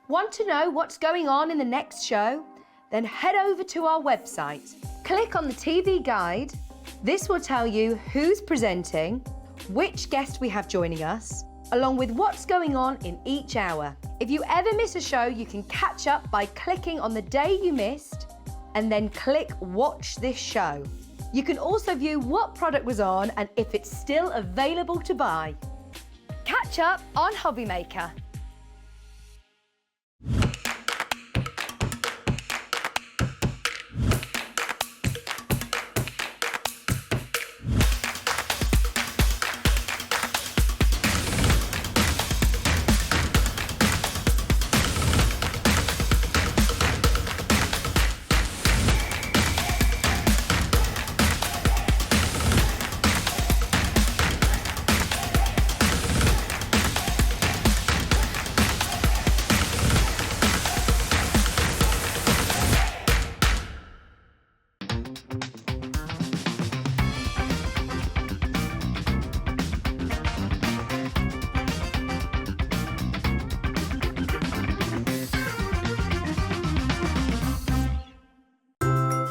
Want to know what's going on in the next show? Then head over to our website. Click on the TV guide. This will tell you who's presenting, which guest we have joining us, along with what's going on in each hour. If you ever miss a show, you can catch up by clicking on the day you missed and then click Watch This Show. You can also view what product was on and if it's still available to buy. Catch up on Hobby Maker.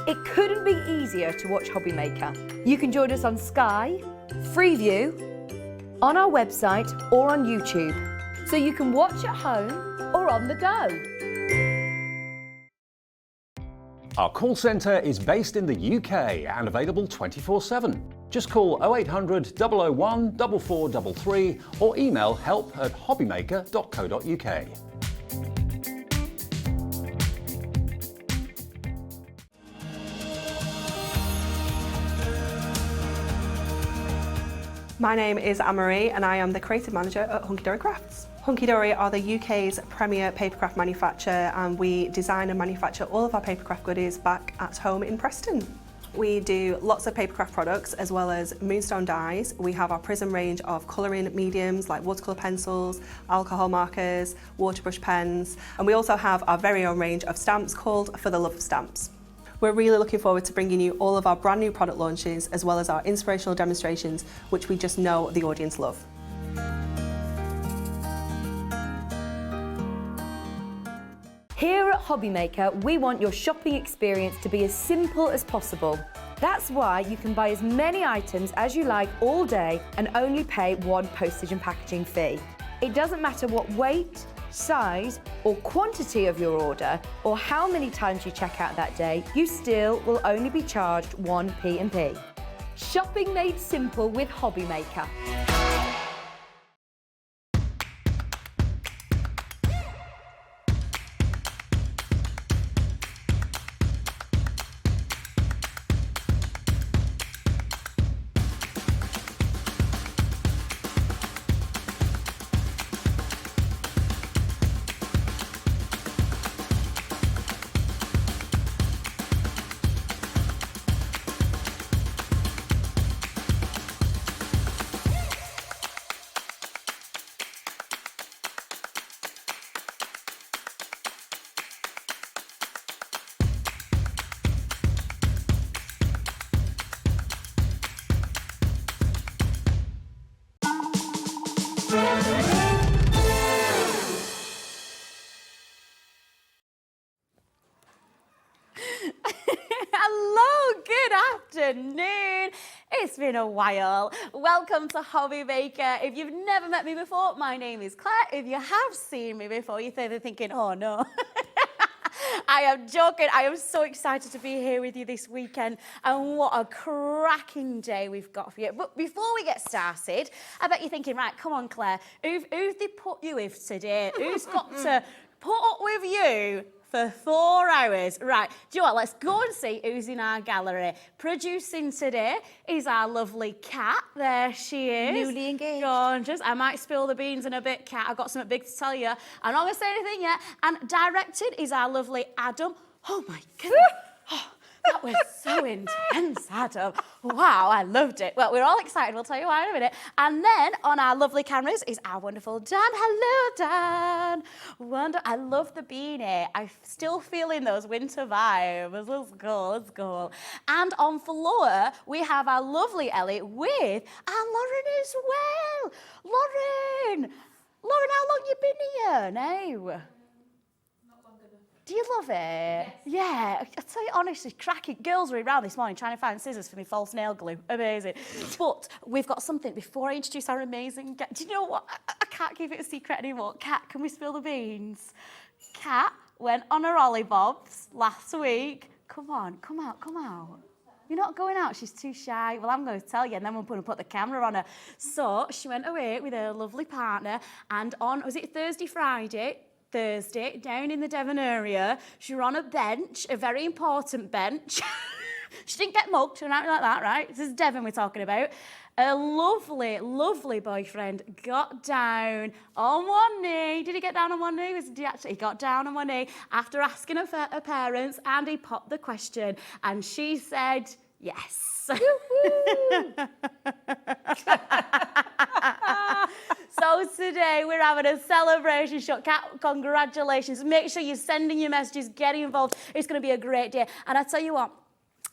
It couldn't be easier to watch Hobby Maker. You can join us on Sky, Freeview, on our website or on YouTube, so you can watch at home or on the go. Our call centre is based in the UK and available 24/7. Just call 0800 001 4433 or email help@hobbymaker.co.uk. My name is Anne-Marie and I am the Creative Manager at Hunky Dory Crafts. Hunky Dory are the UK's premier papercraft manufacturer and we design and manufacture all of our papercraft goodies back at home in Preston. We do lots of papercraft products as well as moonstone dies. We have our Prism range of colouring mediums like watercolour pencils, alcohol markers, waterbrush pens, and we also have our very own range of stamps called For the Love of Stamps. We're really looking forward to bringing you all of our brand new product launches as well as our inspirational demonstrations, which we just know the audience love. Here at Hobby Maker, we want your shopping experience to be as simple as possible. That's why you can buy as many items as you like all day and only pay one postage and packaging fee. It doesn't matter what weight, size or quantity of your order or how many times you check out that day, you still will only be charged one P&P. Shopping made simple with Hobby Maker. Hello, good afternoon. It's been a while. Welcome to Hobby Maker. If you've never met me before, my name is Claire. If you have seen me before, you're thinking, oh no. I am joking. I am so excited to be here with you this weekend, and what a cracking day we've got for you. But before we get started, I bet you're thinking, right, come on, Claire, who've they put you with today? Who's got to put up with you for 4 hours? Right, do you know what? Let's go and see who's in our gallery. Producing today is our lovely Kat. There she is. Newly engaged. Gorgeous. I might spill the beans in a bit, Kat. I've got something big to tell you. I'm not going to say anything yet. And directed is our lovely Adam. Oh my goodness. Oh, That was so intense, Adam. Wow, I loved it. Well, we're all excited. We'll tell you why in a minute. And then on our lovely cameras is our wonderful Dan. Hello, Dan. I love the beanie. I'm still feeling those winter vibes. Let's go, let's go. And on floor, we have our lovely Ellie with our Lauren as well. Lauren, how long you been here now? Do you love it? Yeah, I tell you honestly, cracking. Girls were around this morning trying to find scissors for me false nail glue. Amazing. But we've got something before I introduce our amazing guest. Do you know what? I can't keep it a secret anymore. Kat, can we spill the beans? Kat went on her Ollie Bobs last week. Come on, come out. You're not going out, she's too shy. Well, I'm going to tell you, and then we're going to put the camera on her. So she went away with her lovely partner, and on, was it Thursday, down in the Devon area, she was on a bench, a very important bench. She didn't get mugged or anything like that, right? This is Devon we're talking about. A lovely, lovely boyfriend got down on one knee. Did he get down on one knee? He got down on one knee after asking her parents, and he popped the question, and she said yes. So today we're having a celebration shot. Kat, congratulations. Make sure you're sending your messages, getting involved. It's going to be a great day. And I tell you what,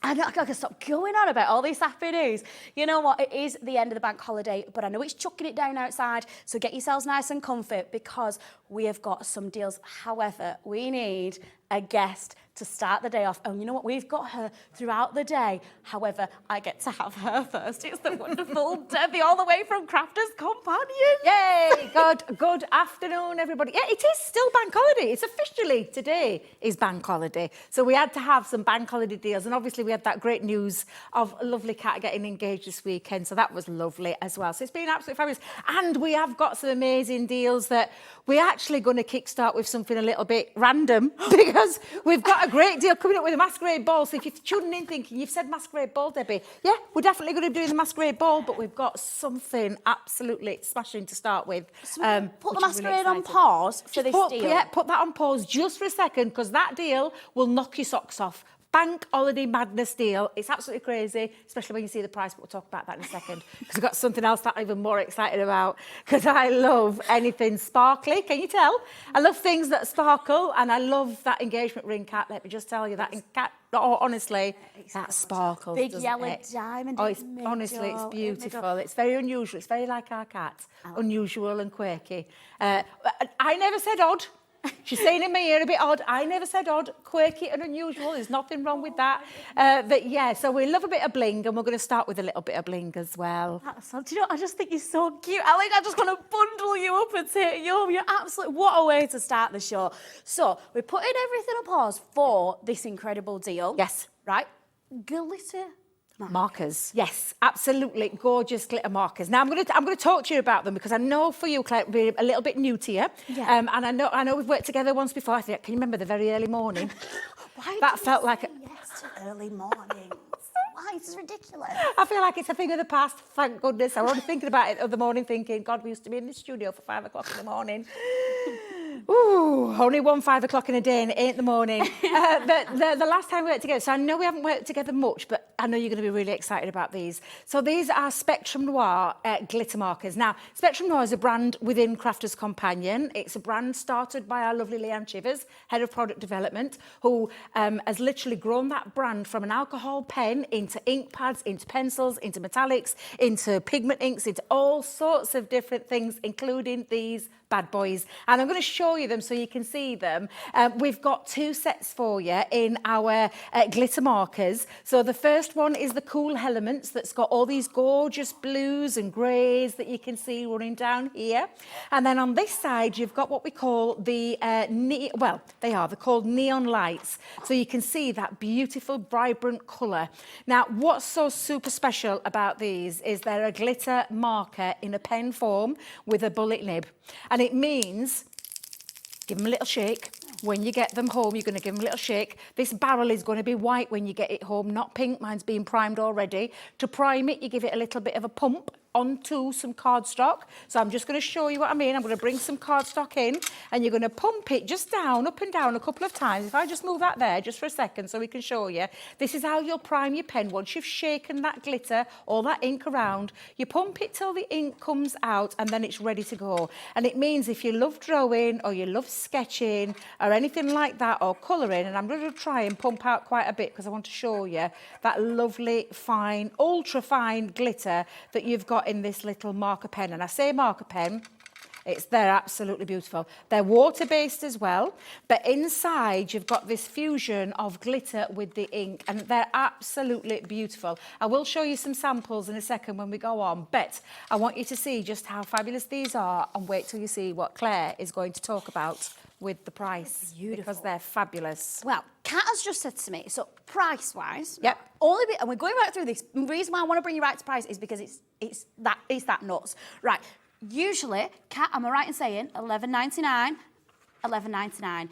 I'm not going to stop going on about all this happy news. You know what? It is the end of the bank holiday, but I know it's chucking it down outside, so get yourselves nice and comfy because we have got some deals. However, we need a guest to start the day off. And you know what? We've got her throughout the day. However, I get to have her first. It's the wonderful Debbie, all the way from Crafters Companion. Yay! Good afternoon, everybody. Yeah, it is still bank holiday. It's officially today is bank holiday. So we had to have some bank holiday deals. And obviously we had that great news of a lovely Kat getting engaged this weekend. So that was lovely as well. So it's been absolutely fabulous. And we have got some amazing deals that we're actually going to kickstart with something a little bit random because we've got a great deal coming up with the Masquerade Ball. So if you're tuning in thinking, you've said Masquerade Ball, Debbie, yeah, we're definitely going to be doing the Masquerade Ball, but we've got something absolutely smashing to start with. So put the Masquerade on pause for this deal. Yeah, put that on pause just for a second because that deal will knock your socks off. Bank holiday madness deal. It's absolutely crazy, especially when you see the price, but we'll talk about that in a second because we've got something else that I'm even more excited about because I love anything sparkly. Can you tell? I love things that sparkle and I love that engagement ring, Kat. Let me just tell you that, Kat, honestly, that sparkles, big yellow diamond. Oh, it's honestly, it's beautiful. It's very unusual. It's very like our Kat. Unusual and quirky. I never said odd. She's saying in my ear a bit odd. I never said odd, quirky and unusual. There's nothing wrong with that. But yeah, so we love a bit of bling and we're going to start with a little bit of bling as well. Do you know, I just think you're so cute. I just want to bundle you up and take you home. You're absolutely, what a way to start the show. So we're putting everything on pause for this incredible deal. Yes. Right? Glitter markers. Yes, absolutely gorgeous glitter markers. Now I'm going to talk to you about them because I know for you, Claire, we're a little bit new to you. Yeah. And I know we've worked together once before. I think, can you remember the very early morning? Why that felt like yes to early mornings. Why? It's ridiculous. I feel like it's a thing of the past. Thank goodness. I was only thinking about it the other morning, thinking, God, we used to be in the studio for 5 o'clock in the morning. Ooh, only 5 o'clock in a day and it ain't the morning. The last time we worked together, so I know we haven't worked together much, but I know you're going to be really excited about these. So these are Spectrum Noir glitter markers. Now, Spectrum Noir is a brand within Crafters Companion. It's a brand started by our lovely Leanne Chivers, Head of Product Development, who has literally grown that brand from an alcohol pen into ink pads, into pencils, into metallics, into pigment inks, into all sorts of different things, including these bad boys. And I'm going to show you them so you can see them. We've got 2 sets for you in our glitter markers. So the first one is the Cool Elements that's got all these gorgeous blues and greys that you can see running down here. And then on this side, you've got what we call the, they're called neon lights. So you can see that beautiful, vibrant colour. Now, what's so super special about these is they're a glitter marker in a pen form with a bullet nib. And it means, give them a little shake. When you get them home, you're going to give them a little shake. This barrel is going to be white when you get it home, not pink. Mine's being primed already. To prime it, you give it a little bit of a pump onto some cardstock. So I'm just going to show you what I mean. I'm going to bring some cardstock in, and you're going to pump it just down, up and down a couple of times. If I just move that there just for a second so we can show you, this is how you'll prime your pen. Once you've shaken that glitter or that ink around, you pump it till the ink comes out, and then it's ready to go. And it means if you love drawing or you love sketching or anything like that, or colouring, and I'm going to try and pump out quite a bit because I want to show you that lovely fine, ultra fine glitter that you've got in this little marker pen. And I say marker pen, they're absolutely beautiful. They're water-based as well, but inside you've got this fusion of glitter with the ink, and they're absolutely beautiful. I will show you some samples in a second when we go on, but I want you to see just how fabulous these are, and wait till you see what Claire is going to talk about with the price, because they're fabulous. Well, Kat has just said to me, so price-wise, Yep. And we're going right through this. The reason why I want to bring you right to price is because it's that nuts. Right, usually, Kat, am I right in saying $11.99,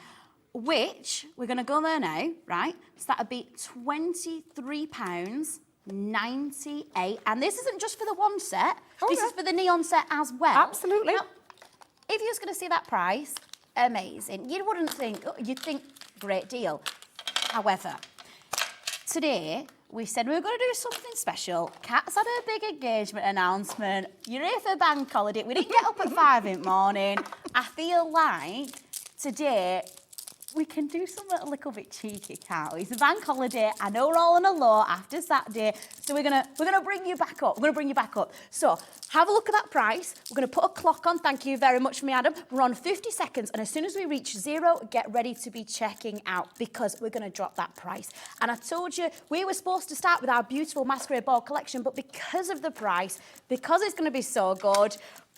which we're going to go there now, right? So that'd be £23.98, and this isn't just for the one set. This is for the neon set as well. Absolutely. Now, if you was going to see that price, amazing. You wouldn't think, you'd think, great deal. However, today we said we were going to do something special. Kat's had a big engagement announcement. You're here for bank holiday. We didn't get up at 5 in the morning. I feel like today we can do something a little bit cheeky, can't we? It's a bank holiday. I know we're all on a low after Saturday, so we're gonna bring you back up. We're gonna bring you back up. So have a look at that price. We're gonna put a clock on. Thank you very much for me, Adam. We're on 50 seconds, and as soon as we reach 0, get ready to be checking out, because we're gonna drop that price. And I told you we were supposed to start with our beautiful Masquerade Ball collection, but because of the price, because it's gonna be so good,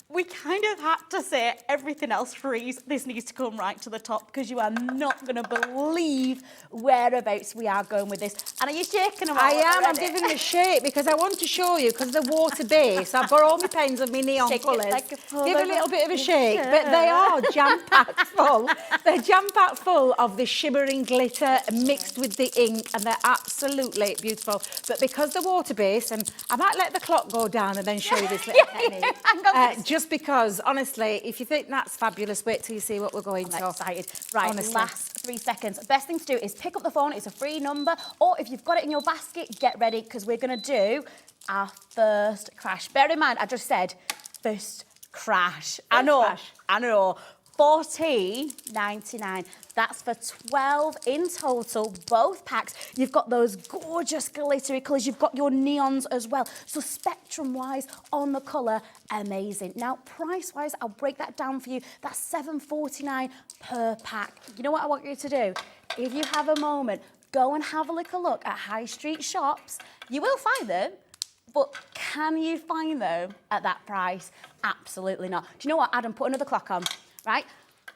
we kind of had to say everything else freeze. This needs to come right to the top, because you are not going to believe whereabouts we are going with this. And are you shaking them all? I am. I'm giving them a shake because I want to show you, because they're water based. I've got all my pens of my neon Shake it colours. like a full Give a little bit of a shake, but they are jam packed full. They're jam packed full of the shimmering glitter mixed with the ink, and they're absolutely beautiful. But because they're water based, and I might let the clock go down and then show you this little technique. Hang on. Just because, honestly, if you think that's fabulous, wait till you see what we're going to. I'm excited. Right, honestly. Last 3 seconds. Best thing to do is pick up the phone. It's a free number. Or if you've got it in your basket, get ready, because we're going to do our first crash. Bear in mind, I just said first crash. I know. $14.99. That's for 12 in total, both packs. You've got those gorgeous glittery colours. You've got your neons as well. So spectrum-wise on the colour, amazing. Now, price-wise, I'll break that down for you. That's $7.49 per pack. You know what I want you to do? If you have a moment, go and have a little look at high street shops. You will find them. But can you find them at that price? Absolutely not. Do you know what, Adam? Put another clock on. Right?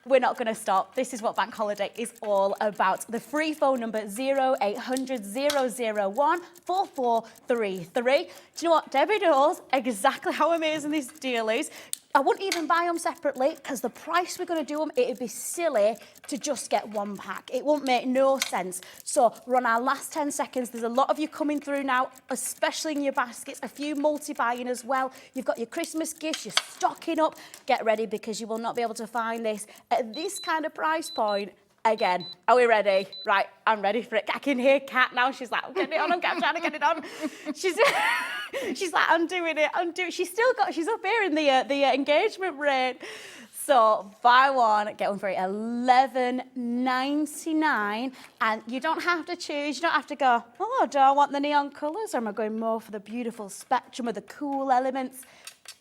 We're not going to stop. This is what bank holiday is all about. The free phone number 0800 001 4433. Do you know what? Debbie knows exactly how amazing this deal is. I wouldn't even buy them separately, because the price we're going to do them, it'd be silly to just get one pack. It won't make no sense. So we're on our last 10 seconds. There's a lot of you coming through now, especially in your baskets, a few multi-buying as well. You've got your Christmas gifts, you're stocking up. Get ready, because you will not be able to find this at this kind of price point again. Are we ready? Right, I'm ready for it. I can hear Kat now. She's like, I'm getting it on. I'm trying to get it on. She's like, I'm doing it. She's up here in the engagement ring. So buy one, get one for $11.99, and you don't have to choose. You don't have to go, oh, do I want the neon colours, or am I going more for the beautiful spectrum of the cool elements?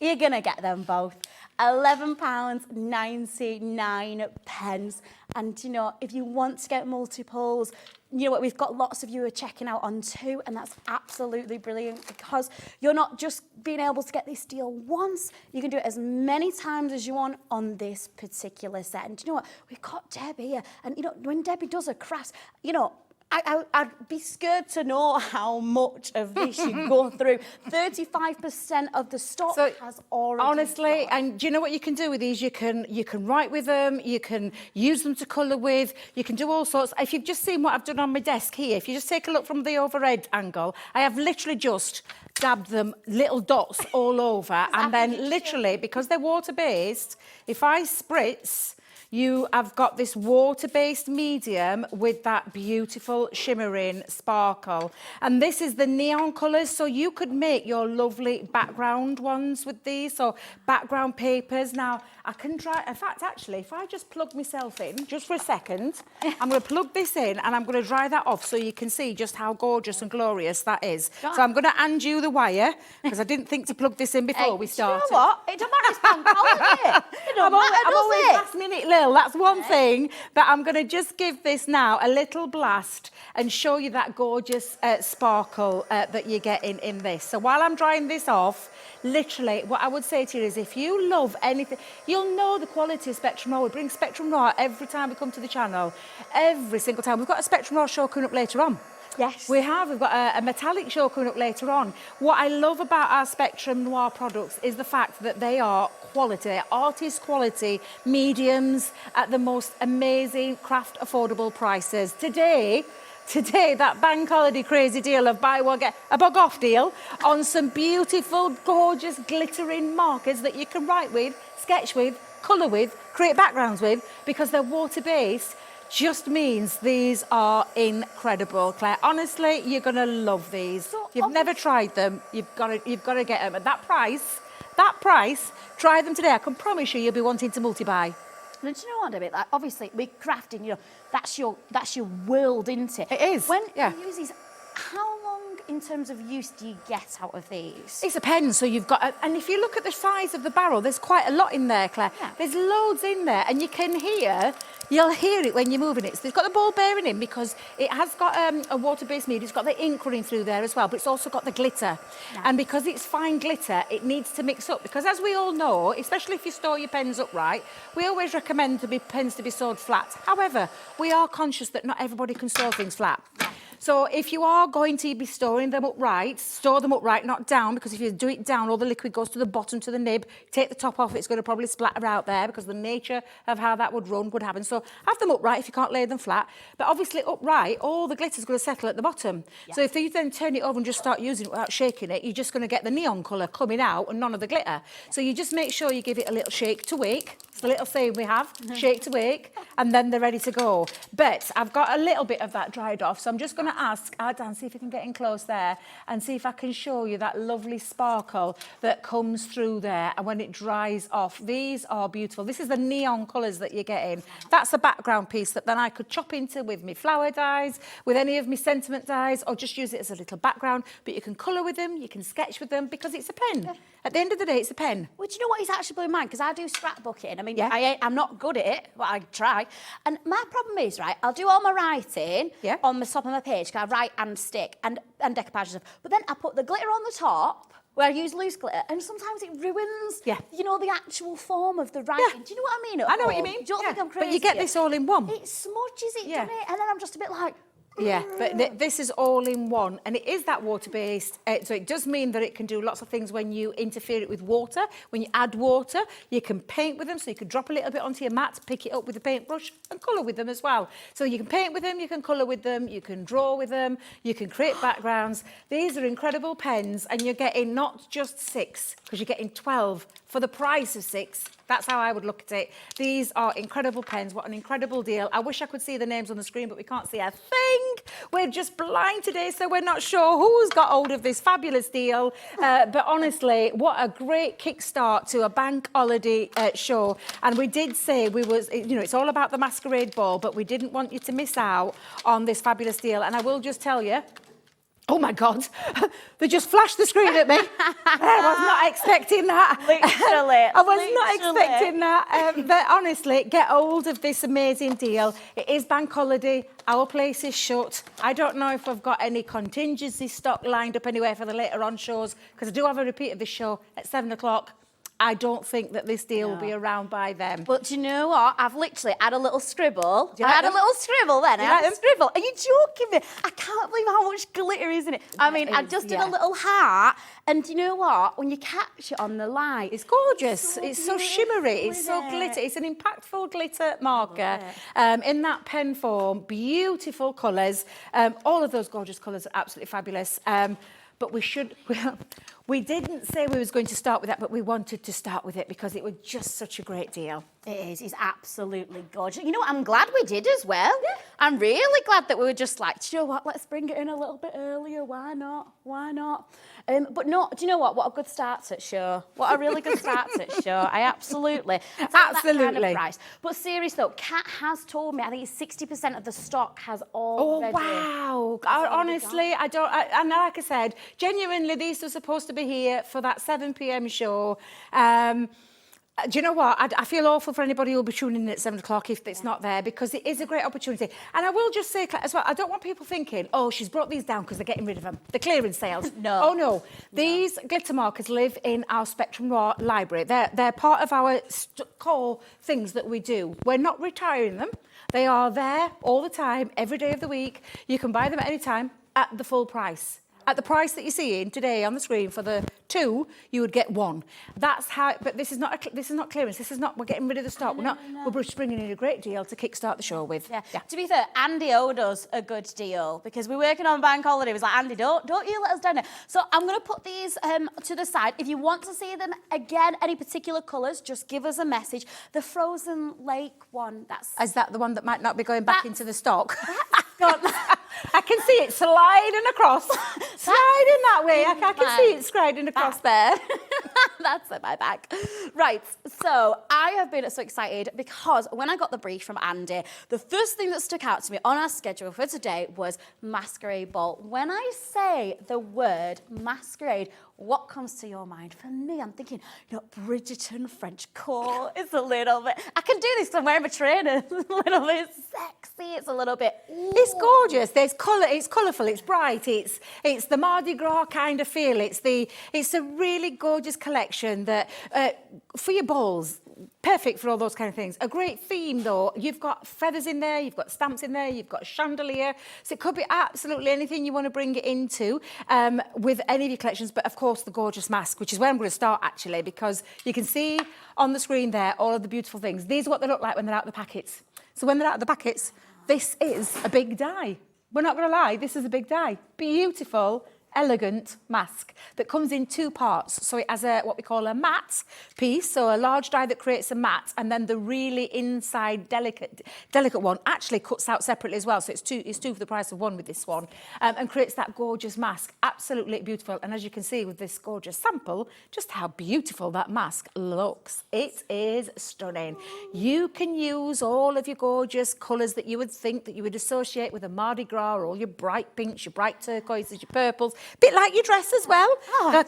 You're gonna get them both. £11.99. And you know, if you want to get multiples, you know what, we've got lots of you who are checking out on 2, and that's absolutely brilliant, because you're not just being able to get this deal once, you can do it as many times as you want on this particular set. And you know what, we've got Debbie here, and you know, when Debbie does her crafts, you know, I'd be scared to know how much of this you go through. 35% of the stock has already honestly, gone. and do you know what you can do with these? You can write with them, you can use them to colour with, you can do all sorts. If you've just seen what I've done on my desk here, if you just take a look from the overhead angle, I have literally just dabbed them little dots all over, and then literally, because they're water-based, if I spritz, you have got this water-based medium with that beautiful shimmering sparkle. And this is the neon colours, so you could make your lovely background ones with these, so background papers. Now, I can try, in fact, actually, if I just plug myself in, just for a second, I'm going to plug this in and I'm going to dry that off so you can see just how gorgeous and glorious that is. So I'm going to hand you the wire, because I didn't think to plug this in before we started. You know what? It don't matter, it's bank holiday. It don't matter, I'm does always it? last minute, Lil. That's one thing. But I'm going to just give this now a little blast and show you that gorgeous sparkle that you're getting in this. So while I'm drying this off, literally, what I would say to you is if you love anything, you'll know the quality of Spectrum Noir. We bring Spectrum Noir every time we come to the channel. Every single time. We've got a Spectrum Noir show coming up later on. Yes. We have. We've got a metallic show coming up later on. What I love about our Spectrum Noir products is the fact that they are quality, artist quality, mediums at the most amazing craft affordable prices. Today, that bank holiday crazy deal of buy one, get a bug off deal on some beautiful, gorgeous, glittering markers that you can write with, sketch with, colour with, create backgrounds with, because they're water-based, just means these are incredible, Claire. Honestly, you're going to love these. So You've never tried them. You've got to get them. At that price, try them today. I can promise you'll be wanting to multi-buy. And do you know what, Debbie? Like, obviously, with crafting, you know, that's your world, isn't it? It is, When yeah. you use these, how long in terms of use do you get out of these? It's a pen, so you've got... and if you look at the size of the barrel, there's quite a lot in there, Claire. Yeah. There's loads in there, and you can hear... You'll hear it when you're moving it. So it's got the ball bearing in because it has got a water-based medium. It's got the ink running through there as well, but it's also got the glitter. Yeah. And because it's fine glitter, it needs to mix up. Because as we all know, especially if you store your pens upright, we always recommend pens to be stored flat. However, we are conscious that not everybody can store things flat. So if you are going to be storing them upright, store them upright, not down, because if you do it down, all the liquid goes to the bottom, to the nib. Take the top off, it's going to probably splatter out there because the nature of how that would happen. So have them upright if you can't lay them flat. But obviously upright, all the glitter's going to settle at the bottom. Yeah. So if you then turn it over and just start using it without shaking it, you're just going to get the neon colour coming out and none of the glitter. So you just make sure you give it a little shake to wake. It's the little saying we have, shake to wake, and then they're ready to go. But I've got a little bit of that dried off, so I'm just going to ask Dan, see if you can get in close there and see if I can show you that lovely sparkle that comes through there. And when it dries off, these are beautiful. This is the neon colours that you're getting. That's a background piece that then I could chop into with my flower dyes, with any of my sentiment dyes, or just use it as a little background. But you can colour with them, you can sketch with them, because it's a pen. Yeah. At the end of the day, it's a pen. Well, do you know what is actually blowing mine? Because I do scrapbooking. I mean, Yeah. I'm not good at it, but I try. And my problem is, right, I'll do all my writing on the top of my page, because I write and stick and decoupage and stuff. But then I put the glitter on the top, where I use loose glitter, and sometimes it ruins, you know, the actual form of the writing. Yeah. Do you know what I mean? I know what you mean. Do you think I'm crazy? But you get this all in one. It smudges it, doesn't it? And then I'm just a bit like... Yeah, but this is all in one, and it is that water-based, so it does mean that it can do lots of things when you interfere it with water. When you add water, you can paint with them, so you can drop a little bit onto your mat, pick it up with a paintbrush, and colour with them as well. So you can paint with them, you can colour with them, you can draw with them, you can create backgrounds. These are incredible pens, and you're getting not just 6, because you're getting 12 for the price of 6. That's how I would look at it. These are incredible pens. What an incredible deal. I wish I could see the names on the screen, but we can't see a thing. We're just blind today, so we're not sure who's got hold of this fabulous deal. But honestly, what a great kickstart to a bank holiday show. And we did say it's all about the Masquerade Ball, but we didn't want you to miss out on this fabulous deal. And I will just tell you, oh my God, they just flashed the screen at me. I was not expecting that. Literally. I was not expecting that. But honestly, get hold of this amazing deal. It is bank holiday. Our place is shut. I don't know if we've got any contingency stock lined up anywhere for the later on shows, because I do have a repeat of this show at 7 o'clock. I don't think that this deal will be around by then. But do you know what? I've literally had a little scribble. Do you like them? A little scribble then. You I had like a them? scribble. Are you joking me? I can't believe how much glitter is in it. I mean, I just did a little heart. And do you know what? When you catch it on the light, It's gorgeous. so It's so shimmery. It's beautiful, so isn't glitter. it? It's an impactful glitter marker in that pen form. Beautiful colours. All of those gorgeous colours are absolutely fabulous. But we didn't say we was going to start with that, but we wanted to start with it because it was just such a great deal. It is. It's absolutely gorgeous. You know what? I'm glad we did as well. Yeah. I'm really glad that we were just like, do you know what? Let's bring it in a little bit earlier. Why not? Why not? But no, do you know what? What a good start to show. What a really good start to show. I absolutely. That kind of price. But seriously though, Kat has told me, I think it's 60% of the stock has already. Oh, wow. Honestly, and like I said, genuinely, these are supposed to be here for that 7 p.m. show. Do you know what? I feel awful for anybody who'll be tuning in at 7 o'clock if it's not there, because it is a great opportunity. And I will just say as well, I don't want people thinking, oh, she's brought these down because they're getting rid of them. The clearance sales. No. Oh, no. These glitter markers live in our Spectrum Noir library. They're part of our core things that we do. We're not retiring them. They are there all the time, every day of the week. You can buy them at any time at the full price. At the price that you're seeing today on the screen for the 2, you would get 1. That's how. But this is not clearance. This is not. We're getting rid of the stock. We're just bringing in a great deal to kickstart the show with. Yeah. To be fair, Andy owed us a good deal because we're working on bank holiday. He was like, Andy, don't you let us down there. So I'm going to put these to the side. If you want to see them again, any particular colours, just give us a message. The Frozen Lake one. Is that the one that might not be going back into the stock? I can see it sliding across. Sliding that way. I can see it sliding across there. That's at my back. Right, so I have been so excited because when I got the brief from Andy, the first thing that stuck out to me on our schedule for today was Masquerade Ball. When I say the word masquerade, what comes to your mind? For me, I'm thinking, Bridgerton, French court. It's a little bit, I can do this because I'm wearing my trainers. It's a little bit sexy. It's a little bit, ooh. It's gorgeous. There's colour. It's colourful. It's bright. It's the Mardi Gras kind of feel. It's a really gorgeous collection that for your balls. Perfect for all those kind of things. A great theme, though. You've got feathers in there, you've got stamps in there, you've got chandelier. So it could be absolutely anything you want to bring it into with any of your collections. But, of course, the gorgeous mask, which is where I'm going to start, actually, because you can see on the screen there all of the beautiful things. These are what they look like when they're out of the packets. So when they're out of the packets, this is a big die. We're not going to lie, this is a big die. Beautiful, elegant mask that comes in 2 parts. So it has what we call a matte piece, so a large die that creates a matte, and then the really inside delicate one actually cuts out separately as well. So it's two for the price of 1 with this one, and creates that gorgeous mask. Absolutely beautiful. And as you can see with this gorgeous sample, just how beautiful that mask looks. It is stunning. You can use all of your gorgeous colours that you would think that you would associate with a Mardi Gras, or all your bright pinks, your bright turquoises, your purples. Bit like your dress as well.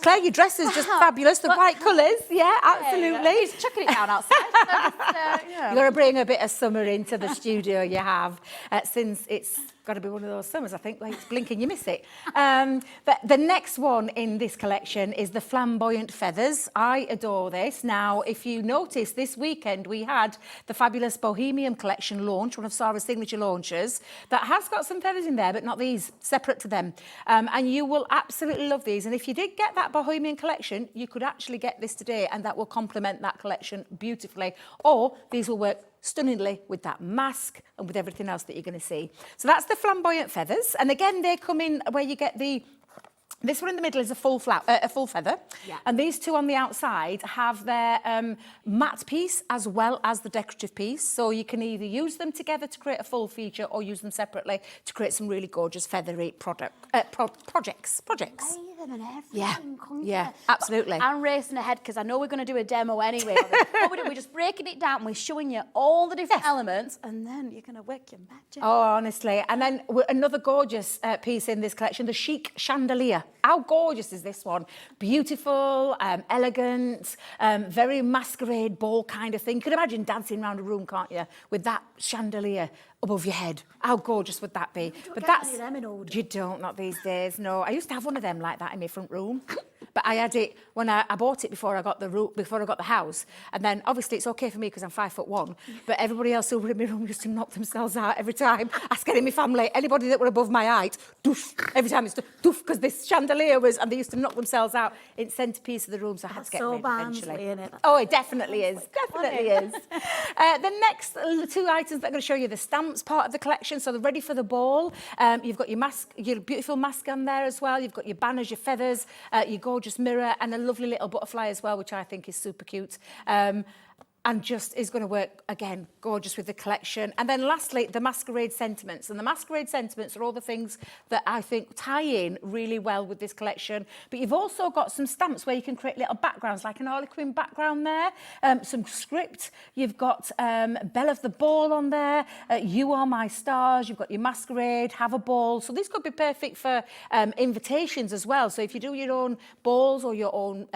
Claire, your dress is just fabulous. The bright colours. Yeah, absolutely. He's chucking it down outside. You've got to bring a bit of summer into the studio, you have, since it's got to be one of those summers, I think, where it's blinking, you miss it. But the next one in this collection is the flamboyant feathers. I adore this. Now, if you notice, this weekend we had the fabulous Bohemian collection launch, one of Sarah's signature launches, that has got some feathers in there, but not these, separate to them. And you will absolutely love these. And if you did get that Bohemian collection, you could actually get this today, and that will complement that collection beautifully. Or these will work stunningly with that mask and with everything else that you're going to see. So that's the flamboyant feathers. And again, they come in where you get this one in the middle is a full feather. Yeah. And these 2 on the outside have their matte piece as well as the decorative piece. So you can either use them together to create a full feature or use them separately to create some really gorgeous feathery projects. Them and everything. Yeah, absolutely. But I'm racing ahead because I know we're going to do a demo anyway. What we're doing, we're just breaking it down. We're showing you all the different elements, and then you're going to work your magic. Oh, honestly. And then another gorgeous piece in this collection, the chic chandelier. How gorgeous is this one? Beautiful, elegant, very masquerade ball kind of thing. You can imagine dancing around a room, can't you, with that chandelier above your head. How gorgeous would that be? But that's them in order. You don't, not these days, no. I used to have one of them like that in my front room. but I had it when I bought it before I got the house. And then obviously it's okay for me because I'm 5'1", but everybody else who were in my room used to knock themselves out every time. Ask any of my family, anybody that were above my height, doof, every time it's doof, because this chandelier was, and they used to knock themselves out in centrepiece of the room, so I had to get rid eventually. Barnsley, innit? Oh, it definitely is. Definitely is. The next two items that I'm going to show you, the stamps part of the collection, so they're ready for the ball. You've got your beautiful mask on there as well. You've got your banners, your feathers, your gorgeous mirror, and a lovely little butterfly as well, which I think is super cute. And just is going to work, again, gorgeous with the collection. And then lastly, the Masquerade sentiments. And the Masquerade sentiments are all the things that I think tie in really well with this collection. But you've also got some stamps where you can create little backgrounds, like an Harlequin background there, some script. You've got Belle of the Ball on there, You Are My Stars, you've got your Masquerade, Have a Ball. So this could be perfect for invitations as well. So if you do your own balls or your own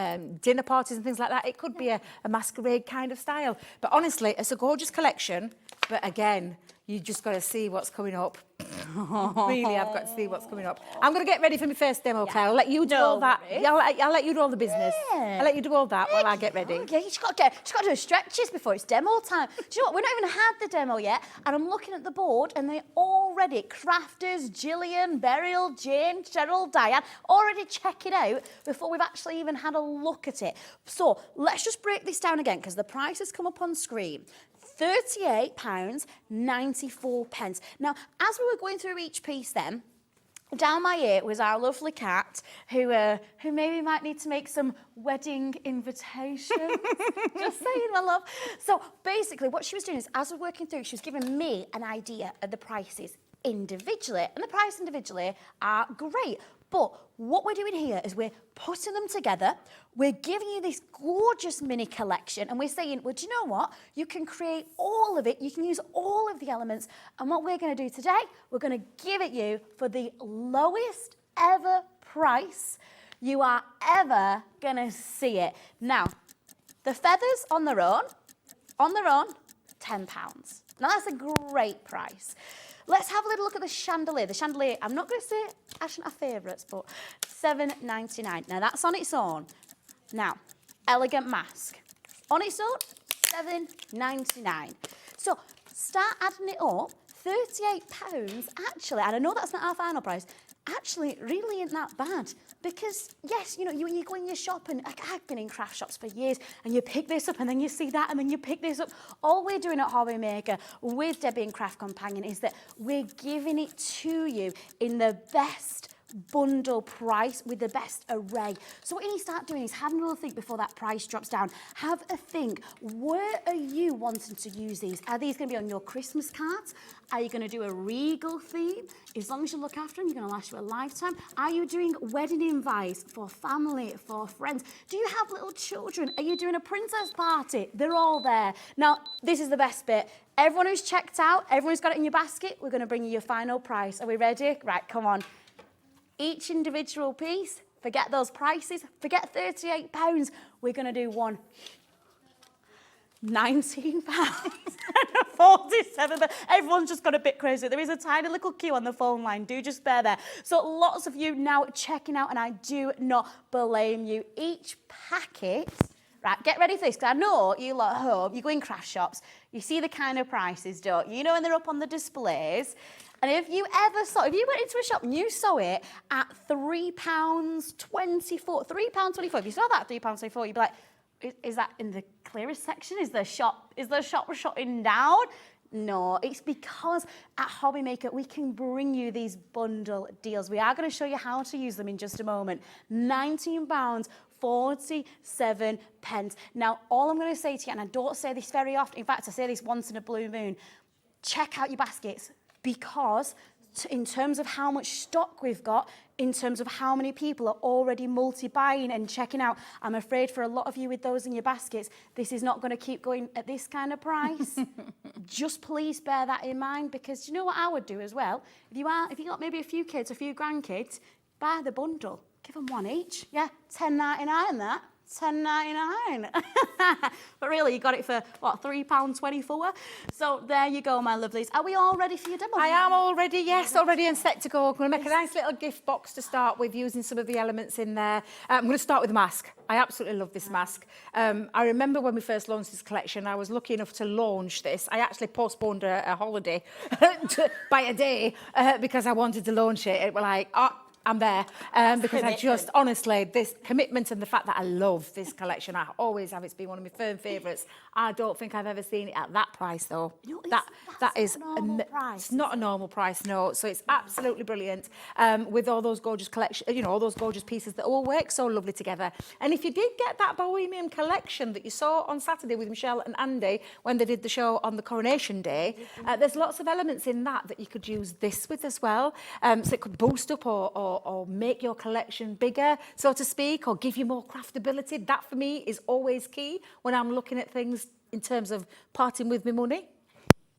dinner parties and things like that, it could be a masquerade kind of style. But honestly, it's a gorgeous collection. But again, you just got to see what's coming up. Really, I've got to see what's coming up. I'm going to get ready for my first demo, Claire. I'll let you do all that. I'll let you do all the business. Yeah. I'll let you do all that while I get ready. Yeah, she's got to do her stretches before it's demo time. Do you know what? We've not even had the demo yet, and I'm looking at the board, and they're already crafters, Gillian, Beryl, Jane, Cheryl, Diane, already checking out before we've actually even had a look at it. So let's just break this down again, because the price has come up on screen. £38.94. Now, as we were going through each piece then, down my ear was our lovely cat who maybe might need to make some wedding invitations. Just saying, my love. So basically what she was doing is, as we're working through, she was giving me an idea of the prices individually. And the prices individually are great. But what we're doing here is we're putting them together. We're giving you this gorgeous mini collection, and we're saying, well, do you know what? You can create all of it. You can use all of the elements. And what we're going to do today, we're going to give it you for the lowest ever price you are ever going to see it. Now, the feathers on their own, £10. Now, that's a great price. Let's have a little look at the chandelier. The chandelier, I'm not going to say actually our favourites, but £7.99. Now, that's on its own. Now, elegant mask. On its own, £7.99. So, start adding it up. £38, actually, and I know that's not our final price, actually really isn't that bad. Because, yes, you know, you go in your shop, and I've been in craft shops for years, and you pick this up, and then you see that, and then you pick this up. All we're doing at Hobby Maker with Debbie and Craft Companion is that we're giving it to you in the best bundle price with the best array. So what you need to start doing is having a little think before that price drops down. Have a think. Where are you wanting to use these? Are these going to be on your Christmas cards? Are you going to do a regal theme? As long as you look after them, you're going to last you a lifetime. Are you doing wedding invites for family, for friends? Do you have little children? Are you doing a princess party? They're all there. Now, this is the best bit. Everyone who's checked out, everyone who's got it in your basket, we're going to bring you your final price. Are we ready? Right, come on. Each individual piece, forget those prices, forget £38. We're going to do one. £19.47. Everyone's just got a bit crazy. There is a tiny little queue on the phone line. Do just bear there. So lots of you now checking out, and I do not blame you. Each packet, right, get ready for this, because I know you lot at home, you go in craft shops, you see the kind of prices, don't you? You know when they're up on the displays. And if you went into a shop and you saw it at £3.24, £3.24, if you saw that at £3.24, you'd be like, is that in the clearest section? Is the shop shutting down? No, it's because at Hobby Maker we can bring you these bundle deals. We are going to show you how to use them in just a moment. £19.47. Now, all I'm going to say to you, and I don't say this very often, in fact, I say this once in a blue moon, check out your baskets. Because in terms of how much stock we've got, in terms of how many people are already multi-buying and checking out, I'm afraid for a lot of you with those in your baskets, this is not going to keep going at this kind of price. Just please bear that in mind, because you know what I would do as well? If you got maybe a few kids, a few grandkids, buy the bundle. Give them one each. Yeah, £10.99 that. 10.99. But really, you got it for, what, £3.24? So there you go, my lovelies. Are we all ready for your demo? I am all ready, yes, already and set to go. I'm going to make a nice little gift box to start with using some of the elements in there. I'm going to start with the mask. I absolutely love this mask. I remember when we first launched this collection, I was lucky enough to launch this. I actually postponed a holiday by a day because I wanted to launch it. It was like, oh, I'm there because I just, honestly, this commitment and the fact that I love this collection, I always have, it's been one of my firm favourites. I don't think I've ever seen it at that price though. You know, that is, not a normal price, it's not a normal price, no. So it's absolutely brilliant with all those gorgeous collection, you know, all those gorgeous pieces that all work so lovely together. And if you did get that Bohemian collection that you saw on Saturday with Michelle and Andy when they did the show on the Coronation Day, there's lots of elements in that you could use this with as well. So it could boost up or make your collection bigger, so to speak, or give you more craftability. That for me is always key when I'm looking at things in terms of parting with my money.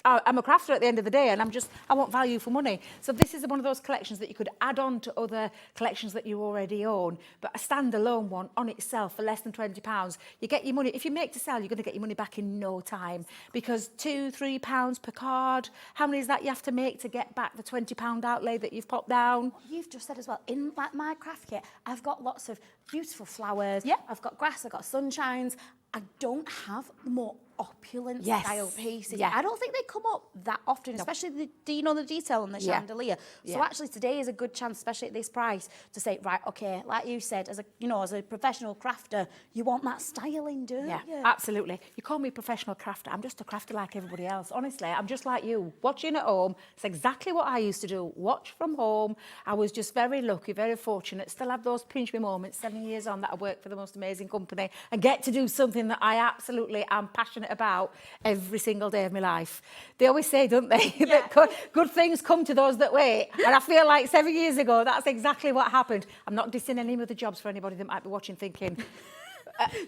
I'm a crafter at the end of the day, and I want value for money. So this is one of those collections that you could add on to other collections that you already own, but a standalone one on itself for less than £20, you get your money. If you make to sell, you're going to get your money back in no time, because £2-3 per card, how many is that you have to make to get back the £20 outlay that you've popped down? You've just said as well, in like my craft kit, I've got lots of beautiful flowers. Yeah. I've got grass, I've got sunshines. I don't have the more opulent Yes. style pieces. Yeah. I don't think they come up that often, especially the detail on the Yeah. chandelier. So Yeah. actually today is a good chance, especially at this price, to say, right, okay, like you said, as a professional crafter, you want that styling, don't Yeah, you? absolutely. You call me a professional crafter. I'm just a crafter like everybody else. Honestly, I'm just like you. Watching at home, it's exactly what I used to do. Watch from home. I was just very lucky, very fortunate. Still have those pinch me moments 7 years on that I work for the most amazing company and get to do something that I absolutely am passionate about every single day of my life. They always say, don't they, that good things come to those that wait. And I feel like 7 years ago, that's exactly what happened. I'm not dissing any other jobs for anybody that might be watching thinking,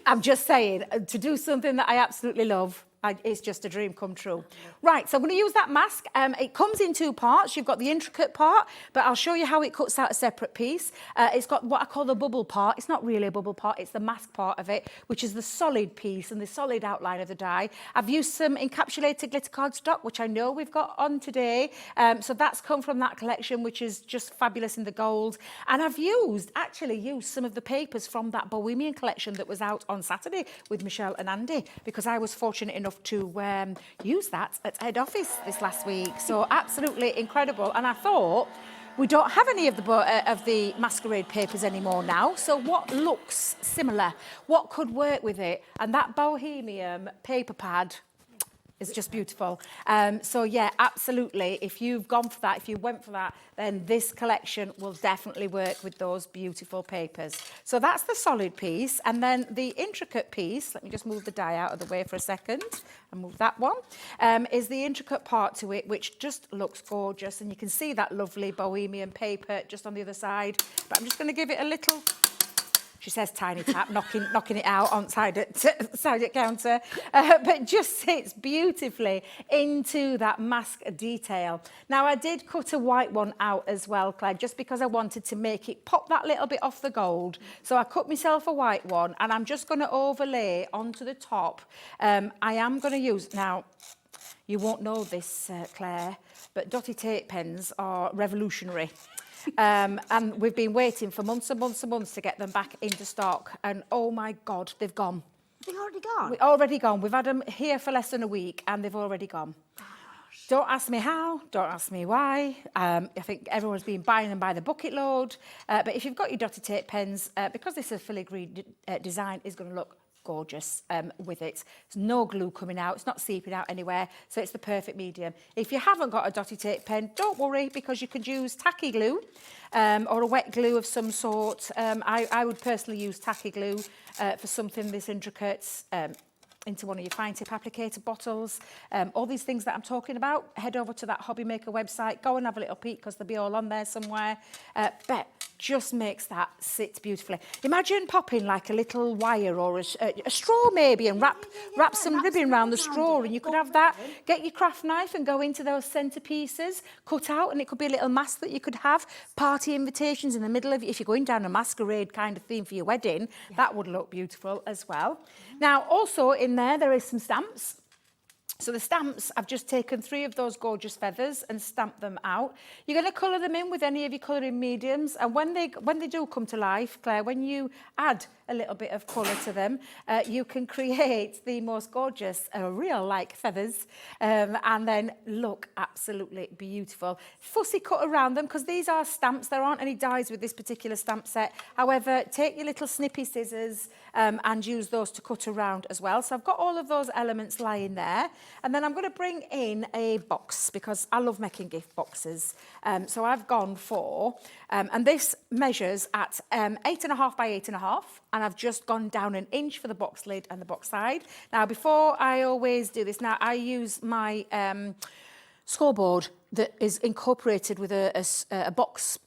I'm just saying, to do something that I absolutely love, it's just a dream come true. Right, so I'm going to use that mask. It comes in two parts. You've got the intricate part, but I'll show you how it cuts out a separate piece. It's got what I call the bubble part. It's not really a bubble part, it's the mask part of it, which is the solid piece and the solid outline of the die. I've used some encapsulated glitter cardstock, which I know we've got on today. So that's come from that collection, which is just fabulous in the gold. And I've actually used some of the papers from that Bohemian collection that was out on Saturday with Michelle and Andy, because I was fortunate enough to use that at head office this last week. So absolutely incredible. And I thought, we don't have any of the Masquerade papers anymore now. So what looks similar? What could work with it? And that Bohemian paper pad is just beautiful. So yeah, absolutely. If you've gone for that, if you went for that, then this collection will definitely work with those beautiful papers. So that's the solid piece. And then the intricate piece, let me just move the die out of the way for a second and move that one, is the intricate part to it, which just looks gorgeous. And you can see that lovely Bohemian paper just on the other side. But I'm just going to give it a little... She says tiny tap, knocking it out on side at counter, but just sits beautifully into that mask detail. Now, I did cut a white one out as well, Claire, just because I wanted to make it pop that little bit off the gold. So I cut myself a white one, and I'm just going to overlay onto the top. I am going to use, now, you won't know this, Claire, but dotty tape pens are revolutionary. And we've been waiting for months and months and months to get them back into stock. And oh my God, they've gone. They've already gone? Already gone. We've had them here for less than a week and they've already gone. Gosh. Don't ask me how, don't ask me why. I think everyone's been buying them by the bucket load. But if you've got your dotted tape pens, because this is a filigree design, is going to look gorgeous with it. There's no glue coming out, it's not seeping out anywhere, so it's the perfect medium. If you haven't got a dotty tape pen, don't worry, because you could use tacky glue or a wet glue of some sort. I would personally use tacky glue for something this intricate, into one of your fine tip applicator bottles. All these things that I'm talking about, head over to that Hobby Maker website, go and have a little peek because they'll be all on there somewhere. But just makes that sit beautifully. Imagine popping like a little wire or a straw maybe and wrap some ribbon around the straw, and you could have that, get your craft knife and go into those centerpieces, cut out, and it could be a little mask that you could have, party invitations in the middle of it. If you're going down a masquerade kind of theme for your wedding, that would look beautiful as well. Now, also in there is some stamps. So the stamps, I've just taken 3 of those gorgeous feathers and stamped them out. You're going to colour them in with any of your colouring mediums, and when they do come to life, Claire, when you add a little bit of colour to them, you can create the most gorgeous, real-like feathers, and then look absolutely beautiful. Fussy cut around them, because these are stamps. There aren't any dies with this particular stamp set. However, take your little snippy scissors and use those to cut around as well. So I've got all of those elements lying there. And then I'm going to bring in a box, because I love making gift boxes. So I've gone for, and this measures at 8.5 by 8.5, and I've just gone down 1 inch for the box lid and the box side. Now, before I always do this, now I use my scoreboard that is incorporated with a box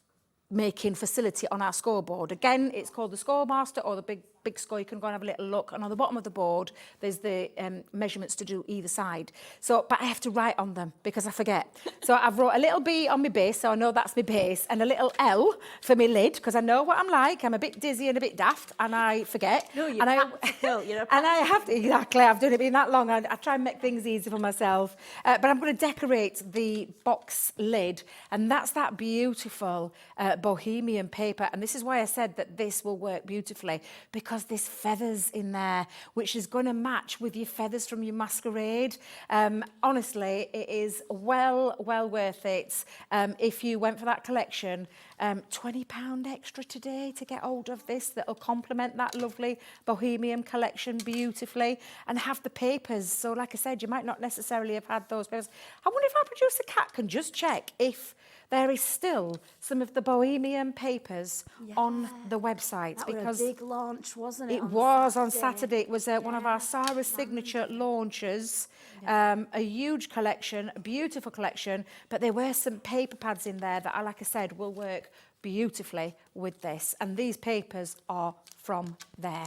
making facility on our scoreboard. Again, it's called the Scoremaster or the big score. You can go and have a little look, and on the bottom of the board there's the measurements to do either side. So, but I have to write on them because I forget. So I've wrote a little B on my base, so I know that's my base, and a little L for my lid, because I know what I'm like. I'm a bit dizzy and a bit daft, and I forget. No, you're practical. You're and I have to, exactly, I've done it been that long. I try and make things easy for myself. But I'm going to decorate the box lid, and that's that beautiful bohemian paper. And this is why I said that this will work beautifully, because there's feathers in there, which is going to match with your feathers from your masquerade. Honestly, it is well worth it. If you went for that collection, £20 extra today to get hold of this, that'll complement that lovely bohemian collection beautifully, and have the papers. So like I said, you might not necessarily have had those papers. I wonder if our producer Kat can just check if there is still some of the bohemian papers on the website. That because was a big launch, wasn't it? it was on Saturday. It was one of our Sarah's signature launches. A huge collection, a beautiful collection, but there were some paper pads in there that, like I said, will work beautifully with this. And these papers are from there.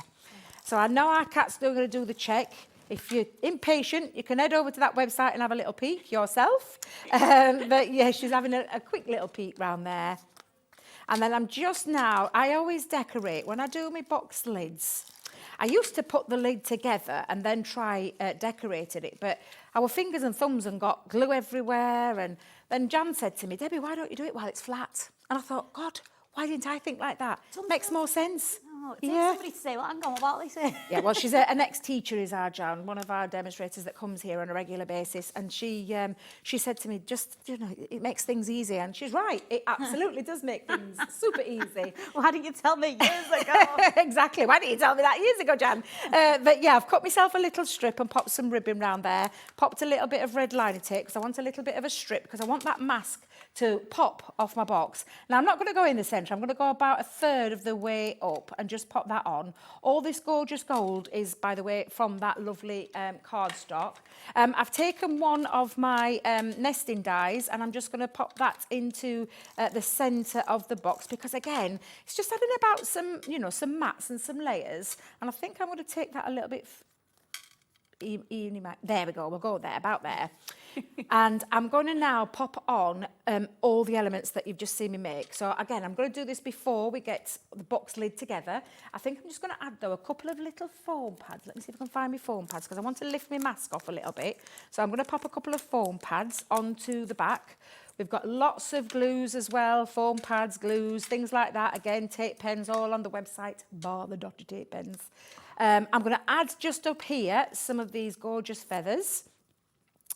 So I know our Kat's still going to do the check. If you're impatient, you can head over to that website and have a little peek yourself. But yeah, she's having a quick little peek round there. And then I'm just now, I always decorate when I do my box lids. I used to put the lid together and then try decorating it, but our fingers and thumbs and got glue everywhere. And then Jan said to me, Debbie, why don't you do it while it's flat? And I thought, God, why didn't I think like that? Makes more sense. Oh, it takes somebody to say, well, hang on, what about this? Yeah, well, she's an ex-teacher, is our Jan, one of our demonstrators that comes here on a regular basis. And she said to me, just, you know, it makes things easy. And she's right. It absolutely does make things super easy. Why didn't you tell me years ago? Exactly. Why didn't you tell me that years ago, Jan? But yeah, I've cut myself a little strip and popped some ribbon round there. Popped a little bit of red liner tape because I want a little bit of a strip, because I want that mask to pop off my box. Now, I'm not going to go in the centre. I'm going to go about 1/3 of the way up and just pop that on. All this gorgeous gold is, by the way, from that lovely cardstock. I've taken one of my nesting dies, and I'm just going to pop that into the centre of the box, because again, it's just adding about some, you know, some mats and some layers. And I think I'm going to take that a little bit. There we go. We'll go there, about there. And I'm going to now pop on all the elements that you've just seen me make. So again, I'm going to do this before we get the box lid together. I think I'm just going to add, though, a couple of little foam pads. Let me see if I can find my foam pads, because I want to lift my mask off a little bit. So I'm going to pop a couple of foam pads onto the back. We've got lots of glues as well, foam pads, glues, things like that. Again, tape pens, all on the website, bar the dotted tape pens. I'm going to add just up here some of these gorgeous feathers.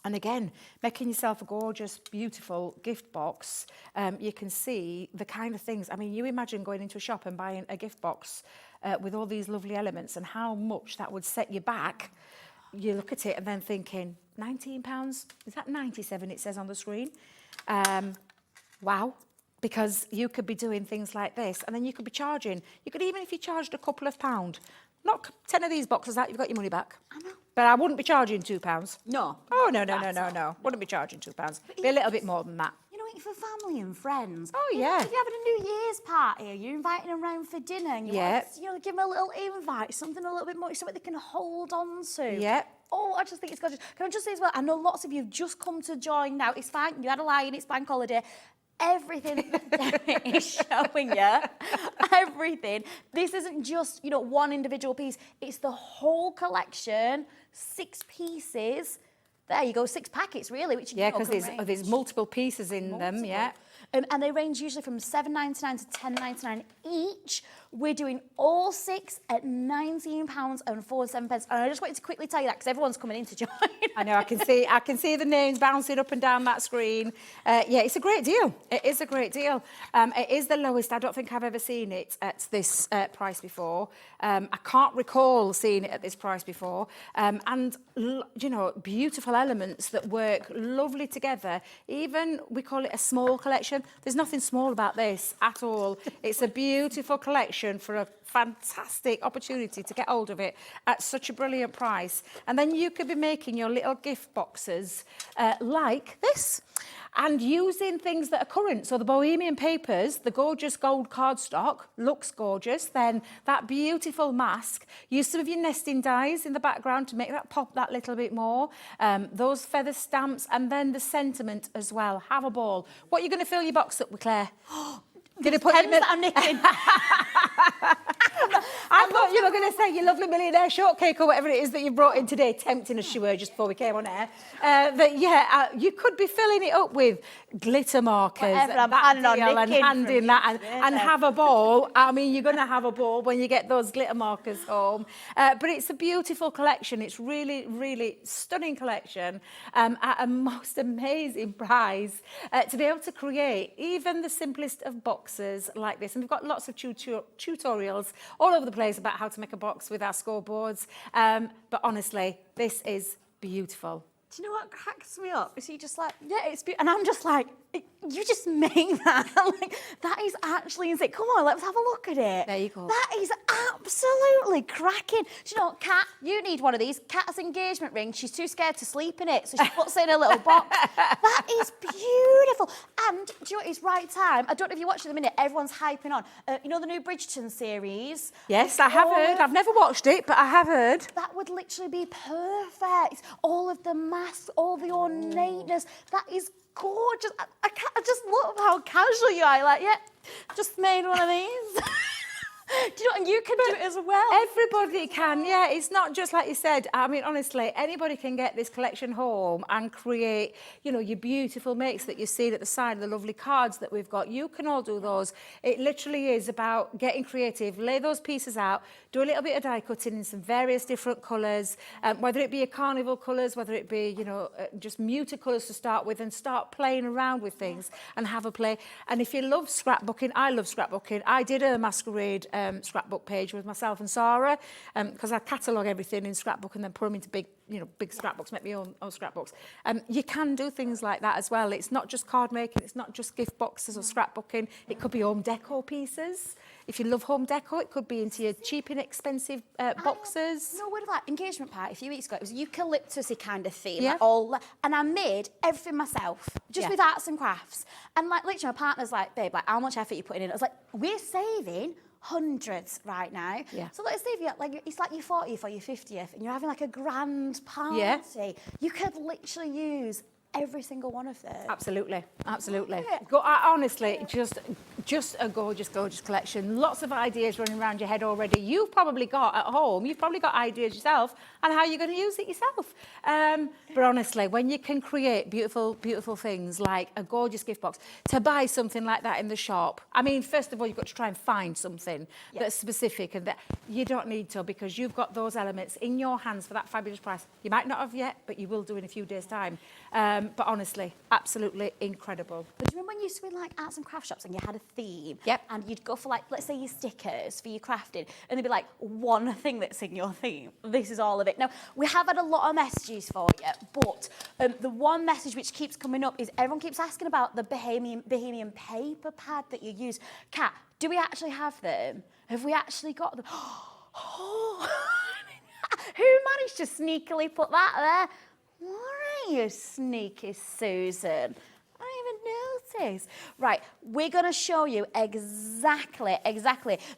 And again, making yourself a gorgeous, beautiful gift box. You can see the kind of things. I mean, you imagine going into a shop and buying a gift box with all these lovely elements, and how much that would set you back. You look at it and then thinking, £19? Is that 97 it says on the screen? Wow. Because you could be doing things like this, and then you could be charging. You could, even if you charged a couple of £, knock 10 of these boxes out, you've got your money back. I know. But I wouldn't be charging £2. No. Oh, no. Wouldn't be charging £2. Be a little bit more than that. You know, it for family and friends. Oh, You know, yeah. if you're having a New Year's party, you're inviting them round for dinner, and you want to, give them a little invite, something a little bit more, something they can hold on to. Yeah. Oh, I just think it's gorgeous. Can I just say as well, I know lots of you have just come to join now. It's fine, you had a lie-in, it's bank holiday. Everything that Derek is showing you, everything. This isn't just, one individual piece. It's the whole collection, 6 pieces. There you go, 6 packets really, which because there's multiple pieces in them, yeah. And they range usually from £7.99 to £10.99 each. We're doing all 6 at £19.47. And I just wanted to quickly tell you that because everyone's coming in to join. I know, I can see the names bouncing up and down that screen. Yeah, it's a great deal. It is a great deal. It is the lowest. I don't think I've ever seen it at this price before. I can't recall seeing it at this price before. And, beautiful elements that work lovely together. Even, we call it a small collection. There's nothing small about this at all. It's a beautiful collection for a fantastic opportunity to get hold of it at such a brilliant price. And then you could be making your little gift boxes like this and using things that are current. So the Bohemian papers, the gorgeous gold cardstock, looks gorgeous. Then that beautiful mask. Use some of your nesting dies in the background to make that pop that little bit more. Those feather stamps and then the sentiment as well. Have a ball. What are you going to fill your box up with, Claire? Gonna put Pens that I'm nicking. I thought you were going to say your lovely millionaire shortcake or whatever it is that you brought in today, tempting as she were just before we came on air. You could be filling it up with glitter markers I'm planning on and handing that and have a ball. I mean, you're going to have a ball when you get those glitter markers home. But it's a beautiful collection. It's really, really stunning collection at a most amazing price to be able to create even the simplest of boxes like this. And we've got lots of tutorials all over the place about how to make a box with our scoreboards. But honestly, this is beautiful. Do you know what cracks me up? Is he just like, yeah, it's beautiful. And I'm just like, you just made that. Like, that is actually insane. Come on, let's have a look at it. There you go. That is absolutely cracking. Do you know what, Kat, you need one of these. Kat's engagement ring, she's too scared to sleep in it, so she puts it in a little box. That is beautiful. And do you know what, it's right time. I don't know if you watched it in a minute, everyone's hyping on. The new Bridgerton series? Yes, I have heard. I've never watched it, but I have heard. That would literally be perfect. All of the masks, all the ornateness. That is gorgeous. I just love how casual you are. Like, yeah, just made one of these. Do you know, and you can do it as well. Everybody can, yeah. It's not just like you said. I mean, honestly, anybody can get this collection home and create, your beautiful makes that you've seen at the side of the lovely cards that we've got. You can all do those. It literally is about getting creative. Lay those pieces out. Do a little bit of die cutting in some various different colours, whether it be your carnival colours, whether it be, just muted colours to start with, and start playing around with things and have a play. And if you love scrapbooking, I love scrapbooking. I did a Masquerade scrapbook page with myself and Sarah because I catalogue everything in scrapbook and then put them into big scrapbooks, make my own scrapbooks. You can do things like that as well. It's not just card making, it's not just gift boxes or scrapbooking. It could be home decor pieces. If you love home decor, it could be into your cheap, inexpensive boxes. No, what about engagement party a few weeks ago? It was a eucalyptus-y kind of theme. Yeah. And I made everything myself, just with arts and crafts. And literally my partner's like, babe, how much effort are you putting in? I was like, we're saving hundreds right now. Yeah. So let's say if you're it's like your 40th or your 50th and you're having like a grand party. Yeah. You could literally use every single one of them. Absolutely. Yeah. Honestly, just a gorgeous, gorgeous collection. Lots of ideas running around your head already. You've probably got at home, you've probably got ideas yourself on how you're going to use it yourself. But honestly, when you can create beautiful, beautiful things like a gorgeous gift box, to buy something like that in the shop, I mean, first of all, you've got to try and find something that's specific and that you don't need to, because you've got those elements in your hands for that fabulous price. You might not have yet, but you will do in a few days' time. But honestly, absolutely incredible. But do you remember when you used to be in like arts and craft shops and you had a theme? Yep. And you'd go for like, let's say your stickers for your crafting, and there'd be like one thing that's in your theme. This is all of it. Now, we have had a lot of messages for you, but the one message which keeps coming up is everyone keeps asking about the Bohemian paper pad that you use. Kat, do we actually have them? Have we actually got them? Oh, who managed to sneakily put that there? Why are you sneaky, Susan? I didn't even is. Right, we're going to show you exactly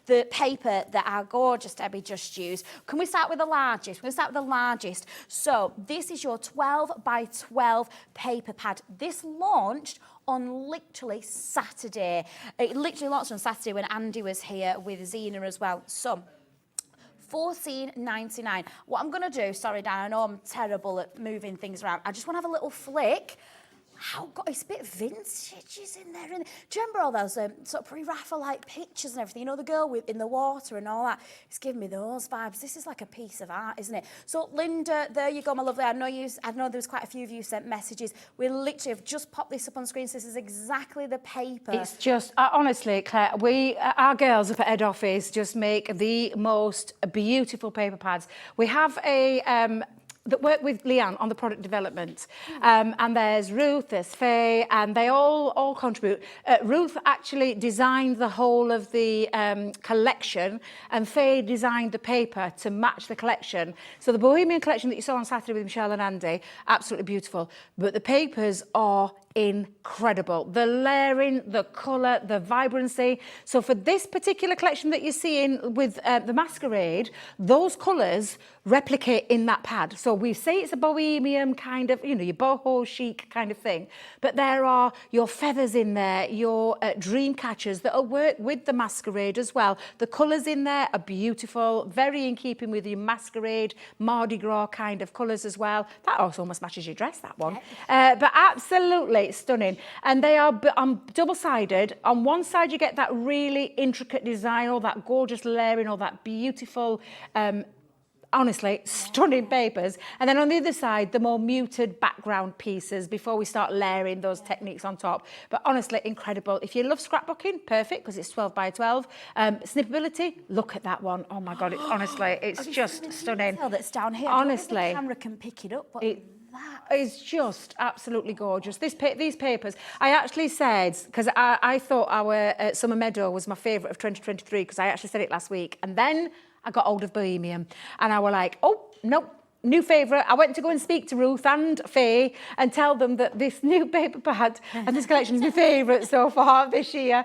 the paper that our gorgeous Debbie just used. Can we start with the largest? We're going to start with the largest. So this is your 12 by 12 paper pad. This launched on literally Saturday. It literally launched on Saturday when Andy was here with Zena as well. So $14.99. What I'm going to do, sorry Dan, I know I'm terrible at moving things around. I just want to have a little flick. It's a bit vintage in there. Do you remember all those sort of pre-Raphaelite pictures and everything? You know, the girl in the water and all that? It's giving me those vibes. This is like a piece of art, isn't it? So, Linda, there you go, my lovely. I know there was quite a few of you sent messages. We literally have just popped this up on screen. So this is exactly the paper. It's just, honestly, Claire, our girls up at head office just make the most beautiful paper pads. We have that work with Leanne on the product development. And there's Ruth, there's Faye, and they all contribute. Ruth actually designed the whole of the collection, and Faye designed the paper to match the collection. So the Bohemian collection that you saw on Saturday with Michelle and Andy, absolutely beautiful. But the papers are incredible. The layering, the colour, the vibrancy. So for this particular collection that you're seeing with the Masquerade, those colours replicate in that pad. So we say it's a bohemian kind of, you know, your boho chic kind of thing, but there are your feathers in there, your dream catchers that'll work with the Masquerade as well. The colours in there are beautiful, very in keeping with your Masquerade, Mardi Gras kind of colours as well. That also almost matches your dress, that one. But absolutely stunning. And they are double-sided. On one side, you get that really intricate design, all that gorgeous layering, all that beautiful, honestly, stunning papers. And then on the other side, the more muted background pieces before we start layering those techniques on top. But honestly, incredible. If you love scrapbooking, perfect, because it's 12 by 12. Snippability, look at that one. Oh my God, it's just stunning. That's down here. Honestly. The camera can pick it up, but it's just absolutely gorgeous. These papers, I actually said, because I thought our Summer Meadow was my favourite of 2023, because I actually said it last week. And then I got hold of Bohemian, and I were like, oh, nope. New favourite. I went to go and speak to Ruth and Faye and tell them that this new paper pad and this collection is my favourite so far this year,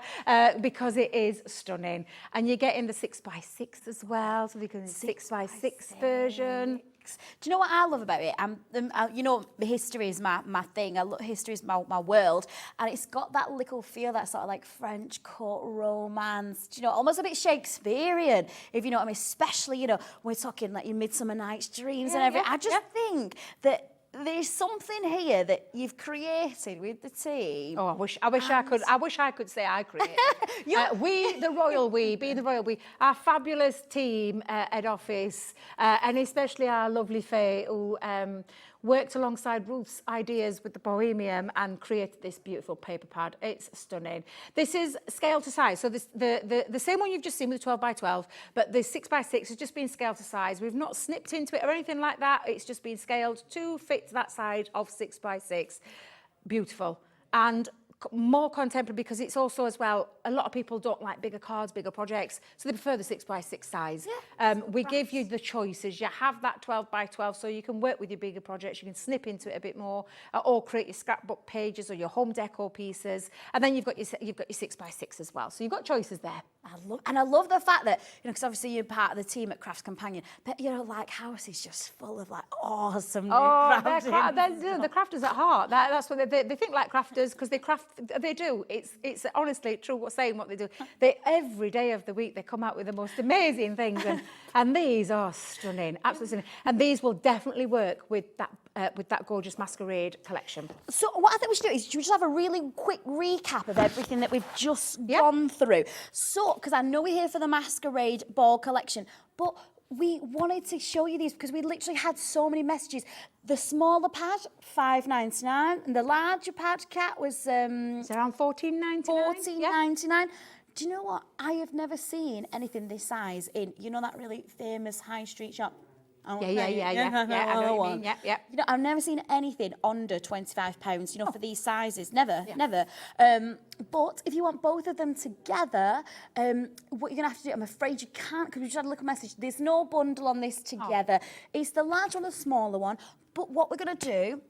because it is stunning. And you're getting the 6x6 as well, so we can 6x6 version. Do you know what I love about it? You know, history is my thing. History is my world. And it's got that little feel, that sort of like French court romance, you know, almost a bit Shakespearean, if you know what I mean. Especially, you know, we're talking like your Midsummer Night's Dreams and everything. I just think that there's something here that you've created with the team. Oh, I wish I could say I created. Being the royal we, our fabulous team at office, and especially our lovely Faye, who worked alongside Ruth's ideas with the Bohemian and created this beautiful paper pad. It's stunning. This is scale to size. So the same one you've just seen with the 12 by 12, but the 6x6 has just been scaled to size. We've not snipped into it or anything like that. It's just been scaled to fit that side of 6x6. Beautiful. And more contemporary, because it's also as well, a lot of people don't like bigger cards, bigger projects, so they prefer the 6x6 size. We give you the choices. You have that 12 by 12, so you can work with your bigger projects, you can snip into it a bit more, or create your scrapbook pages or your home decor pieces, and then you've got your 6x6 as well, so you've got choices there. I love the fact that, you know, because obviously you're part of the team at Crafts Companion, but, you know, like, house is just full of, like, awesome new crafting. The crafters at heart. That's what they think, like crafters, because they craft. They do. It's honestly true what they do. Every day of the week they come out with the most amazing things, and these are stunning, absolutely stunning. And these will definitely work with that gorgeous Masquerade collection. So what I think we should do is just have a really quick recap of everything that we've just gone through. So, because I know we're here for the Masquerade Ball collection, but we wanted to show you these because we literally had so many messages. The smaller pad, $5.99, and the larger pad, Kat, was it's around $14.99. $14.99. Do you know what? I have never seen anything this size in, you know, that really famous high street shop. Yeah. I know what you mean. Yeah. You know, I've never seen anything under £25, you know, for these sizes. Never. But if you want both of them together, what you're going to have to do, I'm afraid you can't, because we just had a little message. There's no bundle on this together. It's the large one, the smaller one. But what we're going to do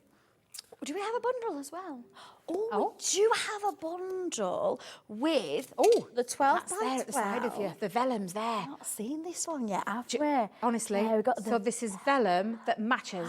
Do we have a bundle as well? Oh, Oh. we do have a bundle with the 12 That's by there at the side of 12. you. The vellum's there. I've not seen this one yet, have we? Honestly. Yeah, we've got So the... this is vellum that matches.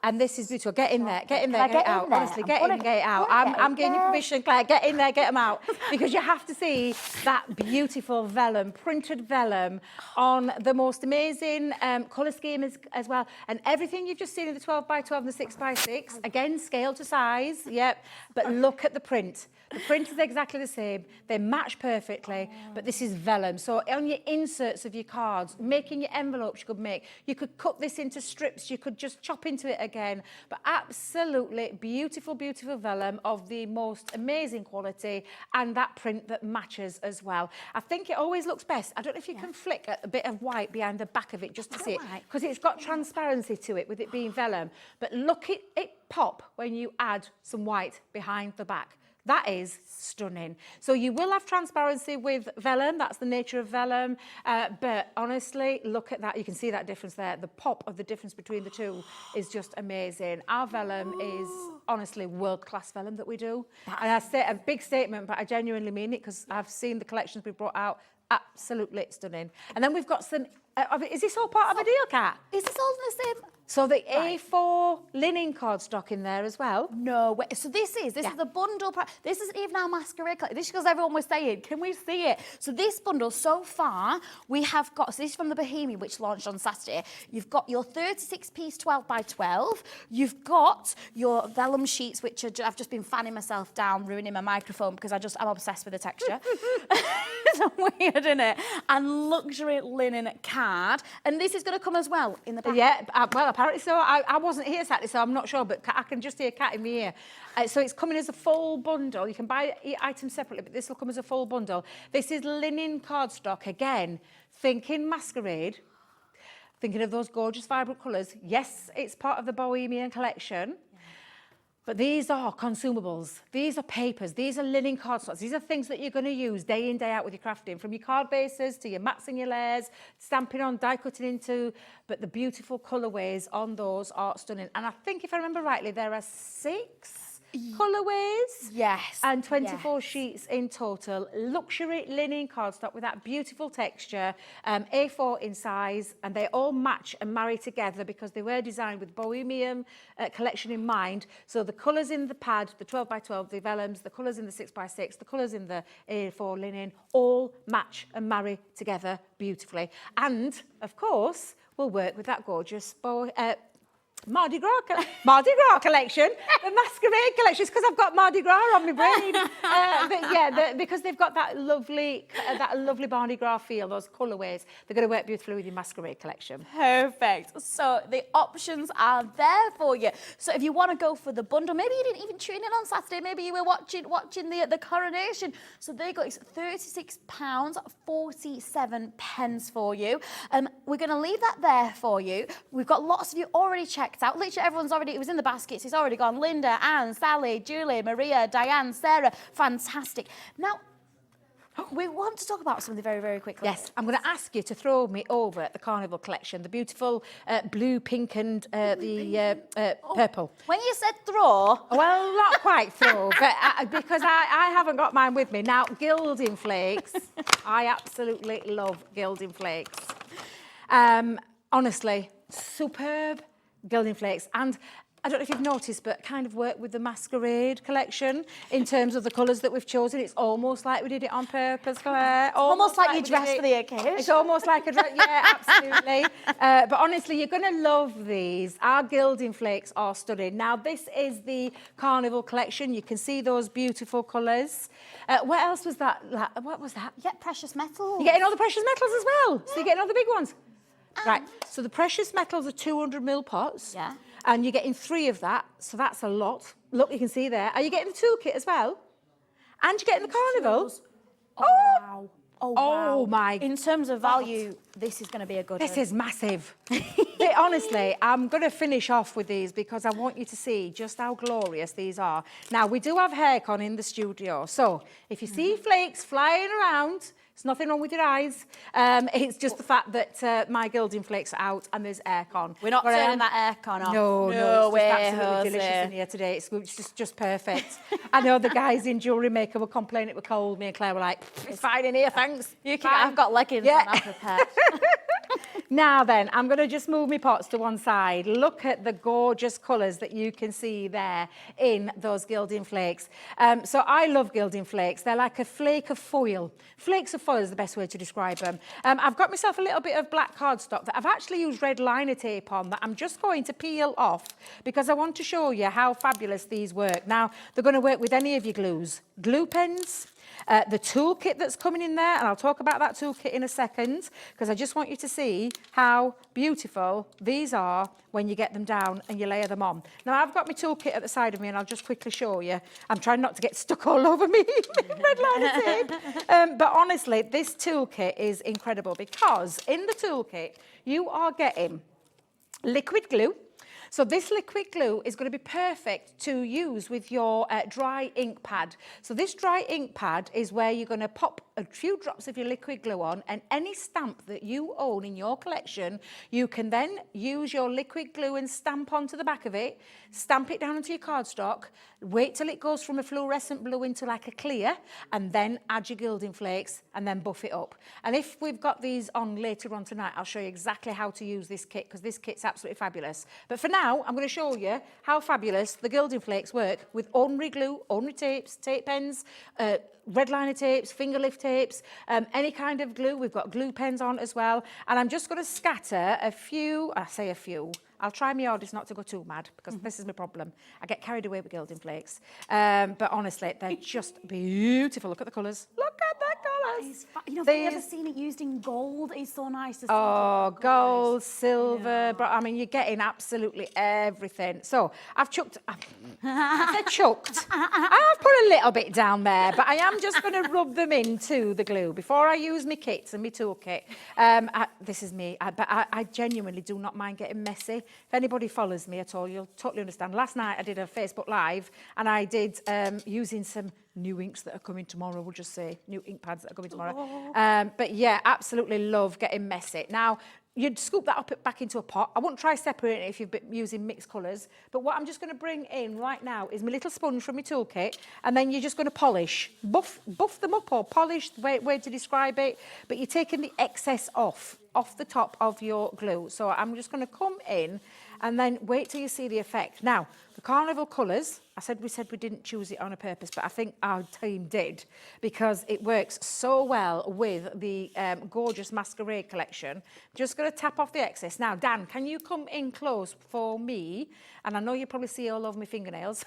And this is beautiful. Get in there, get in Can there, I get get it in out. there? Honestly, I'm get in gonna- and get it out. I'm gonna get I'm in giving you there. permission, Claire. Get in there, get them out. Because you have to see that beautiful vellum, printed vellum on the most amazing colour scheme as well. And everything you've just seen in the 12 by 12 and the 6 by 6, again, scale to size, yep. But look at the print. The print is exactly the same. They match perfectly, but this is vellum. So on your inserts of your cards, making your envelopes you could make, you could cut this into strips, you could just chop into it again. But absolutely beautiful, beautiful vellum of the most amazing quality, and that print that matches as well. I think it always looks best. I don't know if you can flick a bit of white behind the back of it just to see it, White. because it's got transparency to it with it being vellum. But look at it pop when you add some white behind the back. That is stunning. So you will have transparency with vellum. That's the nature of vellum. But honestly, look at that. You can see that difference there. The pop of the difference between the two is just amazing. Our vellum is honestly world-class vellum that we do. And I say a big statement, but I genuinely mean it because I've seen the collections we've brought out. Absolutely stunning. And then we've got some... is this all part of a deal, Kat? Is this all in the same? So the A4 linen cardstock in there as well. No, wait. So this is the bundle. This isn't even our Masquerade Collection. This is because everyone was saying, can we see it? So this bundle, so far, we have got, so this is from the Bohemian, which launched on Saturday. You've got your 36-piece 12 by 12. You've got your vellum sheets, which are, I've just been fanning myself down, ruining my microphone because I'm obsessed with the texture. It's weird, isn't it? And luxury linen card. And this is going to come as well in the back. Yeah, well, apparently so. I wasn't here Saturday, so I'm not sure, but I can just hear Kat in my ear. So it's coming as a full bundle. You can buy items separately, but this will come as a full bundle. This is linen cardstock, again, thinking Masquerade, thinking of those gorgeous, vibrant colours. Yes, it's part of the Bohemian collection. But these are consumables. These are papers. These are linen cardstocks. These are things that you're going to use day in, day out with your crafting, from your card bases to your mats and your layers, stamping on, die cutting into. But the beautiful colourways on those are stunning. And I think, if I remember rightly, there are 6 colourways. Yes. And 24 sheets in total. Luxury linen cardstock with that beautiful texture, A4 in size, and they all match and marry together because they were designed with Bohemian collection in mind. So the colours in the pad, the 12 by 12, the vellums, the colours in the 6 by 6, the colours in the A4 linen, all match and marry together beautifully. And, of course, we'll work with that gorgeous Mardi Gras collection, the Masquerade collection. It's because I've got Mardi Gras on my brain. But yeah, because they've got that lovely Mardi Gras feel, those colourways, they're going to work beautifully with your Masquerade collection. Perfect. So the options are there for you. So if you want to go for the bundle, maybe you didn't even tune in on Saturday, maybe you were watching the coronation. So there you go, it's £36.47 for you. We're going to leave that there for you. We've got lots of you already checked out. Literally everyone's already, it was in the baskets, it's already gone. Linda, Anne, Sally, Julie, Maria, Diane, Sarah, fantastic. Now, we want to talk about something very, very quickly. Yes, I'm going to ask you to throw me over at the Carnival collection, the beautiful blue, pink and purple. When you said throw... Well, not quite throw, but because I haven't got mine with me. Now, gilding flakes, I absolutely love gilding flakes. Honestly, superb gilding flakes. And I don't know if you've noticed, but kind of work with the Masquerade collection in terms of the colours that we've chosen. It's almost like we did it on purpose, Claire. Almost like you dressed for the occasion. It's almost like a dress, yeah, absolutely. But honestly, you're going to love these. Our gilding flakes are stunning. Now, this is the Carnival collection. You can see those beautiful colours. What else was that? What was that? You get precious metals. You're getting all the precious metals as well. So you're getting all the big ones. Right, so the precious metals are 200ml pots. Yeah. And you're getting 3 of that, so that's a lot. Look, you can see there. Are you getting the toolkit as well? And you're getting the Carnival. Oh, wow. Oh, wow. Oh, my. In terms of value, this is going to be a good This one. is massive. Honestly, I'm going to finish off with these because I want you to see just how glorious these are. Now, we do have haircon in the studio, so if you see flakes flying around, It's nothing wrong with your eyes. It's just the fact that my gilding flakes are out and there's aircon. We're not turning that aircon off. No, it's way, just absolutely Jose. delicious in here today. It's just perfect. I know the guys in jewellery maker were complaining it were cold. Me and Claire were like, it's fine in here, thanks. You can, I've got leggings and I'm prepared. Now then, I'm going to just move my pots to one side. Look at the gorgeous colours that you can see there in those gilding flakes. So I love gilding flakes. They're like a flake of foil. Flakes of foil is the best way to describe them. I've got myself a little bit of black cardstock that I've actually used red liner tape on that I'm just going to peel off because I want to show you how fabulous these work. Now, they're going to work with any of your glues. Glue pens, the toolkit that's coming in there, and I'll talk about that toolkit in a second because I just want you to see how beautiful these are when you get them down and you layer them on. Now, I've got my toolkit at the side of me and I'll just quickly show you. I'm trying not to get stuck all over me red liner tape. But honestly, this toolkit is incredible because in the toolkit, you are getting liquid glue. So this liquid glue is going to be perfect to use with your dry ink pad. So this dry ink pad is where you're going to pop a few drops of your liquid glue on, and any stamp that you own in your collection, you can then use your liquid glue and stamp onto the back of it, stamp it down onto your cardstock, wait till it goes from a fluorescent blue into like a clear, and then add your gilding flakes and then buff it up. And if we've got these on later on tonight, I'll show you exactly how to use this kit because this kit's absolutely fabulous. But for now, I'm going to show you how fabulous the gilding flakes work with ordinary glue, ordinary tapes, tape pens, red liner tapes, finger lift tapes, any kind of glue. We've got glue pens on as well. And I'm just going to scatter a few, I say a few, I'll try my hardest not to go too mad because this is my problem. I get carried away with gilding flakes. But honestly, they're just beautiful. Look at the colours. Look at the colours. You know, have you ever seen it used in gold? It's so nice to see. Oh, gold, silver. I mean, you're getting absolutely everything. So I've chucked, I said chucked. I have put a little bit down there, but I am just going to rub them into the glue before I use my kits and my toolkit. This is me, but I genuinely do not mind getting messy. If anybody follows me at all, you'll totally understand. Last night I did a Facebook Live and I did using some new inks that are coming tomorrow, we'll just say, new ink pads that are coming tomorrow. But yeah, absolutely love getting messy. Now, you'd scoop that up back into a pot. I wouldn't try separating it if you've been using mixed colours. But what I'm just going to bring in right now is my little sponge from my toolkit. And then you're just going to polish. Buff them up or polish, way to describe it. But you're taking the excess off the top of your glue. So I'm just going to come in and then wait till you see the effect. Now, the carnival colours, we said we didn't choose it on a purpose, but I think our team did because it works so well with the gorgeous Masquerade collection. Just going to tap off the excess. Now, Dan, can you come in close for me? And I know you probably see all over my fingernails.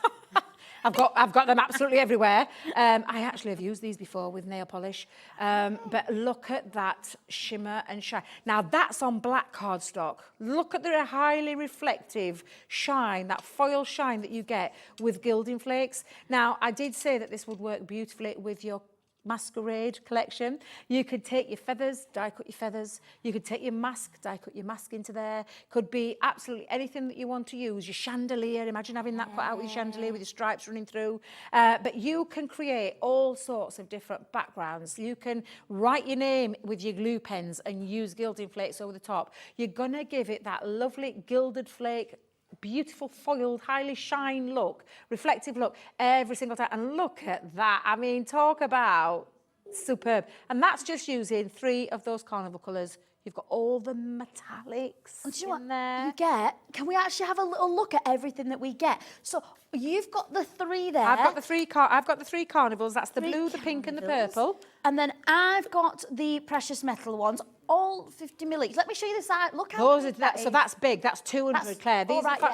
I've got them absolutely everywhere. I actually have used these before with nail polish. But look at that shimmer and shine. Now that's on black cardstock. Look at the highly reflective shine, that foil shine that you get with gilding flakes. Now, I did say that this would work beautifully with your Masquerade collection. You could take your feathers, die cut your feathers. You could take your mask, die cut your mask into there. Could be absolutely anything that you want to use. Your chandelier, imagine having that put out with your chandelier with your stripes running through. But you can create all sorts of different backgrounds. You can write your name with your glue pens and use gilding flakes over the top. You're gonna give it that lovely gilded flake, beautiful foiled, highly shine look, reflective look every single time. And look at that. I mean, talk about superb. And that's just using 3 of those carnival colours. You've got all the metallics in there. You get, can we actually have a little look at everything that we get? So you've got the 3 there. I've got the 3 carnivals. That's the blue, the pink and the purple. And then I've got the precious metal ones, all 50 milliliters. Let me show you the side. Look how big that is. So that's big. That's 200, Claire.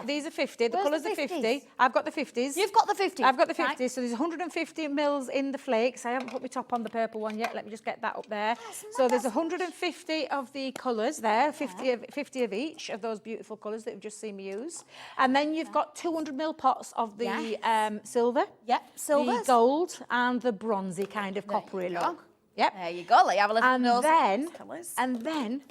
These are 50. The colours are 50. I've got the 50s. You've got the 50s. I've got the 50s. Right. So there's 150 mils in the flakes. I haven't put my top on the purple one yet. Let me just get that up there. So there's 150 of the colours there, 50 of each of those beautiful colours that you've just seen me use. And then you've got 200 mil pots of the silver. Yep, silver. The gold and the bronzy kind of coppery look. Yep. There you go. Let you have a look at those colours. And then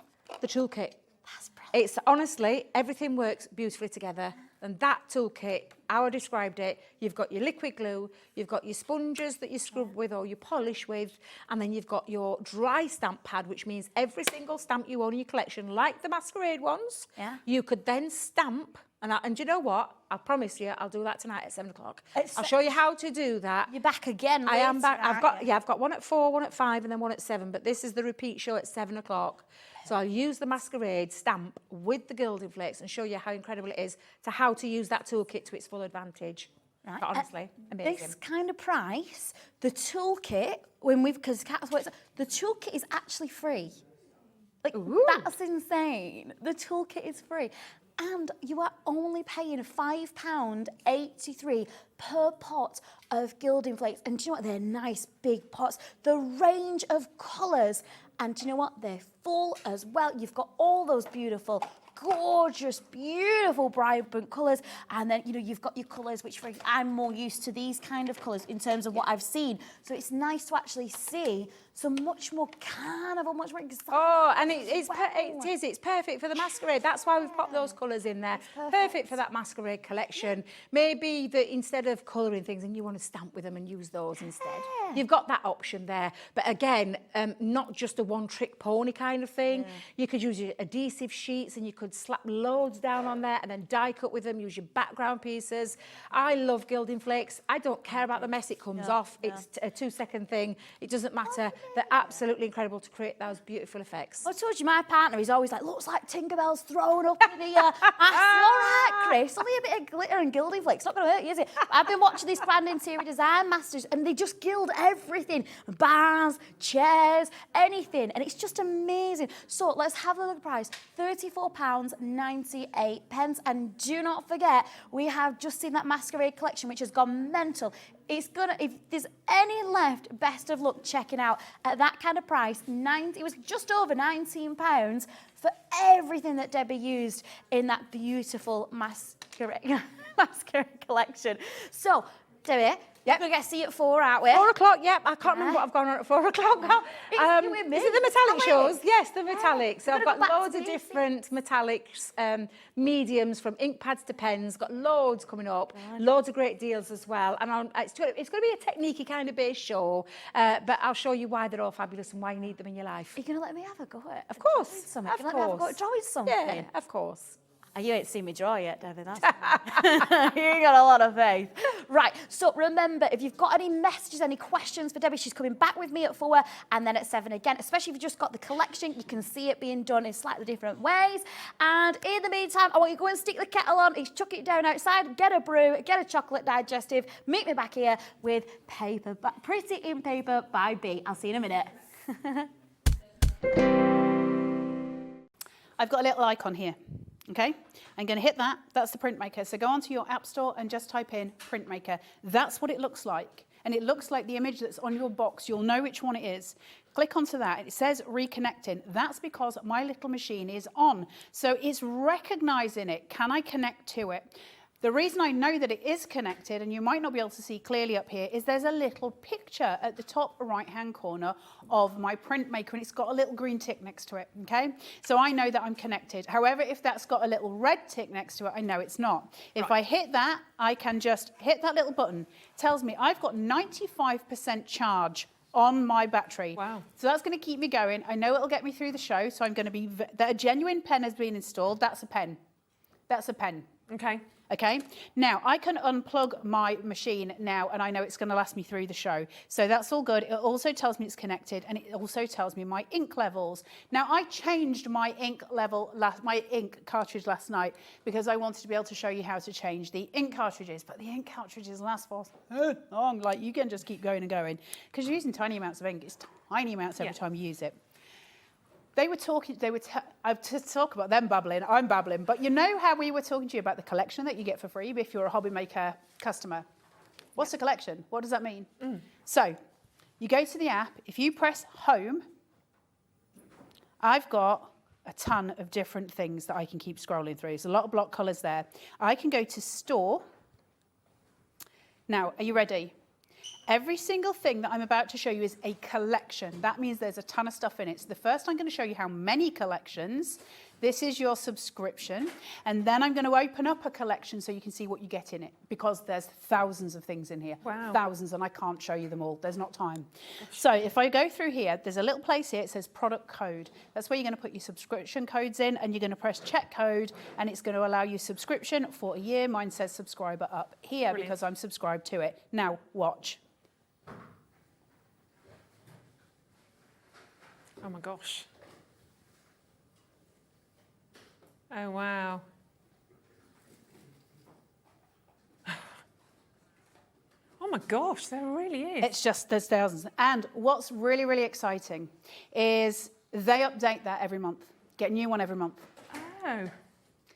the toolkit. That's brilliant. It's honestly, everything works beautifully together. then that toolkit, how I described it, you've got your liquid glue, you've got your sponges that you scrub with or you polish with, and then you've got your dry stamp pad, which means every single stamp you own in your collection, like the Masquerade ones, you could then stamp. And do you know what? I promise you, I'll do that tonight at 7 o'clock. I'll show you how to do that. You're back again. I am back. Later, I've got one at 4, one at 5, and then one at 7. But this is the repeat show at 7 o'clock. So I'll use the Masquerade stamp with the gilding flakes and show you how incredible it is to how to use that toolkit to its full advantage. Right. But honestly, amazing. This kind of price, the toolkit, because the toolkit is actually free. Like, that's insane. The toolkit is free. And you are only paying £5.83 per pot of gilding flakes. And do you know what? They're nice big pots. The range of colours. And do you know what? They're full as well. You've got all those beautiful, gorgeous, beautiful, vibrant colours. And then, you know, you've got your colours, which I'm more used to these kind of colours in terms of what I've seen. So it's nice to actually see some much more carnival, much more exciting. Oh, and it's perfect for the Masquerade. That's why we've popped those colours in there. Perfect for that Masquerade collection. Maybe that instead of colouring things and you want to stamp with them and use those instead. You've got that option there. But again, not just a one-trick pony kind of thing. You could use your adhesive sheets and you could slap loads down on there and then die cut with them, use your background pieces. I love gilding flakes. I don't care about the mess. It comes off. It's a 2-second thing. It doesn't matter. They're absolutely incredible to create those beautiful effects. I told you, my partner is always like, looks like Tinkerbell's thrown up in here. I said, all right, Chris, only a bit of glitter and gilding flakes. It's not going to hurt you, is it? I've been watching these grand interior design masters and they just gild everything. Bars, chairs, anything. And it's just amazing. So let's have a look at the price. £34.98. And do not forget, we have just seen that Masquerade collection, which has gone mental. It's gonna, if there's any left, best of luck checking out at that kind of price. It was just over £19 for everything that Debbie used in that beautiful Masquerade collection. So, Debbie, we're going to see you at 4, aren't we? 4 o'clock, yep. I can't remember what I've gone on at 4 o'clock now. You with me? Is it the metallic shows? Yes, the metallic. So We're I've gonna got go back loads to of the different metallics, mediums from ink pads to pens. Got loads coming up. Loads of great deals as well. And it's going to be a technique-y kind of based show, but I'll show you why they're all fabulous and why you need them in your life. Are you going to let me have a go at it? Of course. Something. Of Can you let me have a go course. at drawing something? Yeah, of course. You ain't seen me draw yet, Debbie, that's you ain't got a lot of faith. Right, so remember, if you've got any messages, any questions for Debbie, she's coming back with me at 4 and then at 7 again, especially if you've just got the collection, you can see it being done in slightly different ways. And in the meantime, I want you to go and stick the kettle on, chuck it down outside, get a brew, get a chocolate digestive, meet me back here with paper, Pretty in Paper by B. I'll see you in a minute. I've got a little icon here. Okay, I'm going to hit that. That's the printmaker. So go onto your app store and just type in printmaker. That's what it looks like. And it looks like the image that's on your box. You'll know which one it is. Click onto that. It says reconnecting. That's because my little machine is on. So it's recognizing it. Can I connect to it? The reason I know that it is connected, and you might not be able to see clearly up here, is there's a little picture at the top right-hand corner of my printmaker, and it's got a little green tick next to it, okay? So I know that I'm connected. However, if that's got a little red tick next to it, I know it's not. If I hit that, I can just hit that little button. It tells me I've got 95% charge on my battery. Wow. So that's going to keep me going. I know it'll get me through the show, so I'm going to be, that a genuine pen has been installed. That's a pen. That's a pen. Okay. Okay, now I can unplug my machine now and I know it's going to last me through the show. So that's all good. It also tells me it's connected and it also tells me my ink levels. Now I changed my ink level, my ink cartridge last night because I wanted to be able to show you how to change the ink cartridges, but the ink cartridges last for so long. Like you can just keep going and going because you're using tiny amounts of ink. It's tiny amounts every time you use it. I to talk about them babbling, I'm babbling, but you know how we were talking to you about the collection that you get for free if you're a Hobby Maker customer? What's a collection? What does that mean? So you go to the app, if you press home, I've got a ton of different things that I can keep scrolling through. There's a lot of block colours there. I can go to store. Now, are you ready? Every single thing that I'm about to show you is a collection. That means there's a ton of stuff in it. So the first I'm going to show you how many collections. This is your subscription. And then I'm going to open up a collection so you can see what you get in it, because there's thousands of things in here. Wow. Thousands, and I can't show you them all. There's not time. So if I go through here, there's a little place here, it says product code. That's where you're going to put your subscription codes in, and you're going to press check code, and it's going to allow you subscription for a year. Mine says subscriber up here. Brilliant. Because I'm subscribed to it. Now, watch. Oh my gosh. Oh wow. Oh my gosh, there really is. It's just, there's thousands. And what's really, really exciting is they update that every month. Get a new one every month. Oh.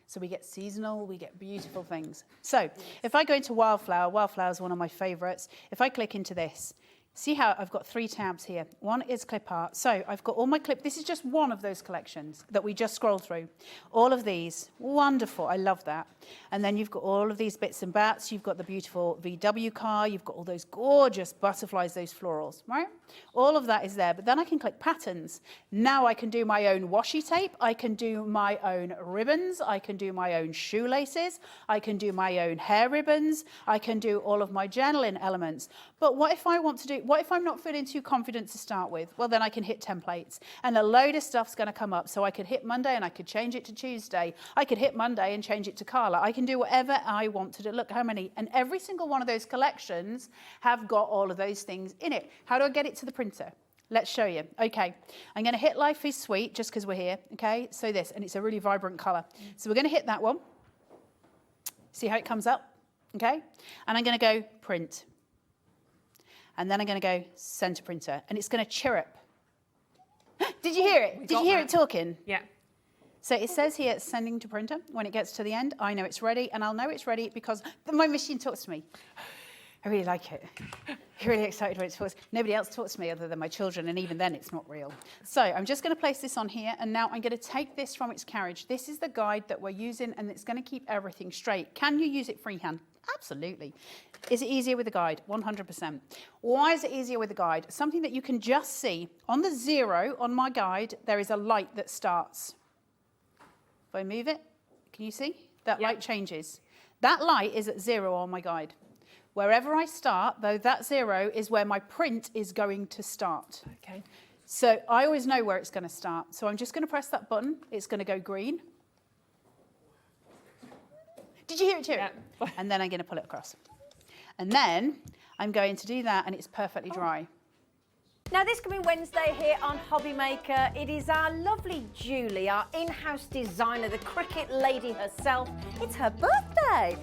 So we get seasonal, we get beautiful things. So if I go into Wildflower, Wildflower is one of my favorites. If I click into this, see how I've got 3 tabs here. One is clip art. So I've got all my this is just one of those collections that we just scrolled through. All of these, wonderful, I love that. And then you've got all of these bits and bats. You've got the beautiful VW car. You've got all those gorgeous butterflies, those florals, right? All of that is there, but then I can click patterns. Now I can do my own washi tape. I can do my own ribbons. I can do my own shoelaces. I can do my own hair ribbons. I can do all of my journaling elements. But what if I want to do, what if I'm not feeling too confident to start with? Well, then I can hit templates and a load of stuff's going to come up. So I could hit Monday and I could change it to Tuesday. I could hit Monday and change it to Carla. I can do whatever I want to do. Look how many, and every single one of those collections have got all of those things in it. How do I get it to the printer? Let's show you. Okay, I'm going to hit Life is Sweet just because we're here. Okay, so this, and it's a really vibrant color. So we're going to hit that one. See how it comes up? Okay, and I'm going to go print. And then I'm going to go center printer, and it's going to chirrup. Did you hear it? Did you hear it talking? Yeah. So it says here, sending to printer. When it gets to the end, I know it's ready, and I'll know it's ready because my machine talks to me. I really like it. I'm really excited when it talks. Nobody else talks to me other than my children, and even then it's not real. So I'm just going to place this on here, and now I'm going to take this from its carriage. This is the guide that we're using, and it's going to keep everything straight. Can you use it freehand? Absolutely. Is it easier with a guide? 100%. Why is it easier with a guide? Something that you can just see. On the 0 on my guide, there is a light that starts. If I move it, can you see? That light changes. That light is at 0 on my guide. Wherever I start, though, that 0 is where my print is going to start. Okay. So I always know where it's going to start. So I'm just going to press that button. It's going to go green. Did you hear it too? Yeah. And then I'm going to pull it across. And then I'm going to do that, and it's perfectly dry. Now, this coming Wednesday here on Hobby Maker, it is our lovely Julie, our in-house designer, the cricket lady herself. It's her birthday.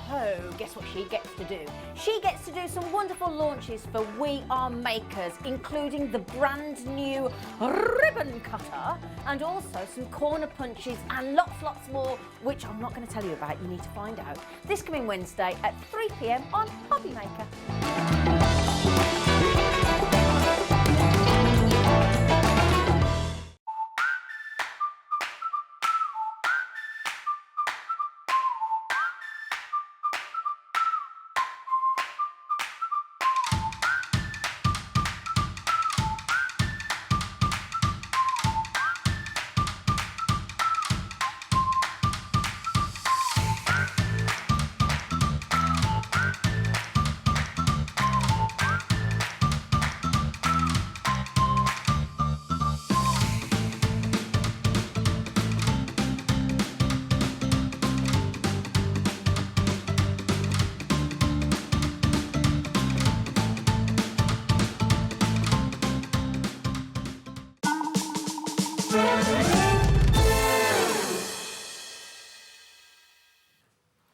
So, guess what she gets to do? She gets to do some wonderful launches for We Are Makers, including the brand new ribbon cutter and also some corner punches and lots more, which I'm not going to tell you about. You need to find out. This coming Wednesday at 3 p.m. on Hobby Maker.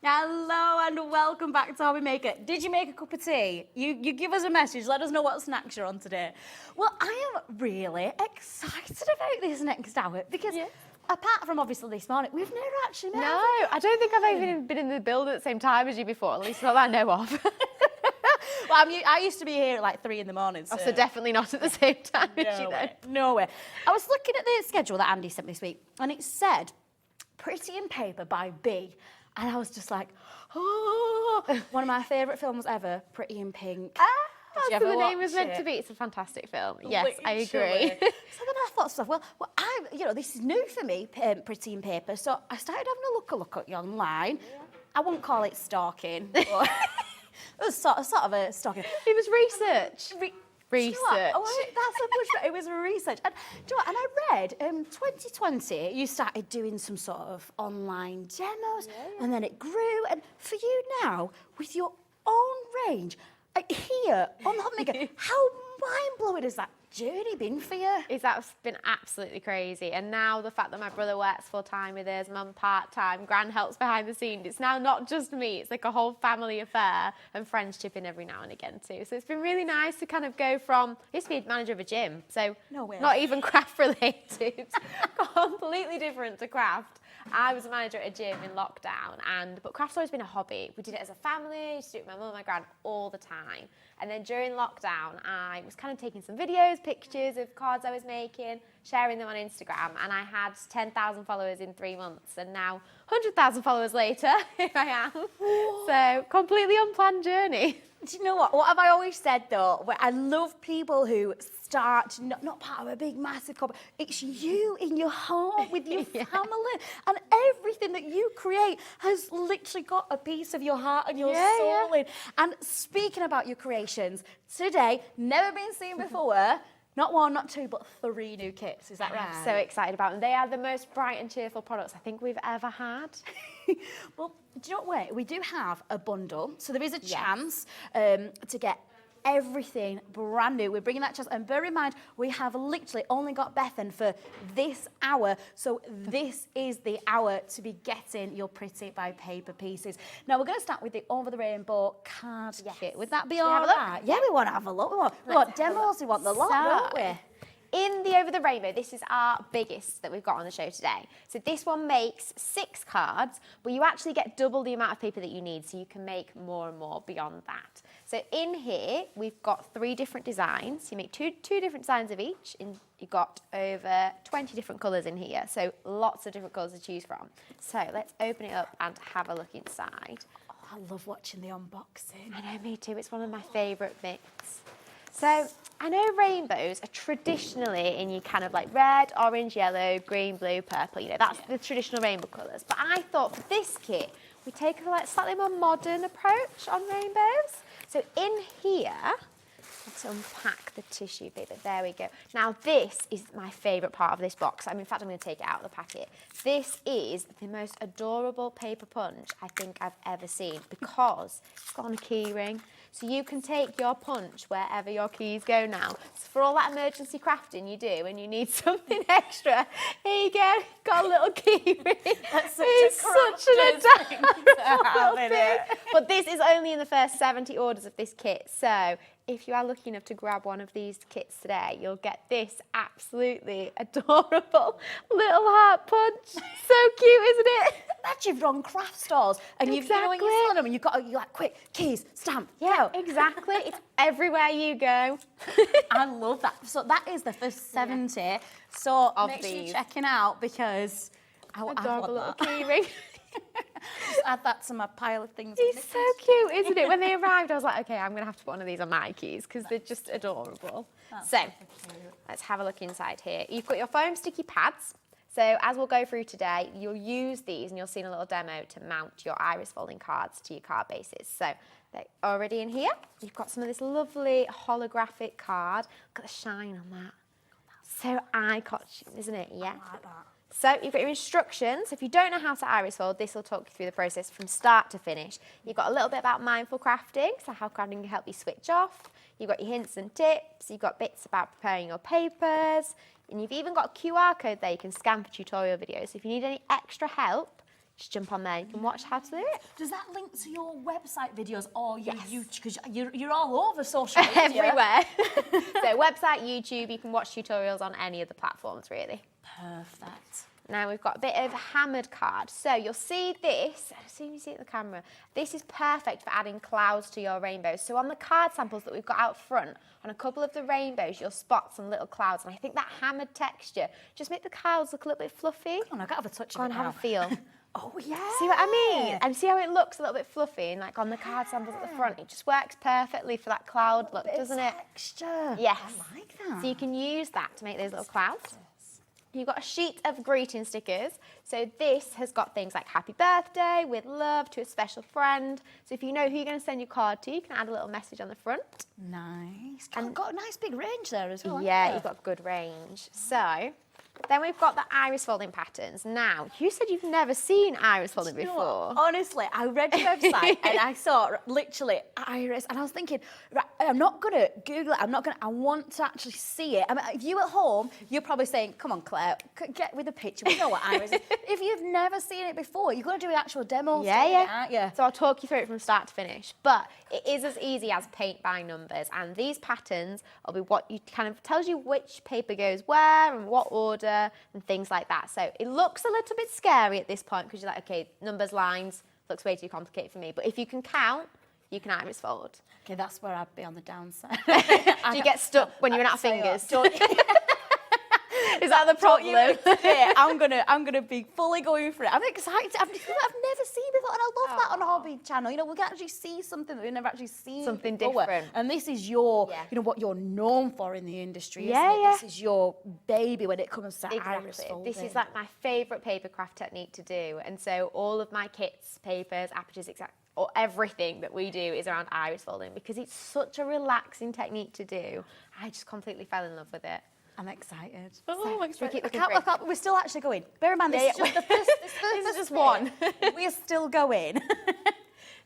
Hello and welcome back to Hobby Maker. Did you make a cup of tea? You give us a message, let us know what snacks you're on today. Well, I am really excited about this next hour because apart from obviously this morning, we've never actually met. No, I don't think I've even been in the build at the same time as you before, at least not that I know of. Well, I used to be here at like 3 in the morning. So definitely not at the same time as you then. No way. I was looking at the schedule that Andy sent this week and it said Pretty in Paper by B. And I was just like, oh, one of my favourite films ever, Pretty in Pink. That's you what ever the name watch was meant it? to be. It's a fantastic film. Yes, I Literally. agree. So then I thought to myself, well, this is new for me, Pretty in Paper. So I started having a look at you online. I wouldn't call it stalking, but it was sort of a stalking. It was research. Research. Oh, that's so much better. It was research. And do you know what? And I read 2020, you started doing some sort of online demos, and then it grew. And for you now, with your own range, here on the Hobby Maker, how mind-blowing has that journey been for you? That's been absolutely crazy. And now the fact that my brother works full-time with us, mum part-time, Gran helps behind the scenes, it's now not just me, it's like a whole family affair, and friends chip in every now and again too. So it's been really nice to kind of go from, I used to be manager of a gym, so not even craft related, completely different to craft. I was a manager at a gym in lockdown, but craft's always been a hobby. We did it as a family, used to do it with my mum and my gran all the time. And then during lockdown, I was kind of taking some videos, pictures of cards I was making, sharing them on Instagram, and I had 10,000 followers in 3 months, and now 100,000 followers later, here I am. So completely unplanned journey. Do you know what? What have I always said though? I love people who start not part of a big, massive company. It's you in your home with your family, and everything that you create has literally got a piece of your heart and your soul in. And speaking about your creations, today, never been seen before. Not 1, not 2, but 3 new kits. Is that right? I'm so excited about them. They are the most bright and cheerful products I think we've ever had. Well, do you know what? We do have a bundle, so there is a chance to get everything brand new. We're bringing that chance, and bear in mind, we have literally only got Bethan for this hour, so this is the hour to be getting your Pretty by Paper pieces. Now, we're going to start with the Over the Rainbow card kit. Would that be all right? Yeah, we want to have a look. We want demos, we want the lot, don't we? In the Over the Rainbow, this is our biggest that we've got on the show today. So this one makes 6 cards, but you actually get double the amount of paper that you need, so you can make more and more beyond that. So in here, we've got 3 different designs. You make two different designs of each, and you've got over 20 different colours in here, so lots of different colours to choose from. So let's open it up and have a look inside. Oh, I love watching the unboxing. I know, me too. It's one of my favourite bits. So I know rainbows are traditionally in your kind of like red, orange, yellow, green, blue, purple. You know, that's the traditional rainbow colours. But I thought for this kit, we take a slightly more modern approach on rainbows. So in here, let's unpack the tissue paper. There we go. Now this is my favourite part of this box. In fact, I'm going to take it out of the packet. This is the most adorable paper punch I think I've ever seen, because it's got on a key ring. So you can take your punch wherever your keys go now. So for all that emergency crafting you do and you need something extra, here you go, got a little key ring. That's such an adorable thing. But this is only in the first 70 orders of this kit. So if you are lucky enough to grab one of these kits today, you'll get this absolutely adorable little heart punch. So cute, isn't it? Imagine you've run craft stores and you're selling them and you're like, quick, keys, stamp. Yeah, exactly. It's everywhere you go. I love that. So that is the first 70. So Of make sure these. you're checking out, because I Adorable little want that. key ring. Just add that to my pile of things. He's so cute, isn't it? When they arrived, I was like, okay, I'm going to have to put one of these on my keys because they're just adorable. So let's have a look inside here. You've got your foam sticky pads. So as we'll go through today, you'll use these, and you'll see in a little demo, to mount your iris folding cards to your card bases. So they're already in here. You've got some of this lovely holographic card. Look at the shine on that. So eye-catching, isn't it? Yeah. I like that. So you've got your instructions. If you don't know how to iris fold, this will talk you through the process from start to finish. You've got a little bit about mindful crafting, so how crafting can help you switch off. You've got your hints and tips. You've got bits about preparing your papers. And you've even got a QR code there you can scan for tutorial videos. So if you need any extra help, just jump on there. You can watch how to do it. Does that link to your website videos or your YouTube? Because you're all over social media. Everywhere. So website, YouTube, you can watch tutorials on any of the platforms, really. Perfect. Now we've got a bit of hammered card. So you'll see this, as soon as you see it in the camera, this is perfect for adding clouds to your rainbows. So on the card samples that we've got out front, on a couple of the rainbows, you'll spot some little clouds. And I think that hammered texture just make the clouds look a little bit fluffy. Come on, I've got to have a touch Go of and it have now. a feel. Oh, yeah. See what I mean? And see how it looks a little bit fluffy and like on the card samples at the front. It just works perfectly for that cloud look, doesn't it? Texture. Yes. I like that. So you can use that to make those little clouds. You've got a sheet of greeting stickers. So this has got things like happy birthday, with love, to a special friend. So if you know who you're going to send your card to, you can add a little message on the front. Nice. And got a nice big range there as well. Yeah, you've got good range. So then we've got the iris folding patterns. Now, you said you've never seen iris folding before. Honestly, I read your website and I saw literally iris, and I was thinking, right, I'm not going to Google it. I want to actually see it. I mean, if you at home, you're probably saying, come on, Claire, get with the picture. We know what iris is. If you've never seen it before, you've got to do an actual demo. Yeah. Yeah. So I'll talk you through it from start to finish. But it is as easy as paint by numbers. And these patterns will be what you kind of tells you which paper goes where and what order and things like that. So it looks a little bit scary at this point because you're like, okay, numbers, lines, looks way too complicated for me. But if you can count, you can iris fold. Okay, that's where I'd be on the downside. Do you get stuck when you run out of fingers? Is that the problem? I'm gonna be fully going for it. I'm excited. I've never seen before, and I love that on a hobby channel. You know, we can actually see something that we've never actually seen. Something before. different. And this is your, you know, what you're known for in the industry. Yeah, isn't it? yeah. This is your baby when it comes to iris Exactly. folding. This is like my favourite paper craft technique to do. And so all of my kits, papers, apertures, or everything that we do is around iris folding because it's such a relaxing technique to do. I just completely fell in love with it. I'm excited. Oh, I'm excited. I can't, we're still actually going. Bear in mind, this is just the first. This is just one. We're still going.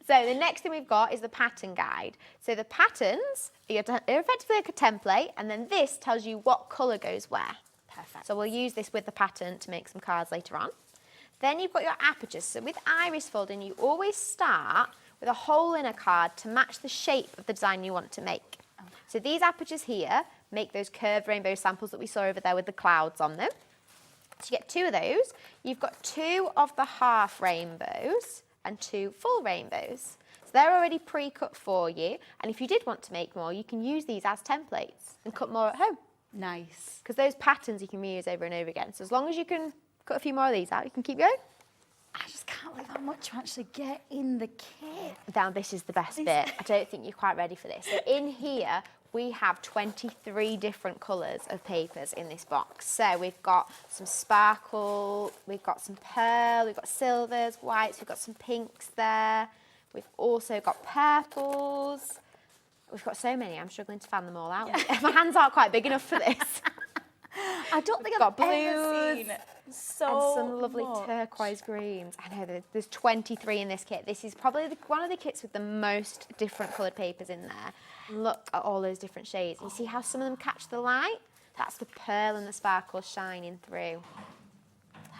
So the next thing we've got is the pattern guide. So the patterns are effectively like a template, and then this tells you what colour goes where. Perfect. So we'll use this with the pattern to make some cards later on. Then you've got your apertures. So with iris folding, you always start with a hole in a card to match the shape of the design you want to make. Okay. So these apertures here make those curved rainbow samples that we saw over there with the clouds on them. So you get 2 of those. You've got 2 of the half rainbows and 2 full rainbows. So they're already pre-cut for you. And if you did want to make more, you can use these as templates and cut more at home. Nice. Because those patterns you can reuse over and over again. So as long as you can cut a few more of these out, you can keep going. I just can't believe how much you actually get in the kit. Now this is the best bit. I don't think you're quite ready for this. So in here, we have 23 different colours of papers in this box. So we've got some sparkle, we've got some pearl, we've got silvers, whites, we've got some pinks there. We've also got purples. We've got so many, I'm struggling to fan them all out. Yeah. My hands aren't quite big enough for this. I don't think I've I've ever blues seen and so some lovely turquoise greens. I know there's 23 in this kit. This is probably one of the kits with the most different coloured papers in there. Look at all those different shades. You see how some of them catch the light? That's the pearl and the sparkle shining through.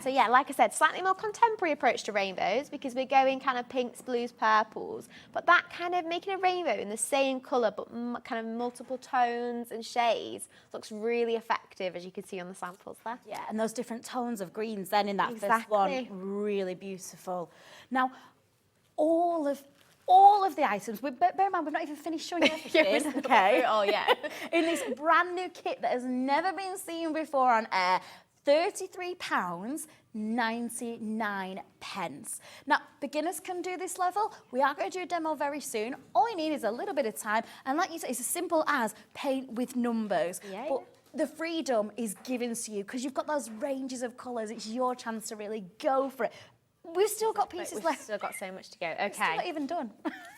So yeah, like I said, slightly more contemporary approach to rainbows because we're going kind of pinks, blues, purples. But that kind of making a rainbow in the same colour but kind of multiple tones and shades looks really effective, as you can see on the samples there. Yeah, and those different tones of greens then in that first one, really beautiful. Now, all of the items, bear in mind, we've not even finished showing you everything, okay? Oh yeah. In this brand new kit that has never been seen before on air, £33.99. Now, beginners can do this level. We are going to do a demo very soon. All you need is a little bit of time. And like you said, it's as simple as paint with numbers. Yeah, but the freedom is given to you because you've got those ranges of colours. It's your chance to really go for it. We've still got pieces left. We've still got so much to go. Okay. We're still not even done.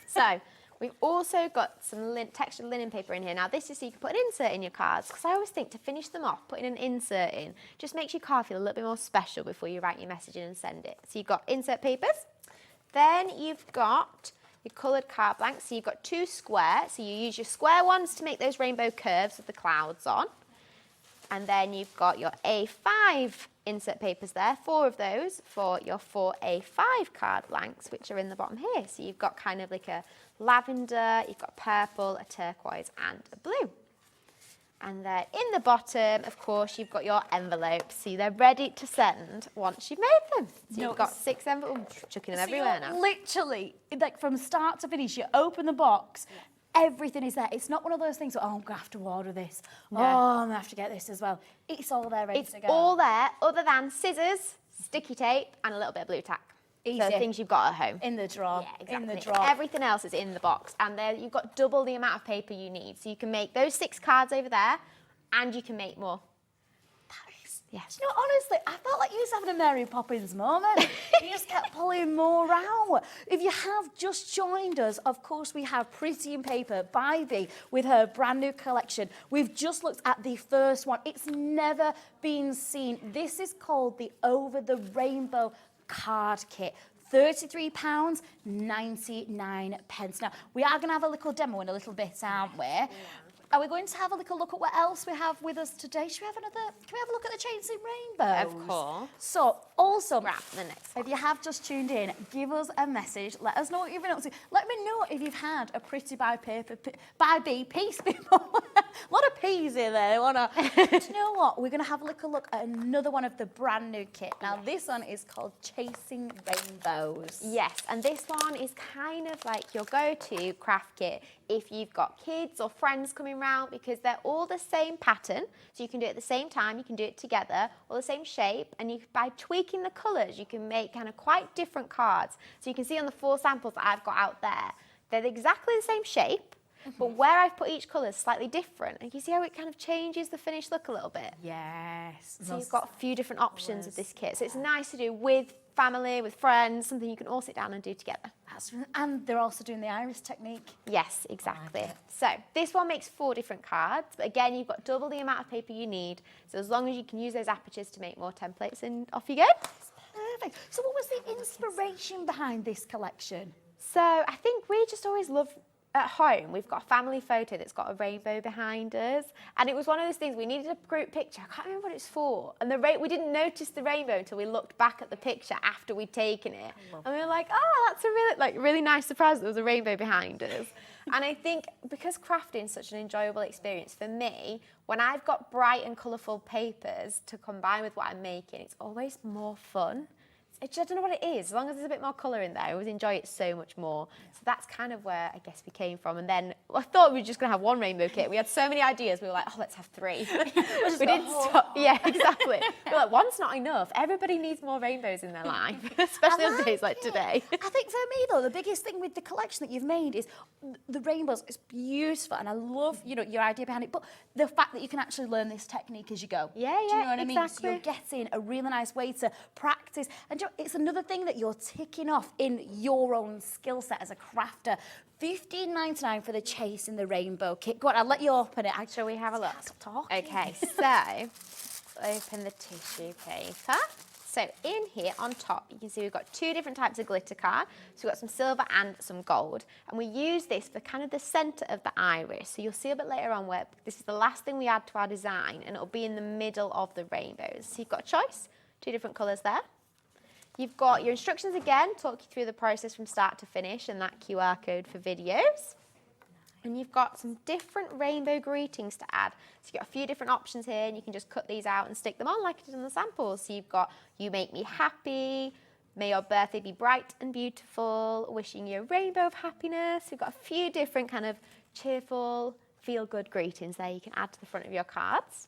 So, we've also got some textured linen paper in here. Now, this is so you can put an insert in your cards, because I always think to finish them off, putting an insert in just makes your card feel a little bit more special before you write your message in and send it. So you've got insert papers. Then you've got your coloured card blanks. So you've got 2 square. So you use your square ones to make those rainbow curves with the clouds on. And then you've got your A5 insert papers there, 4 of those for your 4 A5 card blanks, which are in the bottom here. So you've got kind of like a lavender, you've got purple, a turquoise and a blue. And then in the bottom, of course, you've got your envelopes. So they're ready to send once you've made them. So you've got 6 envelopes, chucking them everywhere now. Literally, like from start to finish, you open the box, everything is there. It's not one of those things, oh, I'm going to have to order this. Oh, I'm going to have to get this as well. It's all there ready to go. It's all there, other than scissors, sticky tape, and a little bit of blue tack. Easy. So things you've got at home. In the drawer. Yeah, exactly. In the drawer. Everything else is in the box, and there you've got double the amount of paper you need. So you can make those 6 cards over there, and you can make more. Yes. You know, honestly, I felt like you was having a Mary Poppins moment. You just kept pulling more out. If you have just joined us, of course, we have Pretty in Paper by Bee with her brand new collection. We've just looked at the first one. It's never been seen. This is called the Over the Rainbow card kit. £33.99. Now, we are going to have a little demo in a little bit, aren't we? Yeah. Are we going to have a little look at what else we have with us today? Can we have a look at the Chains in Rainbows? Of course. So, also, Wrap the next one. if you have just tuned in, give us a message. Let us know what you've been up to. Let me know if you've had a Pretty by Bee piece before. A lot of peas in there. Do you know what? We're going to have a little look at another one of the brand new kit. Now, this one is called Chasing Rainbows. Yes, and this one is kind of like your go-to craft kit if you've got kids or friends coming round, because they're all the same pattern, so you can do it at the same time, you can do it together, all the same shape, and by tweaking the colours, you can make kind of quite different cards. So you can see on the 4 samples that I've got out there, they're exactly the same shape, but where I've put each colour is slightly different. And you see how it kind of changes the finished look a little bit? Yes. So you've got a few different options with this kit. So it's nice to do with family, with friends, something you can all sit down and do together. And they're also doing the iris technique. Yes, exactly. So this one makes 4 different cards, but again, you've got double the amount of paper you need. So as long as you can use those apertures to make more templates, and off you go. Perfect. So what was the inspiration behind this collection? So I think we just always love, at home, we've got a family photo that's got a rainbow behind us. And it was one of those things, we needed a group picture. I can't remember what it's for. And we didn't notice the rainbow until we looked back at the picture after we'd taken it. And we were like, oh, that's a really nice surprise. There was a rainbow behind us. And I think because crafting is such an enjoyable experience for me, when I've got bright and colourful papers to combine with what I'm making, it's always more fun. I don't know what it is. As long as there's a bit more colour in there, I always enjoy it so much more. So that's kind of where I guess we came from. And then I thought we were just going to have 1 rainbow kit. We had so many ideas. We were like, oh, let's have 3. We didn't stop. Yeah, exactly. We were like, 1's not enough. Everybody needs more rainbows in their life, especially on days like today. I think for me, though, the biggest thing with the collection that you've made is the rainbows. It's beautiful, and I love, your idea behind it. But the fact that you can actually learn this technique as you go. Yeah, Do you know what I mean? exactly. So you're getting a really nice way to practice. And it's another thing that you're ticking off in your own skill set as a crafter. $15.99 for the Chasing the Rainbow kit. Go on, I'll let you open it. Shall we have a look? Talk. Okay, so open the tissue paper. So in here on top, you can see we've got 2 different types of glitter card. So we've got some silver and some gold. And we use this for kind of the centre of the iris. So you'll see a bit later on where this is the last thing we add to our design, and it'll be in the middle of the rainbows. So you've got a choice, 2 different colours there. You've got your instructions again, talk you through the process from start to finish, and that QR code for videos. And you've got some different rainbow greetings to add. So you've got a few different options here, and you can just cut these out and stick them on like I did in the samples. So you've got, you make me happy, may your birthday be bright and beautiful, wishing you a rainbow of happiness. We've got a few different kind of cheerful, feel-good greetings there you can add to the front of your cards.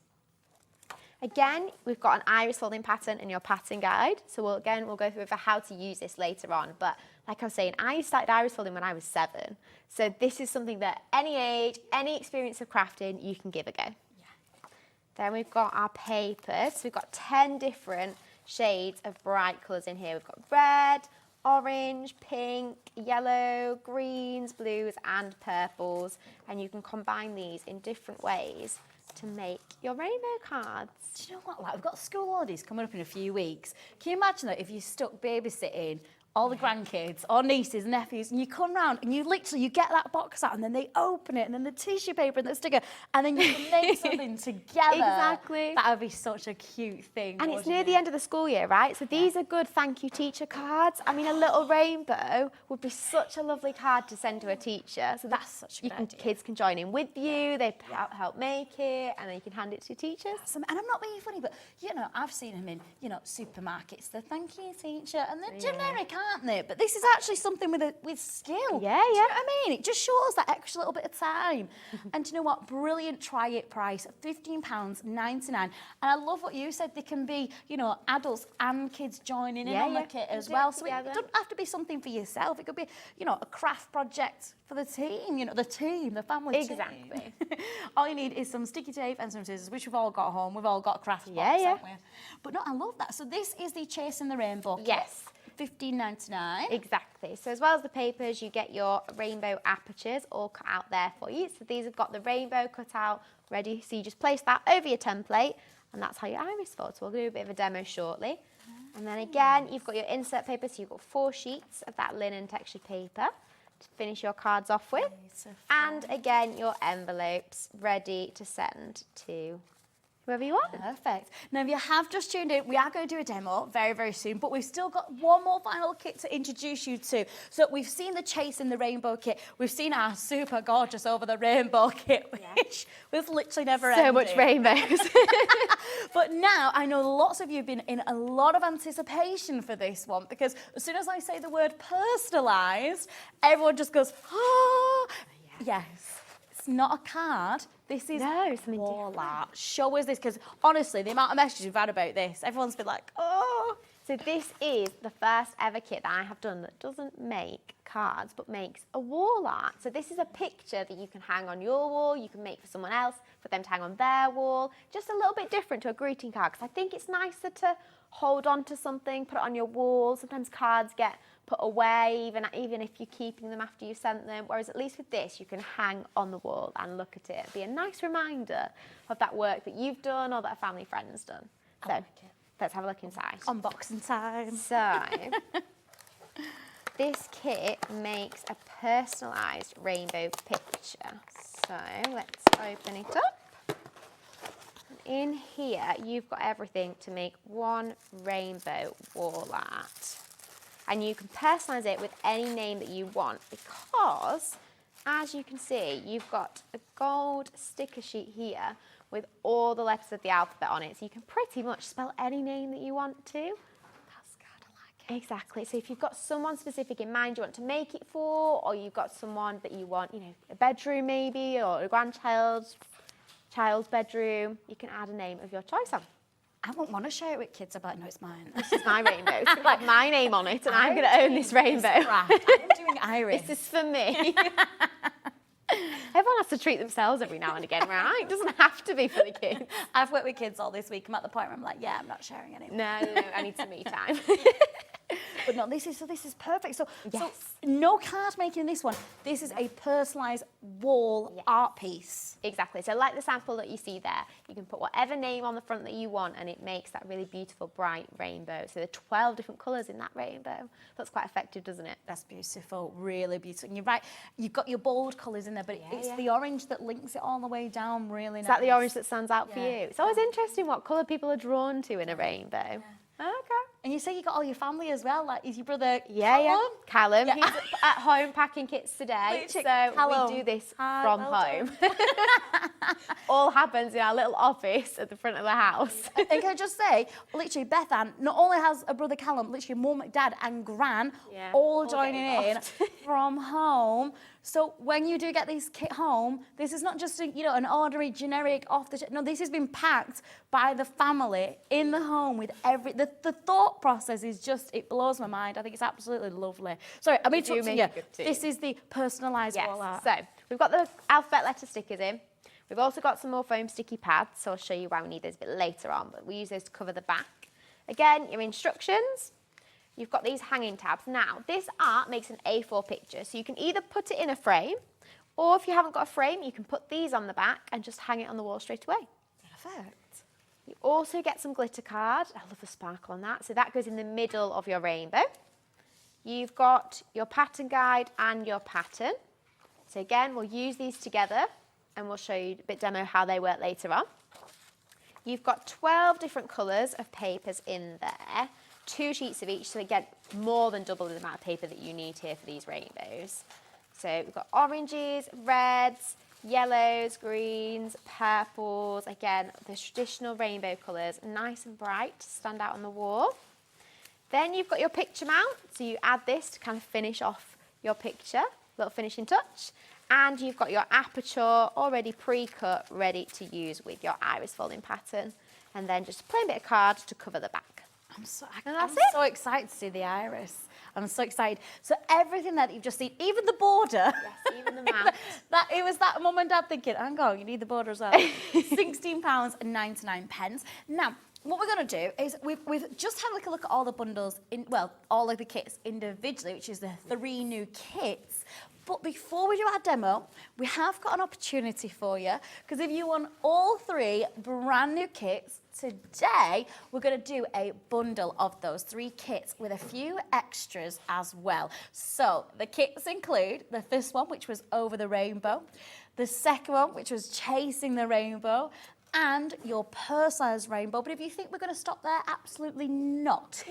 Again, we've got an iris folding pattern in your pattern guide. So we'll go through how to use this later on. But like I was saying, I started iris folding when I was 7. So this is something that any age, any experience of crafting, you can give a go. Yeah. Then we've got our papers. So we've got 10 different shades of bright colours in here. We've got red, orange, pink, yellow, greens, blues and purples. And you can combine these in different ways to make your rainbow cards. Do you know what? Like, we've got school holidays coming up in a few weeks. Can you imagine that if you stuck babysitting all the grandkids or nieces, nephews, and you come round and you get that box out, and then they open it, and then the tissue paper and the sticker, and then you can make something together. Exactly. That would be such a cute thing. And it's near the end of the school year, right? So these are good thank you teacher cards. I mean, a little rainbow would be such a lovely card to send to a teacher. So that's such a good idea. Kids can join in with you, they help make it, and then you can hand it to teachers. And I'm not being funny, but, I've seen them in, supermarkets, the thank you teacher, and the generic, aren't they? But this is actually something with skill. Yeah, Do you yeah. know what I mean? It just shows that extra little bit of time. And do you know what? Brilliant try it price, £15.99. And I love what you said. They can be, you know, adults and kids joining in on the kit as well. So it doesn't have to be something for yourself. It could be, you know, a craft project for the team, you know, the family team. Exactly. All you need is some sticky tape and some scissors, which we've all got at home. We've all got a craft box, haven't we? But no, I love that. So this is the Chasing the Rainbow kit. Yes. £15.99. Exactly. So as well as the papers, you get your rainbow apertures all cut out there for you. So these have got the rainbow cut out ready. So you just place that over your template, and that's how your iris falls. So we'll do a bit of a demo shortly. And then again, you've got your insert paper. So you've got 4 sheets of that linen textured paper to finish your cards off with. And again, your envelopes ready to send to whoever you want. Perfect. Now, if you have just tuned in, we are going to do a demo very, very soon, but we've still got one more final kit to introduce you to. So we've seen the Chasing the Rainbow kit. We've seen our super gorgeous Over the Rainbow kit, which was literally never ending. So much rainbows. But now I know lots of you have been in a lot of anticipation for this one, because as soon as I say the word personalised, everyone just goes, oh, yes. It's not a card. This is wall art. Show us this, because honestly, the amount of messages we've had about this, everyone's been like, oh. So this is the first ever kit that I have done that doesn't make cards, but makes a wall art. So this is a picture that you can hang on your wall, you can make for someone else, for them to hang on their wall. Just a little bit different to a greeting card, because I think it's nicer to hold on to something, put it on your wall. Sometimes cards get put away, even if you're keeping them after you sent them, whereas at least with this, you can hang on the wall and look at it. It'd be a nice reminder of that work that you've done or that a family friend's done. So let's have a look inside. Unboxing time. So this kit makes a personalised rainbow picture. So let's open it up. In here, you've got everything to make one rainbow wall art. And you can personalise it with any name that you want, because, as you can see, you've got a gold sticker sheet here with all the letters of the alphabet on it. So you can pretty much spell any name that you want to. That's good, I like it. Exactly. So if you've got someone specific in mind you want to make it for, or you've got someone that you want, you know, a bedroom maybe, or a grandchild's bedroom, you can add a name of your choice on. I won't want to share it with kids. I'm like, no, it's mine. This is my rainbow. It's got like my name on it, and I'm going to own this rainbow. I'm doing iris. This is for me. Everyone has to treat themselves every now and again, right? It doesn't have to be for the kids. I've worked with kids all this week. I'm at the point where I'm like, yeah, I'm not sharing anymore. No, I need some me time. But no, this is perfect. So no card making in this one. This is a personalised wall art piece. Exactly. So like the sample that you see there, you can put whatever name on the front that you want, and it makes that really beautiful bright rainbow. So there are 12 different colours in that rainbow. That's quite effective, doesn't it? That's beautiful, really beautiful. And you're right, you've got your bold colours in there, but it's the orange that links it all the way down, really nice. Is that the orange that stands out for you? It's always interesting what colour people are drawn to in a rainbow. Okay. And you say you got all your family as well. Like, is your brother Callum? He's at home packing kits today, so we do this from home. All happens in our little office at the front of the house. And can I just say, literally, Beth Ann not only has a brother Callum, literally mum, dad, and gran all joining in from home. So when you do get this kit home, this is not just an ordinary generic off the shelf. No, this has been packed by the family in the home with the thought process is just, it blows my mind. I think it's absolutely lovely. Sorry, I mean, this is the personalised wall art. So we've got the alphabet letter stickers in. We've also got some more foam sticky pads, so I'll show you why we need those a bit later on, but we use those to cover the back. Again, your instructions. You've got these hanging tabs. Now, this art makes an A4 picture, so you can either put it in a frame, or if you haven't got a frame, you can put these on the back and just hang it on the wall straight away. Perfect. You also get some glitter card. I love the sparkle on that. So that goes in the middle of your rainbow. You've got your pattern guide and your pattern. So again, we'll use these together, and we'll show you a bit demo how they work later on. You've got 12 different colours of papers in there. 2 sheets of each, so again, more than double the amount of paper that you need here for these rainbows. So we've got oranges, reds, yellows, greens, purples, again, the traditional rainbow colours, nice and bright to stand out on the wall. Then you've got your picture mount, so you add this to kind of finish off your picture, little finishing touch. And you've got your aperture already pre-cut, ready to use with your iris folding pattern. And then just a plain bit of card to cover the back. I'm so excited to see the iris. I'm so excited. So everything that you've just seen, even the border. Yes, even the mount. It was that mum and dad thinking, hang on, you need the border as well. £16.99. Now, what we're going to do is we've just had a look at all the bundles, all of the kits individually, which is the 3 new kits. But before we do our demo, we have got an opportunity for you, because if you want all 3 brand new kits, today we're going to do a bundle of those 3 kits with a few extras as well. So the kits include the first one, which was Over the Rainbow, the second one, which was Chasing the Rainbow, and your personalised rainbow. But if you think we're going to stop there, absolutely not.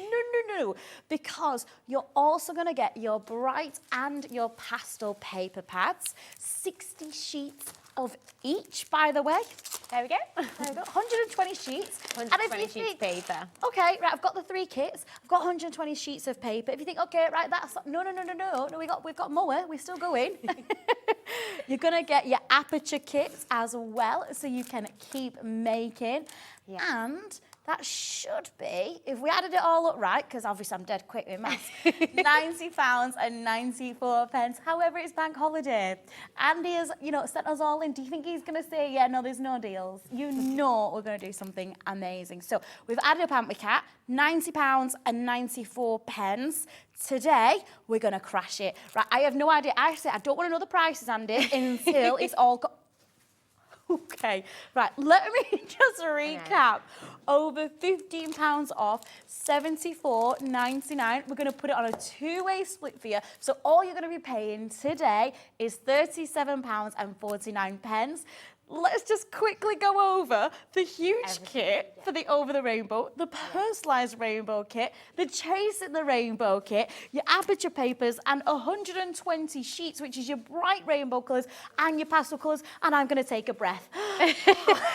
No. Because you're also going to get your bright and your pastel paper pads, 60 sheets of each, by the way. There we go. There we go. 120 sheets. 120 sheets of paper. Okay, right, I've got the 3 kits. I've got 120 sheets of paper. If you think, okay, right, that's... No, we've got more. We're still going. You're going to get your aperture kits as well, so you can keep making. Yeah. And that should be, if we added it all up right, because obviously I'm dead quick with maths, £90.94. However, it's bank holiday. Andy has, sent us all in. Do you think he's going to say, yeah, no, there's no deals? You know we're going to do something amazing. So we've added up, haven't we, Kat? £90.94. Today, we're going to crash it. Right, I have no idea. I said I don't want to know the prices, Andy, until it's all got... Okay, right, let me just recap. Over £15 off, $74.99. We're going to put it on a 2-way split for you. So all you're going to be paying today is £37.49. Let's just quickly go over the huge kit for the Over the Rainbow, the personalised rainbow kit, the Chasing the Rainbow kit, your aperture papers, and 120 sheets, which is your bright rainbow colours and your pastel colours. And I'm going to take a breath.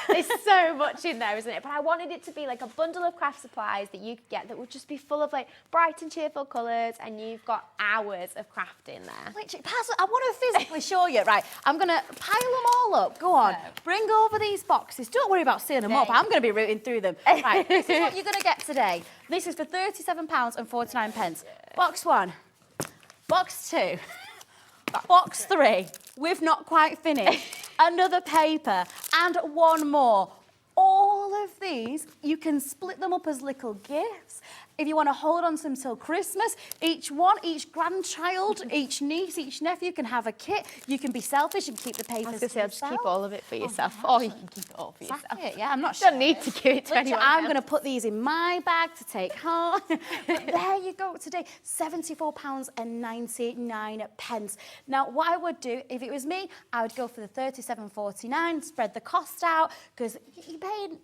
There's so much in there, isn't it? But I wanted it to be like a bundle of craft supplies that you could get that would just be full of like bright and cheerful colours, and you've got hours of craft in there. Literally, I want to physically show you. Right, I'm going to pile them all up. Go on. Bring over these boxes. Don't worry about seeing them up. I'm going to be rooting through them. Right, this is what you're going to get today. This is for £37.49. Box 1. Box 2. Box 3. We've not quite finished. Another paper. And one more. All of these, you can split them up as little gifts. If you want to hold on to them till Christmas, each grandchild, each niece, each nephew can have a kit. You can be selfish and keep the papers to yourself. Just keep all of it for yourself, or you can keep it all for yourself. Yeah, I'm not sure. Don't need to give it to anyone I'm else. going to put these in my bag to take home. But there you go today, £74.99. Now, what I would do, if it was me, I would go for the £37.49, spread the cost out, because you're paying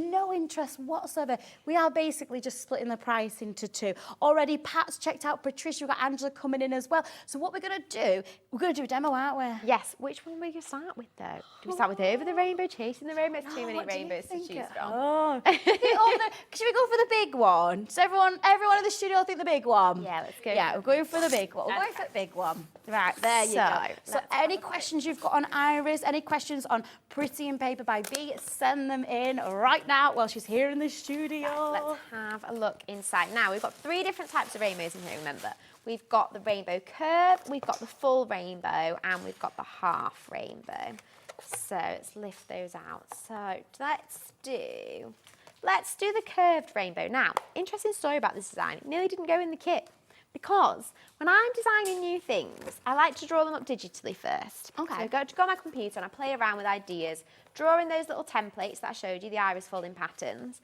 no interest whatsoever. We are basically just splitting the price into 2. Already Pat's checked out, Patricia, we've got Angela coming in as well. So what we're going to do, we're going to do a demo, aren't we? Yes. Which one are we going to start with, though? Do we start with Over the Rainbow, Chasing the Rainbow? It's too many rainbows to choose from. Oh. Should we go for the big one? Does everyone in the studio think the big one? Yeah, let's go. Yeah, we're going for the big one. We're going for the big one. Right, there you go. So any questions you've got on Iris, any questions on Pretty in Paper by B, send them in right now while she's here in the studio. Let's have a look inside. Now, we've got 3 different types of rainbows in here, remember. We've got the rainbow curve, we've got the full rainbow, and we've got the half rainbow. So let's lift those out. So let's do the curved rainbow. Now, interesting story about this design. It nearly didn't go in the kit, because when I'm designing new things, I like to draw them up digitally first. Okay. So I go on my computer and I play around with ideas, drawing those little templates that I showed you, the iris folding patterns.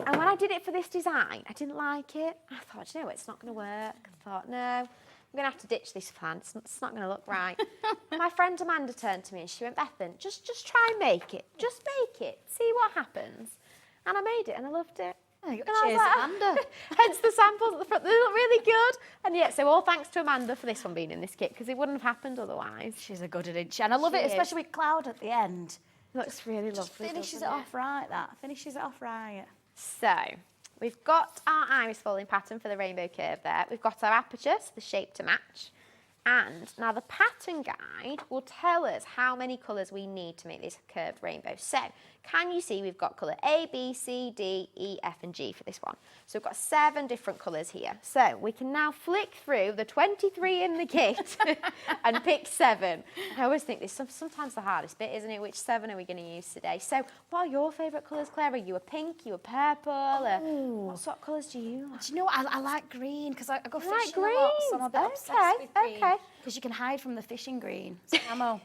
And when I did it for this design, I didn't like it. I thought, you know what, it's not going to work. I thought, no, I'm going to have to ditch this plan. It's not going to look right. My friend Amanda turned to me and she went, Bethan, just try and make it. Just make it. See what happens. And I made it and I loved it. Oh, cheers, Amanda. Hence the samples at the front. They look really good. And yeah, so all thanks to Amanda for this one being in this kit, because it wouldn't have happened otherwise. She's a good at it. And I love it, especially with cloud at the end. It looks really lovely. Finishes it off right, that. Finishes it off right. So, we've got our iris folding pattern for the rainbow curve there. We've got our aperture, so the shape to match. And now the pattern guide will tell us how many colours we need to make this curved rainbow. So can you see we've got colour A, B, C, D, E, F and G for this one. So we've got 7 different colours here. So we can now flick through the 23 in the kit and pick 7. I always think this is sometimes the hardest bit, isn't it? Which 7 are we going to use today? So what are your favourite colours, Claire? Are you a pink, you a purple? What sort of colours do you like? Do you know what? I like green because I go You like fishing a lot, so I'm a bit obsessed with green. Okay. Because you can hide from the fishing green. It's camo.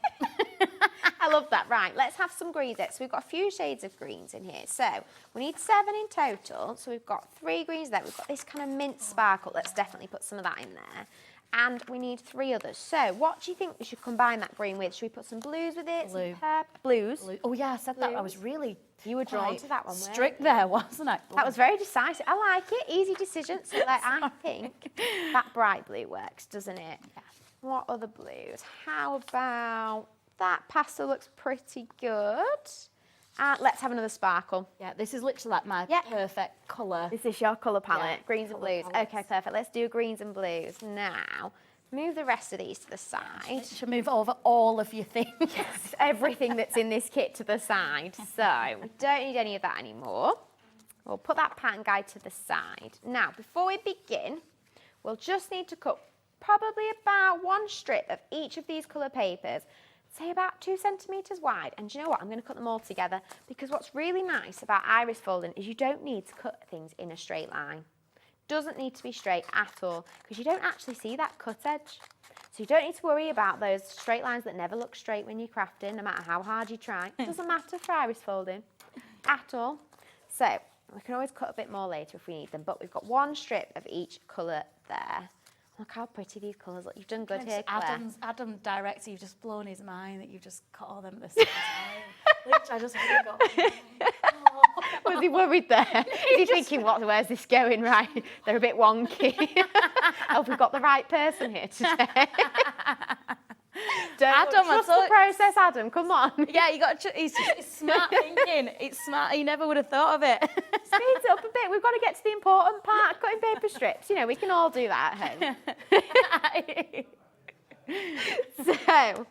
I love that. Right, let's have some greens. So we've got a few shades of greens in here. So we need 7 in total. So we've got 3 greens there. We've got this kind of mint sparkle. Let's definitely put some of that in there. And we need 3 others. So what do you think we should combine that green with? Should we put some blues with it? Blue. Blues? Blue. Oh yeah, I said that. I was really You were drawn quite to that one, weren't strict there, wasn't I? That was very decisive. I like it. Easy decision. So like, I think that bright blue works, doesn't it? Yeah. What other blues? How about that pastel looks pretty good. Let's have another sparkle. Yeah, this is literally like my perfect colour. This is your colour palette, Yeah, greens and colour blues. palettes. Okay, perfect. Let's do greens and blues. Now, move the rest of these to the side. Should move over all of your things. Yes, everything that's in this kit to the side. So, we don't need any of that anymore. We'll put that pattern guide to the side. Now, before we begin, we'll just need to cut probably about 1 strip of each of these colour papers, say about 2 centimetres wide. And do you know what? I'm going to cut them all together because what's really nice about iris folding is you don't need to cut things in a straight line. Doesn't need to be straight at all because you don't actually see that cut edge. So you don't need to worry about those straight lines that never look straight when you're crafting, no matter how hard you try. It doesn't matter for iris folding at all. So we can always cut a bit more later if we need them, but we've got 1 strip of each colour there. Look how pretty these colours look. You've done good here, Claire. Adam directs, you've just blown his mind that you've just cut all them at the same time. Which I just really got. Was he worried there? Is he thinking, where's this going? Right, they're a bit wonky. Have we got the right person here today? Don't trust the process, Adam. Come on. Yeah, you got. It's smart thinking. It's smart. He never would have thought of it. Speeds it up a bit. We've got to get to the important part, cutting paper strips. You know, we can all do that at home. So,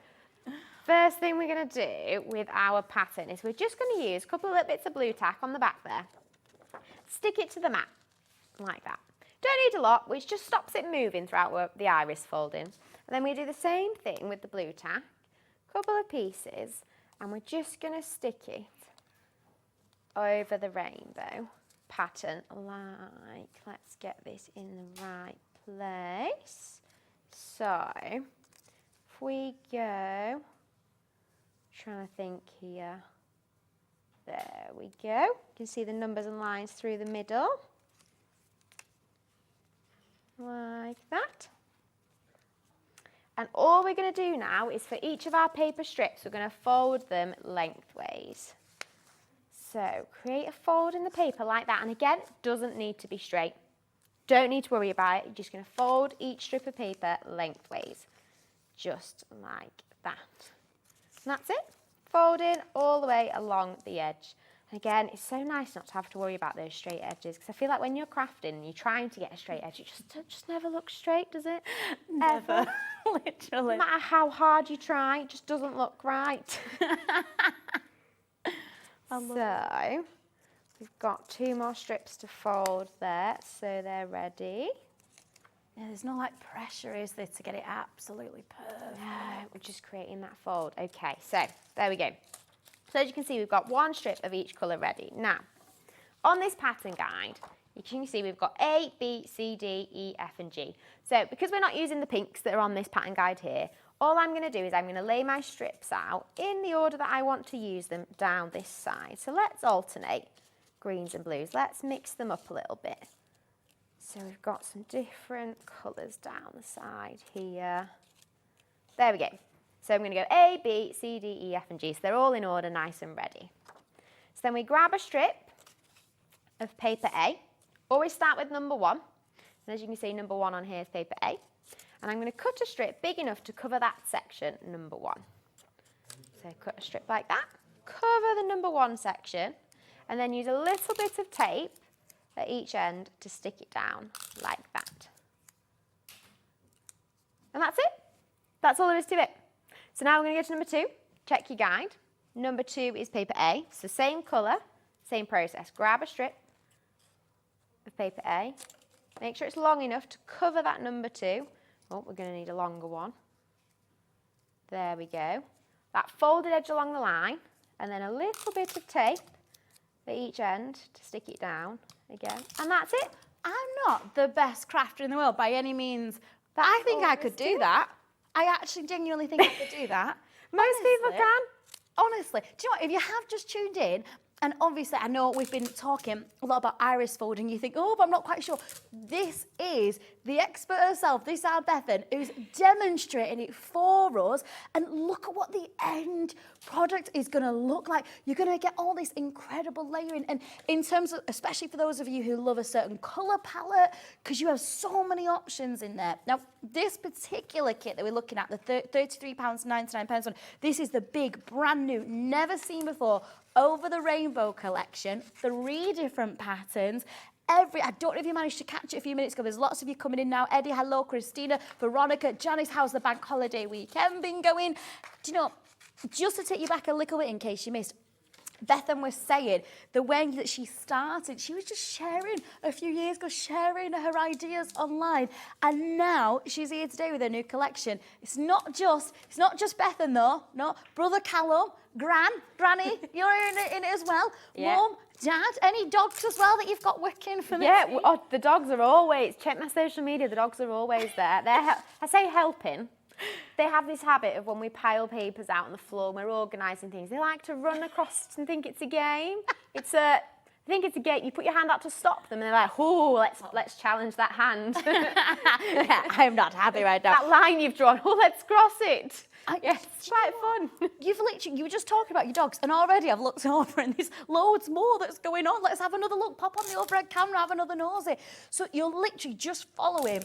first thing we're going to do with our pattern is we're just going to use a couple of little bits of blue tack on the back there. Stick it to the mat, like that. Don't need a lot, which just stops it moving throughout the iris folding. And then we do the same thing with the blue tack, couple of pieces, and we're just going to stick it over the rainbow pattern, like, let's get this in the right place. So, if we go, trying to think here, there we go. You can see the numbers and lines through the middle, like that. And all we're going to do now is for each of our paper strips, we're going to fold them lengthways. So create a fold in the paper like that. And again, it doesn't need to be straight. Don't need to worry about it. You're just going to fold each strip of paper lengthways, just like that. And that's it. Folding all the way along the edge. And again, it's so nice not to have to worry about those straight edges because I feel like when you're crafting and you're trying to get a straight edge, it just never looks straight, does it? Never. Literally. No matter how hard you try, it just doesn't look right. So, we've got 2 more strips to fold there, so they're ready. Yeah, there's no like pressure, is there, to get it absolutely perfect? No, we're just creating that fold. Okay, so there we go. So as you can see, we've got 1 strip of each colour ready. Now, on this pattern guide, you can see we've got A, B, C, D, E, F and G. So because we're not using the pinks that are on this pattern guide here, all I'm going to do is I'm going to lay my strips out in the order that I want to use them down this side. So let's alternate greens and blues. Let's mix them up a little bit. So we've got some different colours down the side here. There we go. So I'm going to go A, B, C, D, E, F and G. So they're all in order, nice and ready. So then we grab a strip of paper A. Always start with number 1. And as you can see, number 1 on here is paper A. And I'm going to cut a strip big enough to cover that section, number 1. So cut a strip like that, cover the number 1 section, and then use a little bit of tape at each end to stick it down like that. And that's it. That's all there is to it. So now we're going to go to number 2. Check your guide. Number 2 is paper A. It's the same colour, same process. Grab a strip of paper A. Make sure it's long enough to cover that number 2. Oh, we're going to need a longer one. There we go. That folded edge along the line, and then a little bit of tape at each end to stick it down again. And that's it. I'm not the best crafter in the world by any means, but I think I could do that. I actually genuinely think I could do that. Most people can. Honestly, do you know what? If you have just tuned in, and obviously I know we've been talking a lot about iris folding, you think, oh, but I'm not quite sure. This is the expert herself, this is our Bethan, who's demonstrating it for us. And look at what the end product is going to look like. You're going to get all this incredible layering. And in terms of, especially for those of you who love a certain colour palette, because you have so many options in there. Now, this particular kit that we're looking at, the £33.99 one, this is the big, brand new, never seen before, Over the Rainbow collection, 3 different patterns. I don't know if you managed to catch it a few minutes ago. There's lots of you coming in now. Eddie, hello, Christina, Veronica, Janice, how's the bank holiday weekend been going? Do you know, just to take you back a little bit in case you missed, Bethan was saying the way that she started, she was just sharing a few years ago, sharing her ideas online. And now she's here today with her new collection. It's not just Bethan though, no, brother Callum, Granny, you're in it as well. Yeah. Mum, Dad, any dogs as well that you've got working for me? Yeah, the dogs are always, check my social media, the dogs are always there. I say helping. They have this habit of when we pile papers out on the floor and we're organising things, they like to run across and think it's a game. I think it's a game. You put your hand out to stop them and they're like, oh, let's challenge that hand. Yeah, I'm not happy right now. That line you've drawn, oh, let's cross it. Yes, it's quite fun. You were just talking about your dogs and already I've looked over and there's loads more that's going on. Let's have another look, pop on the overhead camera, have another nosy. So you're literally just following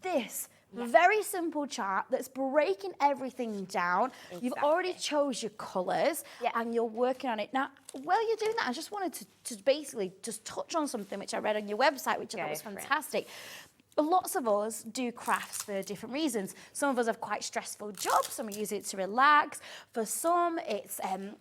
this very simple chart that's breaking everything down. Exactly. You've already chose your colours and you're working on it. Now, while you're doing that, I just wanted to basically just touch on something which I read on your website, which I thought was fantastic. Lots of us do crafts for different reasons. Some of us have quite stressful jobs, some use it to relax. For some, it's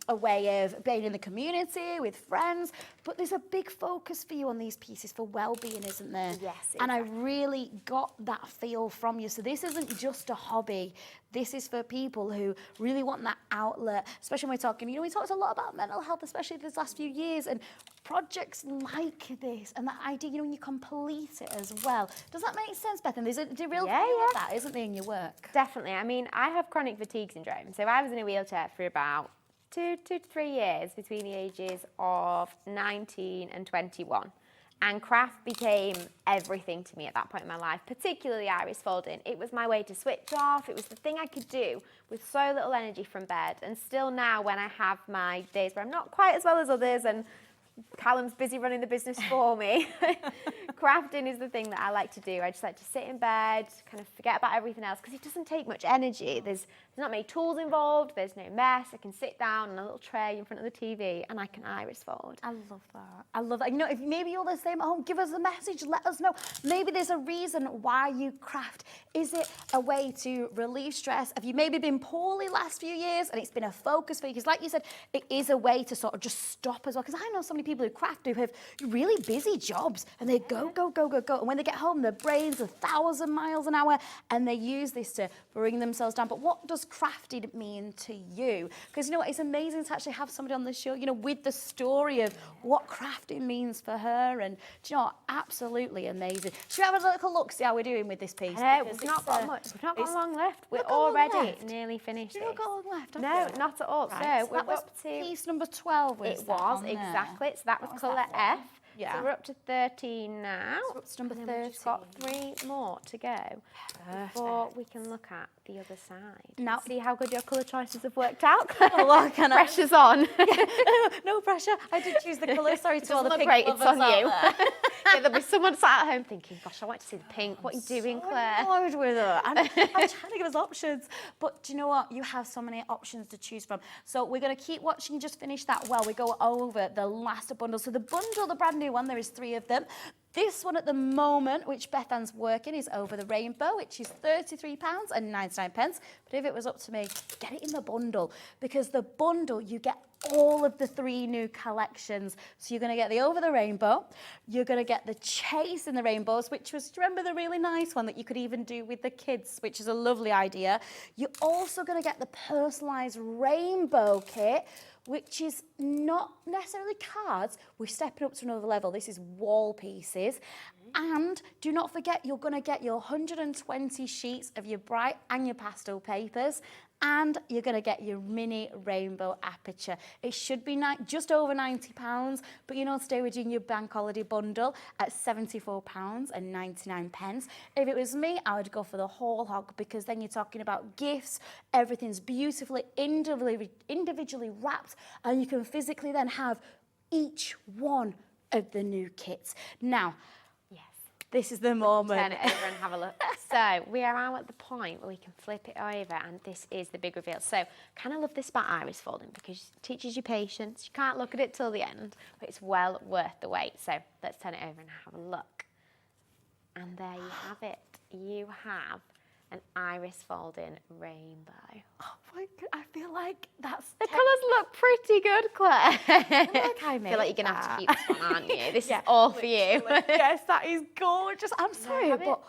a way of being in the community with friends. But there's a big focus for you on these pieces for well-being, isn't there? Yes, exactly. And I really got that feel from you. So this isn't just a hobby. This is for people who really want that outlet, especially when we're talking, we talked a lot about mental health, especially these last few years, and projects like this and that idea, when you complete it as well. Does that make sense, Bethan? There's a real feel of that, isn't there, in your work? Definitely. I mean, I have chronic fatigue syndrome. So I was in a wheelchair for about two to 3 years between the ages of 19 and 21. And craft became everything to me at that point in my life, particularly iris folding. It was my way to switch off. It was the thing I could do with so little energy from bed. And still now, when I have my days where I'm not quite as well as others and Callum's busy running the business for me, crafting is the thing that I like to do. I just like to sit in bed, kind of forget about everything else, because it doesn't take much energy. There's not many tools involved, there's no mess. I can sit down on a little tray in front of the TV and I can iris fold. I love that. I love that. If maybe you're the same at home, give us a message, let us know. Maybe there's a reason why you craft. Is it a way to relieve stress? Have you maybe been poorly last few years and it's been a focus for you? Because like you said, it is a way to sort of just stop as well. Because I know so many people who craft who have really busy jobs and they go. And when they get home, their brain's 1,000 miles an hour and they use this to bring themselves down. But what does crafting mean to you? Because it's amazing to actually have somebody on the show, with the story of what crafting means for her. And absolutely amazing. Should we have a little look, see how we're doing with this piece? We've not got much. We've not got long left. We're already nearly finished. You've not got long left, have No, you? not at all. Right, so we're that was up to piece number 12. It was, exactly. So that was colour F. Yeah. So we're up to 13 now. So it's number and 13. We've just got 3 more to go before we can look at the other side. Now, see how good your colour choices have worked out. Pressure's on. No pressure. I did choose the colour. Sorry to all the look pink great, it's lovers on you. out there. Yeah, there'll be someone sat at home thinking, gosh, I want to see the pink. What are you doing, Claire? Annoyed with her. I'm trying to give us options. But do you know what? You have so many options to choose from. So we're going to keep watching. Just finish that while we go over the last bundle. So the bundle, the brand new one, there is 3 of them. This one at the moment, which Beth Ann's working, is Over the Rainbow, which is £33.99. But if it was up to me, get it in the bundle, because the bundle, you get all of the 3 new collections. So you're going to get the Over the Rainbow, you're going to get the Chase in the Rainbows, which was, do you remember the really nice one that you could even do with the kids, which is a lovely idea. You're also going to get the personalised rainbow kit, which is not necessarily cards. We're stepping up to another level. This is wall pieces. And do not forget, you're going to get your 120 sheets of your bright and your pastel papers, and you're going to get your mini rainbow aperture. It should be just over £90, but you know, stay within your bank holiday bundle at £74.99. If it was me, I would go for the whole hog, because then you're talking about gifts. Everything's beautifully individually wrapped, and you can physically then have each one of the new kits. Now, this is the moment. Turn it over and have a look. So we are now at the point where we can flip it over, and this is the big reveal. So kind of love this about iris folding, because it teaches you patience. You can't look at it till the end, but it's well worth the wait. So let's turn it over and have a look. And there you have it. You have an iris folding rainbow. Oh my God, I feel like that's... The colours look pretty good, Claire. I feel like you're going to have to keep this one, aren't you? This is all for you. Yes, that is gorgeous. I'm sorry, but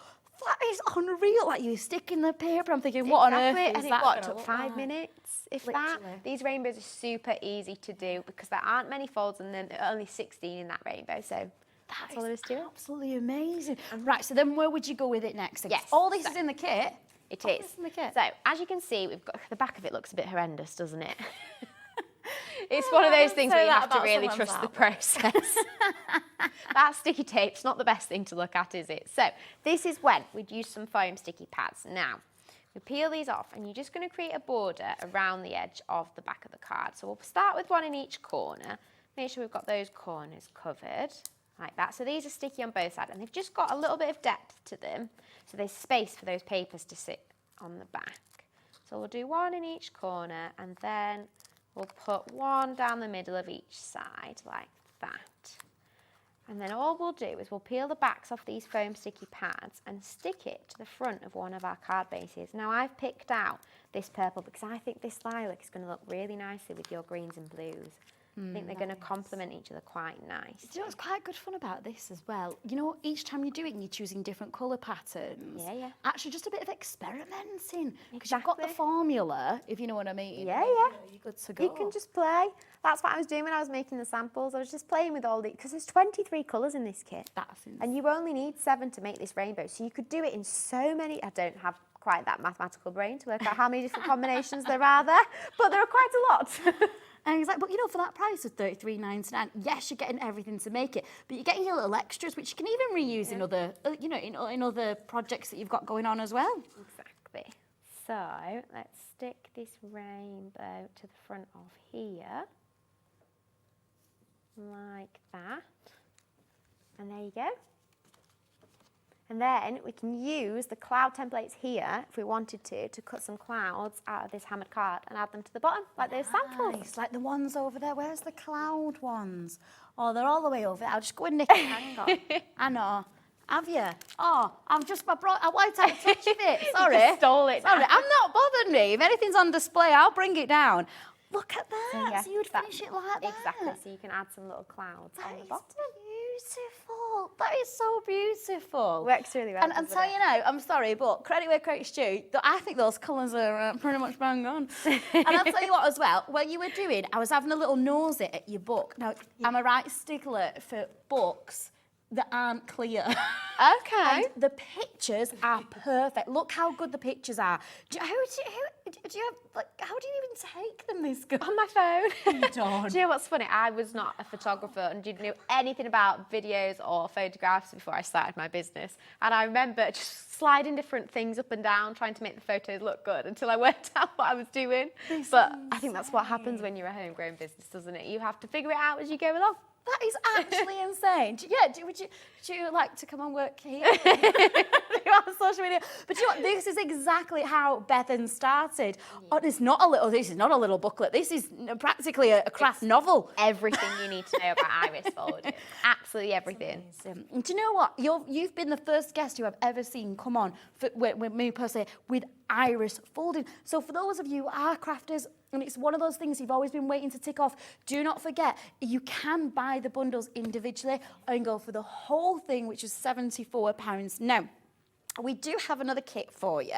that is unreal. Like, you stick in the paper, I'm thinking, what on earth is and that? it took 5 minutes, if that. Literally. These rainbows are super easy to do, because there aren't many folds, and then there are only 16 in that rainbow, so that's all there is to it. Absolutely amazing. Right, so then where would you go with it next? Yes. All this is in the kit. It All is. this in the kit. So, as you can see, we've got the back of it looks a bit horrendous, doesn't it? It's one of those things where you have to really trust the process. That sticky tape's not the best thing to look at, is it? So, this is when we'd use some foam sticky pads. Now, we peel these off, and you're just going to create a border around the edge of the back of the card. So, we'll start with one in each corner. Make sure we've got those corners covered, like that. So, these are sticky on both sides, and they've just got a little bit of depth to them. So, there's space for those papers to sit on the back. So, we'll do one in each corner, and then we'll put one down the middle of each side, like that. And then all we'll do is we'll peel the backs off these foam sticky pads and stick it to the front of one of our card bases. Now, I've picked out this purple because I think this lilac is going to look really nicely with your greens and blues. I think they're going to complement each other quite nice. Do you know what's quite good fun about this as well? You know, each time you do it and you're choosing different colour patterns. Yeah. Actually, just a bit of experimenting. Because you've got the formula, if you know what I mean. Yeah. You're good to go. You can just play. That's what I was doing when I was making the samples. I was just playing with all the, because there's 23 colours in this kit. That's insane. And you only need 7 to make this rainbow. So you could do it in so many, I don't have quite that mathematical brain to work out how many different combinations there are there, but there are quite a lot. And he's like, but you know, for that price of $33.99, yes, you're getting everything to make it, but you're getting your little extras, which you can even reuse in other, you know, in other projects that you've got going on as well. Exactly. So let's stick this rainbow to the front of here, like that. And there you go. And then we can use the cloud templates here, if we wanted to cut some clouds out of this hammered card and add them to the bottom, like those samples. Nice, like the ones over there. Where's the cloud ones? Oh, they're all the way over there. I'll just go and nick it. Hang on. I know. Have you? Oh, I've just brought. I wanted to touch it. Sorry. You just stole it. Sorry, I'm not bothered me. If anything's on display, I'll bring it down. Look at that. So you'd finish it like that. Exactly. So you can add some little clouds on the bottom. Beautiful. That is so beautiful. Works really well. And so, you know, I'm sorry, but credit where credit's due. I think those colours are pretty much bang on. And I'll tell you what as well, when you were doing, I was having a little nosy at your book. Now, I'm a right stickler for books that aren't clear. Okay. And the pictures are perfect. Look how good the pictures are. do you have, like, how do you even take them this good? On my phone. You don't. Do you know what's funny? I was not a photographer and didn't know anything about videos or photographs before I started my business. And I remember just sliding different things up and down, trying to make the photos look good until I worked out what I was doing. But I think that's what happens when you're a homegrown business, doesn't it? You have to figure it out as you go along. That is actually insane. Would you like to come and work here? On social media. But do you know what? This is exactly how Bethan started. Oh, this is not a little booklet. This is practically a craft novel. Everything you need to know about iris folding. Absolutely everything. Do you know what? You've been the first guest who I've ever seen come on with me personally with iris folding. So for those of you who are crafters, and it's one of those things you've always been waiting to tick off, do not forget, you can buy the bundles individually and go for the whole thing, which is £74. Now, we do have another kit for you.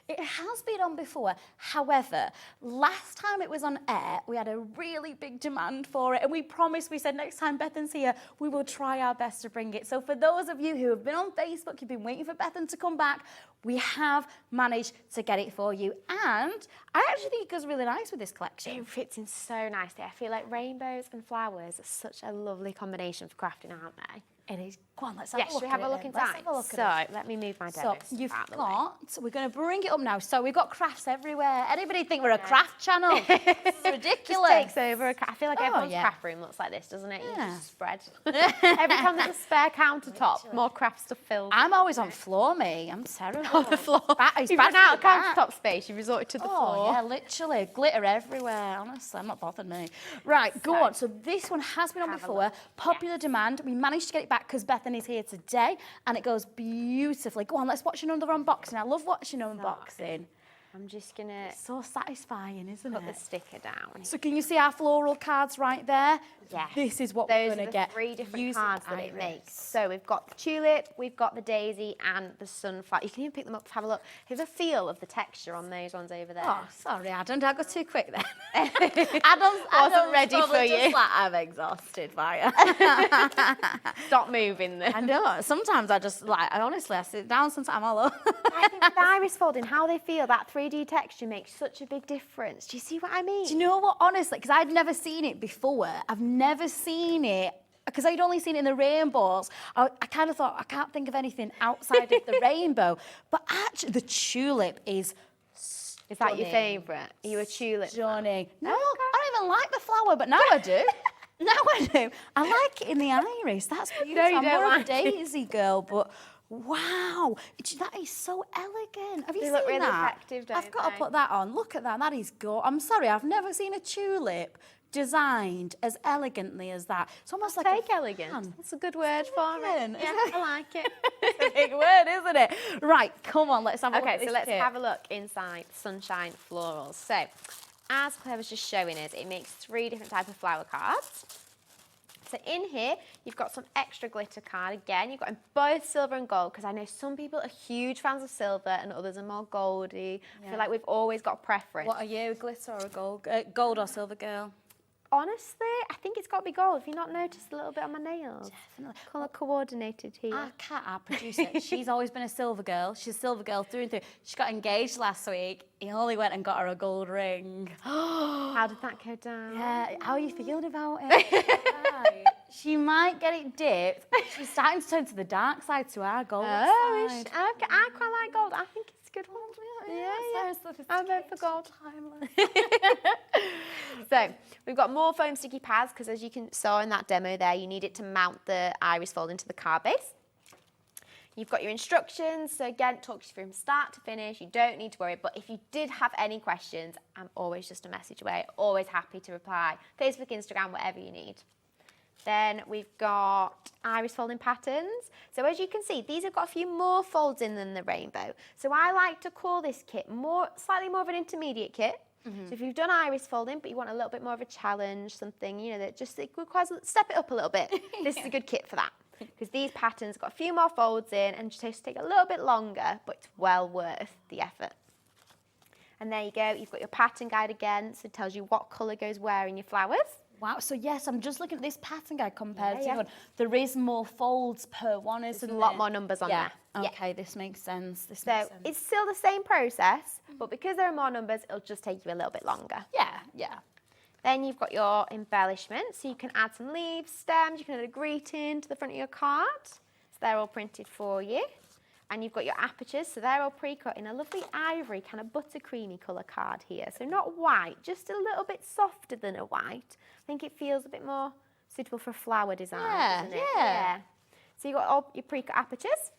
It has been on before. However, last time it was on air, we had a really big demand for it. And we promised, we said next time Bethan's here, we will try our best to bring it. So for those of you who have been on Facebook, you've been waiting for Bethan to come back, we have managed to get it for you. And I actually think it goes really nice with this collection. It fits in so nicely. I feel like rainbows and flowers are such a lovely combination for crafting, aren't they? It is. Go on, let's have a look. Should we have at a it look then. inside? Let's have a look so at it. let me move my So demo. you've out of the way. got, we're going to bring it up now. So we've got crafts everywhere. Anybody think we're a craft channel? It's ridiculous. Just takes over. I feel like Oh, everyone's yeah. craft room looks like this, doesn't it? You Yeah. just spread. Every time there's a spare countertop, more craft stuff filled. I'm always on floor, me. I'm terrible. On the floor. It's You've bad run out for of the back. countertop space. You resorted to the floor. Oh, yeah, literally. Glitter everywhere. Honestly, I'm not bothered me. Right, go on. So this one has been on Have a before. look. Popular demand. We managed to get it back because Bethan is here today and it goes beautifully. Go on, let's watch another unboxing. I love watching unboxing. I'm just going to So satisfying, isn't put it? the sticker down. So can you see our floral cards right there? Yeah. This is what Those we're are going the to get. 3 different using cards that it iris. makes. So we've got the tulip, we've got the daisy, and the sunflower. You can even pick them up to have a look. Have a feel of the texture on those ones over there. Oh, sorry, Adam. Did I go too quick then? Adam's Wasn't ready for you. Just like, I'm exhausted by it. Stop moving them. I know. Sometimes I just honestly, I sit down sometimes I'm all over. I think with iris folding, how they feel, that 3D texture makes such a big difference. Do you see what I mean? Do you know what? Honestly, because I'd never seen it before. I've never seen it. Because I'd only seen it in the rainbows, I kind of thought, I can't think of anything outside of the rainbow. But actually, the tulip is Is that your stunning. favourite? Are you a tulip? Stunning. No, Okay. I don't even like the flower, but now I do. Now I do. I like it in the iris. That's beautiful. No, you I'm don't more like of a daisy girl, but wow, that is so elegant. Have you They seen look really that? effective, don't I've got to they? put that on. Look at that. That is gorgeous. I'm sorry, I've never seen a tulip designed as elegantly as that. It's almost like Fake a elegant. fan. That's a good word for it. Elegant, Yeah, isn't it? I like it. It's a big word, isn't it? Right, come on, let's have a look Okay, at so this let's kit. have a look inside Sunshine Florals. So, as Claire was just showing us, it makes 3 different types of flower cards. So in here, you've got some extra glitter card. Again, you've got in both silver and gold, because I know some people are huge fans of silver and others are more goldy. I feel like we've always got a preference. What are you, glitter or a gold? Gold or silver girl? Honestly, I think it's got to be gold. Have you not noticed a little bit on my nails? Definitely. Colour coordinated here. Our cat, our producer, she's always been a silver girl. She's a silver girl through and through. She got engaged last week. He only went and got her a gold ring. How did that go down? Yeah, how are you feeling about it? She might get it dipped. She's starting to turn to the dark side, to our gold side. I quite like gold. I think it's a good one. Yeah. I vote for gold. So we've got more foam sticky pads, because as you saw in that demo there, you need it to mount the iris fold into the card base. You've got your instructions, so again, it talks you from start to finish. You don't need to worry, but if you did have any questions, I'm always just a message away, always happy to reply. Facebook, Instagram, whatever you need. Then we've got iris folding patterns. So as you can see, these have got a few more folds in than the rainbow. So I like to call this kit slightly more of an intermediate kit. So if you've done iris folding, but you want a little bit more of a challenge, something, that just it requires, step it up a little bit. This is a good kit for that. Because these patterns got a few more folds in and just take a little bit longer, but it's well worth the effort. And there you go, you've got your pattern guide again, so it tells you what colour goes where in your flowers. Wow, so yes, I'm just looking at this pattern guide compared to yeah. one. There is more folds per one, isn't There's there? a lot more numbers on there. Okay, this makes sense. This So makes sense. it's still the same process, but because there are more numbers, it'll just take you a little bit longer. Yeah. Then you've got your embellishments, so you can add some leaves, stems, you can add a greeting to the front of your card. So they're all printed for you. And you've got your apertures, so they're all pre-cut in a lovely ivory, kind of buttercreamy colour card here. So not white, just a little bit softer than a white. I think it feels a bit more suitable for a flower design, doesn't it? Yeah. So you've got all your pre-cut apertures.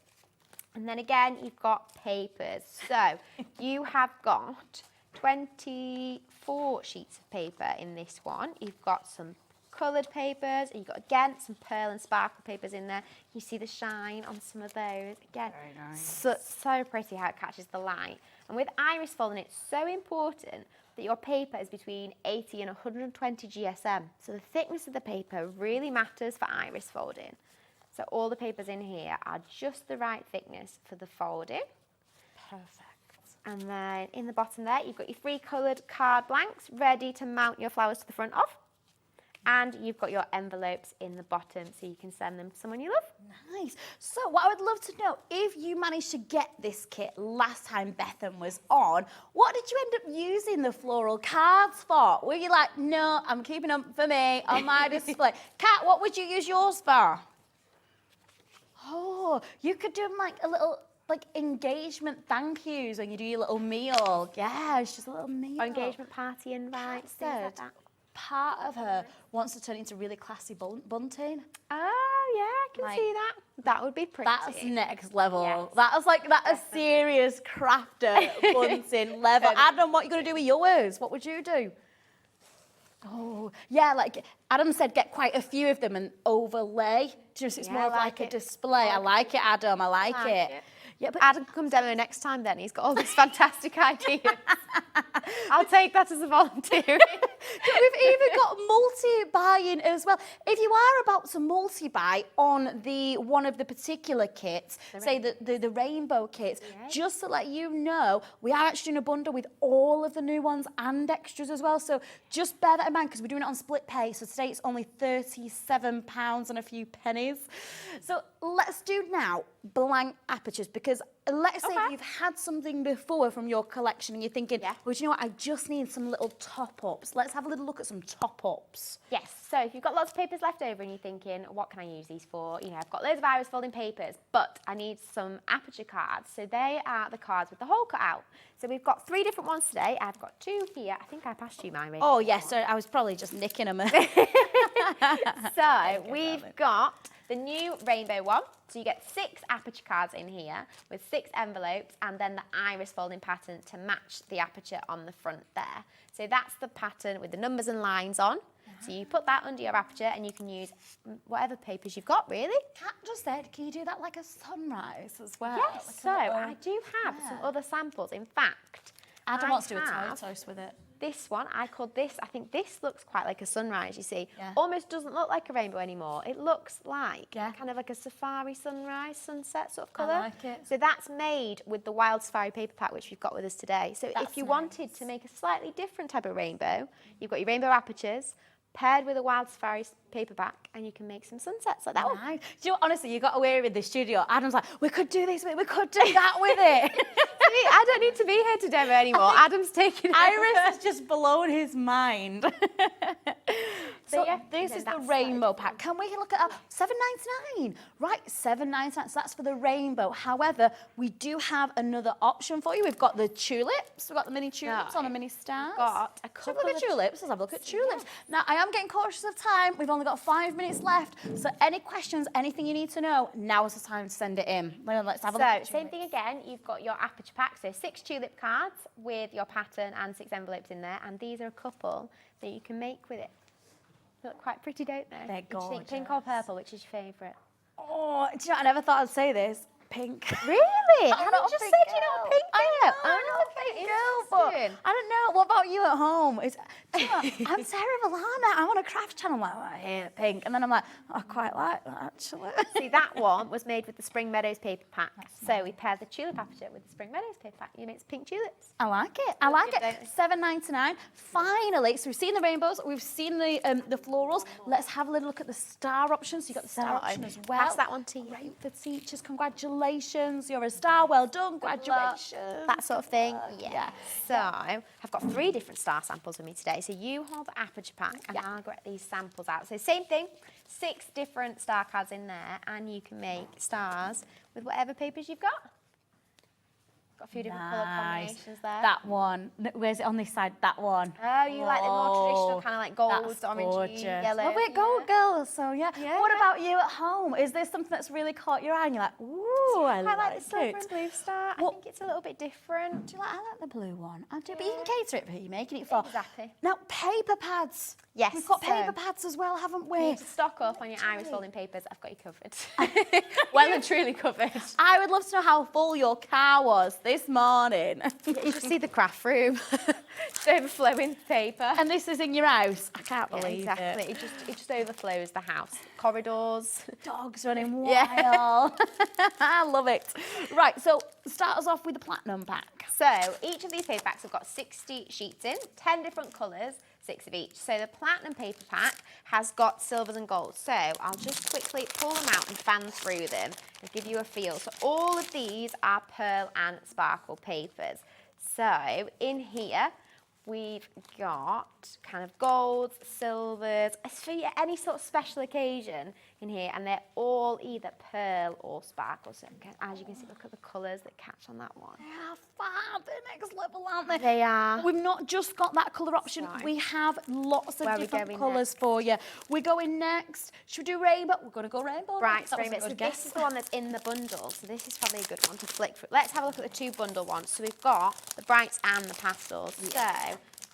And then again, you've got papers. So you have got 24 sheets of paper in this one. You've got some coloured papers, and you've got, again, some pearl and sparkle papers in there. You see the shine on some of those. Again, Very nice. so pretty how it catches the light. And with iris folding, it's so important that your paper is between 80 and 120 GSM. So the thickness of the paper really matters for iris folding. So all the papers in here are just the right thickness for the folding. Perfect. And then in the bottom there, you've got your 3 coloured card blanks ready to mount your flowers to the front of. And you've got your envelopes in the bottom, so you can send them to someone you love. Nice. So what I would love to know, if you managed to get this kit last time Bethan was on, what did you end up using the floral cards for? Were you like, no, I'm keeping them for me on my display? Kat, what would you use yours for? Oh, you could do them like a little engagement thank yous when you do your little meal. Yeah, it's just a little meal. Or engagement party invites, things like that. Part of her wants to turn into really classy bunting. Oh, yeah, I can see that. That would be pretty. That's next level. Yes. That is serious crafter bunting level. Adam, what are you going to do with yours? What would you do? Oh, yeah, like Adam said, get quite a few of them and overlay. Just it's more of like a display. I like it, Adam. I like it. Yeah, but Adam can come demo next time then. He's got all these fantastic ideas. I'll take that as a volunteer. We've even got multi-buying as well. If you are about to multi-buy on one of the particular kits, say the rainbow kits, just to let you know, we are actually doing a bundle with all of the new ones and extras as well. So just bear that in mind because we're doing it on split pay. So today it's only £37 and a few pennies. So let's do now blank apertures, because let's say if you've had something before from your collection and you're thinking, well, do you know what, I just need some little top-ups. Let's have a little look at some top-ups. Yes, so if you've got lots of papers left over and you're thinking, what can I use these for? You know, I've got loads of iris folding papers, but I need some aperture cards. So they are the cards with the hole cut out. So we've got 3 different ones today. I've got 2 here. I think I passed you mine. Oh, yes, so I was probably just nicking them. So we've got the new rainbow one. So you get 6 aperture cards in here with 6 envelopes and then the iris folding pattern to match the aperture on the front there. So that's the pattern with the numbers and lines on. So you put that under your aperture and you can use whatever papers you've got, really. Kat just said, can you do that like a sunrise as well? Yes, like so I do have some other samples. In fact, Adam wants to do a have toast with it. this one. I called this, I think this looks quite like a sunrise, you see. Yeah. Almost doesn't look like a rainbow anymore. It looks like kind of like a safari sunrise, sunset sort of colour. I like it. So that's made with the Wild Safari paper pack, which we've got with us today. So if you wanted to make a slightly different type of rainbow, you've got your rainbow apertures, paired with a Wild Safari paperback, and you can make some sunsets like that one. Nice. Do you know what, honestly, you got away with the studio. Adam's like, we could do this with it, we could do that with it. See, I don't need to be here to demo anymore. Adam's taking Iris has just blown his mind. So yeah, this then is the that's rainbow pack. Can we look at $7.99? Right, $7.99. So that's for the rainbow. However, we do have another option for you. We've got the tulips. We've got the mini tulips on the mini stars. Got a Should we couple look at tulips? Let's have a look at tulips. Now, I am getting cautious of time. We've only got 5 minutes left. So any questions, anything you need to know, now is the time to send it in. Let's have a look at So same thing again, you've got your aperture pack, so 6 tulip cards with your pattern and 6 envelopes in there, and these are a couple that you can make with it. They look quite pretty, don't they? They're What do you think, pink gorgeous. or purple, which is your favourite? Oh, do you know, I never thought I'd say this. Pink. Really? it. I'm And not I a just big said you're not a girl. pink I girl. know, I'm not a big girl, but Interesting. I don't know. What about you at home? Do you know, I'm terrible, aren't I? I'm on a craft channel. I'm like, oh, I hate pink. And then I'm like, oh, I quite like that, actually. See, that one was made with the Spring Meadows paper pack. So we paired the tulip aperture with the Spring Meadows paper pack. You make pink tulips. I like it. I like good, it. don't $7.99. Finally, so we've seen the rainbows, we've seen the florals. Let's have a little look at the star options. So you got the star option as well. Pass that one to you. Great for teachers. Congratulations. You're a star. Well done. Graduation. That sort of thing. Yeah. So I've got 3 different star samples with me today. So you hold the aperture pack and I'll get these samples out. So same thing, 6 different star cards in there, and you can make stars with whatever papers you've got. Got a few different colour combinations there. That one. Where's it on this side? That one. Oh, you like the more traditional kind of like gold, That's orange, gorgeous. yellow. Oh, we're gold girls, so yeah. Yeah. What about you at home? Is there something that's really caught your eye and you're like, ooh, I I like the silver it. and blue star. I What- think it's a little bit different. Do you like? I like the blue one. I do, but you can cater it for who you're making it for. Exactly. Now, paper pads. Yes, We've got so- paper pads as well, haven't You we? need to stock up on your iris folding papers. I've got you covered. Well and truly covered. I would love to know how full your car was this morning. You should see the craft room. It's overflowing paper. And this is in your house. I can't Yeah, believe exactly. it. It just overflows the house. Corridors. Dogs running wild. Yeah. I love it. Right, so start us off with the platinum pack. So each of these paper packs have got 60 sheets in, 10 different colours, 6 of each. So the platinum paper pack has got silvers and golds. So I'll just quickly pull them out and fan through them and give you a feel. So all of these are pearl and sparkle papers. So in here, we've got kind of golds, silvers, it's for any sort of special occasion in here, and they're all either pearl or sparkle. So again, as you can see, look at the colours that catch on that one. Yeah, fab. They're next level, aren't they? They are. We've not just got that colour option. Right. We have lots of Where are we different going colours for you. We're going next. Should we do rainbow? We're going to go rainbow. Bright That was a rainbow. So good this guess. is the one that's in the bundle. So this is probably a good one to flick through. Let's have a look at the 2 bundle ones. So we've got the brights and the pastels. So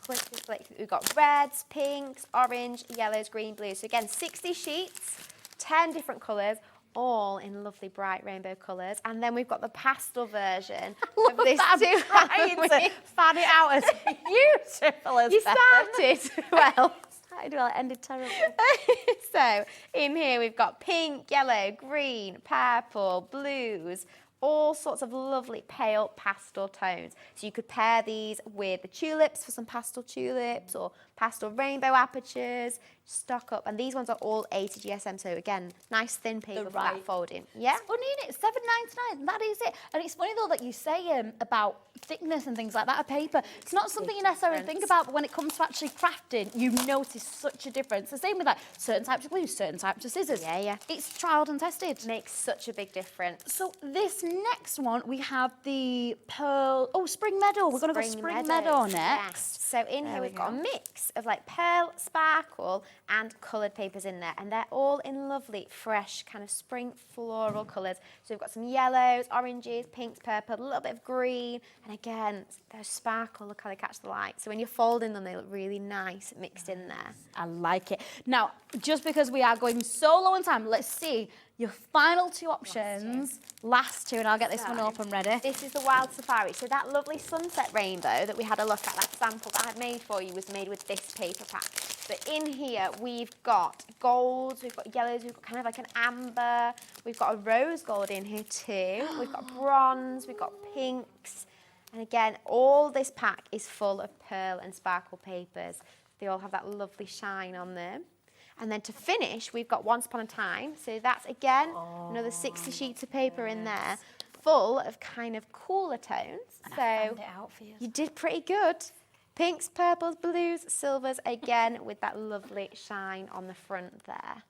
quickly flick through. We've got reds, pinks, orange, yellows, green, blues. So again, 60 sheets, 10 different colours, all in lovely bright rainbow colours. And then we've got the pastel version of this I'm too. trying to fan it out as beautiful as You Beth. started well. Started well, it ended terrible. So in here we've got pink, yellow, green, purple, blues, all sorts of lovely pale pastel tones. So you could pair these with the tulips for some pastel tulips or pastel rainbow apertures. Stock up, and these ones are all 80 GSM. So again, nice thin paper for that right. folding. Yeah. It's funny, isn't it? $7.99. That is it. And it's funny though that you say about thickness and things like that of paper. It's not something you necessarily think about, but when it comes to actually crafting, you notice such a difference. The same with like certain types of glue, certain types of scissors. Yeah, yeah. It's trialed and tested. Makes such a big difference. So this next one, we have the pearl. Oh, Spring Meadow. We're going to go Spring Meadow next. Yes. So in here we've got a mix of like pearl, sparkle, and coloured papers in there, and they're all in lovely, fresh, kind of spring floral colours. So we've got some yellows, oranges, pinks, purple, a little bit of green, and again, those sparkle, look how they catch the light. So when you're folding them, they look really nice mixed in there. I like it. Now, just because we are going so low on time, let's see your final 2 options. Last 2, and I'll get this one open ready. This is the Wild Safari. So that lovely sunset rainbow that we had a look at, that sample that I had made for you, was made with this paper pack. But in here, we've got golds, we've got yellows, we've got kind of like an amber, we've got a rose gold in here too, we've got bronze, we've got pinks. And again, all this pack is full of pearl and sparkle papers. They all have that lovely shine on them. And then to finish, we've got Once Upon a Time. So that's, again, another 60 sheets of paper in there, full of kind of cooler tones. And so I found it out for you. you did pretty good. Pinks, purples, blues, silvers, again, with that lovely shine on the front there.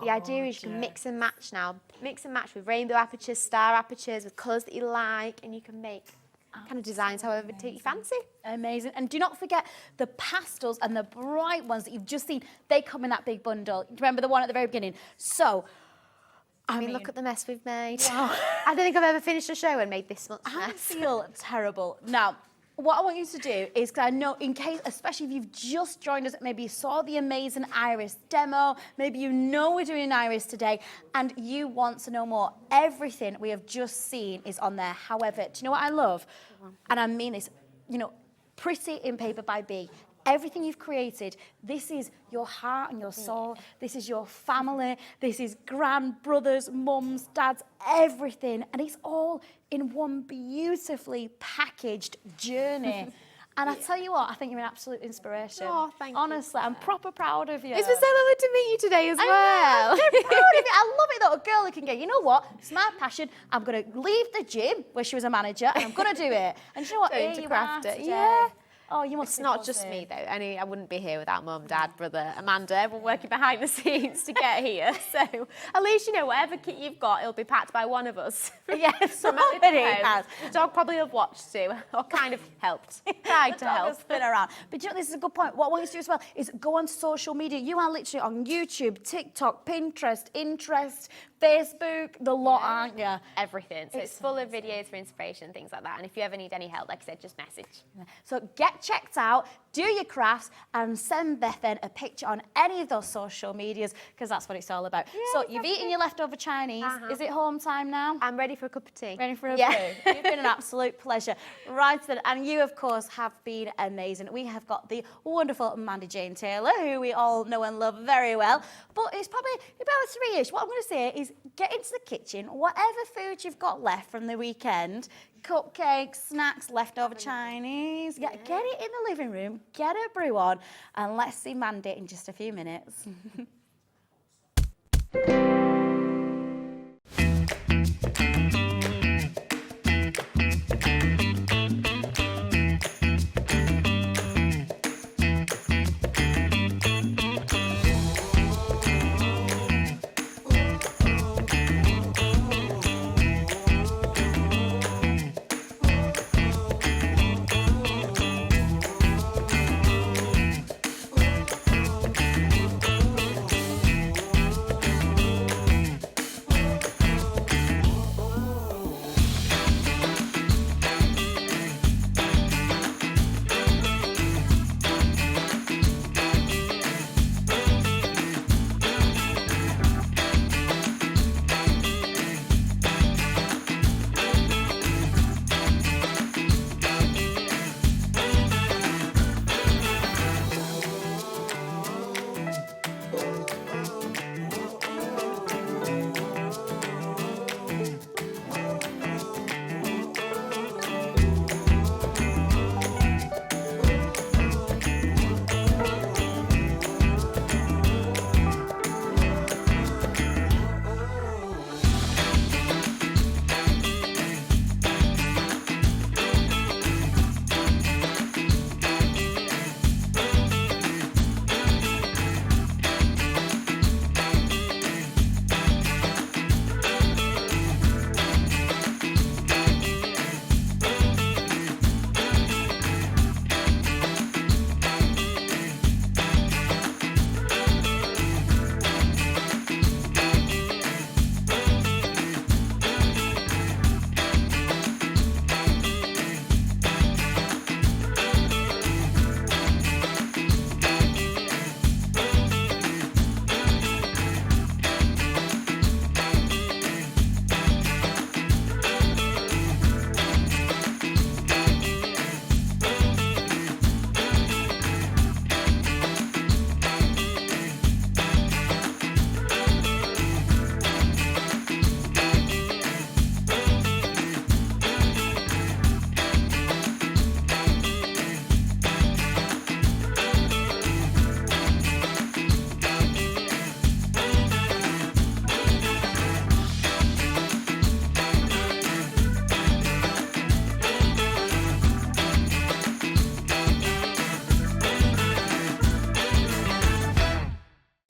The idea is you can mix and match now. Mix and match with rainbow apertures, star apertures, with colours that you like, and you can make kind of designs however take you fancy. Amazing. And do not forget the pastels and the bright ones that you've just seen. They come in that big bundle. Remember the one at the very beginning? So, I mean, look at the mess we've made. Wow. I don't think I've ever finished a show and made this much I mess. feel terrible. Now, what I want you to do is, because I know, in case, especially if you've just joined us, maybe you saw the amazing Iris demo, maybe you know we're doing an Iris today, and you want to know more. Everything we have just seen is on there. However, do you know what I love? And I mean this, you know, pretty in paper by B. Everything you've created, this is your heart and your soul. This is your family. This is grand brothers, mums, dads, everything. And it's all in one beautifully packaged journey. And I tell you what, I think you're an absolute inspiration. Oh, thank you. Honestly, I'm proper proud of you. It's been so lovely to meet you today as well. I'm so proud of it. I love it that a girl who can go, you know what, it's my passion. I'm going to leave the gym where she was a manager and I'm going to do it. And you know what, Going here to you craft are it. today. Yeah. Oh, you must It's be not just buzzing. me though. I wouldn't be here without mum, dad, brother, Amanda, everyone working behind the scenes to get here. So at least you know whatever kit you've got, it'll be packed by one of us. Yes, From somebody home. has. The dog probably have watched too, or kind of helped. Tried to help. Spin around. But you know, this is a good point. What I want you to do as well is go on social media. You are literally on YouTube, TikTok, Pinterest, Interest, Facebook, the lot, aren't you? Everything. So it's full of videos for inspiration, things like that. And if you ever need any help, like I said, just message. So get checked out, do your crafts, and send Bethan a picture on any of those social medias, because that's what it's all about. So you've eaten your leftover Chinese. Is it home time now? I'm ready for a cup of tea. Ready for a Yeah. brew? You've been an absolute pleasure. Right then, and you, of course, have been amazing. We have got the wonderful Amanda Jane Taylor, who we all know and love very well, but it's probably about 3-ish. What I'm going to say is get into the kitchen, whatever food you've got left from the weekend, cupcakes, snacks, leftover Chinese, get it in the living room, get a brew on, and let's see Mandy in just a few minutes.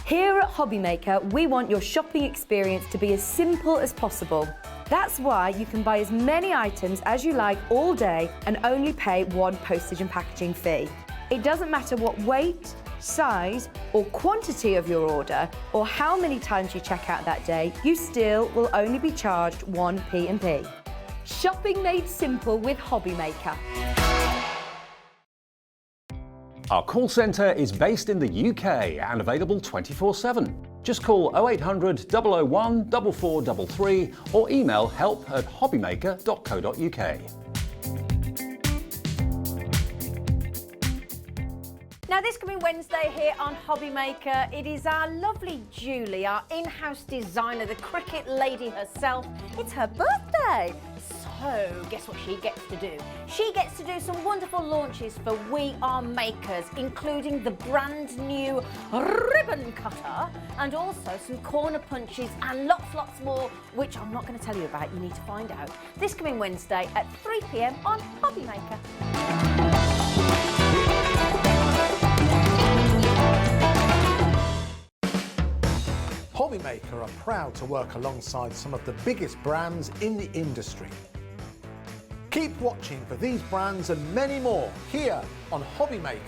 Here at Hobbymaker, we want your shopping experience to be as simple as possible. That's why you can buy as many items as you like all day and only pay one postage and packaging fee. It doesn't matter what weight, size or quantity of your order or how many times you check out that day, you still will only be charged one P&P. Shopping made simple with Hobbymaker. Our call centre is based in the UK and available 24/7. Just call 0800 001 4433 or email help@hobbymaker.co.uk. Now this coming Wednesday here on Hobby Maker, it is our lovely Julie, our in-house designer, the cricket lady herself. It's her birthday. So guess what she gets to do? She gets to do some wonderful launches for We Are Makers, including the brand new ribbon cutter and also some corner punches and lots more, which I'm not going to tell you about. You need to find out. This coming Wednesday at 3 p.m. on Hobby Maker. Hobby Maker are proud to work alongside some of the biggest brands in the industry. Keep watching for these brands and many more here on Hobby Maker.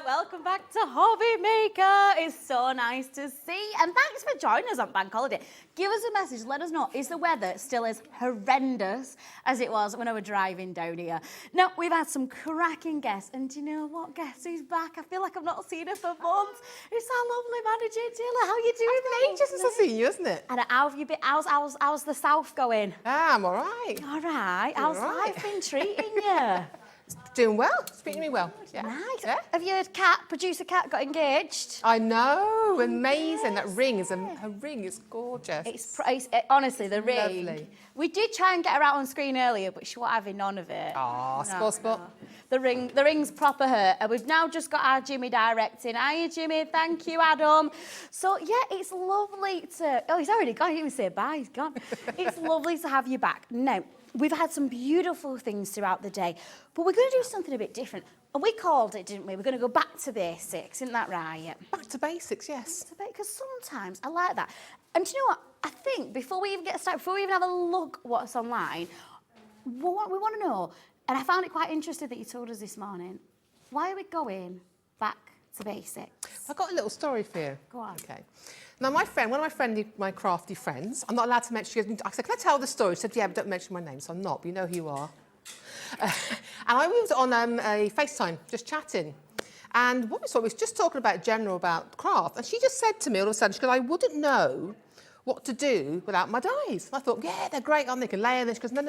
Welcome back to Hobby Maker. It's so nice to see, and thanks for joining us on Bank Holiday. Give us a message, let us know, is the weather still as horrendous as it was when I was driving down here? Now, we've had some cracking guests, and do you know what? Guess who's back? I feel like I've not seen her for months. It's our lovely manager, Dilla. How you doing, mate? Ages since I've seen you, isn't it? And how have you been? How's the south going? I'm all right. All right. How's all right. life been treating you? Doing well. It's treating me well. Yeah. Nice. Yeah. Have you heard producer Kat got engaged? I know. Amazing. That ring is her ring is gorgeous. It's honestly the ring. Lovely. We did try and get her out on screen earlier, but she wasn't having none of it. Ah, spot. The ring's proper her, and we've now just got our Jimmy directing. Hiya, Jimmy. Thank you, Adam. So yeah, it's lovely to. Oh, he's already gone. He didn't even say bye. He's gone. It's lovely to have you back. Now, we've had some beautiful things throughout the day, but we're going to do something a bit different. And we called it, didn't we? We're going to go back to basics, isn't that right? Back to basics, yes. Because sometimes I like that. And do you know what? I think before we even get started, before we even have a look what's online, what we want to know, and I found it quite interesting that you told us this morning, why are we going back to basics? I've got a little story for you. Go on. Okay. Now, my crafty friends, I'm not allowed to mention, I said, can I tell the story? She said, yeah, but don't mention my name. So I'm not, but you know who you are. And I was on a FaceTime, just chatting. And what we saw was just talking about about craft. And she just said to me all of a sudden, she goes, I wouldn't know what to do without my dies. And I thought, yeah, they're great, aren't they? Can layer this. She goes, no.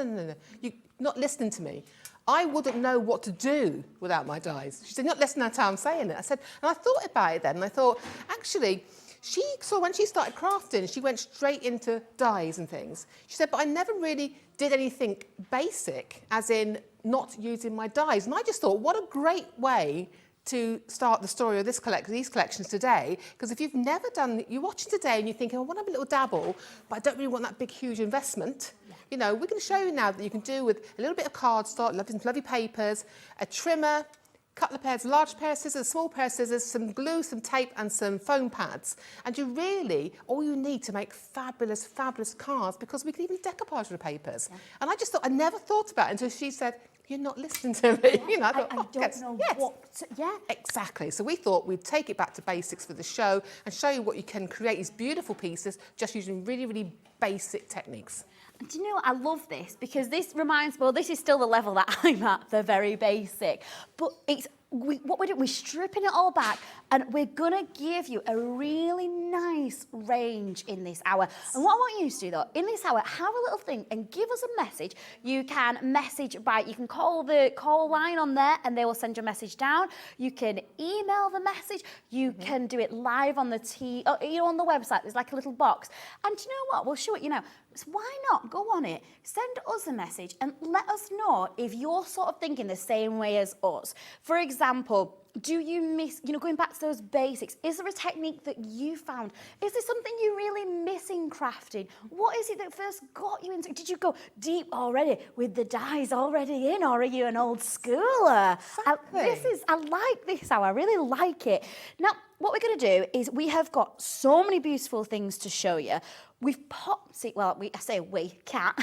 You're not listening to me. I wouldn't know what to do without my dies. She said, you're not listening to how I'm saying it. I said, and I thought about it then, and I thought, actually, when she started crafting, she went straight into dies and things. She said, but I never really did anything basic, as in not using my dies. And I just thought, what a great way to start the story of these collections today, because if you've never done, you're watching today and you're thinking, I want to have a little dabble, but I don't really want that big, huge investment. Yeah. You know, we're going to show you now that you can do with a little bit of cardstock, lovely papers, a trimmer, couple of pairs, large pair of scissors, small pair of scissors, some glue, some tape and some foam pads. And all you need to make fabulous, fabulous cards, because we can even decoupage the papers. Yeah. And I just thought, I never thought about it until she said, you're not listening to me. Yeah, you know, I don't know what to, yeah. Exactly. So we thought we'd take it back to basics for the show and show you what you can create these beautiful pieces just using really, really basic techniques. And do you know what? I love this, because this reminds me, well, this is still the level that I'm at, the very basic. But what we're doing, we're stripping it all back, and we're going to give you a really nice range in this hour. And what I want you to do, though, in this hour, have a little thing and give us a message. You can you can call the call line on there, and they will send your message down. You can email the message. You can do it live on the on the website. There's like a little box. And do you know what? We'll show it you now. So why not go on it, send us a message and let us know if you're sort of thinking the same way as us. For example, do you miss, going back to those basics? Is there a technique that you found? Is there something you really miss in crafting? What is it that first got you into? Did you go deep already with the dies already in, or are you an old schooler? Exactly. I like this hour. I really like it. Now, what we're going to do is we have got so many beautiful things to show you. We've popped it, I say we, Kat.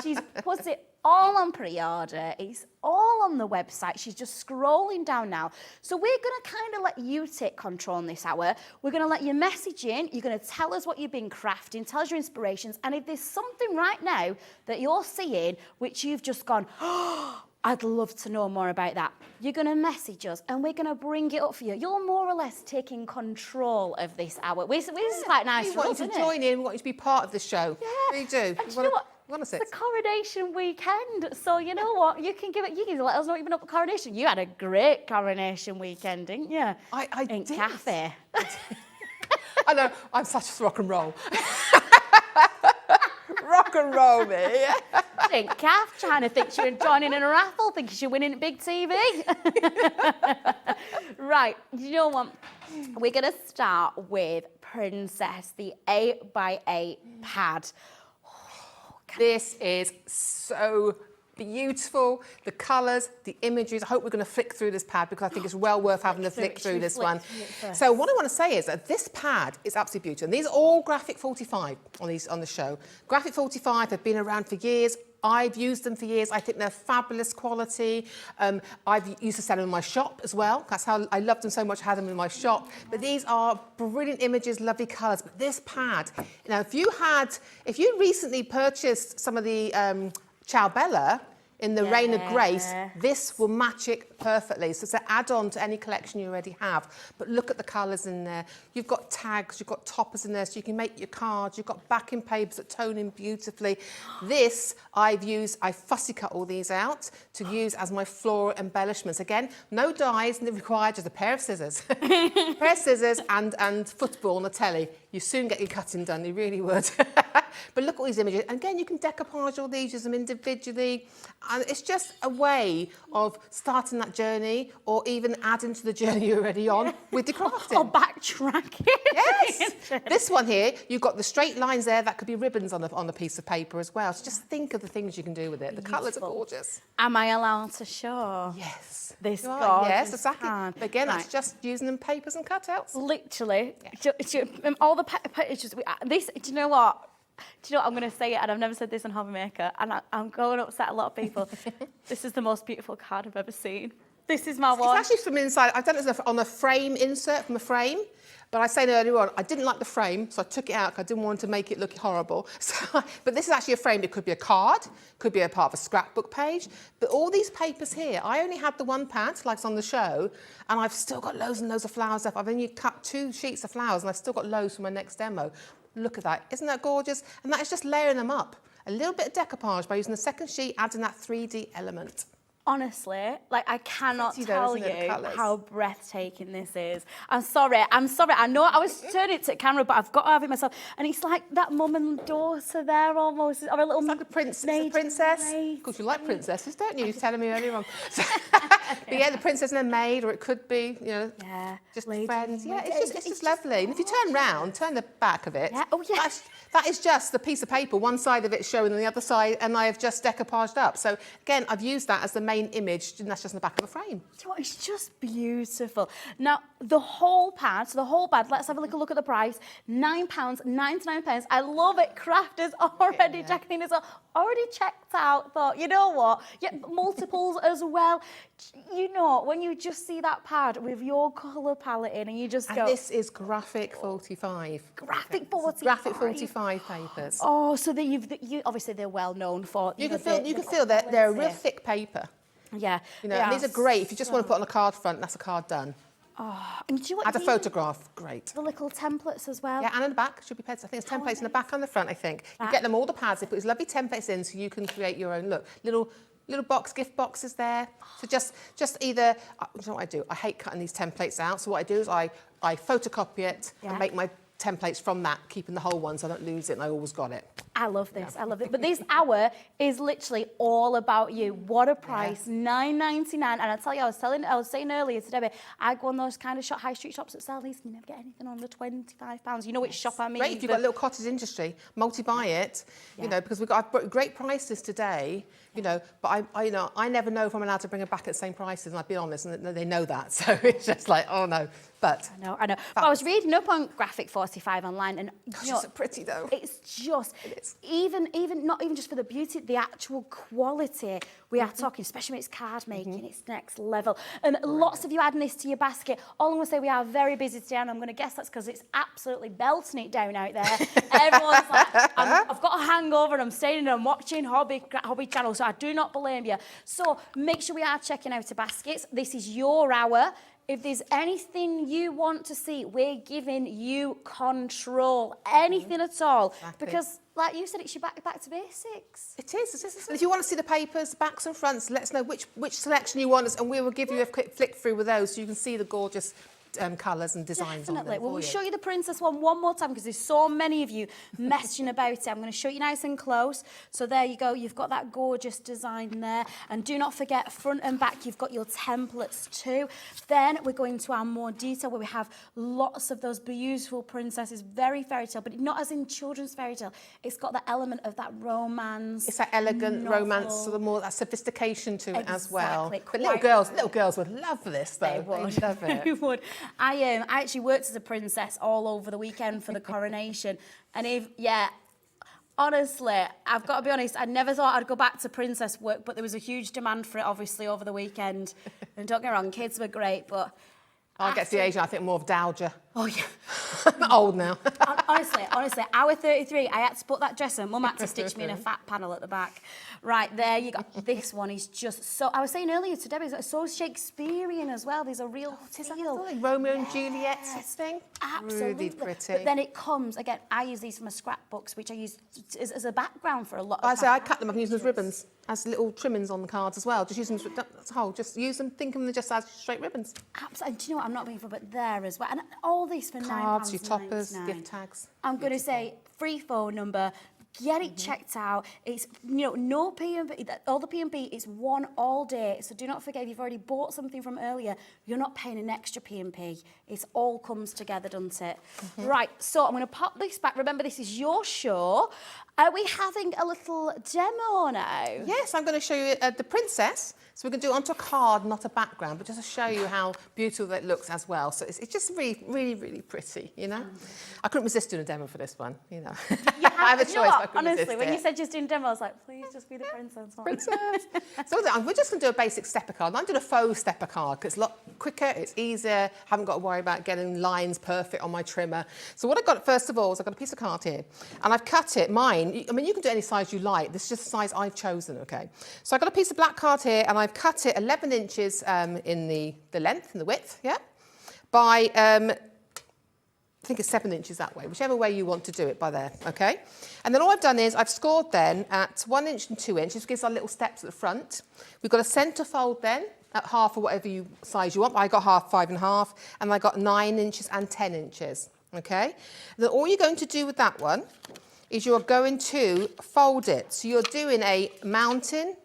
She's put it all on pre-order. It's all on the website. She's just scrolling down now. So we're going to kind of let you take control in this hour. We're going to let you message in. You're going to tell us what you've been crafting, tell us your inspirations. And if there's something right now that you're seeing which you've just gone, oh, I'd love to know more about that, you're going to message us and we're going to bring it up for you. You're more or less taking control of this hour. This is quite nice We for want us, you to isn't it? join in, we want you to be part of the show. Yeah. We do. And do you know what? Want to It's the coronation weekend, so you know what? You can let us know what you've been up for coronation. You had a great coronation weekend, didn't you? I in did. cafe. I know, I'm such a rock and roll. Rock and roll me. In calf, trying to think you're joining in a raffle, thinking you're winning a big TV. Right, you know what? We're going to start with Princess, the 8x8 pad. This is so beautiful. The colours, the images. I hope we're going to flick through this pad because I think it's well worth having a flick through this one. So what I want to say is that this pad is absolutely beautiful. And these are all Graphic 45 on the show. Graphic 45 have been around for years. I've used them for years. I think they're fabulous quality. I've used to sell them in my shop as well. That's how I loved them so much. I had them in my shop. But these are brilliant images, lovely colours. But this pad, now, if you recently purchased some of the Ciao Bella in the Reign of Grace, this will match it perfectly. So it's an add-on to any collection you already have. But look at the colours in there. You've got tags, you've got toppers in there so you can make your cards. You've got backing papers that tone in beautifully. This I fussy cut all these out to use as my floral embellishments. Again, no dies required, just a pair of scissors. A pair of scissors and football on the telly. You soon get your cutting done, you really would. But look at all these images. And again, you can decoupage all these, use them individually. And it's just a way of starting that journey or even adding to the journey you're already on with your crafting. Or backtracking. Yes. This one here, you've got the straight lines there. That could be ribbons on a piece of paper as well. So just think of the things you can do with it. The colours are gorgeous. Am I allowed to show? Yes. This You are, gorgeous yes, exactly. pad? But again, Right. that's just using them papers and cutouts. Literally. All the pictures. This. Do you know what? I'm going to say it, and I've never said this on Hobby Maker, and I'm going to upset a lot of people. This is the most beautiful card I've ever seen. This is my one. It's actually from inside. I've done it on a frame insert from a frame. But I said earlier on, I didn't like the frame, so I took it out because I didn't want to make it look horrible. But this is actually a frame. It could be a card, could be a part of a scrapbook page. But all these papers here, I only had the one pad, like it's on the show, and I've still got loads and loads of flowers left. I've only cut 2 sheets of flowers, and I've still got loads for my next demo. Look at that. Isn't that gorgeous? And that is just layering them up. A little bit of decoupage by using the second sheet, adding that 3D element. Honestly, like I cannot tell you colours. how breathtaking this is. I'm sorry. I know I was turning it to the camera, but I've got to have it myself. And it's like that mum and daughter there almost, or a little like a princess. Of course, you like princesses, don't you? You were telling me earlier on. But yeah, the princess and a maid, or it could be, just friends. Yeah, it's just lovely. And if you turn the back of it. Yeah. Oh yeah. That is just the piece of paper, one side of it showing on the other side, and I have just decoupaged up. So again, I've used that as the main image, and that's just in the back of the frame. Do you know what? It's just beautiful. Now, the whole pad, let's have a look at the price. £9.99. I love it. Crafters already checking in as well. Already checked out, thought, you know what? Yeah, multiples as well. You know, when you just see that pad with your colour palette in and you just go... And this is Graphic 45. Graphic 45. Graphic 45 papers. Oh, so you obviously they're well known for... You can feel they're a real thick paper. Yeah. And these are great. If you just want to put on a card front, that's a card done. Oh, and do you know what? Add a photograph, great. The little templates as well. Yeah, and in the back should be pads. I think it's templates in the back and the front, I think. You get them all the pads, they put these lovely templates in so you can create your own look. Little gift boxes there. So just either, you know what I do? I hate cutting these templates out. So what I do is I photocopy it and make my templates from that, keeping the whole one so I don't lose it and I always got it. I love this. I love it. But this hour is literally all about you. What a price. $9.99. And I tell you, I was saying earlier to Debbie, I go on those kind of high street shops that sell these and you never get anything under £25. You know which shop I mean? Great if you've got a little cottage industry, multi-buy it, because I've got great prices today, but I never know if I'm allowed to bring it back at the same prices, and I've been honest, and they know that. So it's just like, oh no. But I know. But I was reading up on Graphic 45 £4.95 online, and Gosh, it's so pretty though. It's just, It is. even not even just for the beauty, the actual quality. We are talking, especially when it's card making, it's next level. And lots of you adding this to your basket. All I'm going to say, we are very busy today, and I'm going to guess that's because it's absolutely belting it down out there. Everyone's like, I've got a hangover, and I'm staying and I'm watching Hobby Channel, so I do not blame you. So make sure we are checking out the baskets. This is your hour. If there's anything you want to see, we're giving you control. Anything at all. Exactly. Because, like you said, it's your back to basics. It is. And if you want to see the papers, backs and fronts, let us know which selection you want, and we will give you a quick flick through with those so you can see the gorgeous colours and designs on them. Definitely. Well, for we'll you. show you the princess one more time because there's so many of you messaging about it. I'm going to show you nice and close. So there you go. You've got that gorgeous design there. And do not forget, front and back, you've got your templates too. Then we're going to our more detail where we have lots of those beautiful princesses, very fairy tale, but not as in children's fairy tale. It's got the element of that romance. It's that elegant novel. romance, so the more that sophistication to it as well. Exactly. But little girls would love this though. They would. They love it. They would. I actually worked as a princess all over the weekend for the coronation, and honestly, I've got to be honest, I never thought I'd go back to princess work, but there was a huge demand for it, obviously, over the weekend. And don't get me wrong, kids were great, but I get to the age, I think more of dowager. oh yeah. I'm old now. Honestly, hour 33, I had to put that dress on. Mum had to stitch me in a fat panel at the back. Right, there you go. This one is just so... I was saying earlier to Debbie, it's so Shakespearean as well. There's a real feel. Like Romeo and Juliet thing. Absolutely. Really pretty. But then it comes, again, I use these for my scrapbooks, which I use as a background for a lot of... I cut them up and use them as ribbons, as little trimmings on the cards as well. Just use them as a whole. Just use them, think of them just as straight ribbons. Absolutely. And do you know what? I'm not being for, but there as well. And all these for Cards, your £9.99. toppers, gift tags. I'm going to say free phone number. Get it checked out. It's, no P&B, all the P&B is one all day. So do not forget, if you've already bought something from earlier, you're not paying an extra P&P. It all comes together, doesn't it? Right, so I'm going to pop this back. Remember, this is your show. Are we having a little demo now? Yes, I'm going to show you the princess. So we're going to do it onto a card, not a background, but just to show you how beautiful that looks as well. So it's just really, really, really pretty, you know. I couldn't resist doing a demo for this one, you know. I have a choice, but I couldn't honestly, resist when it. you said just doing demo, I was like, please just be the princess. So we're just going to do a basic stepper card. I'm doing a faux stepper card because it's a lot quicker, it's easier, haven't got to worry about getting lines perfect on my trimmer. So what I've got, first of all, is I've got a piece of card here, and I've cut it, I mean, you can do any size you like. This is just the size I've chosen, okay? So I've got a piece of black card here, and I've cut it 11 inches in the length and the width, yeah? By, I think it's 7 inches that way, whichever way you want to do it by there, okay? And then all I've done is I've scored then at 1 inch and 2 inches, gives our little steps at the front. We've got a centre fold then at half or whatever size you want. I got half, 5.5, and I got 9 inches and 10 inches, okay? Then all you're going to do with that one is you're going to fold it. So you're doing a mountain,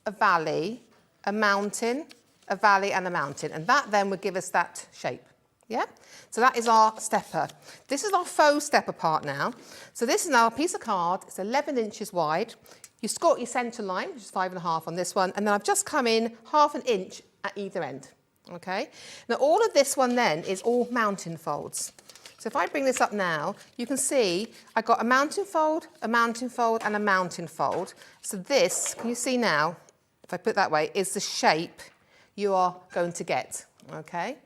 a valley, a mountain, a valley and a mountain. And that then would give us that shape, yeah? So that is our stepper. This is our faux stepper part now. So this is now a piece of card. It's 11 inches wide. You score your centre line, which is 5.5 on this one. And then I've just come in 1/2 inch at either end, okay? Now all of this one then is all mountain folds. So if I bring this up now, you can see I've got a mountain fold, and a mountain fold. So this, can you see now, if I put it that way, is the shape you are going to get, okay?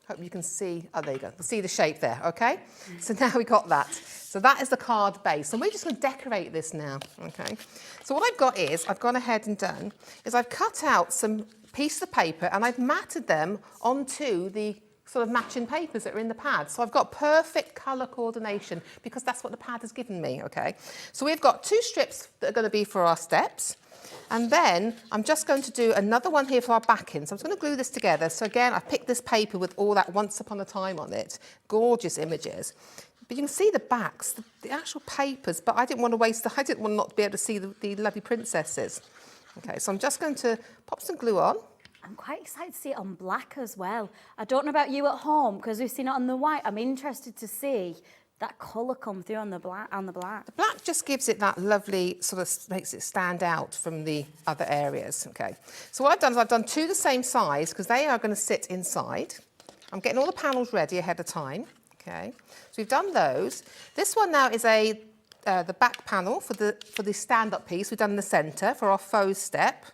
Hope you can see, oh, there you go. See the shape there, okay? So now we got that. So that is the card base. And we're just going to decorate this now, okay? So what I've got is, I've gone ahead and done, is I've cut out some pieces of paper and I've matted them onto the sort of matching papers that are in the pad. So I've got perfect colour coordination because that's what the pad has given me, okay? So we've got 2 strips that are going to be for our steps. And then I'm just going to do another one here for our backing. So I'm just going to glue this together. So again, I picked this paper with all that Once Upon a Time on it. Gorgeous images. But you can see the backs, the actual papers, but I didn't want to waste, I didn't want not to be able to see the lovely princesses. Okay, so I'm just going to pop some glue on. I'm quite excited to see it on black as well. I don't know about you at home, because we've seen it on the white. I'm interested to see that colour come through on the black. The black just gives it that lovely, sort of makes it stand out from the other areas, okay. So what I've done is I've done 2 the same size, because they are going to sit inside. I'm getting all the panels ready ahead of time, Okay, so we've done those. This one now is the back panel for the stand-up piece. We've done in the centre for our faux step.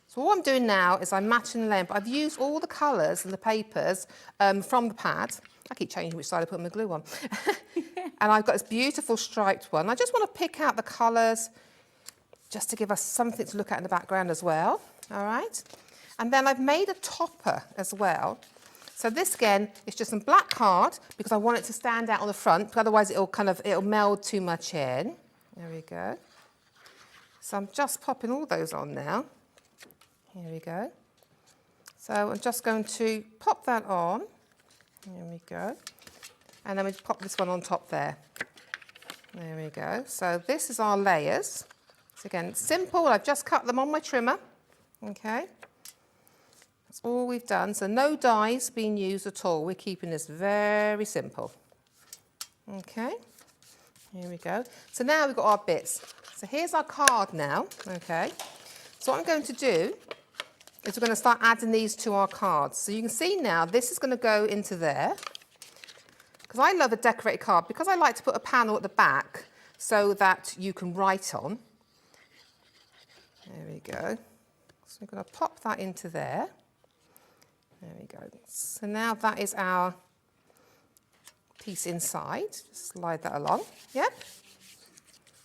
So what I'm doing now is I'm matching the layering, but I've used all the colours and the papers from the pad. I keep changing which side I put my glue on. And I've got this beautiful striped one. I just want to pick out the colours just to give us something to look at in the background as well. All right. And then I've made a topper as well. So this again is just some black card because I want it to stand out on the front, otherwise it'll meld too much in. There we go. So I'm just popping all those on now. Here we go. So I'm just going to pop that on. There we go. And then we pop this one on top there. There we go. So this is our layers. So again, simple. I've just cut them on my trimmer. Okay. That's all we've done. So no dies being used at all. We're keeping this very simple. Okay. Here we go. So now we've got our bits. So here's our card now. Okay. So what I'm going to do is we're going to start adding these to our cards. So you can see now this is going to go into there. Because I love a decorated card, because I like to put a panel at the back so that you can write on. There we go. So we're going to pop that into there. There we go. So now that is our piece inside. Just slide that along. Yep.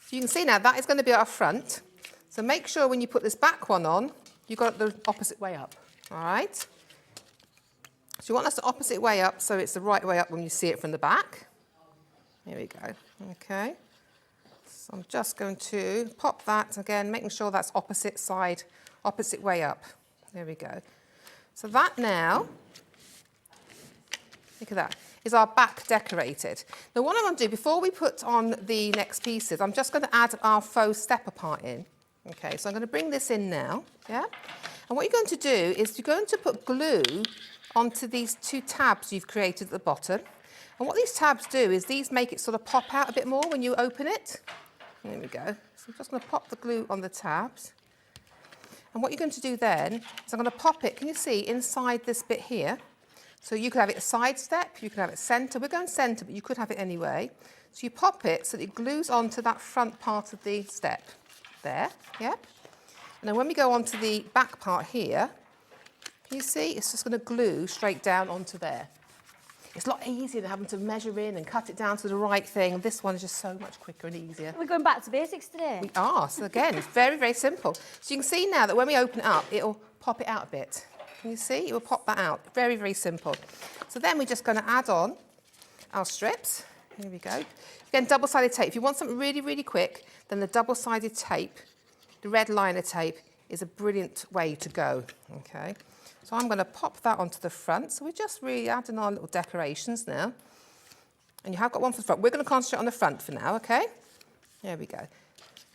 So you can see now that is going to be our front. So make sure when you put this back one on, you've got it the opposite way up. All right. So you want us the opposite way up so it's the right way up when you see it from the back. Here we go. Okay. So I'm just going to pop that again, making sure that's opposite side, opposite way up. There we go. So that now, look at that, is our back decorated. Now what I want to do before we put on the next pieces, I'm just going to add our faux stepper part in. Okay, so I'm going to bring this in now, yeah? And what you're going to do is you're going to put glue onto these two tabs you've created at the bottom. And what these tabs do is these make it sort of pop out a bit more when you open it. There we go. So I'm just going to pop the glue on the tabs. And what you're going to do then is I'm going to pop it, can you see, inside this bit here. So you could have it a side step, you could have it centre. We're going centre, but you could have it anyway. So you pop it so that it glues onto that front part of the step. There, yep. And then when we go on to the back part here, can you see, it's just going to glue straight down onto there. It's a lot easier than having to measure in and cut it down to the right thing. This one is just so much quicker and easier. We're going back to basics today. We are. So again, it's very, very simple. So you can see now that when we open it up, it'll pop it out a bit. Can you see? It will pop that out. Very, very simple. So then we're just going to add on our strips. Here we go. Again, double-sided tape. If you want something really, really quick, then the double-sided tape, the red liner tape, is a brilliant way to go. Okay. So I'm going to pop that onto the front. So we're just really adding our little decorations now. And you have got one for the front. We're going to concentrate on the front for now, okay? There we go.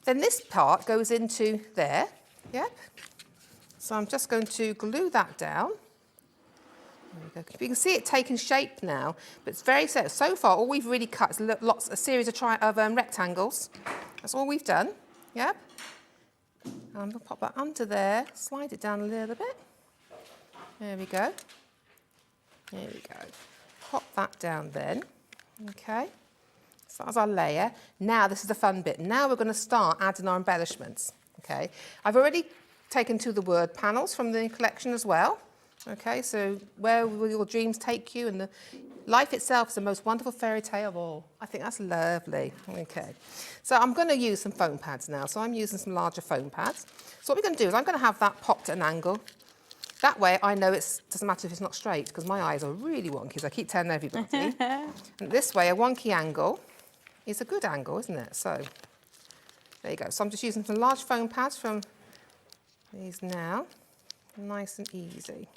Then this part goes into there. Yep. So I'm just going to glue that down. There we go. You can see it taking shape now, but it's very set. So far, all we've really cut is a series of rectangles. That's all we've done. Yep. And I'm going to pop that under there, slide it down a little bit. There we go. There we go. Pop that down then. Okay. So that's our layer. Now this is the fun bit. Now we're going to start adding our embellishments. Okay. I've already taken to the word panels from the collection as well. Okay, so where will your dreams take you? And the life itself is the most wonderful fairy tale of all. I think that's lovely. Okay, so I'm going to use some foam pads now. So I'm using some larger foam pads. So what we're going to do is I'm going to have that popped at an angle. That way I know it doesn't matter if it's not straight, because my eyes are really wonky, so I keep telling everybody. And this way, a wonky angle is a good angle, isn't it? So there you go. So I'm just using some large foam pads from these now. Nice and easy.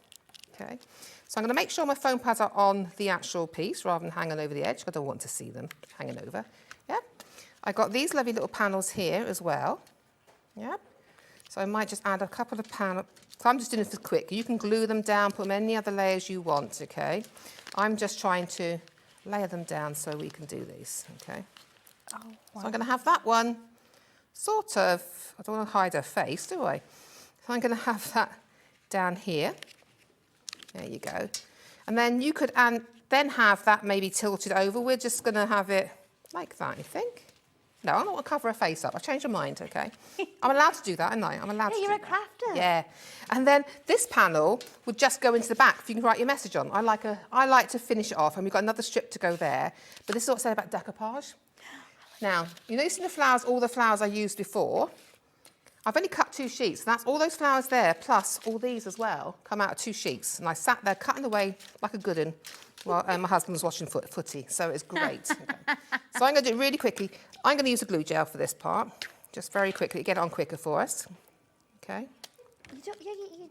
Okay, so I'm going to make sure my foam pads are on the actual piece rather than hanging over the edge. I don't want to see them hanging over. Yeah, I've got these lovely little panels here as well. Yeah, so I might just add a couple of panels. So I'm just doing this quick. You can glue them down, put them any other layers you want. Okay, I'm just trying to layer them down so we can do these. Okay, oh, wow. So I'm going to have that one sort of. I don't want to hide her face, do I? So I'm going to have that down here. There you go. And then you could then have that maybe tilted over. We're just going to have it like that, you think? No, I don't want to cover her face up. I've changed my mind, okay? I'm allowed to do that, aren't I? I'm allowed to do you're a that. crafter. Yeah. And then this panel would just go into the back if you can write your message on. I like to finish it off, and we've got another strip to go there. But this is what I said about decoupage. Now, you know, you've seen the flowers, all the flowers I used before. I've only cut 2 sheets. That's all those flowers there, plus all these as well, come out of 2 sheets. And I sat there cutting away like a good one while my husband was watching footy, so it's great. Okay. So I'm going to do it really quickly. I'm going to use a glue gel for this part, just very quickly, get it on quicker for us. Okay. You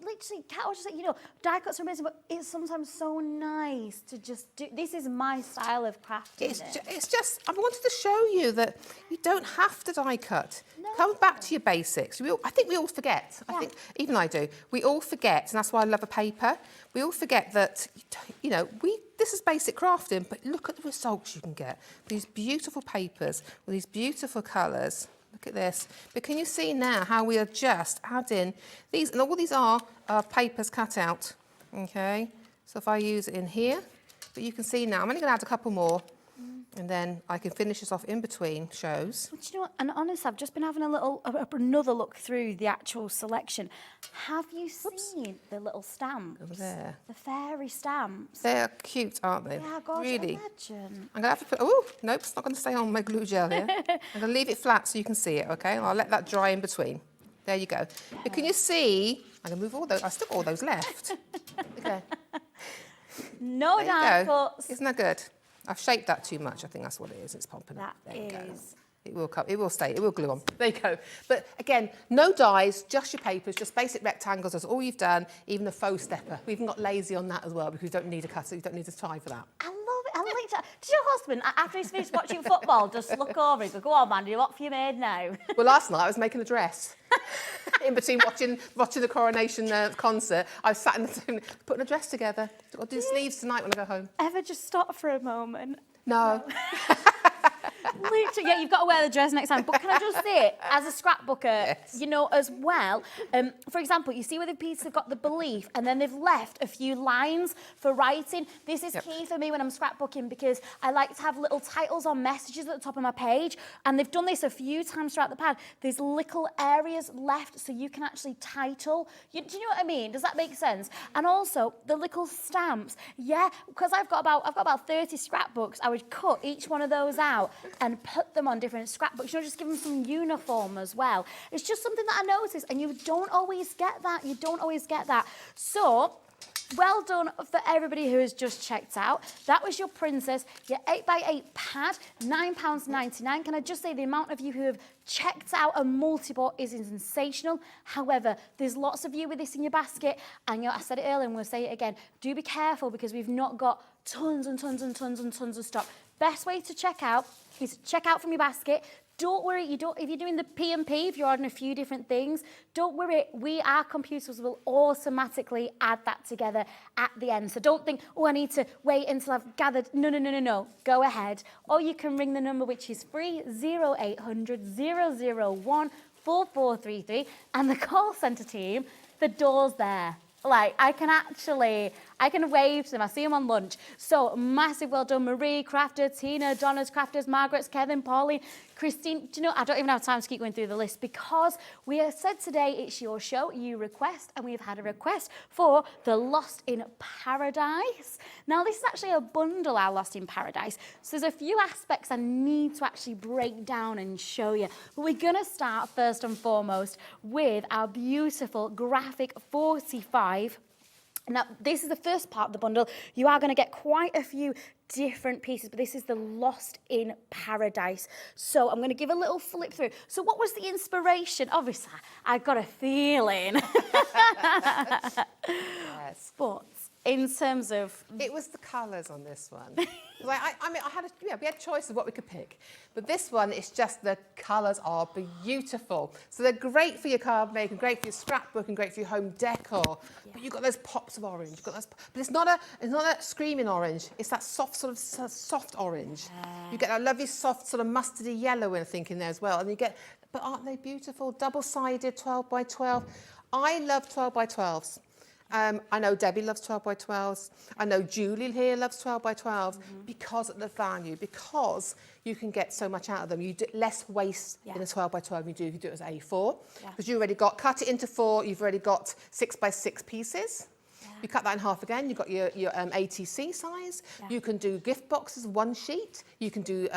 literally can't just say, you know, die cuts are amazing, but it's sometimes so nice to just do. This is my style of crafting. It's just, I wanted to show you that you don't have to die cut. No. Come back to your basics. I think we all forget. I think, even I do. We all forget, and that's why I love a paper. We all forget that, you know, this is basic crafting, but look at the results you can get. These beautiful papers with these beautiful colours. Look at this. But can you see now how we are just adding these, and all these are papers cut out, okay? So if I use it in here, but you can see now, I'm only going to add a couple more, and then I can finish this off in between shows. But you know what, and honestly, I've just been having another look through the actual selection. Have you seen the little stamps? Over there. The fairy stamps. They're cute, aren't they? Yeah, gosh, really. imagine. I'm going to have to put, oh, nope, it's not going to stay on my glue gel here. I'm going to leave it flat so you can see it, okay? I'll let that dry in between. There you go. But can you see, I'm going to move all those, I've still got all those left. Okay. No die cuts. Isn't that good? I've shaped that too much. I think that's what it is. It's popping up. There you go. It will come. It will stay. It will glue on. There you go. But again, no dies, just your papers, just basic rectangles. That's all you've done. Even a faux stepper. We even got lazy on that as well because you don't need a cutter. You don't need a tie for that. I love it. I like that. Did your husband, after he's finished watching football, just look over and go, on, Mandy, what have you made now? Well, last night I was making a dress. In between watching the coronation concert, I was sat in the room putting a dress together. I'll do the sleeves tonight when I go home. Ever just stop for a moment? No. Literally, yeah, you've got to wear the dress next time. But can I just say, as a scrapbooker, Yes. you know, as well, for example, you see where the pieces have got the belief and then they've left a few lines for writing. This is key for me when I'm scrapbooking because I like to have little titles on messages at the top of my page. And they've done this a few times throughout the pad. There's little areas left so you can actually title. Do you know what I mean? Does that make sense? And also, the little stamps. Yeah, because I've got about 30 scrapbooks. I would cut each one of those out and put them on different scrapbooks. You know, just give them some uniform as well. It's just something that I noticed, and you don't always get that. You don't always get that. So, well done for everybody who has just checked out. That was your Princess, your 8x8 pad, £9.99. Can I just say the amount of you who have checked out a multi-bought is sensational. However, there's lots of you with this in your basket, and I said it earlier and we'll say it again. Do be careful because we've not got tons and tons and tons and tons of stock. Best way to check out is check out from your basket. Don't worry, if you're doing the P&P, if you're ordering a few different things, don't worry, our computers will automatically add that together at the end. So don't think, oh, I need to wait until I've gathered. No. Go ahead. Or you can ring the number, which is free, 0800 001 4433. And the call centre team, the door's there. Like, I can wave to them. I see them on lunch. So, massive well done. Marie, Crafter, Tina, Donna's Crafters, Margaret's, Kevin, Pauline, Christine. Do you know, I don't even have time to keep going through the list because we have said today it's your show, you request, and we've had a request for the Lost in Paradise. Now, this is actually a bundle, our Lost in Paradise. So, there's a few aspects I need to actually break down and show you. But we're going to start first and foremost with our beautiful graphic 45. Now, this is the first part of the bundle. You are going to get quite a few different pieces, but this is the Lost in Paradise. So I'm going to give a little flip through. So what was the inspiration? Obviously, I got a feeling. Yes. But in terms of... It was the colours on this one. Like, we had choice of what we could pick. But this one, it's just the colours are beautiful. So they're great for your card making, great for your scrapbooking, great for your home decor. Yeah. But you've got those pops of orange. You've got those, but it's not a screaming orange. It's that soft soft orange. You get that lovely soft sort of mustardy yellow, I think, in there as well. And you get, but aren't they beautiful? Double-sided 12 by 12. I love 12 by 12s. I know Debbie loves 12 by 12s. I know Julie here loves 12 by 12s because of the value, because you can get so much out of them. You do less waste in a 12 by 12 than you do if you do it as A4. Because you already cut it into 4, you've already got 6 by 6 pieces. You cut that in half again, you've got your ATC size. You can do gift boxes, 1 sheet. You can do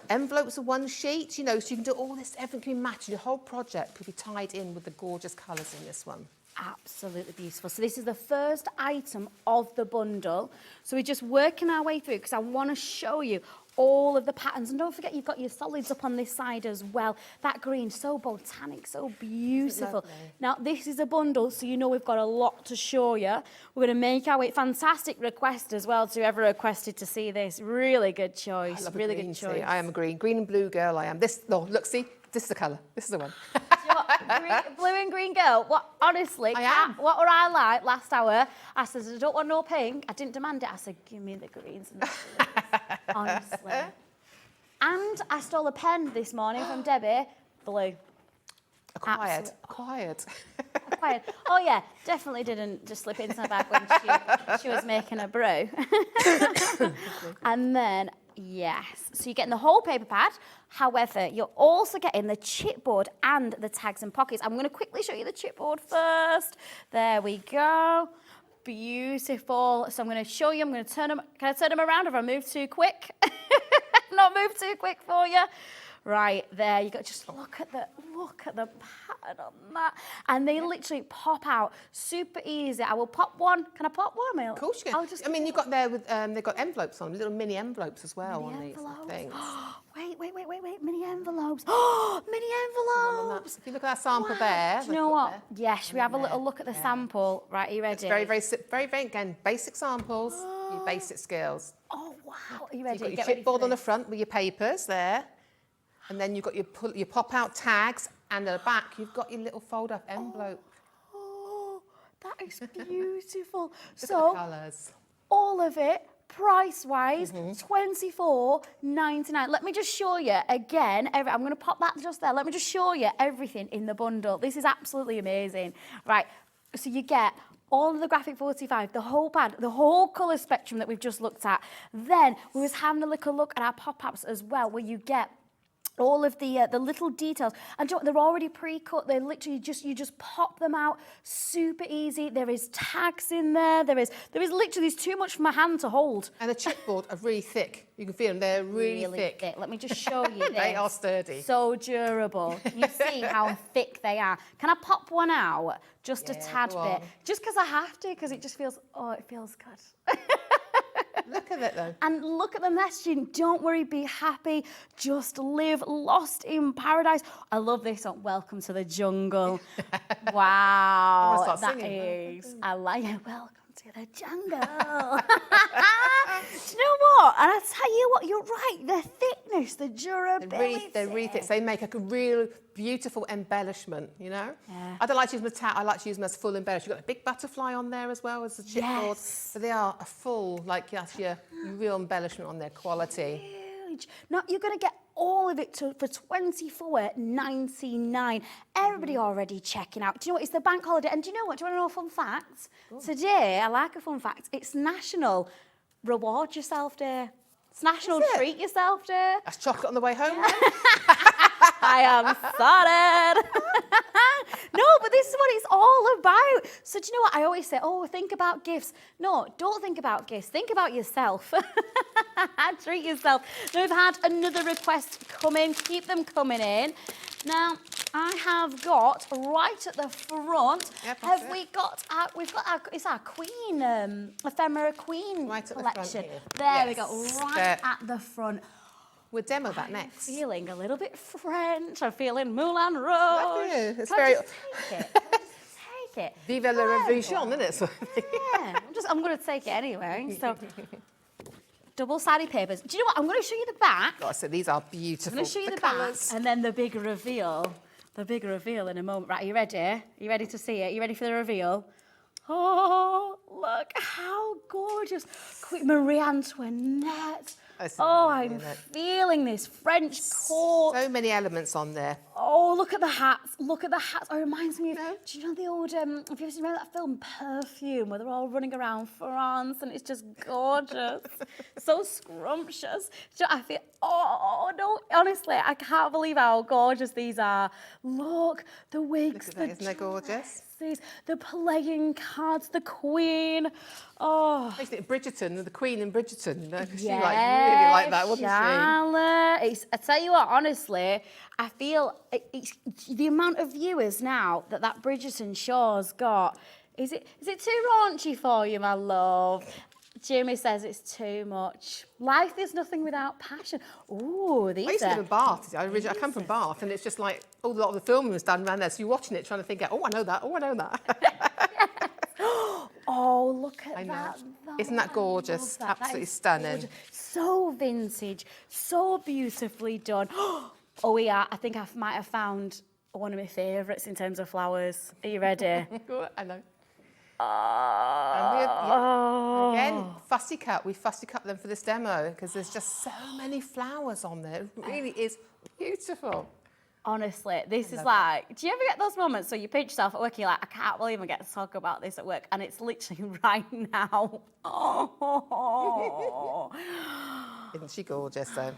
envelopes of 1 sheet, you know, so you can do all this, everything can be matched. Your whole project could be tied in with the gorgeous colours in this one. Absolutely beautiful. So this is the first item of the bundle. So we're just working our way through because I want to show you all of the patterns. And don't forget, you've got your solids up on this side as well. That green, so botanic, so beautiful. Now, this is a bundle, so you know we've got a lot to show you. We're going to make our way. Fantastic request as well to whoever requested to see this. Really good choice. I love really green, good choice. I am a green and blue girl, I am. This, no, look, see, this is the colour. This is the one. Blue and green girl. What, honestly, what were I like last hour? I said, I don't want no pink. I didn't demand it. I said, give me the greens and the blues. Honestly. And I stole a pen this morning from Debbie. Blue. Acquired. Acquired. Oh yeah, definitely didn't just slip into my bag when she was making a brew. And then, yes, so you're getting the whole paper pad. However, you're also getting the chipboard and the tags and pockets. I'm going to quickly show you the chipboard first. There we go. Beautiful. So I'm going to show you. I'm going to turn them. Can I turn them around? Or have I moved too quick? Not moved too quick for you. Right there, you got just look at the pattern on that, and they literally pop out super easy. I will pop one. Can I pop one, Mel? Of course you can. I mean, you've got there with they've got envelopes on, little mini envelopes as well on these things. Wait, mini envelopes. Oh, mini envelopes. If you look at that sample there. Do you know what? Yes, should we have a little look at the sample? Right, are you ready? It's very again, basic samples, your basic skills. Oh wow, are you ready? So you've got your chipboard on the front with your papers there. And then you've got your pop-out tags, and at the back, you've got your little fold-up envelope. Oh, that is beautiful. Look at the colours. All of it, price-wise, $24.99. Let me just show you again. I'm going to pop that just there. Let me just show you everything in the bundle. This is absolutely amazing. Right, so you get all of the graphic 45, the whole pad, the whole colour spectrum that we've just looked at. Then we was having a little look at our pop-ups as well, where you get all of the little details, and they're already pre-cut. They're literally you just pop them out, super easy. There is tags in there. There is literally there's too much for my hand to hold. And the chipboard are really thick. You can feel them. They're really thick. Let me just show you this. They are sturdy. So durable. Can you see how thick they are? Can I pop one out? Just a tad bit. Just because I have to, because it just feels. Oh, it feels good. Look at it though. And look at the messaging. Don't worry, be happy. Just live lost in paradise. I love this one. Welcome to the jungle. Wow. That is. I like it. Welcome to the jungle. Do you know what? And I tell you what, you're right. The thickness, the durability. They're really thick. They make a real beautiful embellishment, you know? Yeah. I don't like to use them as I like to use them as full embellish. You've got a big butterfly on there as well as the chipboard. Yes. But they are a full, like, that's your real embellishment on their quality. Huge. Now, you're going to get all of it for $24.99. Everybody already checking out. Do you know what? It's the bank holiday. And do you know what? Do you want to know a fun fact? Ooh. Today, I like a fun fact. It's National Reward Yourself Day. It's National Treat Yourself Day. That's chocolate on the way home. I am sorry. No, but this is what it's all about. So do you know what? I always say, oh, think about gifts. No, don't think about gifts. Think about yourself. Treat yourself. Now, we've had another request come in. Keep them coming in. Now, I have got right at the front. Yep, we've got it's our Queen, ephemera Queen collection. There we go, right at the front. We'll demo that next. I'm feeling a little bit French. I'm feeling Moulin Rouge. It's very. Take it. Vive la Révolution, isn't it? Yeah, I'm going to take it anyway. So, double-sided papers. Do you know what? I'm going to show you the back. Oh, so these are beautiful. I'm going to show you the back, and then the big reveal. The big reveal in a moment. Right, are you ready? Are you ready to see it? Are you ready for the reveal? Oh, look how gorgeous. Quick, Marie Antoinette. Oh, I'm feeling this French court. So many elements on there. Oh, look at the hats. Look at the hats. Oh, it reminds me of, do you know the old, have you ever seen that film Perfume, where they're all running around France and it's just gorgeous. So scrumptious. Do you know, I feel, oh, no, honestly, I can't believe how gorgeous these are. Look, the wigs, Look at that, isn't that gorgeous? The playing cards, the Queen. Oh. I think Bridgerton, the Queen in Bridgerton, you know, 'cause she Yeah, really liked that, wouldn't Charlotte. I tell you what, honestly, I feel it's the amount of viewers now that Bridgerton show's got. Is it too raunchy for you, my love? Jimmy says it's too much. Life is nothing without passion. Ooh, these I used to are... live in Bath. I come from Bath, and it's just like a lot of the filming was done around there. So you're watching it, trying to think out, oh, I know that. Oh, I know that. Oh, look at I know. that. Isn't that gorgeous? That. That Absolutely is stunning. gorgeous. So vintage, so beautifully done. Oh, yeah, I think I might have found one of my favourites in terms of flowers. Are you ready? I know. And again, fussy cut. We fussy cut them for this demo because there's just so many flowers on there. It really is beautiful. Honestly, this is like, do you ever get those moments where you pinch yourself at work and you're like, I can't believe I get to talk about this at work, and it's literally right now. Oh. Isn't she gorgeous though?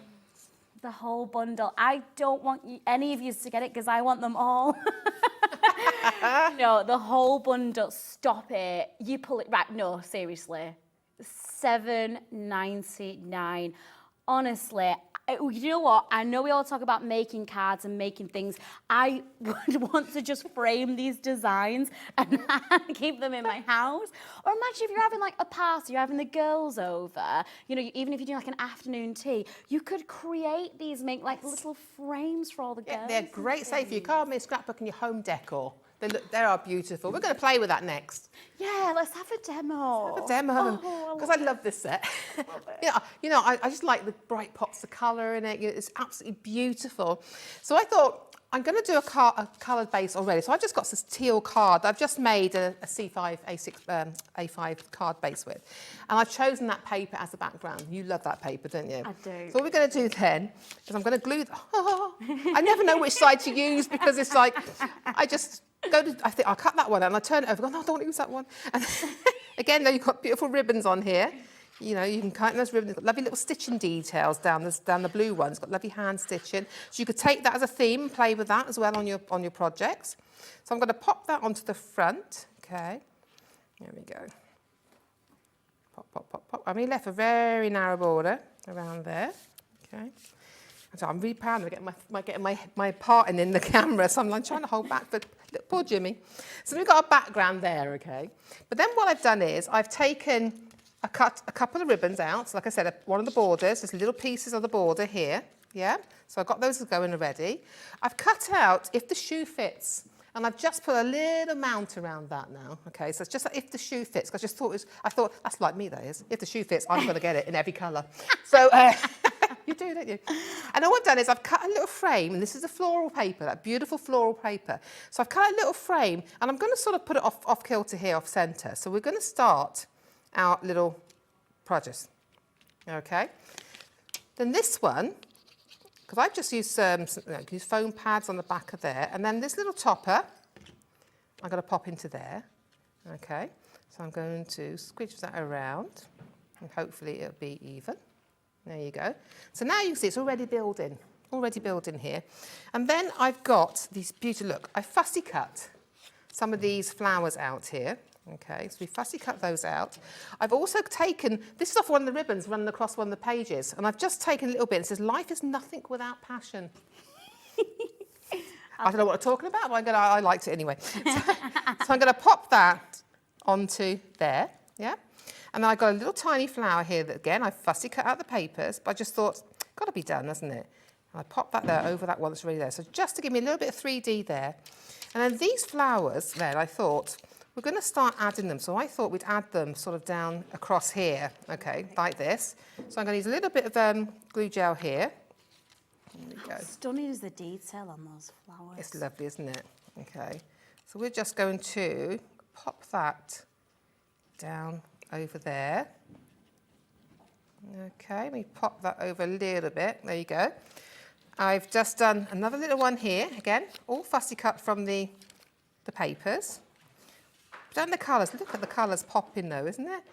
The whole bundle. I don't want any of you to get it because I want them all. No, the whole bundle. Stop it. You pull it right. No, seriously. $7.99. Honestly, you know what? I know we all talk about making cards and making things. I would want to just frame these designs and keep them in my house. Or imagine if you're having like a party, you're having the girls over, you know, even if you're doing like an afternoon tea, you could create these, make like little frames for all the girls. They're great. Say for your card, your scrapbook and your home decor. They are beautiful. We're going to play with that next. Yeah, let's have a demo. Have a demo, because I love this set. I just like the bright pops of colour in it. You know, it's absolutely beautiful. So I thought I'm going to do a coloured base already. So I've just got this teal card. I've just made a C5, A6, A5 card base with, and I've chosen that paper as the background. You love that paper, don't you? I do. So what we're going to do then is I'm going to glue. I never know which side to use because it's like I think I'll cut that one and I turn it over. No, I don't want to use that one. And again, you've got beautiful ribbons on here. You know, you can cut those ribbons. It's got lovely little stitching details down the blue ones. It's got lovely hand stitching. So you could take that as a theme and play with that as well on your projects. So I'm going to pop that onto the front. Okay, there we go. Pop, pop, pop, pop. I'm left a very narrow border around there. Okay. So I'm really proud of getting my part in the camera, so I'm like trying to hold back for poor Jimmy. So we've got a background there, okay? But then what I've done is I've taken a couple of ribbons out. So like I said, one of the borders, there's little pieces of the border here, yeah? So I've got those going already. I've cut out if the shoe fits, and I've just put a little mount around that now, okay? So it's just like if the shoe fits, because I thought, that's like me, that is. If the shoe fits, I'm going to get it in every colour. So, you do, don't you? And all I've done is I've cut a little frame, and this is a floral paper, that beautiful floral paper. So I've cut a little frame, and I'm going to sort of put it off kilter here, off centre. So we're going to start our little projects, okay? Then this one, because I've just used use foam pads on the back of there, and then this little topper, I'm going to pop into there, okay? So I'm going to squidge that around, and hopefully it'll be even. There you go. So now you can see it's already building here. And then I've got these beautiful, look, I fussy cut some of these flowers out here. Okay, so we fussy cut those out. I've also taken, this is off one of the ribbons running across one of the pages, and I've just taken a little bit. It says, life is nothing without passion. I don't know what I'm talking about, but I liked it anyway. So I'm going to pop that onto there, yeah? And then I've got a little tiny flower here that, again, I've fussy cut out the papers, but I just thought, got to be done, hasn't it? And I pop that there over that one that's already there. So just to give me a little bit of 3D there. And then these flowers, then I thought, we're going to start adding them. So I thought we'd add them sort of down across here, okay, like this. So I'm going to use a little bit of glue gel here. There we go. Stunning is the detail on those flowers. It's lovely, isn't it? Okay. So we're just going to pop that down over there. Okay, we pop that over a little bit. There you go. I've just done another little one here, again, all fussy cut from the papers. Done the colours, look at the colours popping though, isn't it?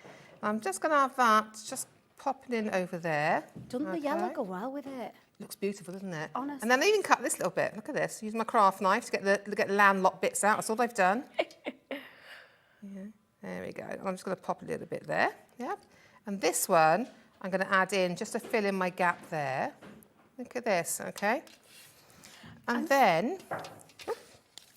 I'm just going to have that just popping in over there. Doesn't the yellow go well with it? Looks beautiful, doesn't it? Honestly. And then I even cut this little bit. Look at this. Use my craft knife to get the landlocked bits out. That's all I've done. Yeah, there we go. I'm just going to pop a little bit there. Yep. And this one, I'm going to add in just to fill in my gap there. Look at this, okay? And then...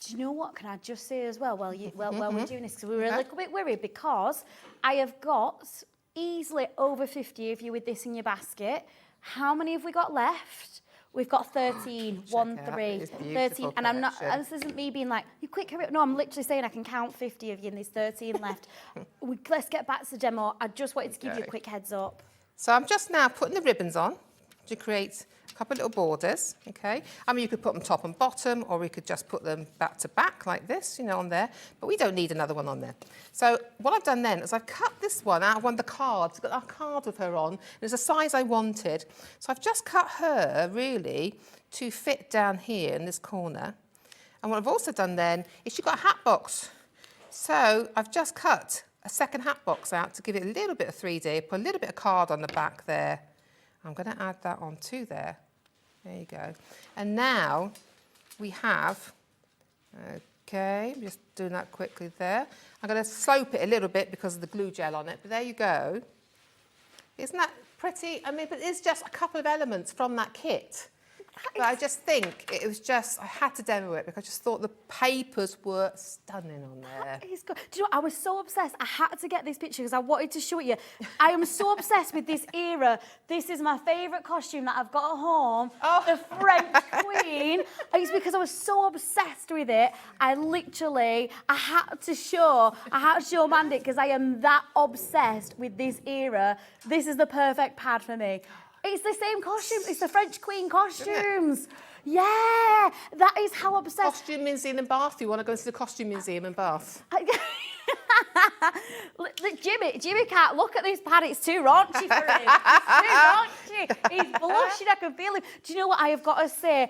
Do you know what? Can I just say as well, while we're doing this, because we were a little bit worried, because I have got easily over 50 of you with this in your basket. How many have we got left? We've got 13, 1, 3, 13, and I'm not, and this isn't me being like, you quick hurry up. No, I'm literally saying I can count 50 of you and there's 13 left. Let's get back to the demo. I just wanted to give you a quick heads up. So I'm just now putting the ribbons on to create a couple of little borders, okay? I mean, you could put them top and bottom, or we could just put them back to back like this, you know, on there, but we don't need another one on there. So what I've done then is I've cut this one out of one of the cards. I've got our card with her on, and it's a size I wanted. So I've just cut her, really, to fit down here in this corner. And what I've also done then is she's got a hat box. So I've just cut a second hat box out to give it a little bit of 3D, put a little bit of card on the back there. I'm going to add that on too there. There you go. And now we have, okay, I'm just doing that quickly there. I'm going to slope it a little bit because of the glue gel on it, but there you go. Isn't that pretty? I mean, but it's just a couple of elements from that kit. But I just think it was just, I had to demo it because I just thought the papers were stunning on there. That is good. Do you know what? I was so obsessed. I had to get this picture because I wanted to show it you. I am so obsessed with this era. This is my favourite costume that I've got at home. Oh. The French Queen. It's because I was so obsessed with it. I had to show Mandy because I am that obsessed with this era. This is the perfect pad for me. It's the same costumes. It's the French Queen costumes. Yeah, that is how obsessed. Costume Museum in Bath. You want to go to the Costume Museum in Bath? Jimmy can't look at this pad. It's too raunchy for him. It's too raunchy. He's blushing. I can feel him. Do you know what I have got to say?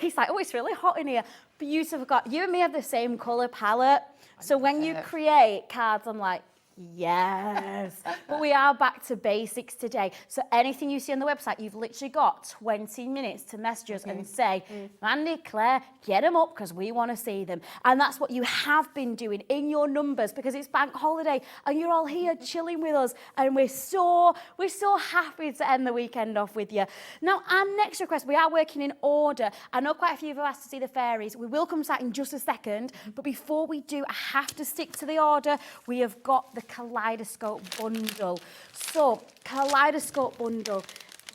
He's like, oh, it's really hot in here. Beautiful. You and me have the same colour palette. So when you create cards, I'm like, yes. But we are back to basics today. So anything you see on the website, you've literally got 20 minutes to message us and say, Mandy, Claire, get them up because we want to see them. And that's what you have been doing in your numbers because it's bank holiday and you're all here chilling with us. And we're so happy to end the weekend off with you. Now, our next request, we are working in order. I know quite a few of you have asked to see the fairies. We will come to that in just a second. But before we do, I have to stick to the order. We have got the Kaleidoscope bundle. So, Kaleidoscope bundle.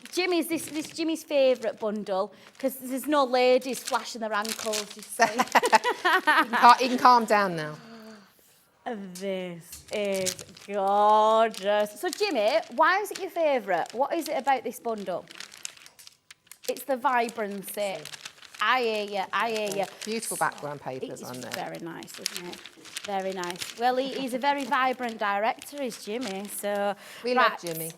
Jimmy's, this Jimmy's favourite bundle because there's no ladies flashing their ankles, you see. You can calm down now. This is gorgeous. So, Jimmy, why is it your favourite? What is it about this bundle? It's the vibrancy. I hear you. Beautiful background papers on there. Very nice, isn't it? Very nice. Well, he's a very vibrant director, is Jimmy, so... We love Jimmy.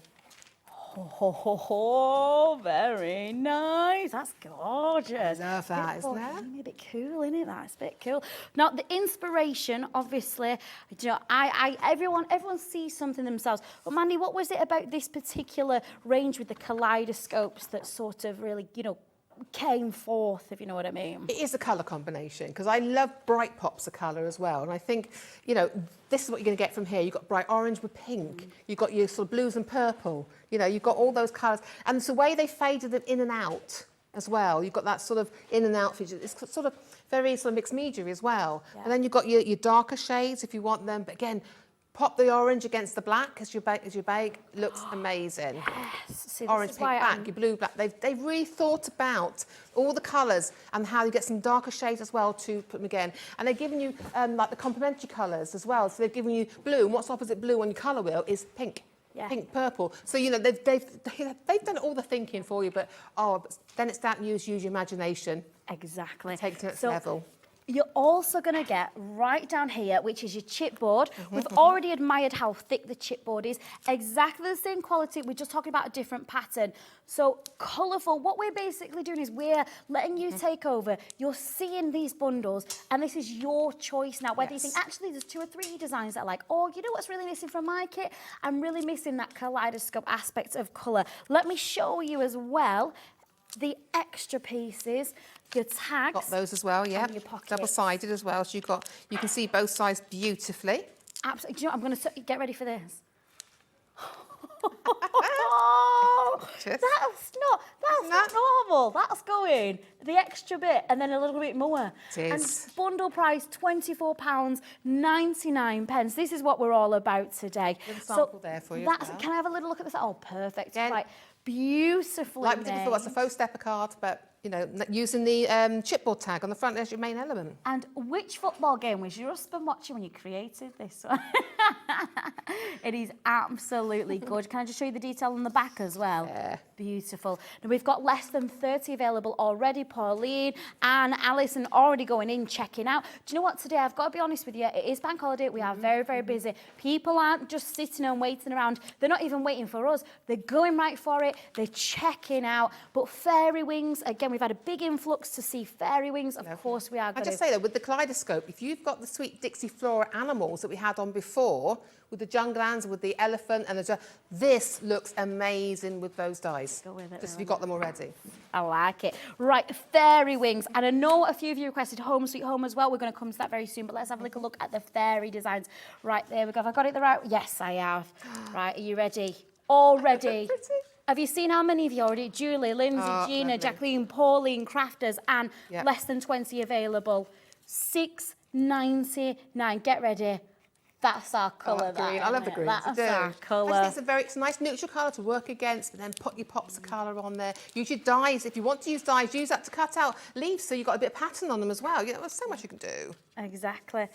Oh, very nice. That's gorgeous. I love that, isn't it? A bit cool, isn't it? That's a bit cool. Now, the inspiration, obviously, you know, everyone sees something themselves. But Mandy, what was it about this particular range with the kaleidoscopes that sort of really, you know, came forth, if you know what I mean? It is a colour combination because I love bright pops of colour as well, and I think, you know, this is what you're going to get from here. You've got bright orange with pink, you've got your sort of blues and purple, you know, you've got all those colours, and it's the way they faded them in and out as well. You've got that sort of in and out feature. It's sort of very sort of mixed media as well. Yeah. And then you've got your darker shades if you want them, but again, pop the orange against the black as you bake. Looks amazing. Yes. See, orange, pink, black, your blue, black. They've really thought about all the colours and how you get some darker shades as well to put them again. And they've given you like the complementary colours as well. So they've given you blue, and what's opposite blue on your colour wheel is pink. Yeah. Pink, purple. So, you know, they've done all the thinking for you, but then it's down to use your imagination. Exactly. Take it to its level. You're also going to get right down here, which is your chipboard. We've already admired how thick the chipboard is. Exactly the same quality. We're just talking about a different pattern. So colourful. What we're basically doing is we're letting you take over. You're seeing these bundles, and this is your choice now. Whether you think, actually, there's 2 or 3 designs that are like, oh, you know what's really missing from my kit? I'm really missing that kaleidoscope aspect of colour. Let me show you as well the extra pieces, your tags. Got those as well, yeah. Your pockets. Double-sided as well, so you can see both sides beautifully. Absolutely. Do you know what? I'm going to get ready for this. Cheers. That's not normal. That's going the extra bit and then a little bit more. It is. And bundle price £24.99. This is what we're all about today. There's a sample there for you as well. Can I have a little look at this? Oh, perfect. Yeah. Right. Beautifully Like we did before, it's a made. faux stepper card, but, you know, using the chipboard tag on the front as your main element. And which football game was your husband watching when you created this one? It is absolutely good. Can I just show you the detail on the back as well? Yeah. Beautiful. Now we've got less than 30 available already. Pauline and Alison already going in, checking out. Do you know what, today, I've got to be honest with you, it is bank holiday. We are very, very busy. People aren't just sitting and waiting around. They're not even waiting for us. They're going right for it. They're checking out. But fairy wings, again, we've had a big influx to see fairy wings. Of course we are I going just say though, with the kaleidoscope, if you've got the sweet Dixie Flora animals that we had on before, with the jungle ants, with the elephant, and this looks amazing with those dies. Go with it, Just if you've got them already. I like it. Right, fairy wings. And I know a few of you requested Home Sweet Home as well. We're going to come to that very soon, but let's have a little look at the fairy designs. Right, there we go. Have I got it the right? Yes, I have. Right, are you ready? All ready? Pretty. Have you seen how many of you already? Julie, Lindsay, Gina, lovely. Jacqueline, Pauline, crafters, and Yep. less than 20 available. £6.99. Get ready. That's our colour. Green. I love the green. That's I do. our colour. It's a nice neutral colour to work against, but then put your pops of colour on there. Use your dies. If you want to use dies, use that to cut out leaves so you've got a bit of pattern on them as well. You know, there's so much you can do. Exactly.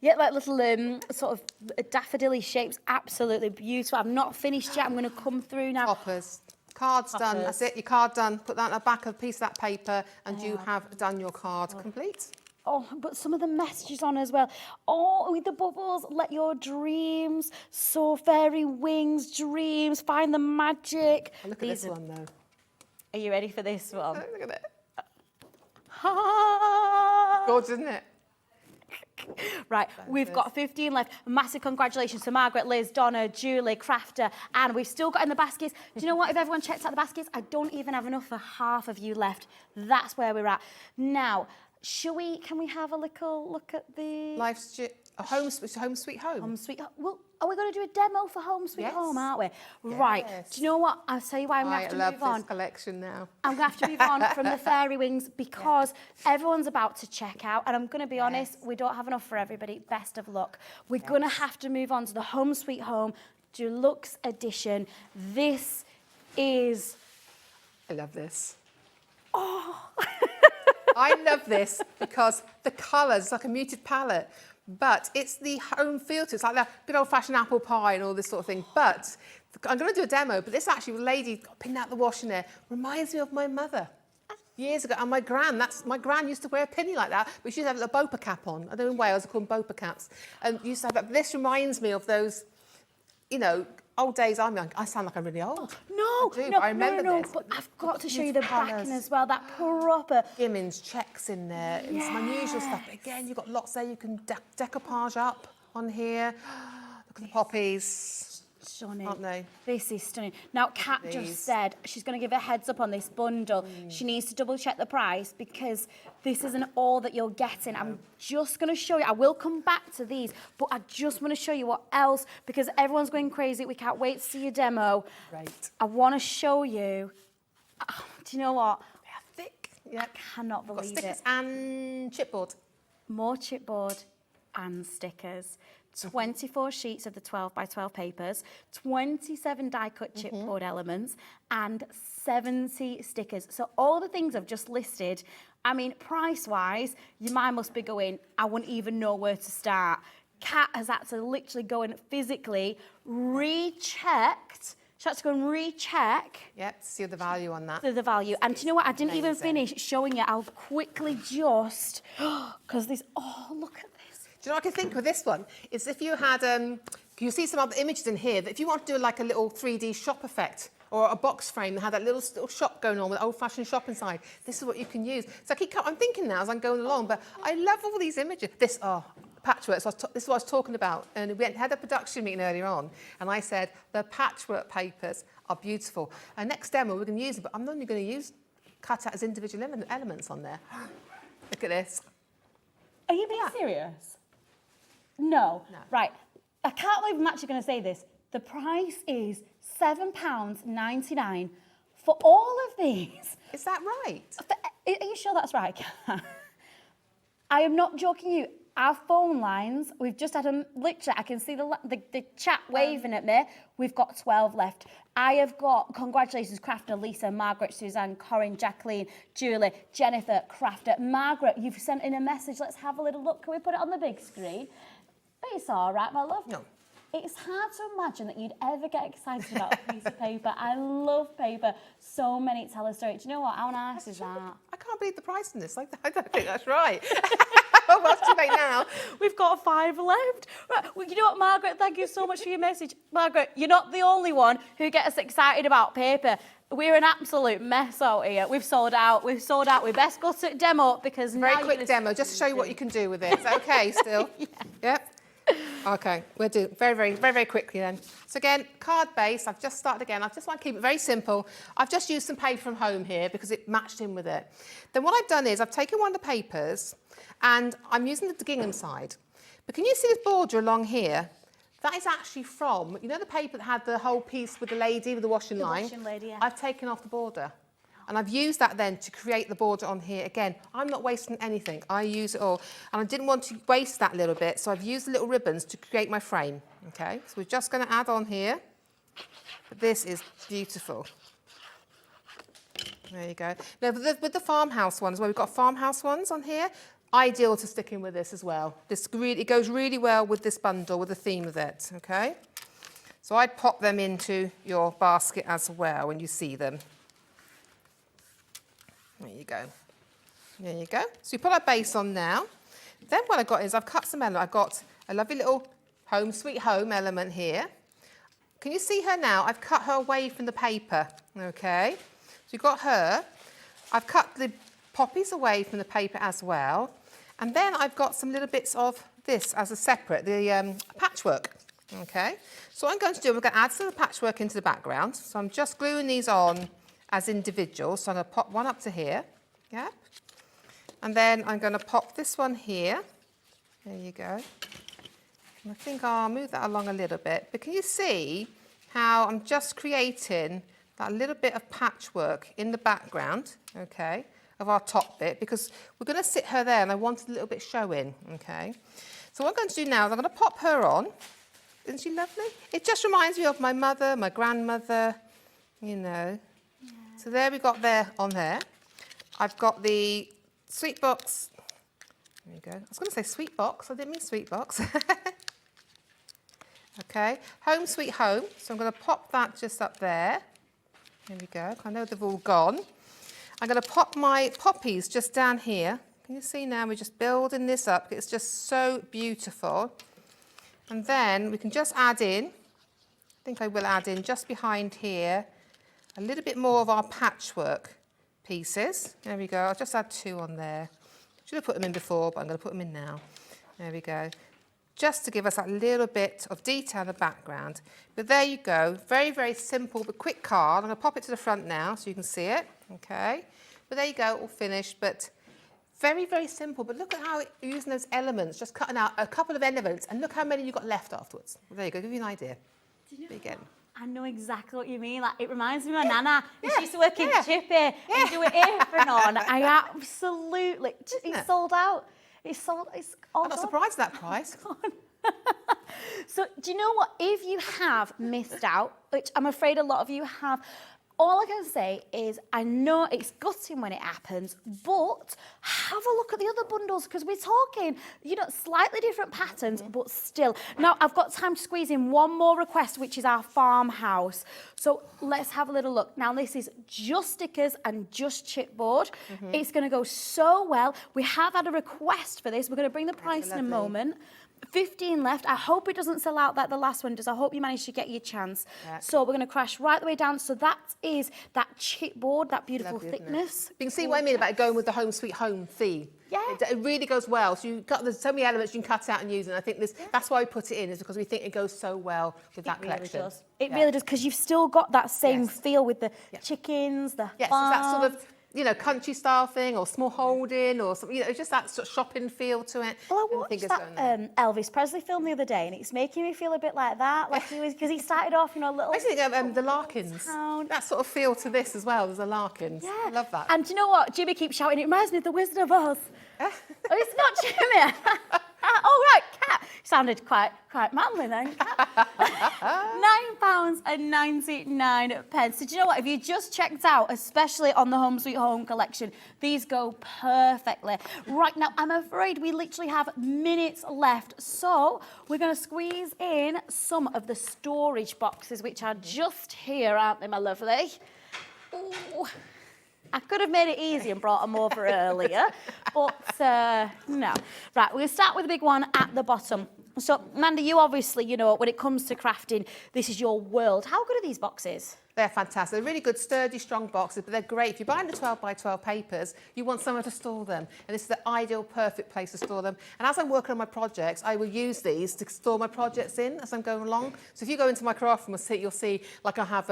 Yeah, like little sort of daffodilly shapes, absolutely beautiful. I'm not finished yet. I'm going to come through now. Toppers. Card's done. That's it. Your card done. Put that on the back of a piece of that paper and you have done your card complete. Oh, but some of the messages on as well. Oh, with the bubbles, let your dreams soar, fairy wings, dreams, find the magic. Oh, look at this one though. Are you ready for this one? Look at it. Ha! Gorgeous, isn't it? Right, we've got 15 left. Massive congratulations to Margaret, Liz, Donna, Julie, Crafter, and we've still got in the baskets. Do you know what? If everyone checks out the baskets, I don't even have enough for half of you left. That's where we're at. Now, can we have a little look at the... Home Sweet Home. Home Sweet Home. Well, are we going to do a demo for Home Sweet Yes. Home, aren't we? Right. Do you know what? I'll tell you why I'm going to have to I move love on. this collection now. I'm going to have to move on from the fairy wings because everyone's about to check out. And I'm going to be honest, we don't have enough for everybody. Best of luck. We're going to have to move on to the Home Sweet Home Deluxe Edition. This is... I love this. Oh! I love this because the colours, like a muted palette, but it's the home feel to it. It's like that good old-fashioned apple pie and all this sort of thing. But I'm going to do a demo, but this actually, lady got pinned out the washing there, reminds me of my mother. Years ago, and my gran used to wear a pinny like that, but she used to have a bopa cap on. I know in Wales, they call them bopa caps. And used to have that. This reminds me of those, you know, old days. I'm young. I sound like I'm really old. I remember this. But I've got to show you the backing as well. That proper... Skimmings, checks in there, and some unusual stuff. But again, you've got lots there. You can decoupage up on here. Look at the poppies. Stunning. Aren't they? This is stunning. Now, Kat just said she's going to give a heads up on this bundle. She needs to double check the price because this isn't all that you're getting. I'm just going to show you. I will come back to these, but I just want to show you what else because everyone's going crazy. We can't wait to see your demo. Right. I want to show you. Oh, do you know what? They are thick. Yeah. I cannot Got believe stickers it. and chipboard. More chipboard and stickers. 24 sheets of the 12 by 12 papers, 27 die-cut chipboard elements, and 70 stickers. So all the things I've just listed, I mean, price-wise, your mind must be going, I wouldn't even know where to start. Kat has had to literally go and physically rechecked. So I had to go and recheck Yep, see the value on that. the value. And do you know what? I didn't even amazing. finish showing you how quickly just, because this, oh, look at this. Do you know what I can think with this one? Is if you had, you see some other images in here, that if you want to do like a little 3D shop effect, or a box frame that had that little shop going on with old-fashioned shop inside, this is what you can use. So I'm thinking now as I'm going along, but I love all these images. This, patchwork, so this is what I was talking about. And we had a production meeting earlier on, and I said, the patchwork papers are beautiful. Our next demo, we're going to use it, but I'm only going to cut out as individual elements on there. Look at this. Are you being serious? No. Right. I can't believe I'm actually going to say this. The price is £7.99 for all of these. Is that right? Are you sure that's right? I am not joking you. Our phone lines, we've just had literally, I can see the chat waving at me. We've got 12 left. I have got, congratulations, Crafter, Lisa, Margaret, Suzanne, Corinne, Jacqueline, Julie, Jennifer, Crafter. Margaret, you've sent in a message. Let's have a little look. Can we put it on the big screen? It's all right, my love. No. It's hard to imagine that you'd ever get excited about a piece of paper. I love paper. So many tell a story. Do you know what? How nice is that? I can't believe the price in this. I don't think that's right. Oh, well, it's too late now. We've got 5 left. Right. Well, you know what, Margaret? Thank you so much for your message. Margaret, you're not the only one who gets excited about paper. We're an absolute mess out here. We've sold out. We best go to demo because Very now quick demo, just to show you what you can do with it. Is that okay still? Yep. Okay, we'll do it very quickly then. So again, card base, I've just started again. I just want to keep it very simple. I've just used some paper from home here because it matched in with it. Then what I've done is I've taken one of the papers and I'm using the gingham side. But can you see this border along here? That is actually from, you know the paper that had the whole piece with the lady with the washing line? washing lady, yeah. I've taken off the border. And I've used that then to create the border on here. Again, I'm not wasting anything. I use it all. And I didn't want to waste that little bit, so I've used the little ribbons to create my frame. Okay, so we're just going to add on here. But this is beautiful. There you go. Now, with the farmhouse ones, where we've got farmhouse ones on here, ideal to stick in with this as well. It goes really well with this bundle, with the theme of it, okay? So I'd pop them into your basket as well when you see them. There you go. There you go. So you put our base on now. Then what I've got is I've cut some element. I've got a lovely little home, sweet home element here. Can you see her now? I've cut her away from the paper, okay? So you've got her. I've cut the poppies away from the paper as well. And then I've got some little bits of this as a separate, the patchwork, okay? So what I'm going to do, we're going to add some of the patchwork into the background. So I'm just gluing these on as individuals. So I'm going to pop one up to here, yeah? And then I'm going to pop this one here. There you go. And I think I'll move that along a little bit. But can you see how I'm just creating that little bit of patchwork in the background, okay, of our top bit, because we're going to sit her there and I wanted a little bit showing, okay? So what I'm going to do now is I'm going to pop her on. Isn't she lovely? It just reminds me of my mother, my grandmother, you know. Yeah. So there we got there on there. I've got the sweet box. There you go. I was going to say sweet box. I didn't mean sweet box. Okay, home sweet home. So I'm going to pop that just up there. There we go. I know they've all gone. I'm going to pop my poppies just down here. Can you see now? We're just building this up. It's just so beautiful. And then we can just add in, I think I will add in just behind here, a little bit more of our patchwork pieces. There we go. I'll just add 2 on there. Should have put them in before, but I'm going to put them in now. There we go. Just to give us that little bit of detail in the background. But there you go. Very, very simple but quick card. I'm going to pop it to the front now so you can see it. Okay. But there you go, all finished. But very, very simple. But look at how you're using those elements, just cutting out a couple of elements, and look how many you've got left afterwards. There you go, give you an idea. Again. I know exactly what you mean. Like, it reminds me of my nana. She used to work in Chippy and do an apron on. I absolutely, it's sold out. It's sold, it's all I'm not surprised at that price. So do you know what? If you have missed out, which I'm afraid a lot of you have, All I can say is I know it's gutting when it happens, but have a look at the other bundles because we're talking, you know, slightly different patterns, but still. Now, I've got time to squeeze in one more request, which is our farmhouse. So let's have a little look. Now, this is just stickers and just chipboard. It's going to go so well. We have had a request for this. We're going to bring the price in a moment. 15 left. I hope it doesn't sell out like the last one does. I hope you manage to get your chance. Yeah. So we're going to crash right the way down. So that is that chipboard, that beautiful thickness. You can see what I mean about going with the home sweet home theme. Yeah. It really goes well. So you've got there's so many elements you can cut out and use, and I think that's why we put it in, is because we think it goes so well with that collection. Really does. It really does, because you've still got that same feel with the chickens, the it's that sort of, you know, country style thing or small holding or something, you know, just that sort of shopping feel to it. Well, I watched that Elvis Presley film the other day, and it's making me feel a bit like that, like he was, because he started off, you know, a little... I think the Larkins, that sort of feel to this as well, there's the Larkins. I love that. And do you know what? Jimmy keeps shouting, it reminds me of the Wizard of Oz. Oh, it's not Jimmy. Oh, right, cat. Sounded quite manly then. £9.99. So do you know what? If you just checked out, especially on the Home Sweet Home collection, these go perfectly. Right now, I'm afraid we literally have minutes left. So we're going to squeeze in some of the storage boxes, which are just here, aren't they, my lovely? Ooh. I could have made it easy and brought them over earlier, but no. Right, we're going to start with the big one at the bottom. So, Mandy, you obviously, you know, when it comes to crafting, this is your world. How good are these boxes? They're fantastic. They're really good, sturdy, strong boxes, but they're great. If you're buying the 12 by 12 papers, you want somewhere to store them. And this is the ideal, perfect place to store them. And as I'm working on my projects, I will use these to store my projects in as I'm going along. So if you go into my craft room, you'll see, like I have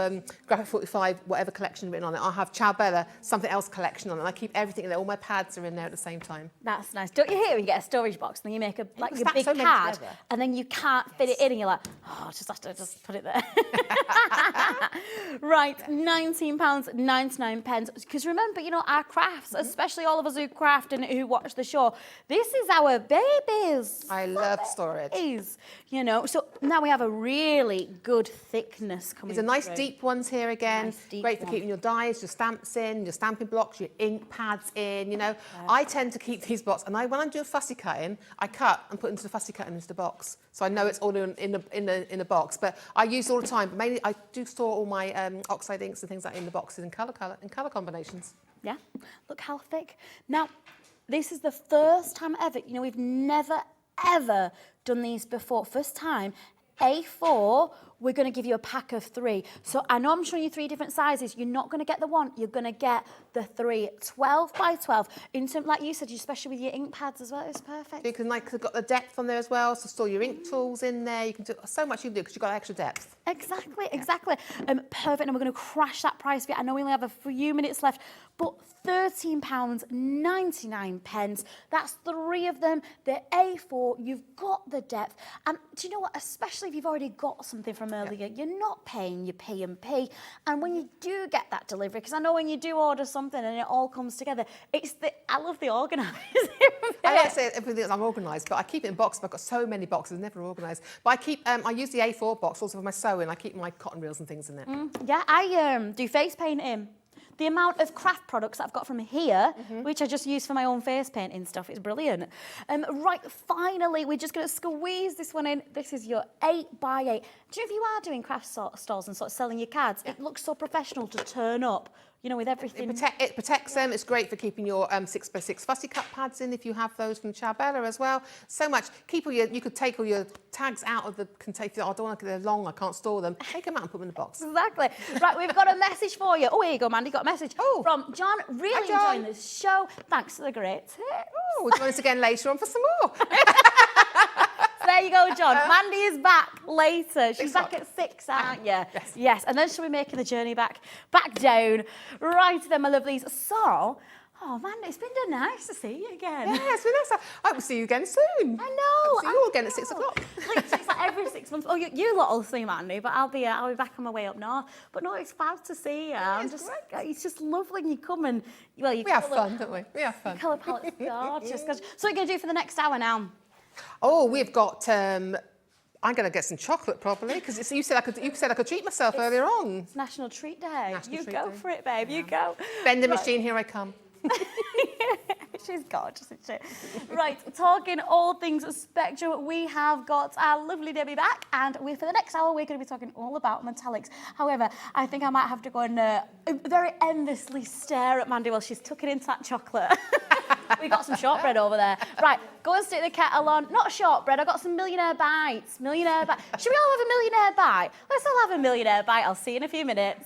Graphic 45, whatever collection written on it. I'll have Ciao Bella, something else collection on it. And I keep everything in there. All my pads are in there at the same time. That's nice. Don't you hear when you get a storage box and then you make a big card and then you can't fit it in and you're like, oh, I just have to put it there. Right, £19.99. Because remember, you know, our crafts, especially all of us who craft and who watch the show, this is our babies. I love storage. You know, so now we have a really good thickness coming through. These are nice deep ones here again. Great for keeping your dies, your stamps in, your stamping blocks, your ink pads in, you know. I tend to keep these boxes, and when I'm doing fussy cutting, I cut and put into the fussy cutting into the box. So I know it's all in the box, but I use it all the time. But mainly I do store all my oxide inks and things like that in the boxes in colour combinations. Yeah, look how thick. Now, this is the first time ever, you know, we've never, ever done these before. First time, A4, we're going to give you a pack of 3. So I know I'm showing you 3 different sizes. You're not going to get the 1. You're going to get the 3. 12 by 12. In terms, like you said, especially with your ink pads as well, it's perfect. You can, like, got the depth on there as well, so store your ink tools in there. You can do so much you can do because you've got extra depth. Exactly. Perfect. And we're going to crash that price for you. I know we only have a few minutes left, but £13.99. That's 3 of them. They're A4. You've got the depth. And do you know what? Especially if you've already got something from earlier, you're not paying your P&P. And when you do get that delivery, because I know when you do order something and it all comes together, I love the organising. I like to say everything I'm organised, but I keep it in boxes. I've got so many boxes, never organised. But I use the A4 box also for my sewing. I keep my cotton reels and things in it. Yeah, I do face painting. The amount of craft products that I've got from here, which I just use for my own face painting stuff, is brilliant. Right, finally, we're just going to squeeze this one in. This is your 8 by 8. Do you know if you are doing craft stores and sort of selling your cards, it looks so professional to turn up, you know, with everything. It protects them. It's great for keeping your 6 by 6 fussy cut pads in if you have those from Ciao Bella as well. So much. You could take all your tags out of the container. I don't want to, they're long, I can't store them. Take them out and put them in the box. Exactly. Right, we've got a message for you. Oh, here you go, Mandy, got a message from John. Really enjoying this show. Thanks for the great tips. Oh, we'll join us again later on for some more. There you go, John. Mandy is back later. She's back at 6, aren't you? Yes. And then she'll be making the journey back down. Right then, my lovelies. So, oh, Mandy, it's been nice to see you again. Yeah, it's been nice. I will see you again soon. I know. See you all again at 6 o'clock. It's like every 6 months. Oh, you lot will see Mandy, but I'll be back on my way up north. But no, it's fab to see you. Yeah, it's just lovely when you come and we have fun, don't we? We have fun. Colour palette's gorgeous. So what are you going to do for the next hour now? Oh, we've got I'm going to get some chocolate probably because you said I could treat myself earlier on. It's National Treat Day. National You Treat go Day. for it, babe. You go. Vending machine, here I come. She's gorgeous, isn't she? Right, talking all things Spectrum, we have got our lovely Debbie back, and for the next hour, we're going to be talking all about metallics. However, I think I might have to go and very enviously stare at Mandy while she's tucking into that chocolate. We got some shortbread over there. Right, go and stick the kettle on. Not shortbread, I got some millionaire bites. Millionaire bites. Should we all have a millionaire bite? Let's all have a millionaire bite. I'll see you in a few minutes.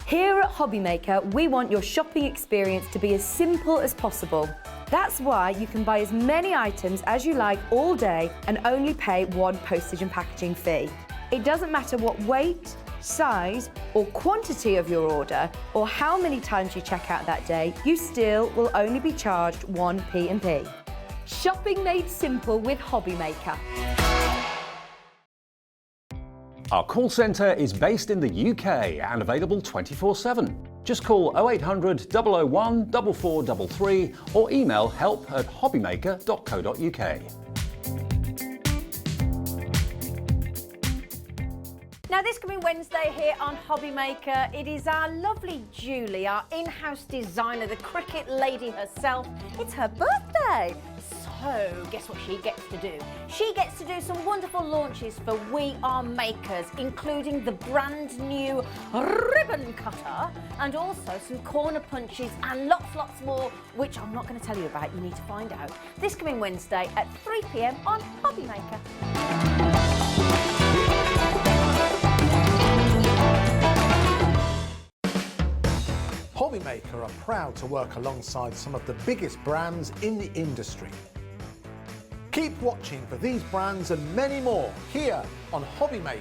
Here at Hobbymaker, we want your shopping experience to be as simple as possible. That's why you can buy as many items as you like all day and only pay one postage and packaging fee. It doesn't matter what weight, size or quantity of your order or how many times you check out that day, you still will only be charged one P&P. Shopping made simple with Hobbymaker. Our call centre is based in the UK and available 24/7. Just call 0800 001 4433 or email help@hobbymaker.co.uk. Now this coming Wednesday here on Hobbymaker, it is our lovely Julie, our in-house designer, the cricket lady herself. It's her birthday. So guess what she gets to do? She gets to do some wonderful launches for We Are Makers, including the brand new ribbon cutter and also some corner punches and lots more, which I'm not going to tell you about. You need to find out. This coming Wednesday at 3 p.m. on Hobbymaker. Hobbymaker are proud to work alongside some of the biggest brands in the industry. Keep watching for these brands and many more here on Hobbymaker.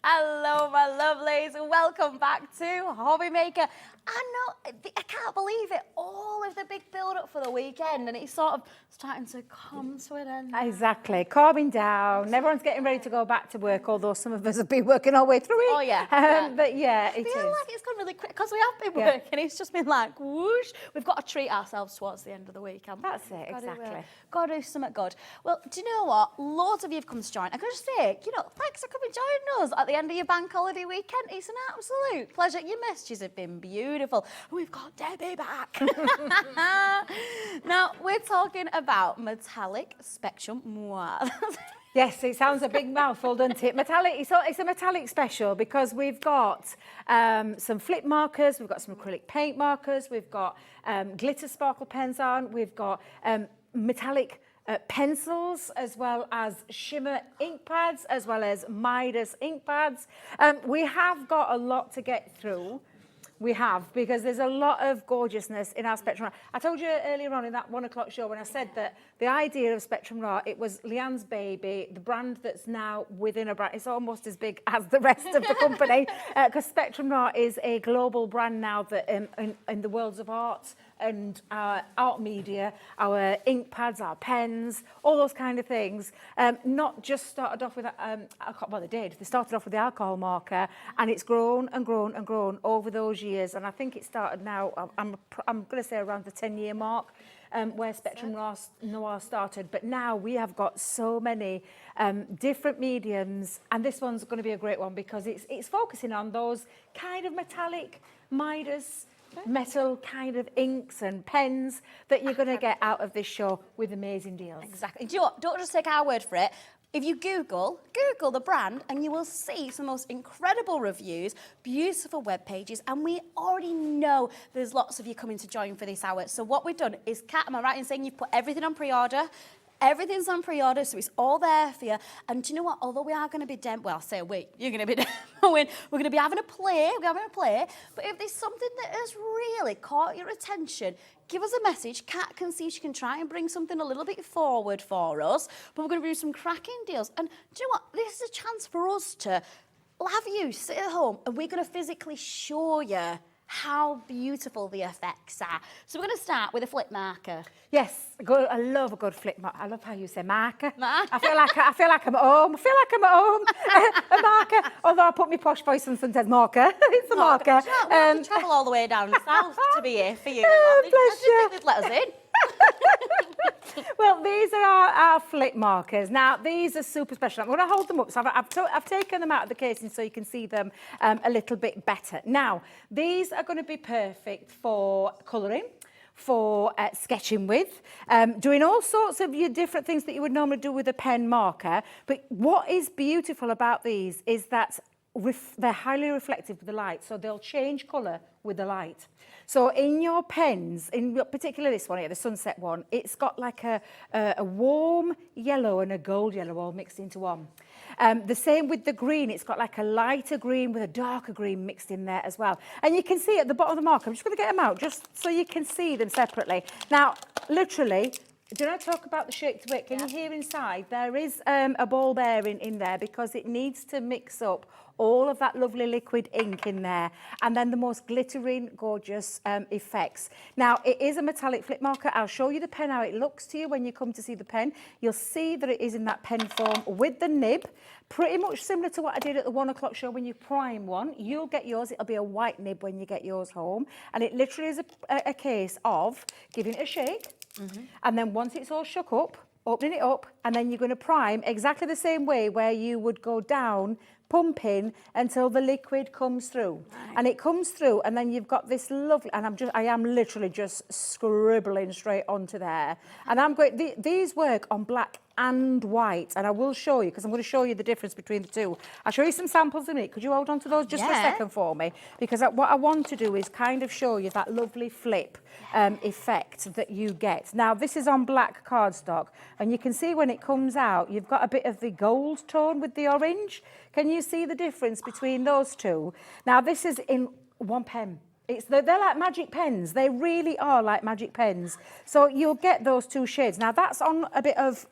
Hello, my lovelies. Welcome back to Hobby Maker. I can't believe it. All of the big build-up for the weekend, and it's sort of starting to come to an end. Exactly, calming down. Everyone's getting ready to go back to work, although some of us have been working our way through it. Oh, yeah. But yeah, I it feel is. like it's gone really quick because we have been working. It's just been like whoosh. We've got to treat ourselves towards the end of the week. That's it, exactly. Got to do something good. Well, do you know what? Loads of you have come to join. I'm going to say, thanks for coming joining us at the end of your bank holiday weekend. It's an absolute pleasure. Your messages have been beautiful. And we've got Debbie back. Now, we're talking about metallic Spectrum Noir. Yes, it sounds a big mouthful, doesn't it? Metallic, it's a metallic special because we've got some flip markers, we've got some acrylic paint markers, we've got glitter sparkle pens on, we've got metallic pencils, as well as shimmer ink pads, as well as Midas ink pads. We have got a lot to get through. We have, because there's a lot of gorgeousness in our Spectrum Noir. I told you earlier on in that 1 o'clock show when I said that the idea of Spectrum Noir, it was Leanne's baby, the brand that's now within a brand. It's almost as big as the rest of the company, because Spectrum Noir is a global brand now that in the worlds of art and art media, our ink pads, our pens, all those kind of things, not just started off with, well, they did. They started off with the alcohol marker, and it's grown and grown and grown over those years. And I think it started now, I'm going to say around the 10-year mark, where Spectrum Noir started. But now we have got so many different mediums, and this one's going to be a great one because it's focusing on those kind of metallic Midas metal kind of inks and pens that you're going to get out of this show with amazing deals. Exactly. Do you know what? Don't just take our word for it. If you Google the brand, and you will see some most incredible reviews, beautiful web pages, and we already know there's lots of you coming to join for this hour. So what we've done is, Kat, am I right in saying you've put everything on pre-order? Everything's on pre-order, so it's all there for you. And do you know what? Although we are going to be you're going to be demoing, we're going to be having a play, but if there's something that has really caught your attention, give us a message. Kat can see if she can try and bring something a little bit forward for us, but we're going to do some cracking deals. And do you know what? This is a chance for us to have you sit at home, and we're going to physically show you how beautiful the effects are. So we're going to start with a flip marker. Yes, I love a good flip marker. I love how you say marker. I feel like I'm at home. A marker. Although I put my posh voice on sometimes marker. It's a marker. We have to travel all the way down south to be here for you. Bless you. They'd let us in. Well, these are our flip markers. Now, these are super special. I'm going to hold them up. So I've taken them out of the casing so you can see them a little bit better. Now, these are going to be perfect for colouring, for sketching with, doing all sorts of your different things that you would normally do with a pen marker. But what is beautiful about these is that they're highly reflective with the light, so they'll change colour with the light. So in your pens, in particular this one here, the sunset one, it's got like a warm yellow and a gold yellow all mixed into one. The same with the green, it's got like a lighter green with a darker green mixed in there as well. And you can see at the bottom of the marker, I'm just going to get them out just so you can see them separately. Now, literally, did I talk about the shake to wick? Can you hear inside? There is a ball bearing in there because it needs to mix up all of that lovely liquid ink in there, and then the most glittering, gorgeous effects. Now, it is a metallic flip marker. I'll show you the pen, how it looks to you when you come to see the pen. You'll see that it is in that pen form with the nib, pretty much similar to what I did at the 1 o'clock show when you prime one. You'll get yours, it'll be a white nib when you get yours home, and it literally is a case of giving it a shake, and then once it's all shook up, opening it up, and then you're going to prime exactly the same way where you would go down pumping until the liquid comes through. Right. And it comes through, and then you've got this lovely, and I am literally just scribbling straight onto there. And I'm going, these work on black and white, and I will show you, because I'm going to show you the difference between the two. I'll show you some samples in a minute. Could you hold on to those just for a second for me? Because what I want to do is kind of show you that lovely flip effect that you get. Now, this is on black cardstock, and you can see when it comes out, you've got a bit of the gold tone with the orange. Can you see the difference between those two? Now, this is in one pen. They're like magic pens. They really are like magic pens. So you'll get those two shades. Now, that's on a bit of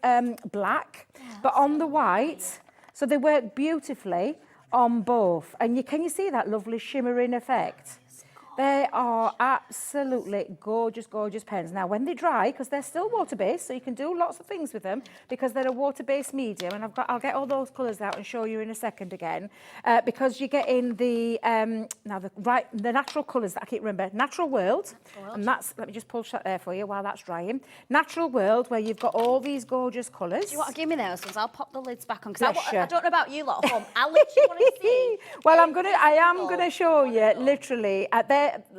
black, but on the white. So they work beautifully on both. And can you see that lovely shimmering effect? They are absolutely gorgeous, gorgeous pens. Now, when they dry, because they're still water-based, so you can do lots of things with them because they're a water-based medium, and I'll get all those colours out and show you in a second again, because you get in the the natural colours that I keep remembering. Natural World, and that's, let me just pull that there for you while that's drying. Natural World, where you've got all these gorgeous colours. Do you want to give me those ones? I'll pop the lids back on because Yeah, sure. I don't know about you lot at home. I literally want to see. Well, I am gonna show you literally.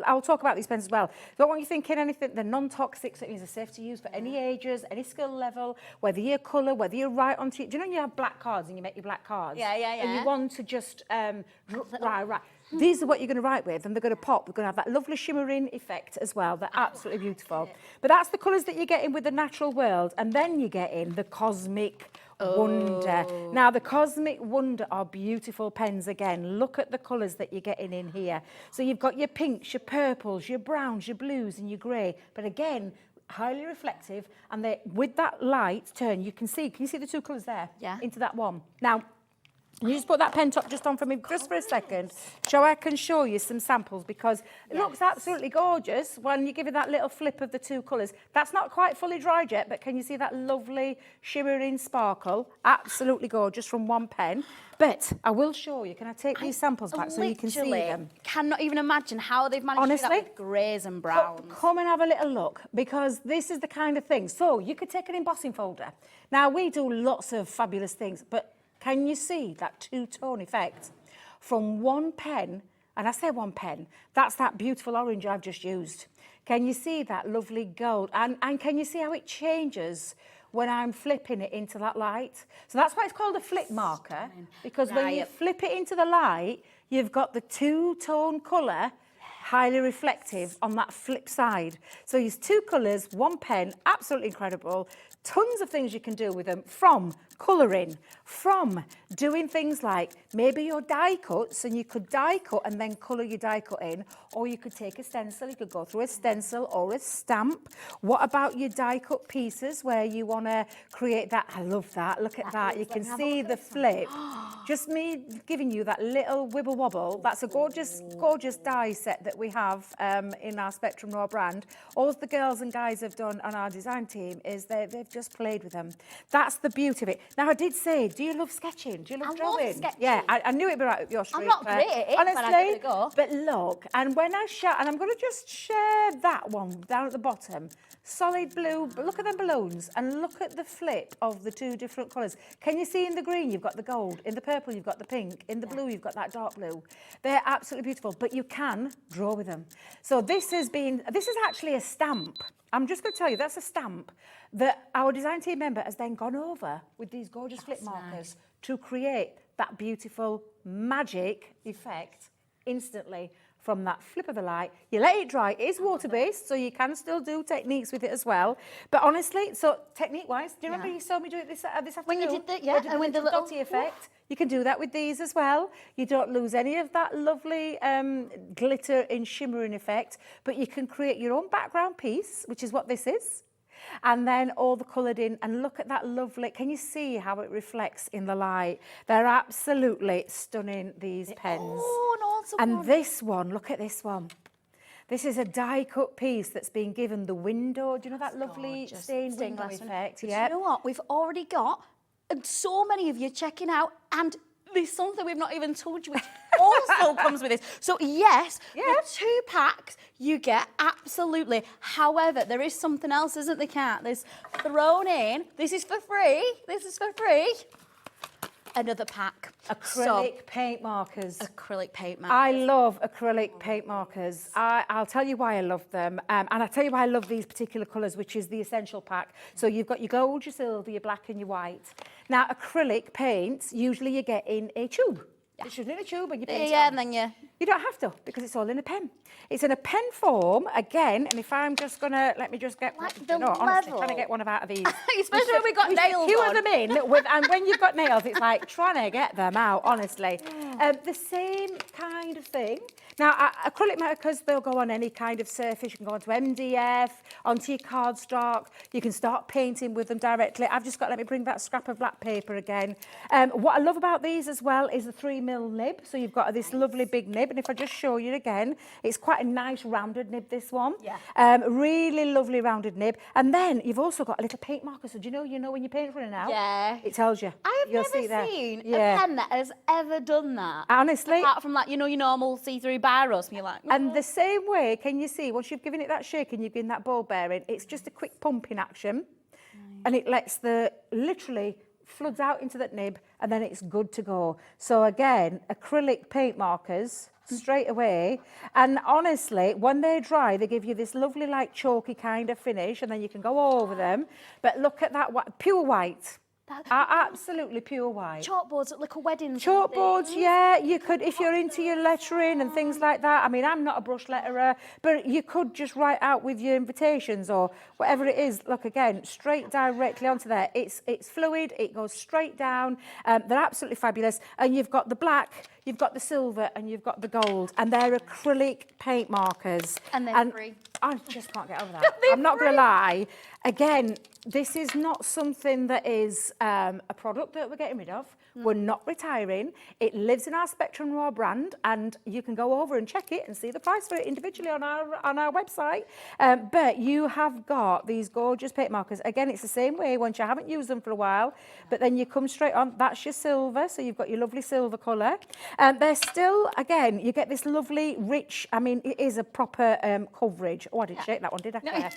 I'll talk about these pens as well. Don't want you thinking anything. They're non-toxic, so it means they're safe to use for any ages, any skill level, whether you colour, whether you write onto it. Do you know you have black cards and you make your black cards? Yeah. And you want to just right. These are what you're going to write with, and they're going to pop. They're going to have that lovely shimmering effect as well. They're absolutely beautiful. But that's the colours that you get in with the Natural World, and then you get in the Cosmic Wonder. Now, the Cosmic Wonder are beautiful pens again. Look at the colours that you're getting in here. So you've got your pinks, your purples, your browns, your blues, and your grey. But again, highly reflective, and they, with that light turn, you can see the two colours there? Yeah. Into that one. Now, you just put that pen top just on for me just for a second, so I can show you some samples, because it looks absolutely gorgeous when you give it that little flip of the two colours. That's not quite fully dried yet, but can you see that lovely shimmering sparkle? Absolutely gorgeous from one pen. But I will show you. Can I take these samples back so you can see them? Cannot even imagine how they've managed to do that with greys and browns. Come and have a little look, because this is the kind of thing. So you could take an embossing folder. Now, we do lots of fabulous things, but can you see that two-tone effect from one pen? And I say one pen, that's that beautiful orange I've just used. Can you see that lovely gold? And can you see how it changes when I'm flipping it into that light? So that's why it's called a flip marker, because when you flip it into the light, you've got the two-tone colour, highly reflective on that flip side. So use two colours, one pen, absolutely incredible. Tons of things you can do with them, from colouring, from doing things like maybe your die cuts, and you could die cut and then colour your die cut in, or you could take a stencil, you could go through a stencil or a stamp. What about your die cut pieces where you want to create that? I love that, look at that. You can see the flip. Just me giving you that little wibble wobble. That's a gorgeous, gorgeous die set that we have in our Spectrum Noir brand. All the girls and guys have done on our design team is they've just played with them. That's the beauty of it. Now, I did say, do you love sketching? Do you love drawing? Love sketching. Yeah, I knew it'd be right up your street. I'm not great at it, honestly, but I give it a go. But look, and when I share, and I'm going to just share that one down at the bottom. Solid blue, but look at them balloons, and look at the flip of the two different colours. Can you see in the green you've got the gold, in the purple you've got the pink, in the blue you've got that dark blue. They're absolutely beautiful, but you can draw with them. So this is actually a stamp. I'm just going to tell you, that's a stamp that our design team member has then gone over with these gorgeous flip markers to create that beautiful magic effect instantly from that flip of the light. You let it dry. It is water-based, so you can still do techniques with it as well. But honestly, so technique-wise, do you remember you saw me do it this afternoon? When you did the, and with the little dotty effect. You can do that with these as well. You don't lose any of that lovely glitter and shimmering effect, but you can create your own background piece, which is what this is. And then all the coloured in, and look at that lovely, can you see how it reflects in the light? They're absolutely stunning, these pens. Oh, no, and this one, look at this one. This is a die cut piece that's been given the window. Do you know that lovely stained window effect? Yeah. You know what? We've already got so many of you checking out, and there's something we've not even told you, which also comes with this. So yes, the 2 packs you get, absolutely. However, there is something else, isn't there, Kat? There's thrown in. This is for free. This is for free. Another pack. Acrylic paint markers. Acrylic paint markers. I love acrylic paint markers. I'll tell you why I love them. And I'll tell you why I love these particular colours, which is the essential pack. So you've got your gold, your silver, your black and your white. Now, acrylic paints, usually you get in a tube. It's just in a tube and you paint it on. And then You don't have to, because it's all in a pen. It's in a pen form, again, and if I'm just going to, let me just get, honestly, trying to get one out of these. Especially when we've got nails few on. of them in, and when you've got nails, it's like trying to get them out, honestly. The same kind of thing. Now, acrylic markers, they'll go on any kind of surface. You can go onto MDF, onto your cardstock. You can start painting with them directly. I've just got, let me bring that scrap of black paper again. What I love about these as well is the 3mm nib. So you've got this lovely big nib. And if I just show you again, it's quite a nice rounded nib, this one. Yeah. Really lovely rounded nib. And then you've also got a little paint marker. So do you know when your paint's running out? Yeah. It tells you. I have You'll never see there. seen Yeah. a pen that has ever done that. Honestly. Apart from like, you know, your normal see-through biros, and you're like, And the same way, can you see, once you've given it that shake and you've given that ball bearing, it's just a quick pumping action. And it lets literally floods out into that nib, and then it's good to go. So again, acrylic paint markers straight away. And honestly, when they're dry, they give you this lovely, like, chalky kind of finish, and then you can go over them. But look at that, pure white. Absolutely pure white. chalkboards at little weddings. Chalkboards, yeah, you could, if you're into your lettering and things like that. I mean, I'm not a brush letterer, but you could just write out with your invitations or whatever it is. Look, again, straight directly onto there. It's fluid, it goes straight down. They're absolutely fabulous. And you've got the black, you've got the silver, and you've got the gold. And they're acrylic paint markers. And they're free. I just can't get over that. I'm not going to lie. Again, this is not something that is a product that we're getting rid of. We're not retiring. It lives in our Spectrum Noir brand, and you can go over and check it and see the price for it individually on our website. But you have got these gorgeous paint markers. Again, it's the same way once you haven't used them for a while, but then you come straight on. That's your silver, so you've got your lovely silver colour. They're still, again, you get this lovely, rich, I mean, it is a proper coverage. Oh, I didn't shake that one, did I?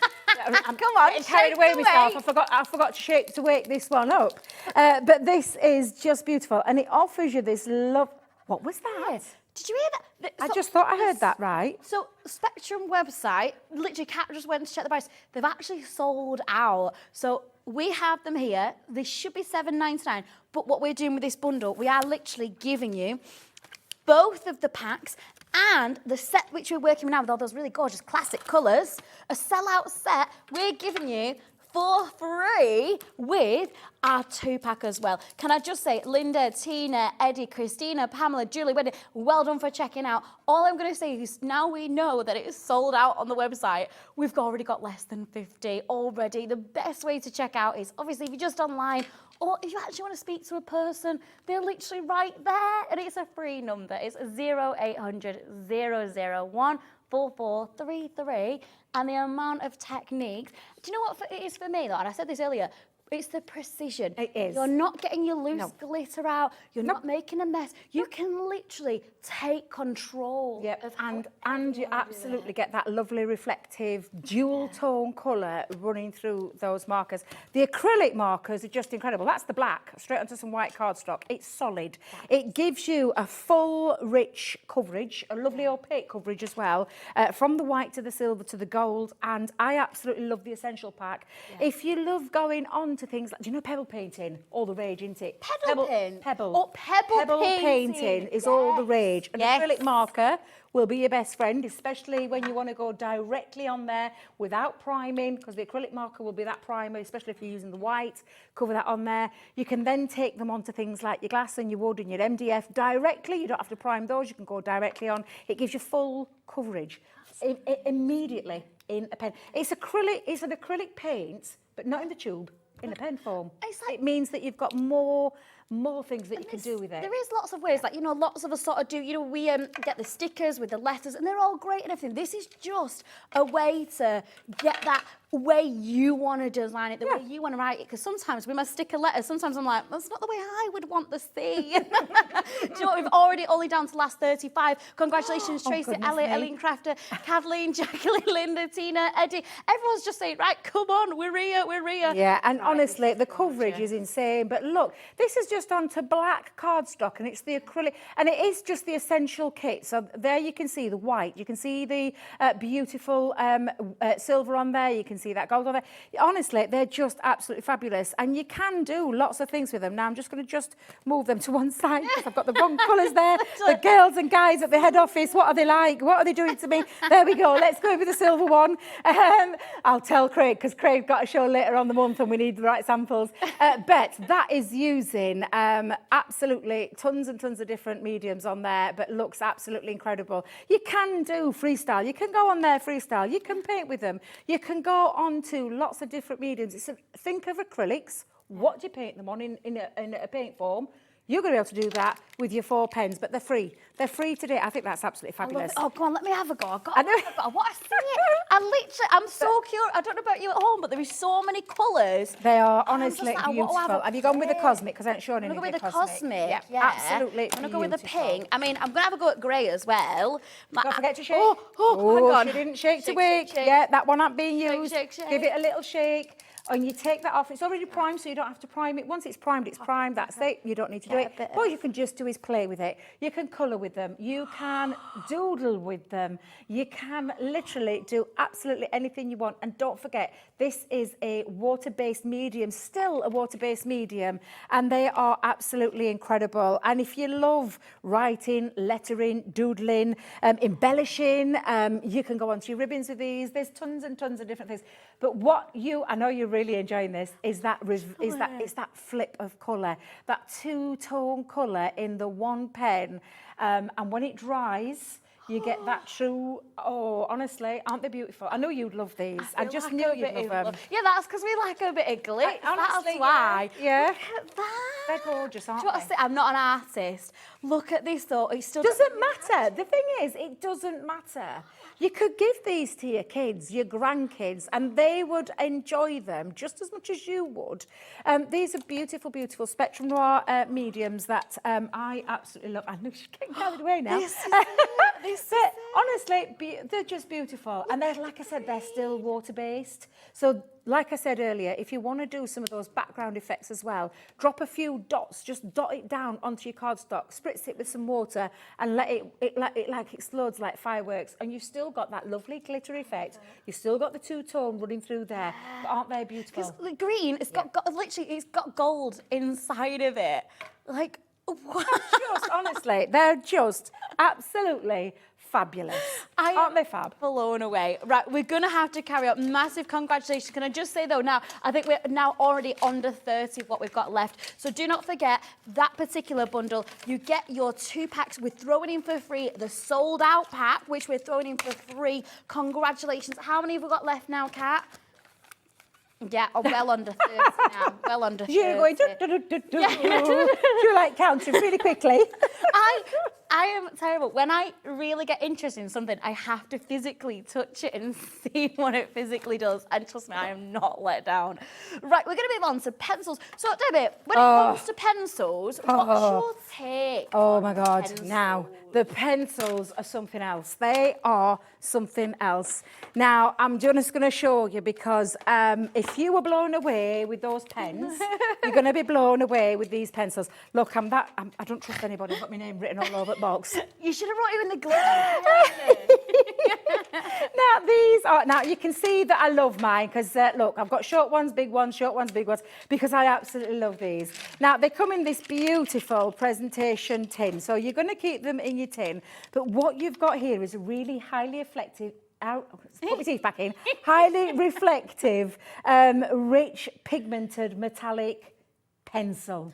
I'm Come on, getting carried away myself. I forgot to shake to wake this one up. But this is just beautiful, and it offers you this love. What was that? Did you hear that? I just thought I heard that right. So Spectrum website, literally Kat just went to check the price. They've actually sold out. So we have them here. They should be $7.99. But what we're doing with this bundle, we are literally giving you both of the packs and the set which we're working with now with all those really gorgeous classic colours, a sellout set, we're giving you for free with our 2-pack as well. Can I just say, Linda, Tina, Eddie, Christina, Pamela, Julie, Wendy, well done for checking out. All I'm going to say is now we know that it is sold out on the website. We've already got less than 50 already. The best way to check out is obviously if you're just online, or if you actually want to speak to a person, they're literally right there, and it's a free number. It's 0800 001 4433, and the amount of techniques. Do you know what it is for me, though? And I said this earlier. It's the precision. It is. You're not getting your loose glitter out. You're not making a mess. You can literally take control of and you absolutely get that lovely reflective dual tone colour running through those markers. The acrylic markers are just incredible. That's the black, straight onto some white cardstock. It's solid. It gives you a full, rich coverage, a lovely opaque coverage as well, from the white to the silver to the gold. And I absolutely love the essential pack. If you love going on to things like, do you know pebble painting? All the rage, isn't it? Pebble paint? Pebble. Oh, pebble painting is all the rage. An acrylic marker will be your best friend, especially when you want to go directly on there without priming, because the acrylic marker will be that primer, especially if you're using the white, cover that on there. You can then take them onto things like your glass and your wood and your MDF directly. You don't have to prime those. You can go directly on. It gives you full coverage immediately in a pen. It's an acrylic paint, but not in the tube. In a pen form. It means that you've got more things that you can do with it. There is lots of ways, like, you know, lots of us sort of do, you know, we get the stickers with the letters, and they're all great and everything. This is just a way to get that way you want to design it, the way you want to write it. Because sometimes with my sticker letters, sometimes I'm like, that's not the way I would want the C. Do you know what? We've already only down to last 35. Congratulations, Tracy, Elliot, Eileen Crafter, Kathleen, Jacqueline, Linda, Tina, Eddie. Everyone's just saying, right, come on, we're here. Yeah, and honestly, the coverage is insane. But look, this is just onto black cardstock, and it's the acrylic, and it is just the essential kit. So there you can see the white, you can see the beautiful silver on there, you can see that gold on there. Honestly, they're just absolutely fabulous. And you can do lots of things with them. Now, I'm just going to just move them to one side because I've got the wrong colours there. The girls and guys at the head office, what are they like? What are they doing to me? There we go. Let's go with the silver one. I'll tell Craig, because Craig got a show later on the month and we need the right samples. But that is using absolutely tons and tons of different mediums on there, but looks absolutely incredible. You can do freestyle. You can go on there freestyle. You can paint with them. You can go on to lots of different mediums. Think of acrylics. What do you paint them on in a paint form? You're going to be able to do that with your 4 pens, but they're free. They're free today. I think that's absolutely fabulous. Oh, go on, let me have a go. I want to see it. I'm so curious. I don't know about you at home, but there is so many colours. They are honestly beautiful. Have you gone with the cosmic? Because I ain't shown any of the cosmic. I'm going to go with the cosmic. Yeah, absolutely. I'm going to go with the pink. I mean, I'm going to have a go at grey as well. Don't forget to shake. Oh, hang on. She didn't shake to Shake, wake. shake, shake. Yeah, that one ain't being used. Shake, shake, Give it a little shake. And you take that off. It's already primed, so you don't have to prime it. Once it's primed, it's primed. That's it. You don't need to do it. What you can just do is play with it. You can colour with them. You can doodle with them. You can literally do absolutely anything you want. And don't forget, this is a water-based medium, still a water-based medium, and they are absolutely incredible. And if you love writing, lettering, doodling, embellishing, you can go onto your ribbons with these. There's tons and tons of different things. But I know you're really enjoying this, is that flip of colour, that 2-tone colour in the one pen. And when it dries, you get that true, honestly, aren't they beautiful? I know you'd love these. I just knew you'd love them. Yeah, that's because we like a bit of glitz. Honestly, that's why. Yeah. Look at that. They're gorgeous, aren't Do you know what they? I'm not an artist. Look at this, though. It still doesn't matter. The thing is, it doesn't matter. You could give these to your kids, your grandkids, and they would enjoy them just as much as you would. These are beautiful, beautiful Spectrum Noir mediums that I absolutely love. I know she's getting carried away now. But honestly, they're just beautiful. And they're, like I said, they're still water-based. So, like I said earlier, if you want to do some of those background effects as well, drop a few dots, just dot it down onto your cardstock, spritz it with some water, and let it like explodes like fireworks. And you've still got that lovely glitter effect. You've still got the 2-tone running through there. But aren't they beautiful? Because the green, it's got literally, it's got gold inside of it. Like, what? Honestly, they're just absolutely fabulous. Aren't they fab? Blown away. Right, we're going to have to carry on. Massive congratulations. Can I just say, though, now, I think we're now already under 30 what we've got left. So do not forget that particular bundle. You get your 2 packs. We're throwing in for free the sold-out pack, which we're throwing in for free. Congratulations. How many have we got left now, Kat? Yeah, well under 30 now. Well under 30. You're going, you're like counting really quickly. I am terrible. When I really get interested in something, I have to physically touch it and see what it physically does. And trust me, I am not let down. Right, we're going to move on to pencils. So, Debbie, when it comes to pencils, what's your take? Oh, my God. Pencils? Now, the pencils are something else. They are something else. Now, I'm just going to show you because if you were blown away with those pens, you're going to be blown away with these pencils. Look, I don't trust anybody. I've got my name written all over the box. You should have brought you in the glitter. Now you can see that I love mine because look, I've got short ones, big ones, short ones, big ones, because I absolutely love these. Now they come in this beautiful presentation tin, so you're going to keep them in your tin. But what you've got here is a really highly reflective. Put my teeth back in. Highly reflective, rich, pigmented, metallic pencil.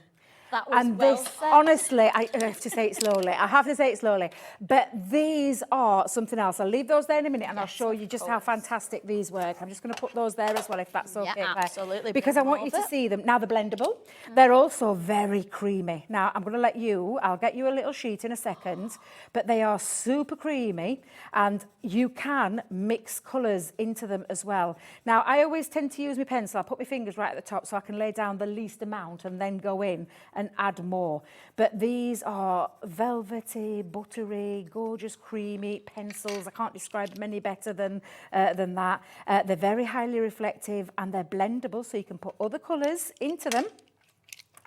That was and well this, said. honestly, I have to say it slowly. I have to say it slowly. But these are something else. I'll leave those there in a minute and I'll show you just how fantastic these work. I'm just going to put those there as well, if that's okay. Yeah, absolutely. Because I want you to see them. Now, they're blendable. They're also very creamy. Now, I'm going to I'll get you a little sheet in a second, but they are super creamy and you can mix colours into them as well. Now, I always tend to use my pencil. I put my fingers right at the top so I can lay down the least amount and then go in and add more. But these are velvety, buttery, gorgeous, creamy pencils. I can't describe them any better than that. They're very highly reflective and they're blendable, so you can put other colours into them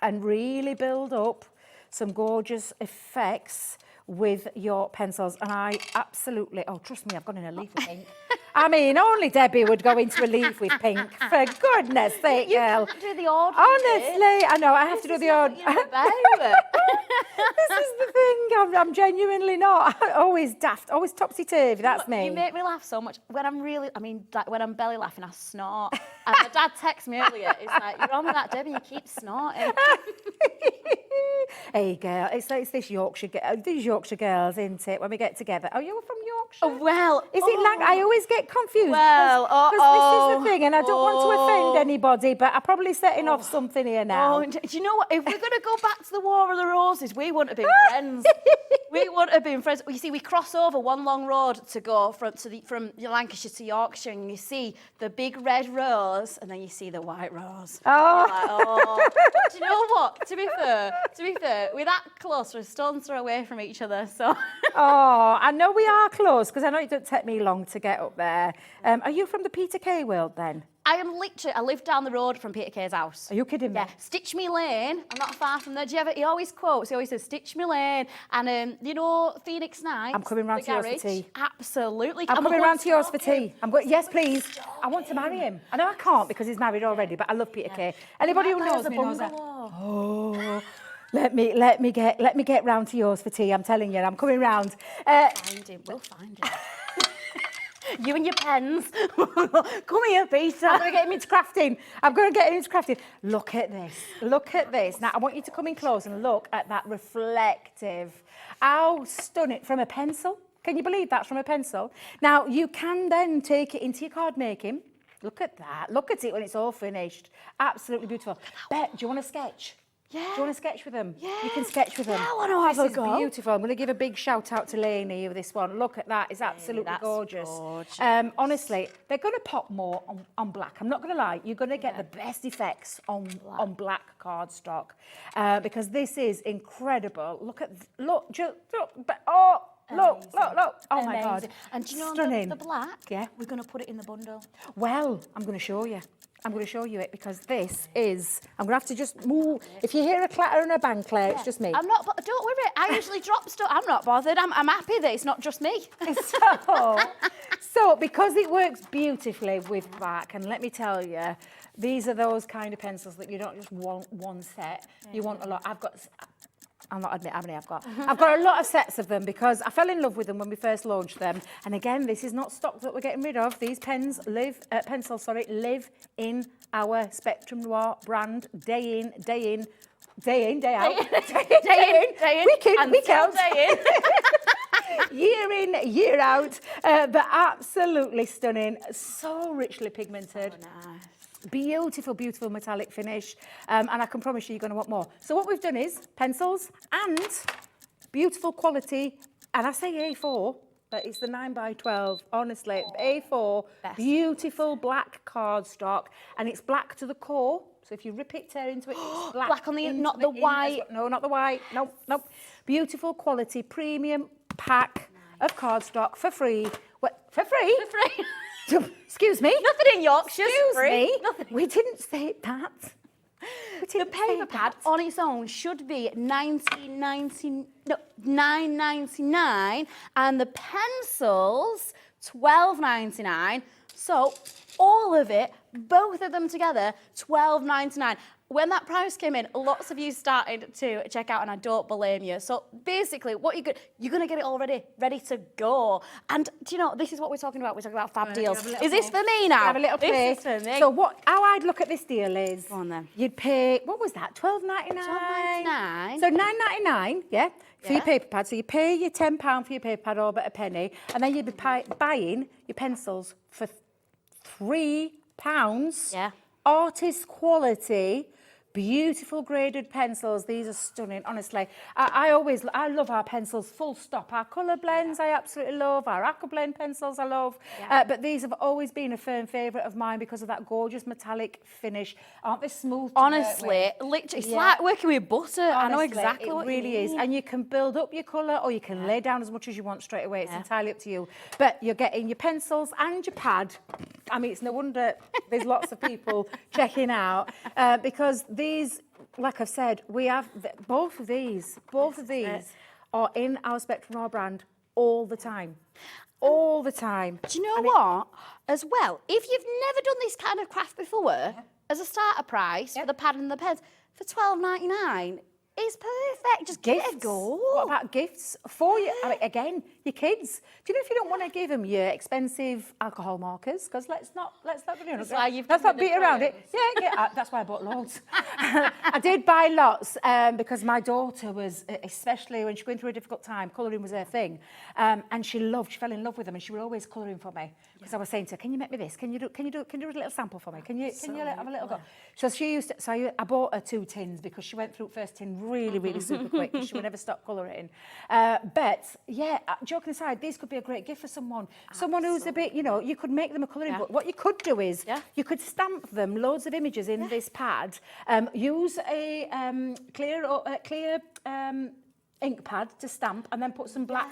and really build up some gorgeous effects with your pencils. And I absolutely, trust me, I've gone in a leaf of pink. I mean, only Debbie would go into a leaf with pink. For goodness sake, girl. can't do the odd. Honestly, I know, I have to do the odd. This is the thing, I'm genuinely not. Always daft, always topsy-turvy, that's me. You make me laugh so much. When I'm like when I'm belly laughing, I snort. And my dad texted me earlier, it's like, you're on with that, Debbie, you keep snorting. Hey, girl, it's this these Yorkshire girls, isn't it, when we get together? Oh, you're from Yorkshire? Oh, well. Is it like, I always get confused. Well, because this is the thing, and I don't want to offend anybody, but I'm probably setting off something here now. Oh, do you know what? If we're going to go back to the War of the Roses, we wouldn't have been friends. We wouldn't have been friends. You see, we cross over one long road to go from Lancashire to Yorkshire, and you see the big red rose, and then you see the white rose. Oh. Like, oh. Do you know what? To be fair, we're that close. We're a stone's throw away from each other. So. Oh, I know we are close, because I know it doesn't take me long to get up there. Are you from the Peter Kay world then? I live down the road from Peter Kay's house. Are you kidding me? Yeah, Stitch Me Lane. I'm not far from there. He always says, Stitch Me Lane. And, you know, Phoenix Nights. I'm coming round to yours for tea. Absolutely. I'm coming round to yours for tea. Yes, please. I want to marry him. I know I can't because he's married already, but I love Peter Kay. Anybody who knows me knows that. Oh. Let me get round to yours for tea. I'm telling you, I'm coming round. Find him. We'll find him. You and your pens. Come here, Peter. I'm going to get him into crafting. Look at this. Look at this. Now, I want you to come in close and look at that reflective. How stunning. From a pencil. Can you believe that's from a pencil? Now, you can then take it into your card making. Look at that. Look at it when it's all finished. Absolutely beautiful. Bet, do you want to sketch? Yeah. Do you want to sketch with them? Yeah. You can sketch with them. Yeah, I want to have a go. This is beautiful. I'm going to give a big shout out to Lainey with this one. Look at that. It's absolutely gorgeous. Honestly, they're going to pop more on black. I'm not going to lie. You're going to get the best effects on black cardstock because this is incredible. Look. Oh, my God. And do you know Stunning. the black? Yeah. We're going to put it in the bundle. Well, I'm going to show you. I'm going to show you it because this is... I'm going to have to just move. If you hear a clatter and a bang, Claire, it's just me. Don't worry. I usually drop stuff. I'm not bothered. I'm happy that it's not just me. So, because it works beautifully with black, and let me tell you, these are those kind of pencils that you don't just want one set. You want a lot. I'll not admit how many I've got. I've got a lot of sets of them because I fell in love with them when we first launched them. And again, this is not stock that we're getting rid of. These pencils live in our Spectrum Noir brand day in, day out. Day in. Week out. Year in, year out. But absolutely stunning. So richly pigmented. Oh, nice. Beautiful, beautiful metallic finish. And I can promise you're going to want more. So what we've done is pencils and beautiful quality. And I say A4, but it's the 9x12. Honestly, A4, beautiful black cardstock. And it's black to the core. So if you rip it, tear into it, it's black. Black on the not the white. No, not the white. Nope. Beautiful quality, premium pack of cardstock for free. What? For free? For free. Excuse me? Nothing in Yorkshire. Excuse free. me? Nothing. We didn't say that. The paper pad on its own should be $9.99, and the pencils $12.99. So all of it, both of them together, $12.99. When that price came in, lots of you started to check out, and I don't blame you. So basically, what you're going to get it already ready to go. And do you know, this is what we're talking about. We're talking about fab deals. Is this for me now? Have a little play. This is for me. So how I'd look at this deal is, Go on then. You'd pay, what was that, $12.99? $12.99. So $9.99, yeah, for your paper pad. So you pay your £10 for your paper pad, all but a penny, and then you'd be buying your pencils for £3. Yeah. Artist quality. Beautiful graded pencils. These are stunning, honestly. I love our pencils, full stop. Our colour blends I absolutely love. Our aqua blend pencils I love. Yeah. But these have always been a firm favourite of mine because of that gorgeous metallic finish. Aren't they smooth? Honestly, literally, it's like working with butter. Honestly, I know exactly what it really you is. mean. And you can build up your colour or you can lay down as much as you want straight away. It's entirely up to you. But you're getting your pencils and your pad. I mean, it's no wonder there's lots of people checking out because these, like I've said, we have both of these are in our Spectrum Noir brand all the time. All the time. Do you know what? As well, if you've never done this kind of craft before, as a starter price for the pad and the pens, for $12.99, is perfect. Just give it a go. What about gifts for you? I mean, again, your kids. Do you know if you don't want to give them your expensive alcohol markers? Because let's not let's not beat around it. Yeah, that's why I bought loads. I did buy lots because my daughter was, especially when she was going through a difficult time, colouring was her thing, and she fell in love with them, and she would always colouring for me because I was saying to her, "Can you make me this? Can you do a little sample for me? Can you have a little go?" So she used to. So I bought her 2 tins because she went through first tin really super quick because she would never stop colouring. But yeah, joking aside, these could be a great gift for someone. Someone who's a bit, you could make them a colouring book. What you could do is you could stamp them loads of images in this pad. Use a clear ink pad to stamp, and then put some black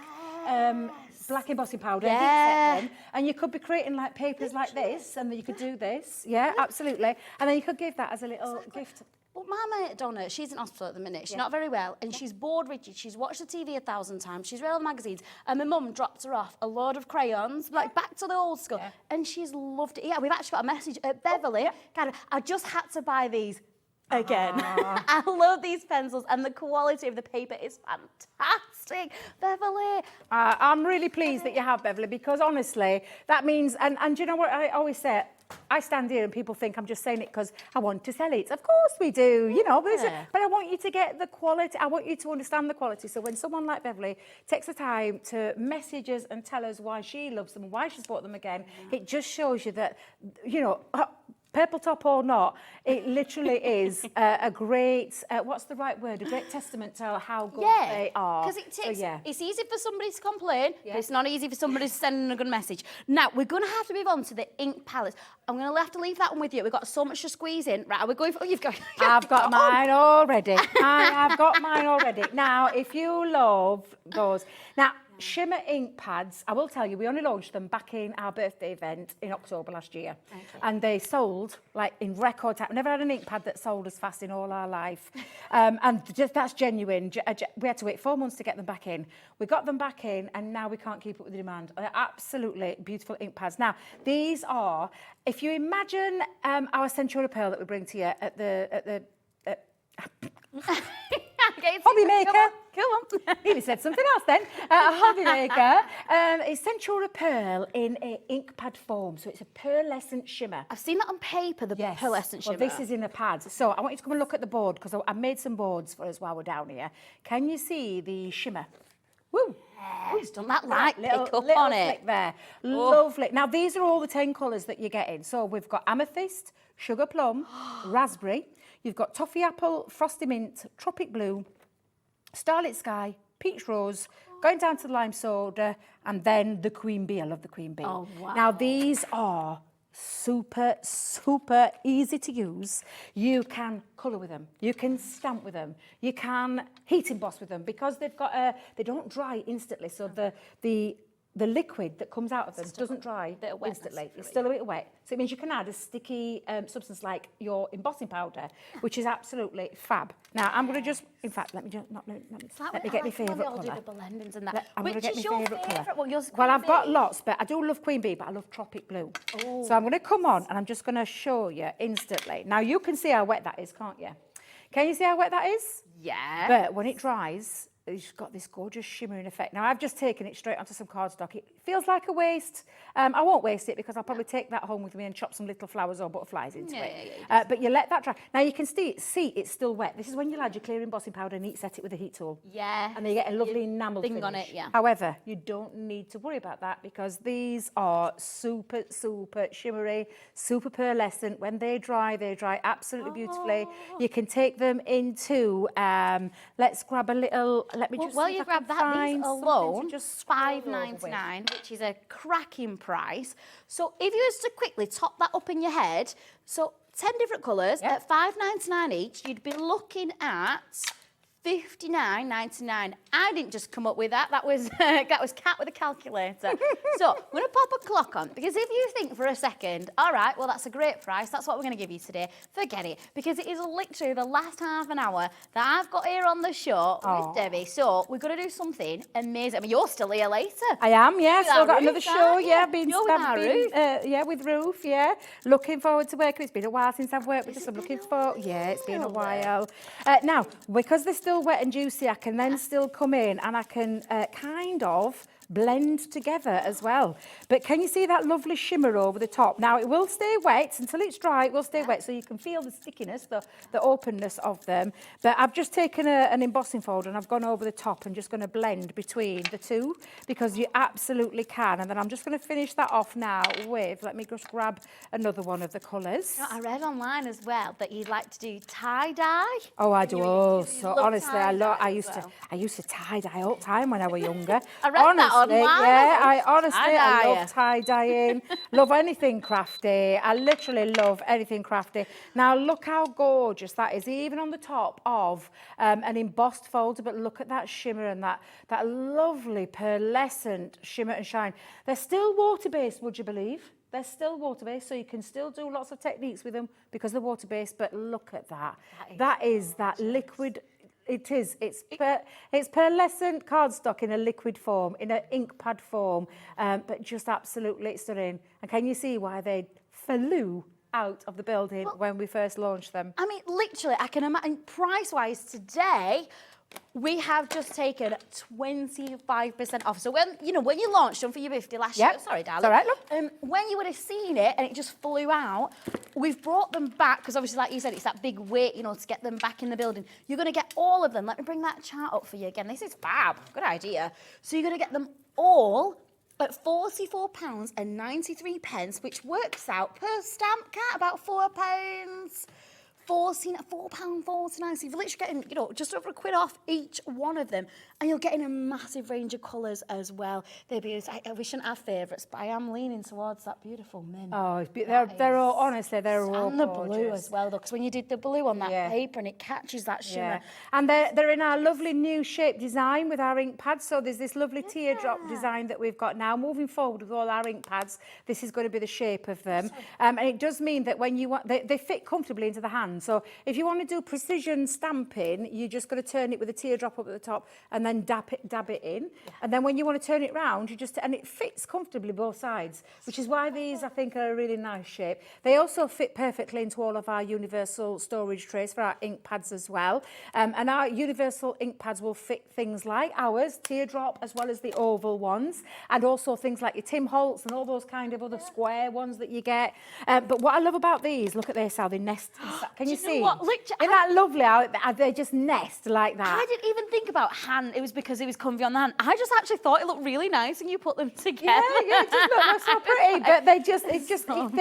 embossing powder, heat set them, and you could be creating like papers like this, and then you could do this. Yeah, absolutely. And then you could give that as a little gift. Well, my mate Donna, she's in hospital at the minute. She's not very well, and she's bored rigid. She's watched the TV 1,000 times. She's read all the magazines, and my mum dropped her off a load of crayons, like back to the old school, and she's loved it. Yeah, we've actually got a message at Beverly. Kind of, I just had to buy these again. I love these pencils, and the quality of the paper is fantastic. Beverly. I'm really pleased that you have, Beverly, because honestly, that means, and do you know what I always say? I stand here and people think I'm just saying it because I want to sell it. Of course we do, but I want you to get the quality. I want you to understand the quality. So when someone like Beverly takes the time to message us and tell us why she loves them and why she's bought them again, it just shows you that, purple top or not, it literally is a great, what's the right word? A great testament to how good they are. Because it's easy for somebody to complain, but it's not easy for somebody to send in a good message. Now, we're going to have to move on to the ink palettes. I'm going to have to leave that one with you. We've got so much to squeeze in. Right, are we going for... Oh, you've got... I've got mine already. I have got mine already. Now, if you love those... Now, shimmer ink pads, I will tell you, we only launched them back in our birthday event in October last year. And they sold like in record time. Never had an ink pad that sold as fast in all our life. And just that's genuine. We had to wait 4 months to get them back in. We got them back in, and now we can't keep up with the demand. They're absolutely beautiful ink pads. Now, these are, if you imagine our Centura Pearl that we bring to you at the hobby maker. Go on. Nearly said something else then. A hobby maker. It's Centura Pearl in a ink pad form, so it's a pearlescent shimmer. I've seen that on paper, the pearlescent shimmer. Well, this is in a pad. So I want you to come and look at the board because I made some boards for us while we're down here. Can you see the shimmer? Woo! It's done that light little pick up on it. Flick there. Lovely. Now, these are all the 10 colours that you're getting. So we've got amethyst, sugar plum, raspberry. You've got toffee apple, frosty mint, tropic blue, starlit sky, peach rose, going down to the lime soda, and then the queen bee. I love the queen bee. Oh, wow. Now, these are super easy to use. You can colour with them. You can stamp with them. You can heat emboss with them because they've got they don't dry instantly. So the liquid that comes out of them doesn't dry instantly. It's still a bit wet. So it means you can add a sticky substance like your embossing powder, which is absolutely fab. Now, I'm going to just, in fact, let me get my favourite colour. I'm going to get my favourite colour. Well, I've got lots, but I do love Queen Bee, but I love Tropic Blue. Oh. So I'm going to come on and I'm just going to show you instantly. Now, you can see how wet that is, can't you? Can you see how wet that is? Yeah. But when it dries, it's got this gorgeous shimmering effect. Now, I've just taken it straight onto some cardstock. It feels like a waste. I won't waste it because I'll probably take that home with me and chop some little flowers or butterflies into it. But you let that dry. Now, you can see it's still wet. This is when you add your clear embossing powder and heat set it with a heat tool. Yeah. And then you get a lovely enamel finish. On it, yeah. However, you don't need to worry about that because these are super shimmery, super pearlescent. When they dry absolutely beautifully. You can take them into, let's grab a little... Let me just while you grab that, these alone, just $5.99, which is a cracking price. So if you was to quickly top that up in your head, so 10 different colours at $5.99 each, you'd be looking at $59.99. I didn't just come up with that. That was Kat with a calculator. So I'm going to pop a clock on, because if you think for a second, all right, well, that's a great price, that's what we're going to give you today, forget it, because it is literally the last half an hour that I've got here on the show with Debbie. So we're going to do something amazing. I mean, you're still here later. I am, yeah. With Still our got Ruth, another show, aren't you? yeah. With Ruth, yeah. Looking forward to working. It's been a while since I've worked with us. I'm looking forward. Yeah, it's been a while. Now, because they're still wet and juicy, I can then still come in and I can kind of blend together as well. But can you see that lovely shimmer over the top? Now, it will stay wet until it's dry. It will stay wet, so you can feel the stickiness, the openness of them. But I've just taken an embossing folder and I've gone over the top and just going to blend between the two, because you absolutely can. And then I'm just going to finish that off now with, let me just grab another one of the colours. I read online as well that you'd like to do tie-dye. Oh, I do. Oh, you so love honestly, I used to tie-dye all the time when I was younger. I read that online. Yeah, I tie-dye. love tie-dyeing, love anything crafty. I literally love anything crafty. Now, look how gorgeous that is, even on the top of an embossed folder, but look at that shimmer and that lovely pearlescent shimmer and shine. They're still water-based, would you believe? They're still water-based, so you can still do lots of techniques with them because they're water-based, but look at that. That is that liquid. It is. It's pearlescent cardstock in a liquid form, in an ink pad form, but just absolutely stunning. And can you see why they flew out of the building when we first launched them? I mean, literally, I can imagine price-wise today, we have just taken 25% off. So when you launched them for your 50 last year, sorry, darling. It's all right, look. When you would have seen it and it just flew out, we've brought them back, because obviously, like you said, it's that big weight, to get them back in the building. You're going to get all of them. Let me bring that chart up for you again. This is fab. Good idea. So you're going to get them all at £44.93, which works out per stamp, Cat, about £4. £4.49. So you're literally getting, just over £1 off each one of them. And you're getting a massive range of colours as well. We shouldn't have favourites, but I am leaning towards that beautiful mint. Oh, they're all, honestly, they're all and the gorgeous. blue as well, though, because when you did the blue on that paper and it catches that shimmer. Yeah. And they're in our lovely new shape design with our ink pads. So there's this lovely teardrop design that we've got now. Moving forward with all our ink pads, this is going to be the shape of them. And it does mean that when you want, they fit comfortably into the hand. So if you want to do precision stamping, you're just going to turn it with a teardrop up at the top and then dab it in. Yeah. And then when you want to turn it round, and it fits comfortably both sides, which is why these, I think, are a really nice shape. They also fit perfectly into all of our universal storage trays for our ink pads as well. And our universal ink pads will fit things like ours, teardrop, as well as the oval ones, and also things like your Tim Holtz and all those kind of other square ones that you get. But what I love about these, look at this, how they nest. Can you see? What? Isn't that lovely how they just nest like that? I didn't even think about hand. It was because it was comfy on the hand. I just actually thought it looked really nice when you put them together. Yeah, it just look so pretty. But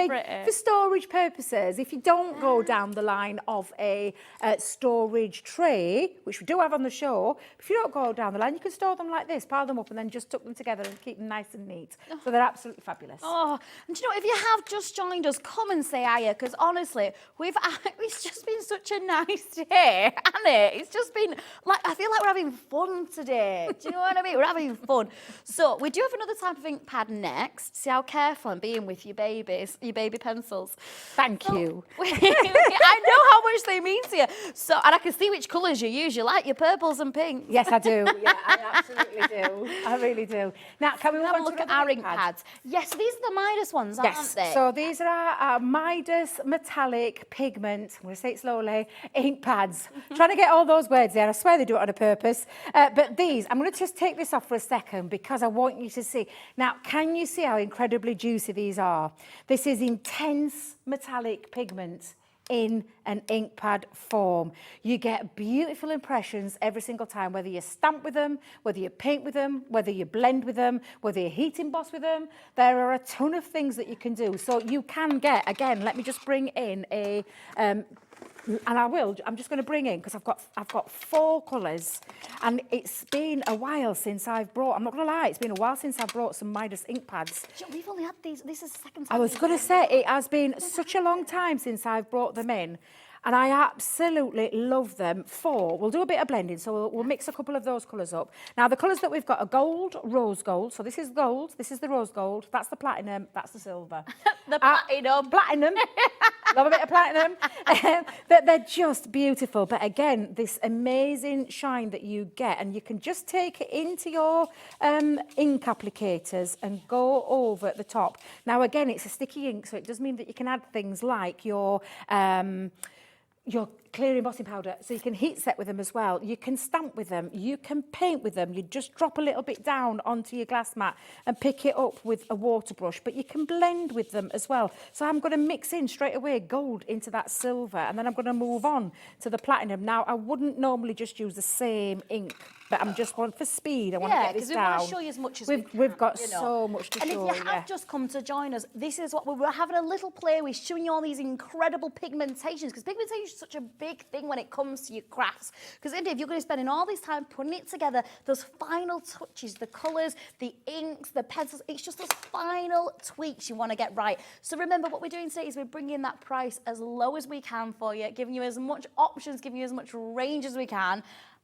pretty. For storage purposes, if you don't go down the line of a storage tray, which we do have on the show, if you don't go down the line, you can store them like this, pile them up, and then just tuck them together and keep them nice and neat. So they're absolutely fabulous. Oh, and do you know, if you have just joined us, come and say hiya, because honestly, it's just been such a nice day, hasn't it? It's just been like, I feel like we're having fun today. Do you know what I mean? We're having fun. So we do have another type of ink pad next. See how careful I'm being with your baby pencils. Thank you. I know how much they mean to you. So, and I can see which colours you use. You like your purples and pinks. Yes, I do. Yeah, I absolutely do. I really do. Now, can we have a look at our ink pads? Yes, these are the Midas ones, aren't they? So these are our Midas metallic pigment, I'm going to say it slowly, ink pads. Trying to get all those words there. I swear they do it on a purpose. But these, I'm going to just take this off for a second because I want you to see. Now, can you see how incredibly juicy these are? This is intense metallic pigment in an ink pad form. You get beautiful impressions every single time, whether you stamp with them, whether you paint with them, whether you blend with them, whether you heat emboss with them. There are a ton of things that you can do. So you can get, again, let me just bring in a, and I'm just going to bring in, because I've got 4 colours, and it's been a while since I've brought, I'm not going to lie, it's been a while since I've brought some Midas ink pads. We've only had these, this is the second time. I was going to say, it has been such a long time since I've brought them in. And I absolutely love them for, we'll do a bit of blending, so we'll mix a couple of those colours up. Now, the colours that we've got are gold, rose gold. So this is gold, this is the rose gold, that's the platinum, that's the silver. The platinum. Platinum. Love a bit of platinum. They're just beautiful. But again, this amazing shine that you get, and you can just take it into your ink applicators and go over the top. Now, again, it's a sticky ink, so it does mean that you can add things like your clear embossing powder, so you can heat set with them as well. You can stamp with them, you can paint with them. You just drop a little bit down onto your glass mat and pick it up with a water brush, but you can blend with them as well. So I'm going to mix in straight away gold into that silver, and then I'm going to move on to the platinum. Now, I wouldn't normally just use the same ink, but I'm just for speed. I want to get this down. Yeah, because we want to show you as much as we can. We've got you know. so much to show. And if you have just come to join us, this is what we're having a little play. We're showing you all these incredible pigmentations, because pigmentation is such a big thing when it comes to your crafts. Because if you're going to be spending all this time putting it together, those final touches, the colours, the inks, the pencils, it's just those final tweaks you want to get right. So remember, what we're doing today is we're bringing that price as low as we can for you, giving you as much options, giving you as much range as we can.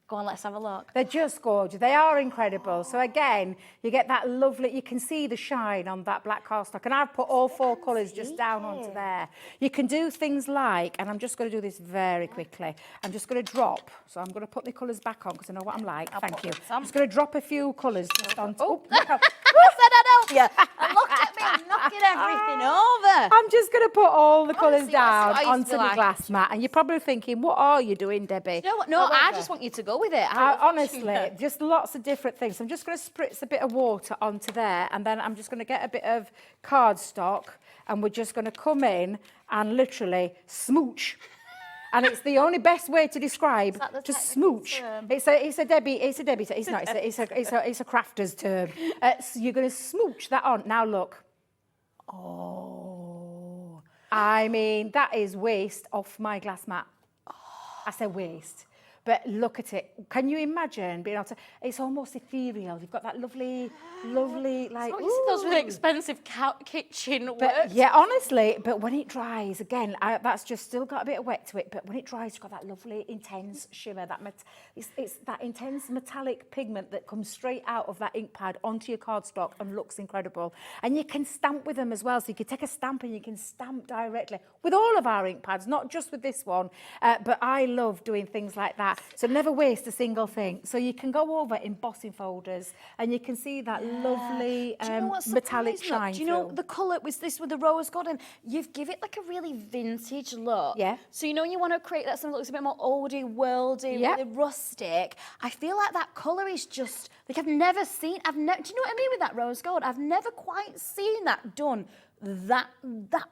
Go on, let's have a look. They're just gorgeous. They are incredible. So again, you get that lovely, you can see the shine on that black cardstock. And I've put all four colours just down onto there. You can do things like, and I'm just going to do this very quickly. I'm just going to drop. So I'm going to put the colours back on because I know what I'm like. Thank you. I'm just going to drop a few colours just onto. Oh, look how, said I'd help you. Look at me, I'm knocking everything over. I'm just going to put all the colours Honestly, that's down what I used onto to the like. glass mat. And you're probably thinking, what are you doing, Debbie? You know what? No, I just want you to go with it. Honestly, just lots of different things. I'm just going to spritz a bit of water onto there, and then I'm just going to get a bit of cardstock, and we're just going to come in and literally smooch. And it's the only best way to describe, just smooch. It's a Debbie term. It's not, it's a crafter's term. So you're going to smooch that on. Now look. Oh. I mean, that is waste off my glass mat. I say waste. But look at it. Can you imagine being able to... It's almost ethereal. You've got that lovely, like... Those really expensive kitchen But, works. yeah, honestly, but when it dries, again, that's just still got a bit of wet to it, but when it dries, you've got that lovely, intense shimmer. It's that intense metallic pigment that comes straight out of that ink pad onto your cardstock and looks incredible. And you can stamp with them as well. So you can take a stamp and you can stamp directly with all of our ink pads, not just with this one. But I love doing things like that. So never waste a single thing. So you can go over embossing folders and you can see that lovely metallic shine. Do you know the colour was this with the rose gold, and you've given it like a really vintage look. Yeah. So you know you want to create that something that looks a bit more oldie, worldy, really rustic. I feel like that colour is just like I've never seen. Do you know what I mean with that rose gold? I've never quite seen that done that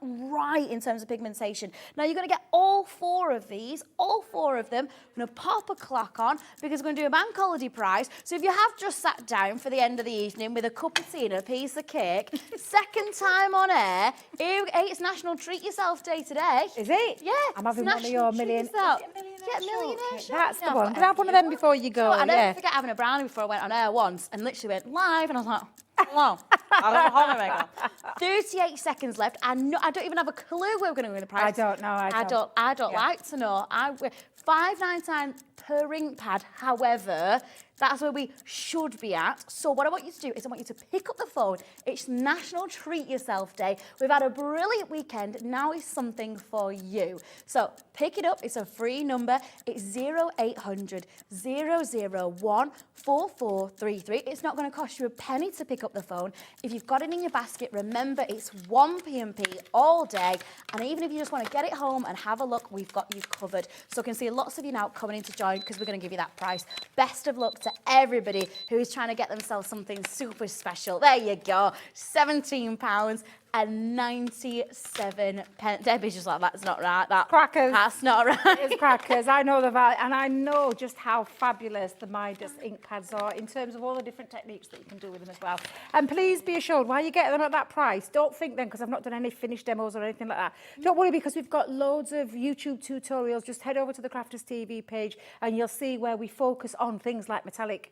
right in terms of pigmentation. Now you're going to get all four of these, all four of them. I'm going to pop a clock on because we're going to do a bank holiday price. So if you have just sat down for the end of the evening with a cup of tea and a piece of cake, second time on air, it's National Treat Yourself Day today. Is it? Yeah. I'm having one of your million. Millionaire show. That's the one. Can I have one of them before you go? I never forget having a brownie before I went on air once and literally went live and I was like, hello. I don't know. 38 seconds left. I don't even have a clue where we're going to win the prize. I don't know. I don't like to know. £5.99 per ink pad. However, that's where we should be at. So what I want you to do is I want you to pick up the phone. It's National Treat Yourself Day. We've had a brilliant weekend. Now is something for you. So pick it up. It's a free number. It's 0800 001 4433. It's not going to cost you a penny to pick up the phone. If you've got it in your basket, remember it's 1 P&P all day. And even if you just want to get it home and have a look, we've got you covered. So I can see lots of you now coming in to join because we're going to give you that price. Best of luck to everybody who is trying to get themselves something super special. There you go. £17 and 97 pence. Debbie's just like, that's not right. Crackers. That's not right. It's crackers. I know the value, and I know just how fabulous the Midas ink pads are in terms of all the different techniques that you can do with them as well. And please be assured, while you get them at that price, don't think then, because I've not done any finished demos or anything like that, don't worry, because we've got loads of YouTube tutorials. Just head over to the Crafters TV page and you'll see where we focus on things like metallic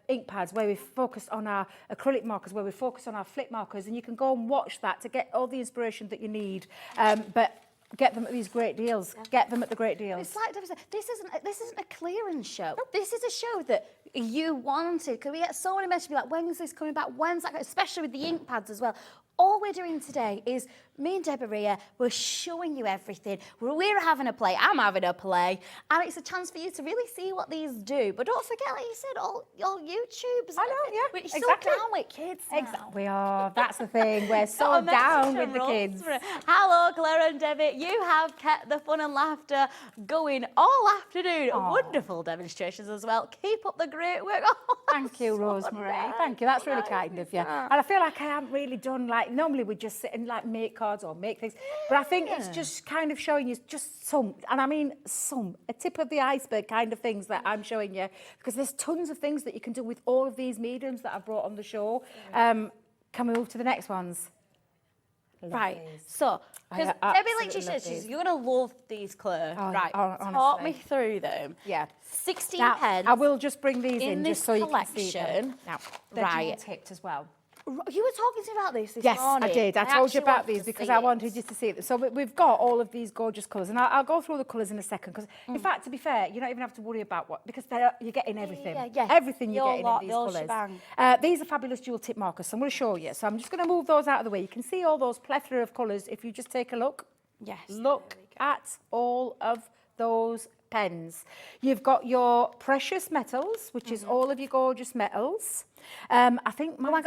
ink pads, where we focus on our acrylic markers, where we focus on our flip markers, and you can go and watch that to get all the inspiration that you need. But get them at these great deals. Get them at the great deals. It's like this isn't a clearance show. This is a show that you wanted. Because we get so many messages like, when's this coming back? When's that? Especially with the ink pads as well. All we're doing today is me and Deborah, we're showing you everything. We're having a play. I'm having a play. And it's a chance for you to really see what these do. But don't forget, like you said, all YouTubes. I know, yeah, We're so exactly. down with kids now. Exactly. We are. That's the thing. We're so down with the kids. Hello, Claire and Debbie. You have kept the fun and laughter going all afternoon. Wonderful demonstrations as well. Keep up the great work. Thank you, Rosemary. Thank you. That's really kind of you. And I feel like I haven't really done, like, normally we just sit and like make cards or make things. But I think it's just kind of showing you just some, and I mean some, a tip of the iceberg kind of things that I'm showing you, because there's tons of things that you can do with all of these mediums that I've brought on the show. Can we move to the next ones? Right, so, because Debbie literally says you're going to love these, Claire. Right, talk me through them. Yeah. 16 now, pens. I will just bring these in this just so you can see them. collection. Now, they're dual tipped as well. You were talking to me about this Yes, morning. I did. I told you about these because I wanted you to see it. So we've got all of these gorgeous colours, and I'll go through the colours in a second. Because in fact, to be fair, you don't even have to worry about what, because you're getting everything. Everything you're getting in these colours. These are fabulous dual tip markers. So I'm going to show you. So I'm just going to move those out of the way. You can see all those plethora of colours if you just take a look. Yes. Look at all of those pens. You've got your precious metals, which is all of your gorgeous metals. I think mine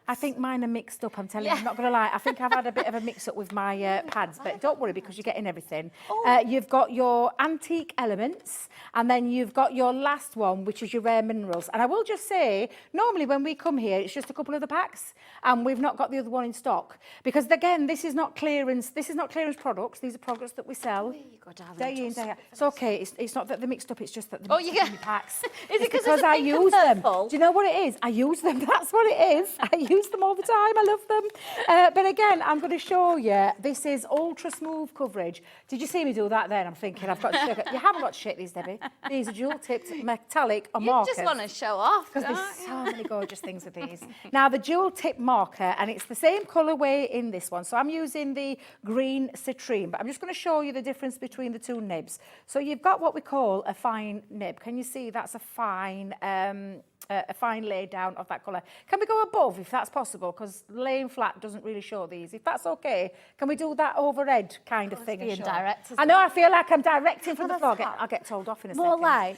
I think mine are mixed up. I'm telling you, I'm not going to lie. I think I've had a bit of a mix-up with my pads, but don't worry because you're getting everything. You've got your antique elements, and then you've got your last one, which is your rare minerals. And I will just say, normally when we come here, it's just a couple of the packs, and we've not got the other one in stock because again, this is not clearance. This is not clearance products. These are products that we sell day in, day out. It's okay. It's not that they're mixed up. It's just that they're mixed up in the packs. Is it because I use them? Do you know what it is? I use them. That's what it is. I use them all the time. I love them. But again, I'm going to show you. This is ultra smooth coverage. Did you see me do that then? I'm thinking I've got to shake it. You haven't got to shake these, Debbie. These are dual tipped metallic markers. You just want to show off. Because there's so many gorgeous things with these. Now, the dual tip marker, and it's the same colourway in this one. So I'm using the green citrine, but I'm just going to show you the difference between the two nibs. So you've got what we call a fine nib. Can you see that's a fine lay down of that colour? Can we go above if that's possible? Because laying flat doesn't really show these. If that's okay, can we do that overhead kind of thing? Being direct, I know, I feel like I'm directing from the floor. I'll get told off in a second. More light.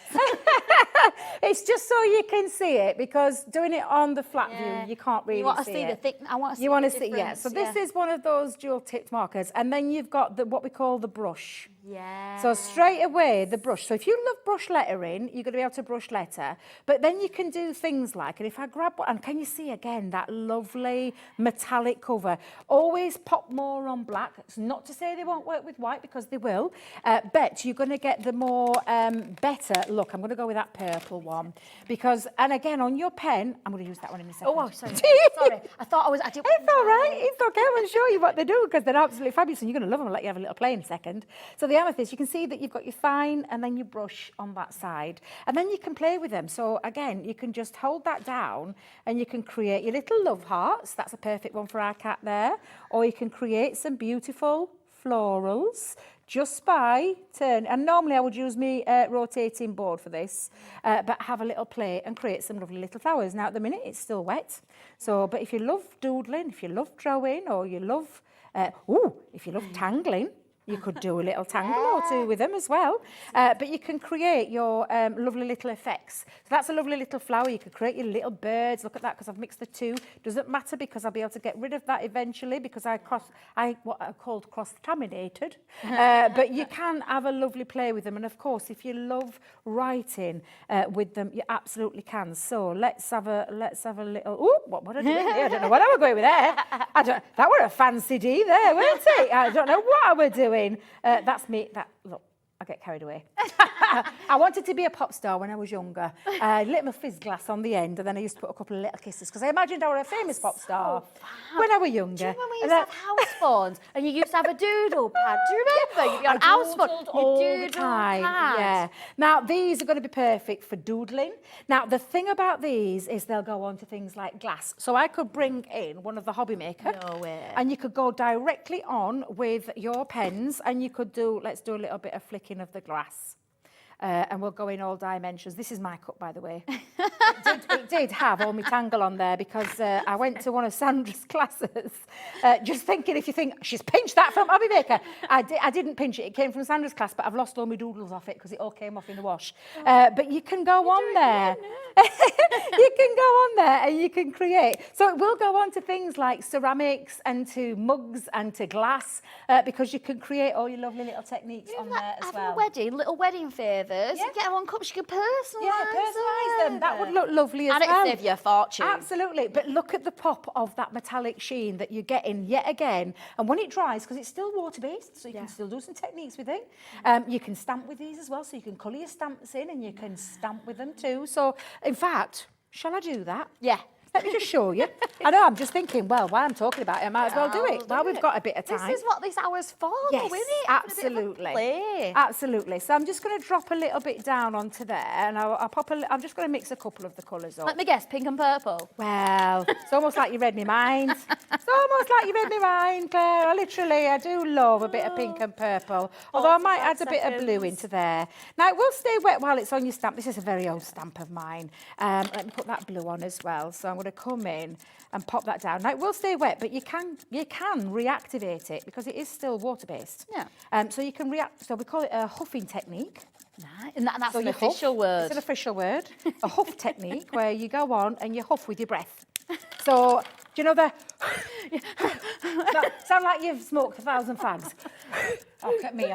It's just so you can see it, because doing it on the flat view, you can't really see it. You want to see the thick. I want to see. You want to see, yeah. So this is one of those dual tipped markers, and then you've got what we call the brush. Yeah. So straight away, the brush. So if you love brush lettering, you're going to be able to brush letter. But then you can do things like, and if I grab one, and can you see again that lovely metallic cover? Always pop more on black. It's not to say they won't work with white, because they will. But you're going to get the more better look. I'm going to go with that purple one. Because, and again, on your pen, I'm going to use that one in a second. Oh, sorry. Sorry. I thought I was... It's all right. It's okay. I'm going to show you what they do, because they're absolutely fabulous, and you're going to love them. I'll let you have a little play in a second. So the amethyst, you can see that you've got your fine and then your brush on that side. And then you can play with them. So again, you can just hold that down and you can create your little love hearts. That's a perfect one for our cat there. Or you can create some beautiful florals just by turn. And normally I would use my rotating board for this, but have a little play and create some lovely little flowers. Now at the minute it's still wet. So, but if you love doodling, if you love drawing, or you love, if you love tangling, you could do a little tangle or two with them as well. But you can create your lovely little effects. So that's a lovely little flower. You could create your little birds. Look at that, because I've mixed the two. Doesn't matter, because I'll be able to get rid of that eventually, because what I called cross-contaminated. But you can have a lovely play with them. And of course, if you love writing with them, you absolutely can. So let's have a little. Oh, what would I do? I don't know what I was going with there. That were a fancy D there, weren't it? I don't know what I were doing. That's me. Look, I get carried away. I wanted to be a pop star when I was younger. Lit my fizz glass on the end, and then I used to put a couple of little kisses because I imagined I were a famous pop star when I was younger. Do you remember we used to have house phones and you used to have a doodle pad? Do you remember? You'd be on I house phone. doodled You all the doodled time. pad. Yeah. Now these are going to be perfect for doodling. Now the thing about these is they'll go on to things like glass. So I could bring in one of the Hobby Maker. No way. And you could go directly on with your pens, and you could do. Let's do a little bit of flicking of the glass. And we'll go in all dimensions. This is my cup, by the way. It did have all my tangle on there because I went to one of Sandra's classes just thinking, if you think, she's pinched that from Hobby Maker. I didn't pinch it. It came from Sandra's class, but I've lost all my doodles off it because it all came off in the wash. But you can go on there. You can go on there and you can create. So it will go on to things like ceramics and to mugs and to glass because you can create all your lovely little techniques on there as Having well. a wedding, little wedding favours. Yeah. You get one cups, you can personalise Them. That would look lovely as and well. it'd save you a fortune. Absolutely. But look at the pop of that metallic sheen that you're getting yet again. And when it dries, because it's still water-based, so you can still do some techniques with it. You can stamp with these as well, so you can colour your stamps in and you can stamp with them too. So, in fact, shall I do that? Yeah. Let me just show you. I know, I'm just thinking, well, while I'm talking about it, I might as well do it. While we've got a bit of time. This is what this hour's for, Yes, though, isn't it? absolutely. Absolutely. So I'm just going to drop a little bit down onto there, and I'll pop I'm just going to mix a couple of the colours up. Let me guess, pink and purple. Well, it's almost like you read my mind. It's almost like you read my mind, Claire. I do love a bit of pink and purple. Although I might add a bit of blue into there. Now, it will stay wet while it's on your stamp. This is a very old stamp of mine. Let me put that blue on as well. So I'm going to come in and pop that down. Now, it will stay wet, but you can reactivate it because it is still water-based. Yeah. So you can react. So we call it a huffing technique. Nice. And that's So an you huff. official word. It's an official word. A huff technique where you go on and you huff with your breath. So, do you know the... sound like you've smoked 1,000 fags. Oh, look at me.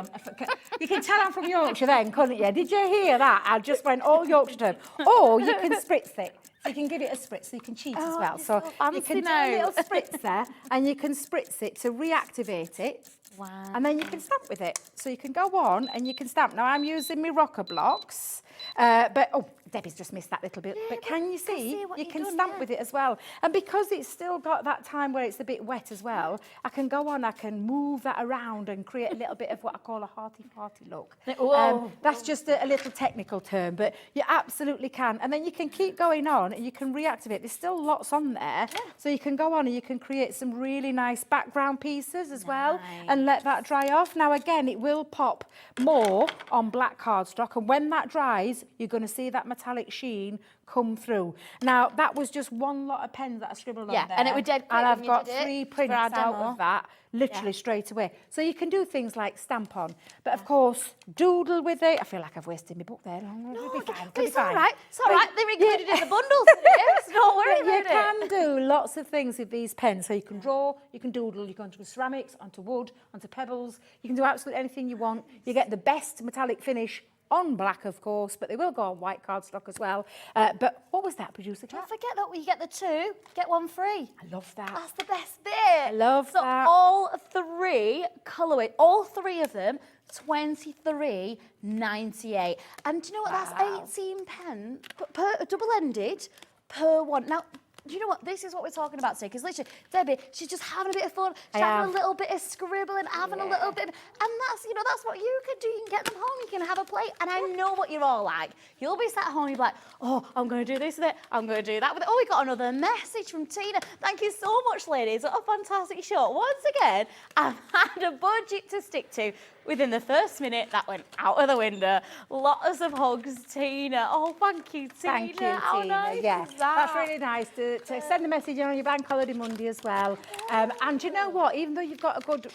You can tell I'm from Yorkshire then, couldn't you? Did you hear that? I just went all Yorkshire term. Or you can spritz it. So you can give it a spritz, so you can cheat as well. So you can do a little spritz there, and you can spritz it to reactivate it. Wow. And then you can stamp with it. So you can go on and you can stamp. Now I'm using my rocker blocks, but oh, Debbie's just missed that little bit. Yeah, but can you see? what You you've can done, stamp yeah. with it as well. And because it's still got that time where it's a bit wet as well, I can go on, I can move that around and create a little bit of what I call a hearty-farty look. Whoa. That's just a little technical term, but you absolutely can. And then you can keep going on and you can reactivate. There's still lots on there. So you can go on and you can create some really nice background pieces as well and let that dry off. Now, again, it will pop more on black cardstock. And when that dries, you're going to see that metallic sheen come through. Now, that was just one lot of pens that I scribbled on there. and it was dead quick And when I've you got did it 3 for prints our out demo. of that, literally straight away. So you can do things like stamp on. But, of course, doodle with it. I feel like I've wasted my book there. It'll be fine. It'll be It's all fine. right. It's all right. They're included in the bundle today. So don't worry But you about can it. do lots of things with these pens. So you can draw, you can doodle, you can go onto ceramics, onto wood, onto pebbles. You can do absolutely anything you want. You get the best metallic finish on black, of course, but they will go on white cardstock as well. But what was that, producer Claire? Don't forget that you get the 2, get 1 free. I love that. That's the best bit. I love so that. all 3 colourway, all 3 of them, $23.98. And do you know what? That's 18 pence, per double-ended, per one. Now, do you know what? This is what we're talking about today, because literally, Debbie, she's just having a bit of fun. She's having a little bit of scribbling, having a little bit of, and that's what you can do. You can get them home, you can have a play. And I know what you're all like. You'll be sat at home, you'll be like, oh, I'm going to do this with it, I'm going to do that with it. Oh, we got another message from Tina. Thank you so much, ladies. What a fantastic show. Once again, I've had a budget to stick to. Within the first minute, that went out of the window. Lots of hugs, Tina. Oh, thank you, Tina. Thank you, How Tina. nice Yes, is that? that's really nice to send a message on your bank holiday Monday as well. And you know what? Even though you've got a good,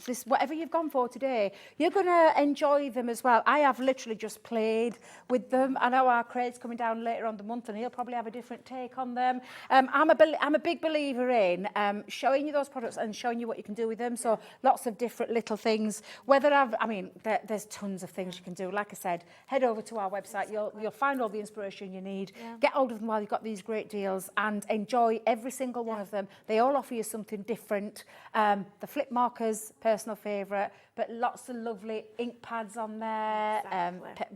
this whatever you've gone for today, you're going to enjoy them as well. I have literally just played with them. I know our Craig's coming down later on the month, and he'll probably have a different take on them. I'm a big believer in showing you those products and showing you what you can do with them. So lots of different little things. There's tons of things you can do. Like I said, head over to our website. You'll find all the inspiration you need. Get hold of them while you've got these great deals and enjoy every single one of them. They all offer you something different. The flip markers, personal favourite. but lots of lovely ink pads on there,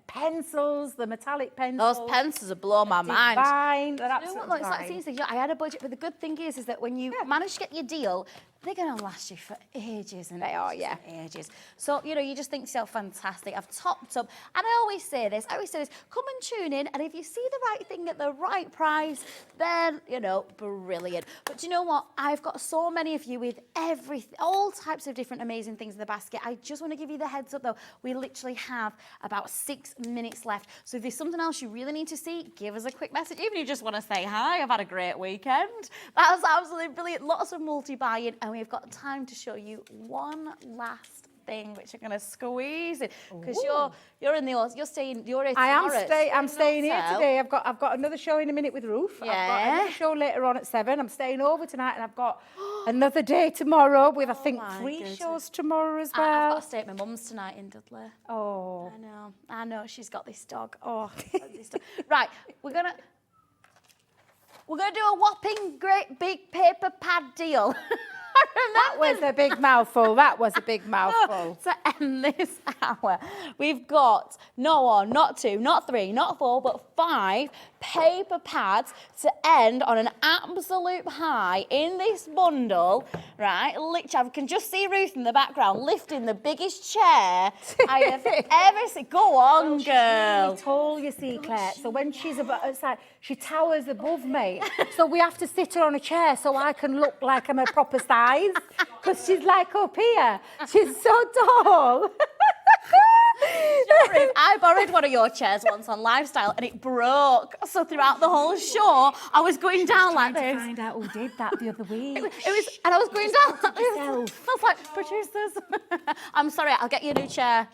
pencils, the metallic pencils. Those pencils are blow my mind. Divine, they're You know absolutely what, though? It's like fine. seriously, I had a budget, but the good thing is that when you manage to get your deal, they're going to last you for ages and ages and ages. So, you know, you just think to yourself, fantastic, I've topped up. And I always say this, come and tune in, and if you see the right thing at the right price, then, you know, brilliant. But do you know what? I've got so many of you with all types of different amazing things in the basket. I just want to give you the heads up, though. We literally have about 6 minutes left. So if there's something else you really need to see, give us a quick message. Even if you just want to say, hi, I've had a great weekend. That's absolutely brilliant. Lots of multi-buying, and we've got time to show you one last thing, which I'm going to squeeze in, because you're staying. I'm staying here today. I've got another show in a minute with Ruth. I've got another show later on at 7. I'm staying over tonight, and I've got another day tomorrow with I think 3 shows tomorrow as well. I've got to stay at my mum's tonight in Dudley. Oh, I know. She's got this dog. Oh, this dog. Right, we're gonna do a whopping great big paper pad deal. that was a big mouthful. That was a big mouthful. To end this hour, we've got not 1, not 2, not 3, not 4, but 5 paper pads to end on an absolute high in this bundle, right? Literally, I can just see Ruth in the background lifting the biggest chair I have ever seen. Go on, girl. She's tall, you see, Claire. So when she's outside, she towers above me. So we have to sit her on a chair so I can look like I'm a proper size, because she's like up here. She's so tall. Ruth, I borrowed one of your chairs once on Lifestyle and it broke. So throughout the whole show, I was going down like this. To find out who did that the other week. It was, and I was going down like this. I was like, producers, I'm sorry, I'll get you a new chair.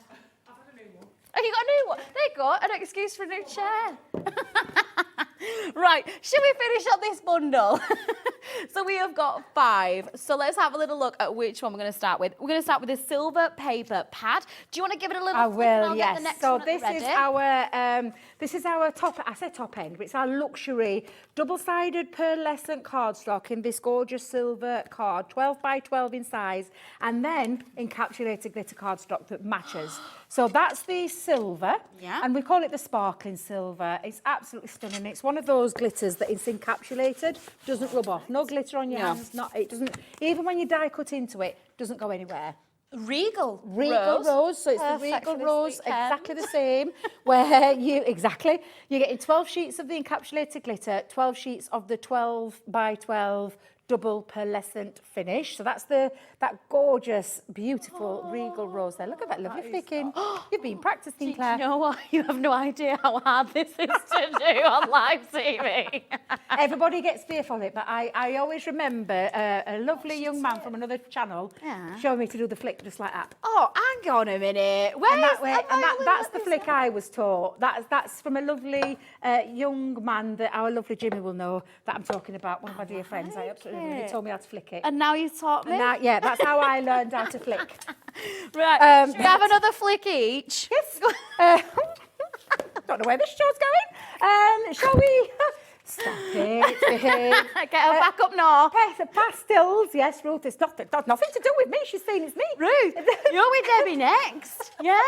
Oh, you got a new one? There you go, an excuse for a new chair. Right, should we finish up this bundle? So we have got 5. So let's have a little look at which one we're going to start with. We're going to start with the silver paper pad. Do you want to give it a little I flick and will, I'll yes. get the next So one this is our top, I say top end, but it's our luxury double-sided pearlescent cardstock in this gorgeous silver card, 12 by 12 in size, and then encapsulated glitter cardstock that matches. So that's the silver, and we call it the sparkling silver. It's absolutely stunning. It's one of those glitters that is encapsulated, doesn't rub off. No glitter on your hands. It doesn't. Even when you die cut into it, doesn't go anywhere. Regal Rose. So it's the Regal Rose, exactly the same. Where you're getting 12 sheets of the encapsulated glitter, 12 sheets of the 12 by 12 double pearlescent finish. So that's that gorgeous, beautiful Regal Rose there. Look at that lovely flicking. You've been practicing, Claire. Do you know what? You have no idea how hard this is to do on live TV. Everybody gets fearful of it, but I always remember a lovely young man from another channel showing me to do the flick just like that. Oh, hang on a minute. That's the flick I was taught. That's from a lovely young man that our lovely Jimmy will know that I'm talking about, one of my dear friends. I absolutely he told me how to flick it. And now you've taught me? Yeah, that's how I learned how to flick. Right, should we have another flick each? Yes. Don't know where this show's going. Shall we? Stop it. Get her back up now. Pastels, yes, Ruth. It's nothing to do with me. She's saying it's me. Ruth, you're with Debbie next. Yeah.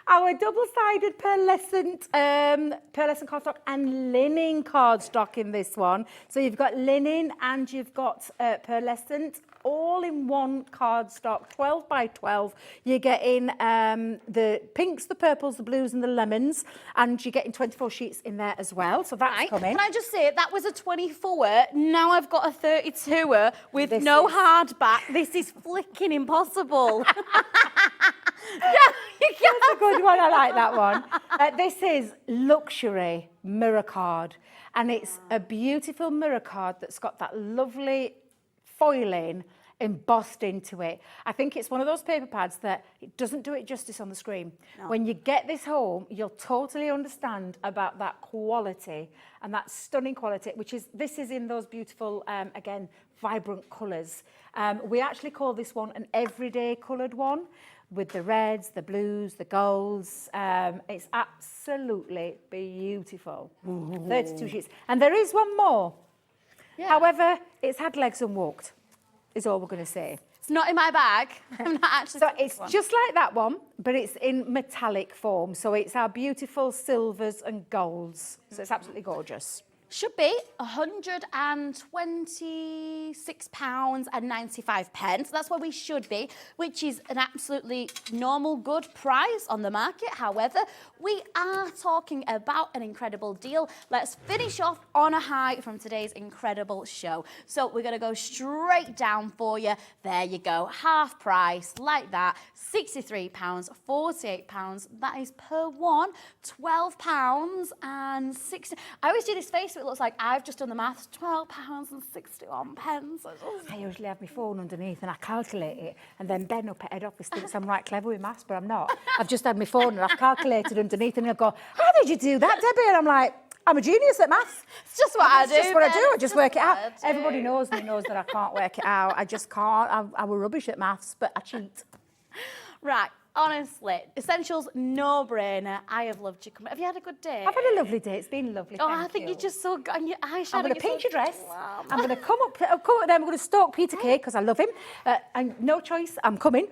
Our double-sided pearlescent cardstock and linen cardstock in this one. So you've got linen and you've got pearlescent all in one cardstock, 12 by 12. You're getting the pinks, the purples, the blues and the lemons, and you're getting 24 sheets in there as well. So that's coming. Can I just say, that was a 24er. Now I've got a 32er with no hardback. This is flicking impossible. That's a good one. I like that one. This is luxury mirror card, and it's a beautiful mirror card that's got that lovely foiling embossed into it. I think it's one of those paper pads that it doesn't do it justice on the screen. No. When you get this home, you'll totally understand about that quality and that stunning quality, this is in those beautiful, again, vibrant colours. We actually call this one an everyday coloured one, with the reds, the blues, the golds. It's absolutely beautiful. 32 sheets. And there is one more. Yeah. However, it's had legs and walked, is all we're going to say. It's not in my bag. I'm not actually. So it's just like that one, but it's in metallic form. So it's our beautiful silvers and golds. So it's absolutely gorgeous. Should be £126.95. That's where we should be, which is an absolutely normal, good price on the market. However, we are talking about an incredible deal. Let's finish off on a high from today's incredible show. So we're going to go straight down for you. There you go. Half price, like that. £63, £48. That is per one. £12.60. I always do this face so it looks like I've just done the maths. £12.61. I usually have my phone underneath and I calculate it, and then Ben up at head office thinks I'm right clever with maths, but I'm not. I've just had my phone and I've calculated underneath, and he'll go, how did you do that, Debbie? And I'm like, I'm a genius at maths. It's just what I do. It's just what I do. I just work it out. I do. Everybody knows me, knows that I can't work it out. I just can't. I'm rubbish at maths, but I cheat. Right, honestly, Essentials, no-brainer. I have loved your company. Have you had a good day? I've had a lovely day. It's been lovely. Oh, Thank I think you. you're just so good. And your eyeshadow. I'm going to you're pinch so your dress. glam. I'm going to come up with them. I'm going to stalk Peter Kay because I love him. And no choice, I'm coming.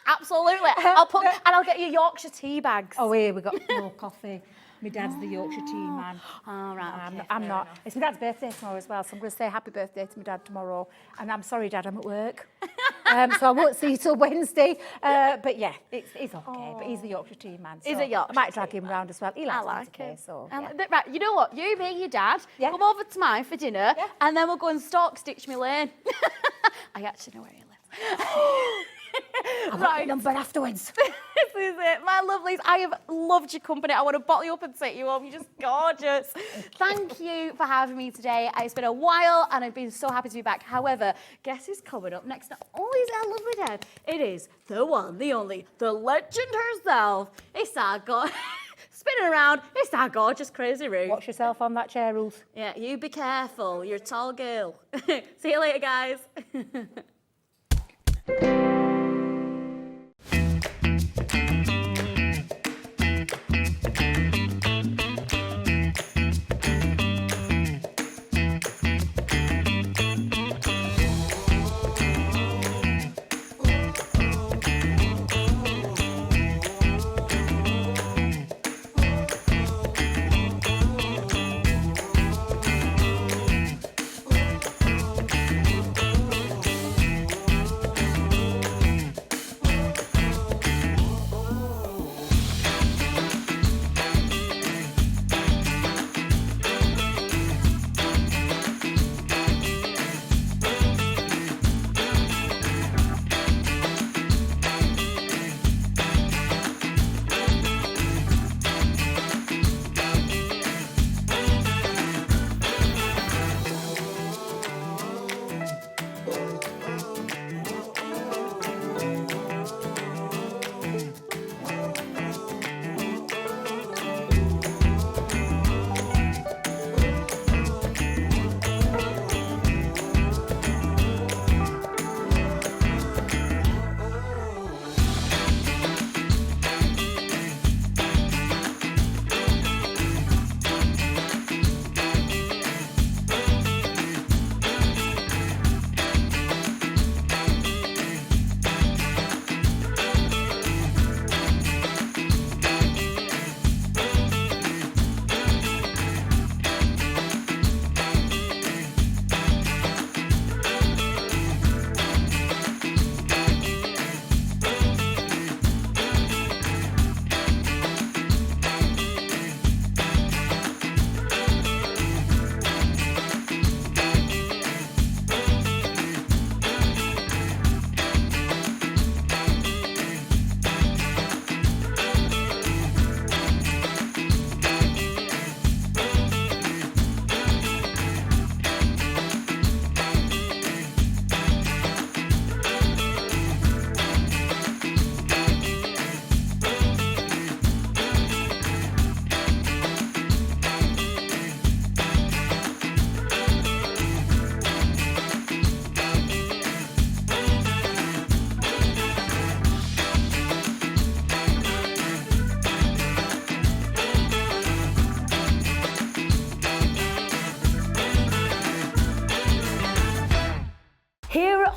Absolutely. I'll get you Yorkshire tea bags. Oh, here we got more coffee. My dad's the Yorkshire tea man. All right. I'm not. It's my dad's birthday tomorrow as well, so I'm going to say happy birthday to my dad tomorrow. And I'm sorry, Dad, I'm at work. So I won't see you till Wednesday. But yeah, it's okay. But he's the Yorkshire tea man. So He's a Yorkshire I might drag him round as well. He likes like Peter Kay, it. so yeah. Right, you know what? You, me, your dad, Yeah. come over to mine for dinner, Yeah. and then we'll go and stalk Stitch Me Lane. I actually know where he lives. I'll get your number afterwards. This is it, my lovelies. I have loved your company. I want to bottle you up and take you home. You're just gorgeous. Thank you for having me today. It's been a while and I've been so happy to be back. However, guess who's coming up next? Not only is our lovely dad, it is the one, the only, the legend herself. It's our spinning around. It's our gorgeous crazy Ruth. Watch yourself on that chair, Ruth. Yeah, you be careful. You're a tall girl. See you later, guys.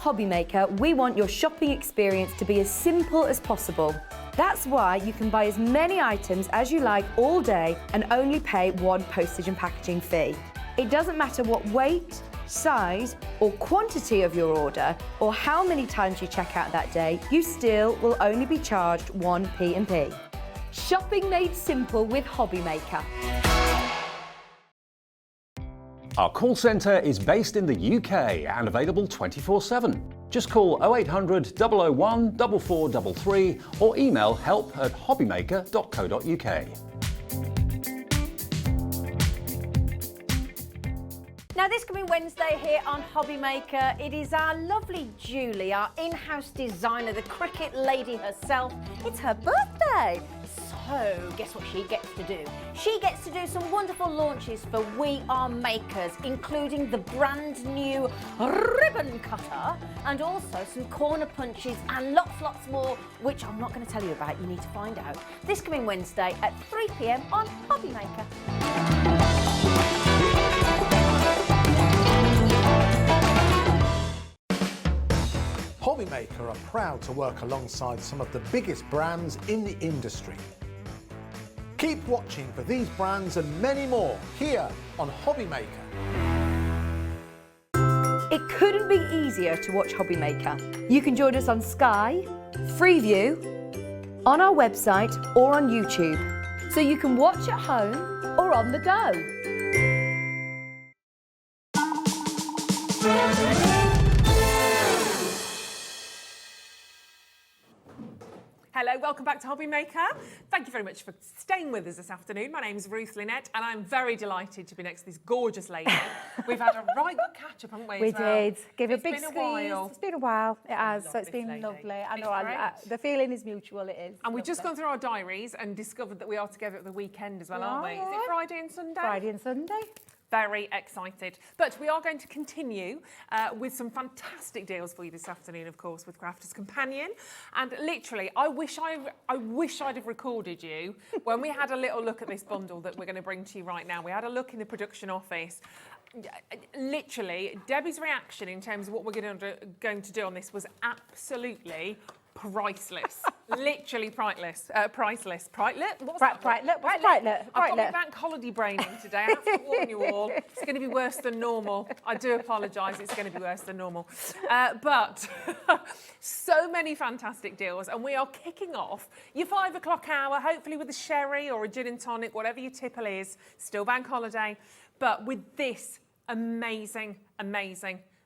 Hobbymaker, we want your shopping experience to be as simple as possible. That's why you can buy as many items as you like all day and only pay one postage and packaging fee. It doesn't matter what weight, size or quantity of your order or how many times you check out that day, you still will only be charged one P&P. Shopping made simple with Hobbymaker. Our call centre is based in the UK and available 24/7. Just call 0800 001 4433 or email help@hobbymaker.co.uk. Now this coming Wednesday here on Hobbymaker, it is our lovely Julie, our in-house designer, the cricket lady herself. It's her birthday. So guess what she gets to do? She gets to do some wonderful launches for We Are Makers, including the brand new ribbon cutter and also some corner punches and lots more, which I'm not going to tell you about. You need to find out. This coming Wednesday at 3 p.m. on Hobbymaker. Hobbymaker are proud to work alongside some of the biggest brands in the industry. Keep watching for these brands and many more here on Hobbymaker. It couldn't be easier to watch Hobbymaker. You can join us on Sky, Freeview, on our website or on YouTube, so you can watch at home or on the go. Hello, welcome back to Hobbymaker. Thank you very much for staying with us this afternoon. My name is Ruth Lynette and I'm very delighted to be next to this gorgeous lady. We've had a right good catch up, haven't we? We did. Give a big It's been squeeze. a while. It's been a while. It has. So it's Love this been lady. lovely. I know. It's great. The feeling is mutual. It is. And we've just gone through our diaries and discovered that we are together at the weekend as well, aren't we? Is Yeah. it Friday and Sunday? Friday and Sunday. Very excited. But we are going to continue with some fantastic deals for you this afternoon, of course, with Crafters Companion. And literally, I wish I'd have recorded you when we had a little look at this bundle that we're going to bring to you right now. We had a look in the production office. Literally, Debbie's reaction in terms of what we're going to do on this was absolutely priceless. Literally priceless. Priceless. Priceless? What's that? Priceless. I've got my bank holiday brain in today. I have to warn you all. It's going to be worse than normal. I do apologise. It's going to be worse than normal. But so many fantastic deals. And we are kicking off your 5 o'clock hour, hopefully with a sherry or a gin and tonic, whatever your tipple is. Still bank holiday. But with this amazing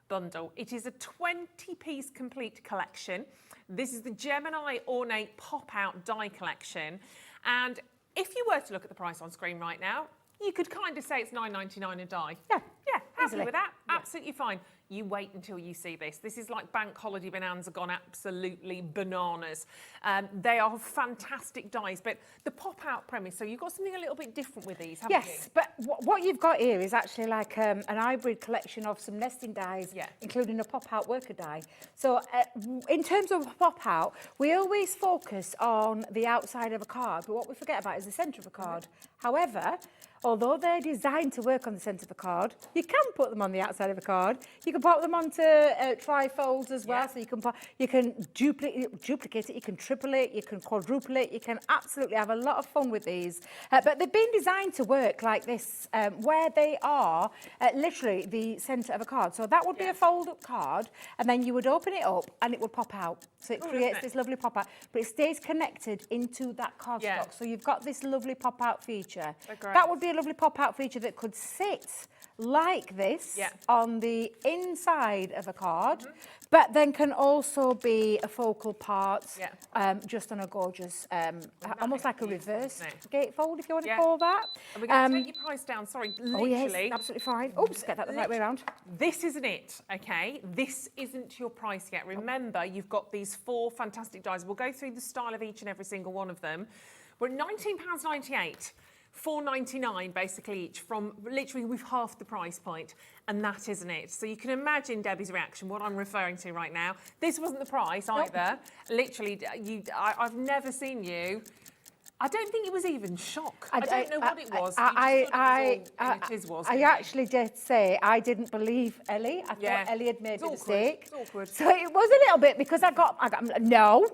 bundle. It is a 20-piece complete collection. This is the Gemini Ornate Pop Out Die Collection. And if you were to look at the price on screen right now, you could kind of say it's $9.99 a die. Yeah, happy easily. with that. Yeah. Absolutely fine. You wait until you see this. This is like bank holiday bonanza gone absolutely bananas. They are fantastic dies, but the pop-out premise, so you've got something a little bit different with these, haven't you? Yes, but what you've got here is actually like an hybrid collection of some nesting dies, including a pop-out worker die. So in terms of pop-out, we always focus on the outside of a card, but what we forget about is the centre of a card. However, although they're designed to work on the centre of a card, you can put them on the outside of a card. You can pop them onto trifolds as well, so you can duplicate it, you can triple it, you can quadruple it, you can absolutely have a lot of fun with these. But they've been designed to work like this, where they are literally the centre of a card. So that would be a fold-up card, and then you would open it up and it would pop out. So it creates this lovely pop-out, but it stays connected into that cardstock. So you've got this lovely pop-out feature. That would be a lovely pop-out feature that could sit like this on the inside of a card, but then can also be a focal part, just on a gorgeous, almost like a reverse gatefold, if you want to call that. And we're going to take your price down, sorry, literally. Oh yes, absolutely fine. Oops, get that the right way around. This isn't it, okay? This isn't your price yet. Remember, you've got these 4 fantastic dies. We'll go through the style of each and every single one of them. We're at £19.98. $4.99 basically each, from literally with half the price point, and that isn't it. So you can imagine Debbie's reaction, what I'm referring to right now. This wasn't the price either. Literally, I've never seen you. I don't think it was even shock. I don't know what it was. I actually did say I didn't believe Ellie. I thought Ellie had made a mistake. It's awkward. So it was a little bit because I got no,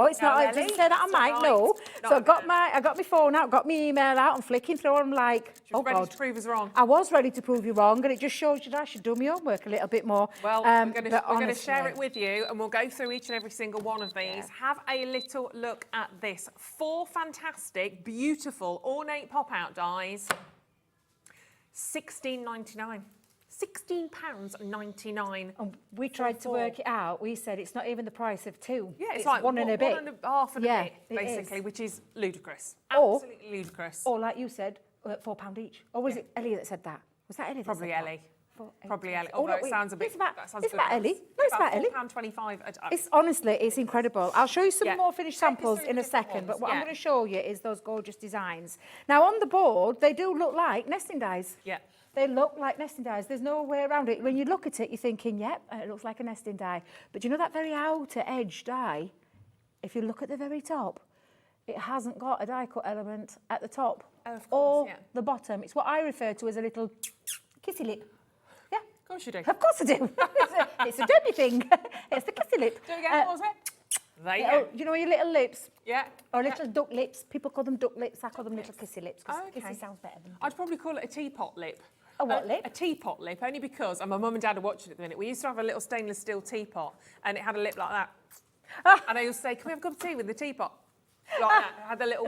it's not. It doesn't say that on mine. No. So I got my phone out, got my email out, and flicking through. I'm like, oh ready God, to prove us wrong. I was ready to prove you wrong, and it just shows you that I should do my homework a little bit more. Well, we're going to share it with you, and we'll go through each and every single one of these. Have a little look at this. 4 fantastic, beautiful, ornate pop-out dies. £16.99. £16.99. And we tried to work it out. We said it's not even the price of 2. Yeah, it's like one and a bit. 1.5 and a bit, basically, which is ludicrous. Absolutely ludicrous. Or like you said, £4 each. Or was it Ellie that said that? Was that Ellie? Probably that said Ellie. That? Probably Ellie. Although it sounds a bit. It's about good. Ellie. No, it's about Ellie. £4.25. It's honestly, it's incredible. I'll show you some more finished samples in a second, ones, but what I'm going to show you is those gorgeous designs. Now on the board, they do look like nesting dies. Yeah. They look like nesting dies. There's no way around it. When you look at it, you're thinking, yep, it looks like a nesting die. But you know that very outer edge die? If you look at the very top, it hasn't got a die cut element at the top or the bottom. It's what I refer to as a little kissy lip. Yeah. Of course you do. Of course I do. It's a Debbie thing. It's the kissy lip. Do it again, what was it? There you go. You know your little lips? Yeah. Or little duck lips. People call them duck lips. I call them little kissy lips because kissy sounds better than I'd probably call it a teapot lip. A what lip? A teapot lip, only because, and my mum and dad are watching at the minute, we used to have a little stainless steel teapot and it had a lip like that. And I used to say, can we have a cup of tea with the teapot? Like that. It had the little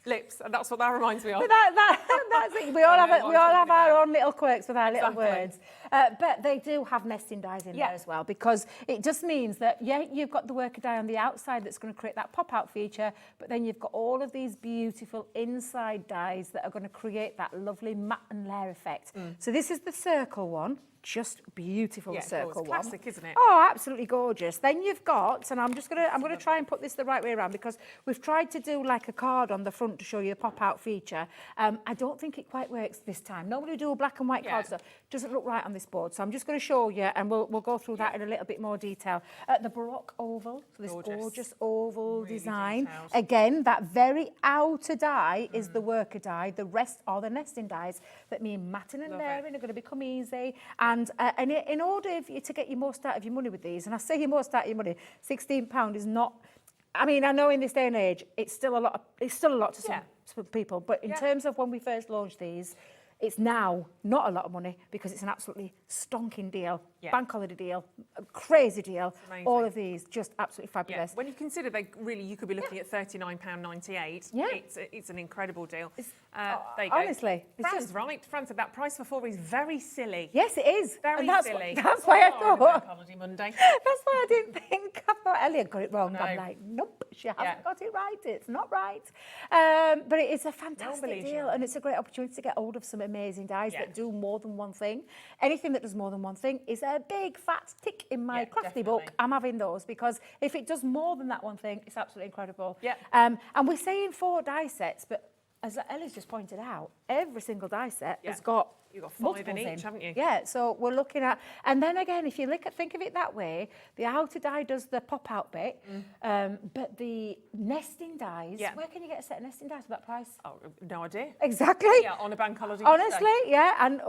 lips, and that's what that reminds me of. But that's it. We all have our own little quirks with our little words. But they do have nesting dies in there as well, because it just means that, you've got the worker die on the outside that's going to create that pop-out feature, but then you've got all of these beautiful inside dies that are going to create that lovely matte and layer effect. So this is the circle one. Just beautiful, the circle one. Classic, isn't it? Oh, absolutely gorgeous. Then you've got, and I'm gonna try and put this the right way around, because we've tried to do like a card on the front to show you the pop-out feature. I don't think it quite works this time. Normally we do a black and white card stuff. Doesn't look right on this board, so I'm just going to show you, and we'll go through that in a little bit more detail. The Baroque oval, so this gorgeous oval really design. Detailed. Again, that very outer die is the worker die. The rest are the nesting dies that mean matting and layering are going to become easy. And in order for you to get your most out of your money with these, and I say your most out of your money, £16 is not. I mean, I know in this day and age, it's still a lot. It's still a lot to some people. But in terms of when we first launched these, it's now not a lot of money because it's an absolutely stonking deal, bank holiday deal, a crazy deal. All of these just absolutely fabulous. When you consider you could be looking at £39.98. It's an incredible deal. There you go. Honestly, Fran's right. Fran said that price for 4 is very silly. Yes, it is. Very silly. That's why I thought. Bank holiday Monday. That's why I didn't think. I thought Elliot got it wrong. No. I'm like, nope, she hasn't got it right. It's not right. But it's a fantastic deal, and it's a great opportunity to get hold of some amazing dies that do more than one thing. Anything that does more than one thing is a big fat tick in my crafty book. I'm having those, because if it does more than that one thing, it's absolutely incredible. And we're saying 4 die sets, but as Ellie's just pointed out, every single die set has got You've got 5 in each, haven't you? Yeah, so we're looking at, and then again, if you think of it that way, the outer die does the pop-out bit, but the nesting dies, where can you get a set of nesting dies for that price? Oh, no idea. Exactly. Yeah, on a bank holiday. Honestly, and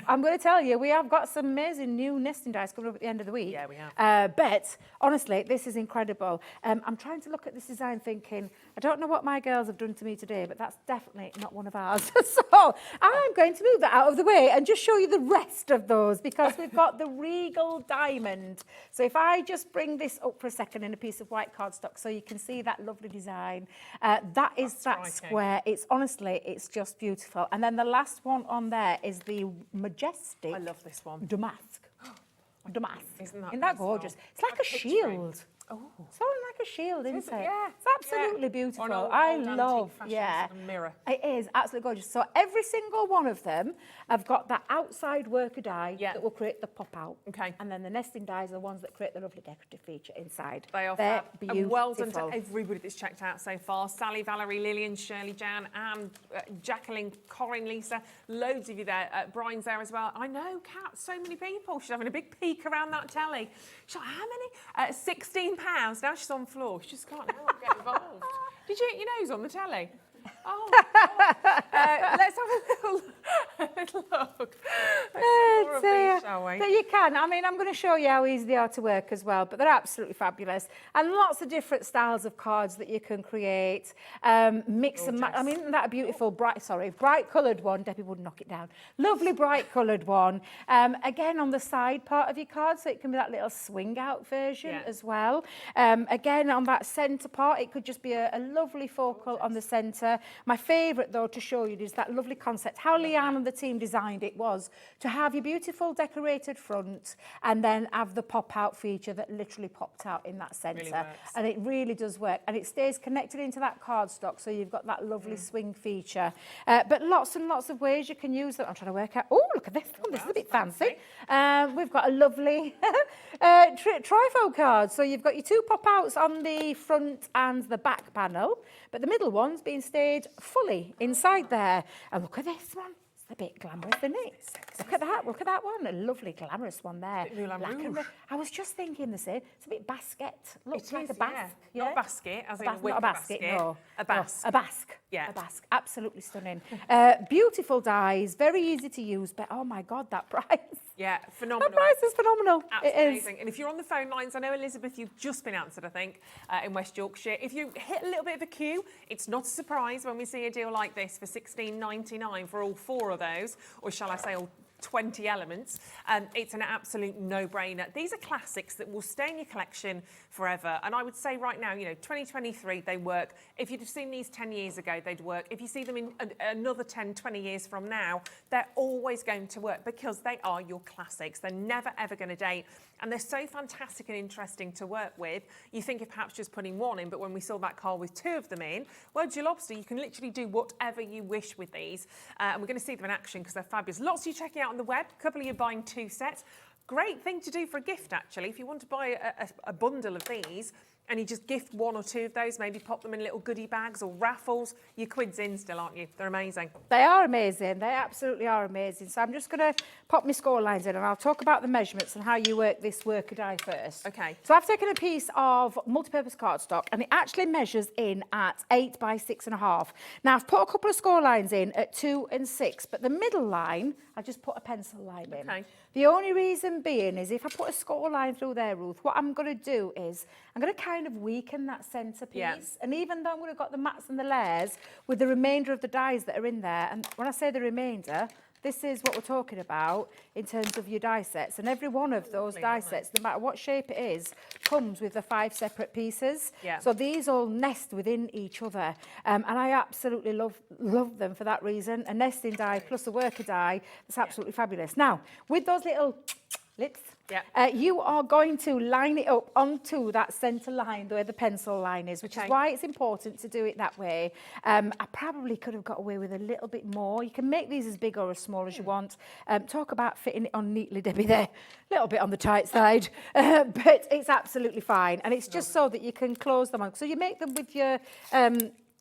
I'm going to tell you, we have got some amazing new nesting dies coming up at the end of the week. Yeah, we have. But honestly, this is incredible. I'm trying to look at this design thinking, I don't know what my girls have done to me today, but that's definitely not one of ours. So I'm going to move that out of the way and just show you the rest of those, because we've got the Regal Diamond. So if I just bring this up for a second in a piece of white cardstock so you can see that lovely design, that is that square. It's honestly, it's just beautiful. And then the last one on there is the majestic. I love this one. Damask. Damask. Isn't that gorgeous? It's like a shield. Oh, sort of like a shield, isn't it? Yeah. It's absolutely beautiful. I love, a mirror. It is absolutely gorgeous. So every single one of them have got that outside worker die that will create the pop out. Okay. And then the nesting dies are the ones that create the lovely decorative feature inside. They are They're beautiful. And well done to everybody that's checked out so far. Sally, Valerie, Lillian, Shirley, Jan, Anne, Jacqueline, Corinne, Lisa. Loads of you there. Brian's there as well. I know, Kat, so many people. She's having a big peek around that telly. She's like, how many? £16. Now she's on the floor. She just can't help get involved. Did you hit your nose on the telly? Oh, God. Let's have a little look. More of these, shall we? But you can. I mean, I'm going to show you how easy they are to work as well, but they're absolutely fabulous. And lots of different styles of cards that you can create. Mix and match. I mean, isn't that a beautiful, bright coloured one? Debbie would knock it down. Lovely bright coloured one. Again, on the side part of your card, so it can be that little swing out version as well. Again, on that centre part, it could just be a lovely focal on the centre. My favourite, though, to show you is that lovely concept. How Leanne and the team designed it was to have your beautiful decorated front and then have the pop-out feature that literally popped out in that centre. Really and it really does work. And it stays connected into that cardstock, so you've got that lovely swing feature. But lots and lots of ways you can use them. I'm trying to work out... Oh, look at this one. This is a bit fancy. We've got a lovely trifold card. So you've got your two pop-outs on the front and the back panel, but the middle one's being stayed fully inside there. And look at this one. It's a bit glamorous, isn't it? Look at that one. A lovely glamorous one there. Black and red. I was just thinking the same. It's a bit basket. Looks like a basque. Yeah. Not basket, as in not with a basket, no. A basque. No, a basque. Yeah. A basque. Absolutely stunning. Beautiful dies, very easy to use, but oh my God, that price. Yeah, phenomenal. That price is phenomenal. Absolutely It is. amazing. And if you're on the phone lines, I know, Elizabeth, you've just been answered, I think, in West Yorkshire. If you hit a little bit of a queue, it's not a surprise when we see a deal like this for $16.99 for all 4 of those, or shall I say all 20 elements. It's an absolute no-brainer. These are classics that will stay in your collection forever. And I would say right now, 2023, they work. If you'd have seen these 10 years ago, they'd work. If you see them in another 10, 20 years from now, they're always going to work because they are your classics. They're never, ever going to date. And they're so fantastic and interesting to work with. You think of perhaps just putting one in, but when we saw that card with 2 of them in, well, Jill Lobster, you can literally do whatever you wish with these. And we're going to see them in action because they're fabulous. Lots of you checking out on the web. A couple of you buying 2 sets. Great thing to do for a gift, actually. If you want to buy a bundle of these and you just gift 1 or 2 of those, maybe pop them in little goodie bags or raffles, your quid's in still, aren't you? They're amazing. They are amazing. They absolutely are amazing. So I'm just going to pop my score lines in and I'll talk about the measurements and how you work this worker die first. Okay. So I've taken a piece of multi-purpose cardstock and it actually measures in at 8 by 6.5. Now I've put a couple of score lines in at 2 and 6, but the middle line, I just put a pencil line in. Okay. The only reason being is if I put a score line through there, Ruth, what I'm going to do is I'm going to kind of weaken that centre piece. Yeah. And even though I'm going to got the mats and the layers with the remainder of the dies that are in there, and when I say the remainder, this is what we're talking about in terms of your die sets. And every one of those die sets, no matter what shape it is, comes with the 5 separate pieces. Yeah. So these all nest within each other. And I absolutely love them for that reason. A nesting die plus a worker die, that's absolutely fabulous. Now, with those little lips, you are going to line it up onto that centre line where the pencil line is, which is why it's important to do it that way. I probably could have got away with a little bit more. You can make these as big or as small as you want. Talk about fitting it on neatly, Debbie, there. A little bit on the tight side, but it's absolutely fine. And it's just so that you can close them on. So you make them with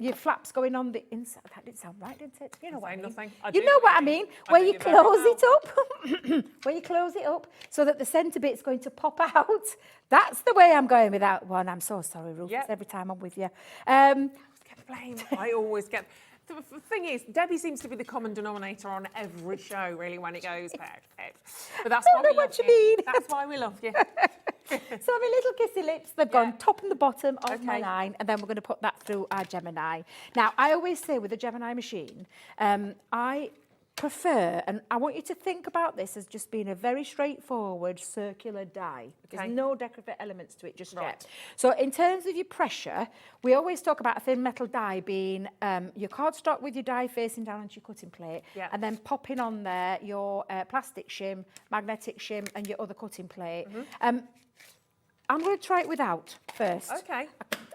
your flaps going on the inside. That didn't sound right, didn't it? You know what I mean? Nothing. You know what I mean? Where you close it up, where you close it up, so that the centre bit's going to pop out. That's the way I'm going with that one. I'm so sorry, Ruth. It's every time I'm with you. Get blamed. I always get... The thing is, Debbie seems to be the common denominator on every show, really, when it goes bad. But that's why we love you. That's why we love you. So my little kissy lips, they've gone top and the bottom of my line, and then we're going to put that through our Gemini. Now, I always say with the Gemini machine, I prefer, and I want you to think about this as just being a very straightforward circular die. There's no decorative elements to it just yet. So in terms of your pressure, we always talk about a thin metal die being your cardstock with your die facing down onto your cutting plate, and then popping on there your plastic shim, magnetic shim, and your other cutting plate. I'm going to try it without first. Okay.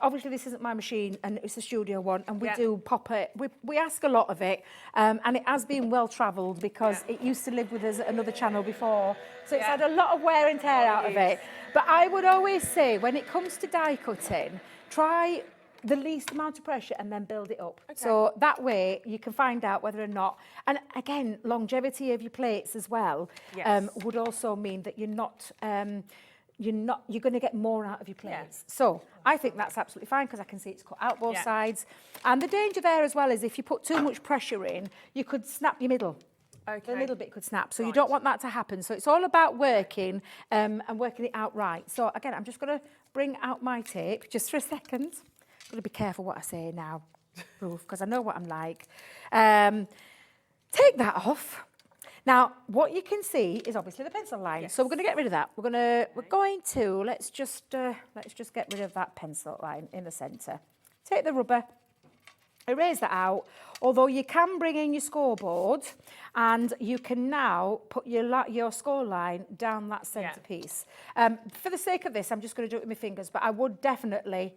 Obviously, this isn't my machine, and it's a studio one, and we do pop it. We ask a lot of it, and it has been well travelled because it used to live with us at another channel before, so it's had a lot of wear and tear out of it. But I would always say, when it comes to die cutting, try the least amount of pressure and then build it up. So that way you can find out whether or not, and again, longevity of your plates as well would also mean that you're not you're going to get more out of your plates. So I think that's absolutely fine because I can see it's cut out both sides. And the danger there as well is if you put too much pressure in, you could snap your middle. Okay. A little bit could snap, so you don't want that to happen. So it's all about working and working it out right. So again, I'm just going to bring out my tape just for a second. I'm going to be careful what I say now, Ruth, because I know what I'm like. Take that off. Now, what you can see is obviously the pencil line. So we're going to get rid of that. We're going to let's just get rid of that pencil line in the centre. Take the rubber, erase that out. Although you can bring in your scoreboard, and you can now put your score line down that centre piece. For the sake of this, I'm just going to do it with my fingers, but I would definitely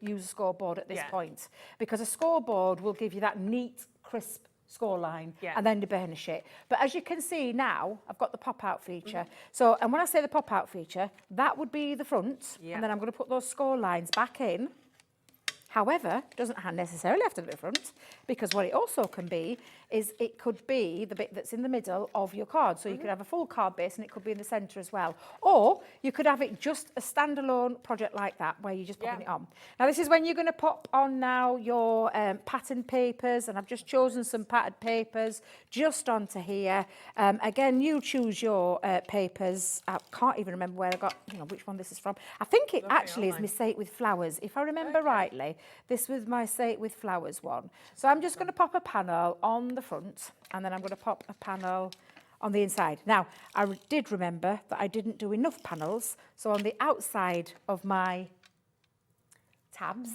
use a scoreboard at this point, because a scoreboard will give you that neat, crisp score line and then to burnish it. But as you can see now, I've got the pop-out feature. So, and when I say the pop-out feature, that would be the front, and then I'm going to put those score lines back in. However, it doesn't necessarily have to be the front, because what it also can be is it could be the bit that's in the middle of your card. So you could have a full card base and it could be in the centre as well. Or you could have it just a standalone project like that, where you're just putting it on. Now this is when you're going to pop on now your pattern papers, and I've just chosen some patterned papers just onto here. Again, you choose your papers. I can't even remember where I got, which one this is from. I think it actually is my Say It With Flowers, if I remember rightly. This was my Say It With Flowers one. So I'm just going to pop a panel on the front, and then I'm going to pop a panel on the inside. Now, I did remember that I didn't do enough panels, so on the outside of my tabs,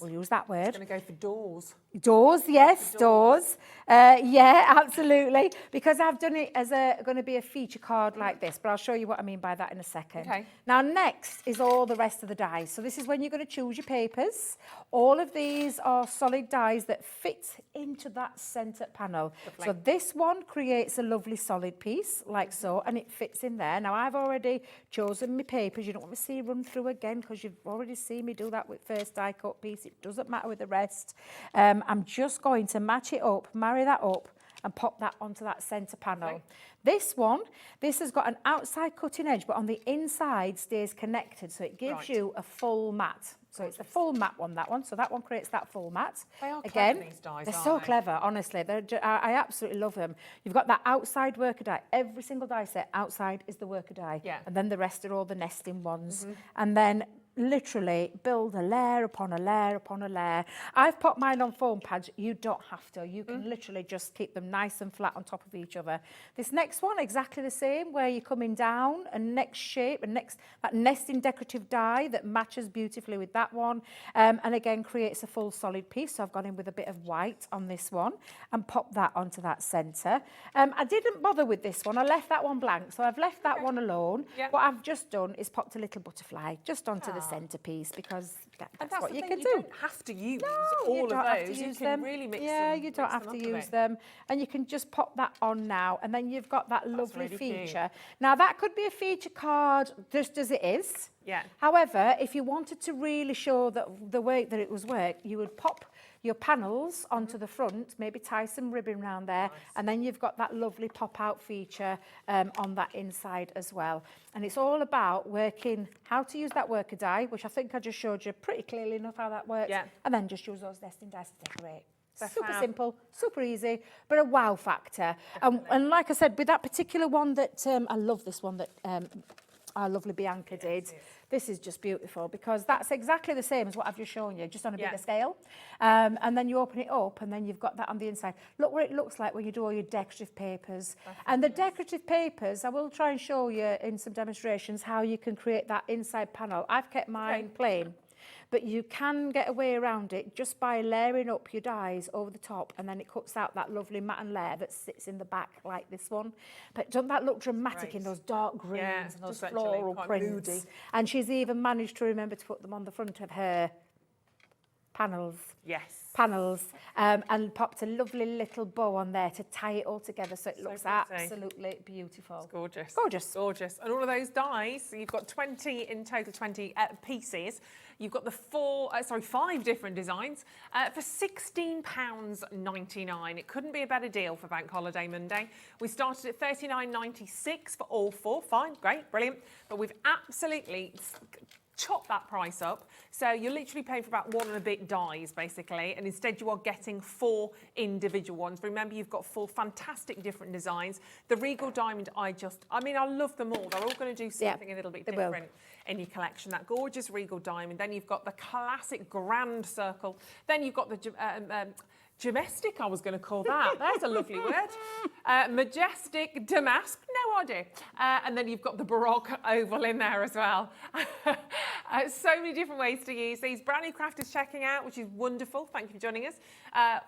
we'll use that word. It's going to go for doors. Doors, yes, doors. Yeah, absolutely. Because I've done it as going to be a feature card like this, but I'll show you what I mean by that in a second. Okay. Now, next is all the rest of the dies. So this is when you're going to choose your papers. All of these are solid dies that fit into that centre panel. Lovely. So this one creates a lovely solid piece, like so, and it fits in there. Now, I've already chosen my papers. You don't want to see run through again, because you've already seen me do that with first die cut piece. It doesn't matter with the rest. I'm just going to match it up, marry that up, and pop that onto that centre panel. Okay. This has got an outside cutting edge, but on the inside stays connected, so it gives you a full mat. So it's a full mat one, that one. So that one creates that full mat. They are again, clever, these dies, they're aren't so they? clever, honestly. I absolutely love them. You've got that outside worker die. Every single die set outside is the worker die. Yeah. And then the rest are all the nesting ones. And then literally build a layer upon a layer upon a layer. I've popped mine on foam pads. You don't have to. You can literally just keep them nice and flat on top of each other. This next one, exactly the same, where you're coming down, and next shape, and next that nesting decorative die that matches beautifully with that one, and again creates a full solid piece. So I've gone in with a bit of white on this one and popped that onto that centre. I didn't bother with this one. I left that one blank, so I've left that one alone. What I've just done is popped a little butterfly just onto the centrepiece, because that's what you can do. You don't have to use all of those. You can really mix them. Yeah, you don't have to use them. And you can just pop that on now, and then you've got that lovely feature. Now, that could be a feature card just as it is. Yeah. However, if you wanted to really show that the way that it was worked, you would pop your panels onto the front, maybe tie some ribbon around there, and then you've got that lovely pop-out feature on that inside as well. And it's all about working how to use that worker die, which I think I just showed you pretty clearly enough how that works, and then just use those nesting dies to decorate. Super simple, super easy, but a wow factor. And like I said, with that particular one that, I love this one that our lovely Bianca did. This is just beautiful, because that's exactly the same as what I've just shown you, just on a bigger scale. And then you open it up, and then you've got that on the inside. Look what it looks like when you do all your decorative papers. And the decorative papers, I will try and show you in some demonstrations how you can create that inside panel. I've kept mine plain, but you can get a way around it just by layering up your dies over the top, and then it cuts out that lovely matte layer that sits in the back like this one. But doesn't that look dramatic in those dark greens and those floral prints? And she's even managed to remember to put them on the front of her panels. Yes. Panels, and popped a lovely little bow on there to tie it all together so it looks pretty. absolutely beautiful. It's gorgeous. Gorgeous. Gorgeous. And all of those dies, so you've got 20 in total, 20 pieces. You've got the 5 different designs for £16.99. It couldn't be a better deal for Bank Holiday Monday. We started at $39.96 for all 4. Fine, great, brilliant. But we've absolutely chop that price up, so you're literally paying for about 1 and a bit dies basically, and instead you are getting 4 individual ones. Remember, you've got 4 fantastic different designs. The Regal Diamond, I love them all. They're all going to do something a little bit different in your collection. That gorgeous Regal Diamond, then you've got the classic Grand Circle, then you've got the Domestic, I was going to call that. There's a lovely word. Majestic Damask, no idea. And then you've got the Baroque Oval in there as well. So many different ways to use these. Brand new crafters checking out, which is wonderful. Thank you for joining us.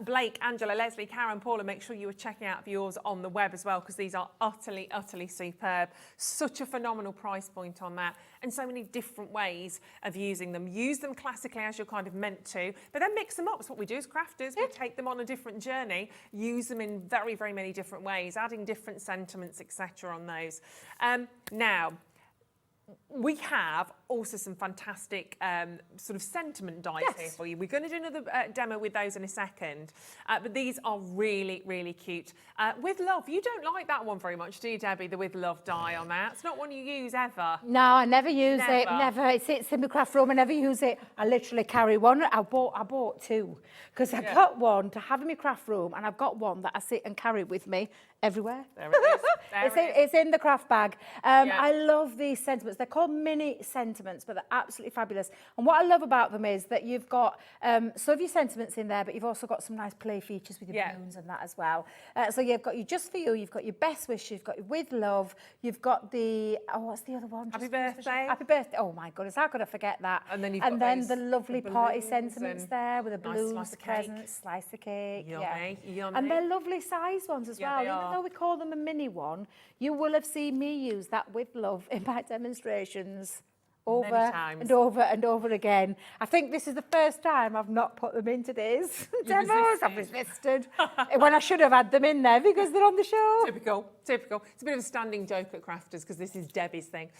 Blake, Angela, Leslie, Karen, Paula, make sure you are checking out yours on the web as well, because these are utterly, utterly superb. Such a phenomenal price point on that, and so many different ways of using them. Use them classically as you're kind of meant to, but then mix them up. It's what we do as crafters. We take them on a different journey, use them in very, very many different ways, adding different sentiments, etc. on those. Now, we have also some fantastic sort of sentiment dies here for you. We're going to do another demo with those in a second, but these are really, really cute. With Love, you don't like that one very much, do you, Debbie, the With Love die on that? It's not one you use ever. No, I never use it, never. It sits in my craft room, I never use it. I literally carry one. I bought 2, because I got one to have in my craft room, and I've got one that I sit and carry with me everywhere. There it is. It's in the craft bag. I love these sentiments. They're called mini sentiments, but they're absolutely fabulous. And what I love about them is that you've got some of your sentiments in there, but you've also got some nice play features with your balloons and that as well. So you've got your Just For You, you've got your Best Wish, you've got your With Love, you've got the, what's the other one? Happy Birthday. Happy Birthday. Oh my goodness, how could I forget that? And then the lovely party sentiments there with the balloons, slice the of cake. presents, slice of cake. Yummy, yummy. And they're lovely size ones as well. they Even are. though we call them a mini one, you will have seen me use that With Love in my demonstrations over and over and over again. I think this is the first time I've not put them in today's demos. I've resisted when I should have had them in there because they're on the show. Typical. It's a bit of a standing joke at Crafters because this is Debbie's thing.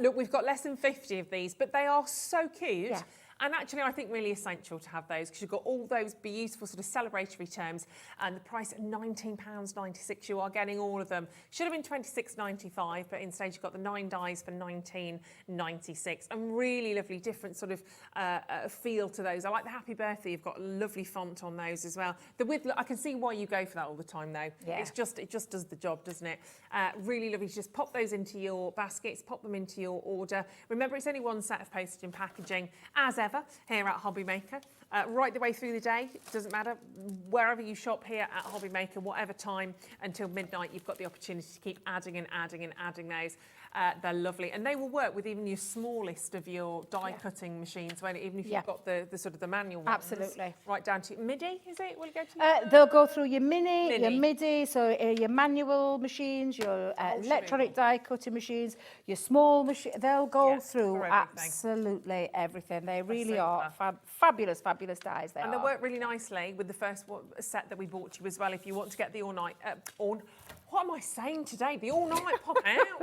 Look, we've got less than 50 of these, but they are so cute. Yeah. And actually, I think really essential to have those because you've got all those beautiful sort of celebratory terms, and the price at £19.96. You are getting all of them. Should have been £26.95, but instead you've got the 9 dies for £19.96. And really lovely, different sort of feel to those. I like the Happy Birthday. You've got a lovely font on those as well. The With Love, I can see why you go for that all the time, though. Yeah. It just does the job, doesn't it? Really lovely. Just pop those into your baskets, pop them into your order. Remember, it's only one set of postage and packaging, as ever, here at Hobby Maker. Right the way through the day, it doesn't matter, wherever you shop here at Hobby Maker, whatever time until midnight, you've got the opportunity to keep adding and adding and adding those. They're lovely, and they will work with even your smallest of your die cutting machines, won't it? Even if you've got the sort of the manual ones. Absolutely. Right down to MIDI, is it? Will it go to They'll go through your mini, your MIDI, so your manual machines, your electronic die cutting machines, your small machine. They'll go through absolutely everything. They really are fabulous dies. And they work really nicely with the first set that we bought you as well. If you want to get the what am I saying today? The all-night pop out.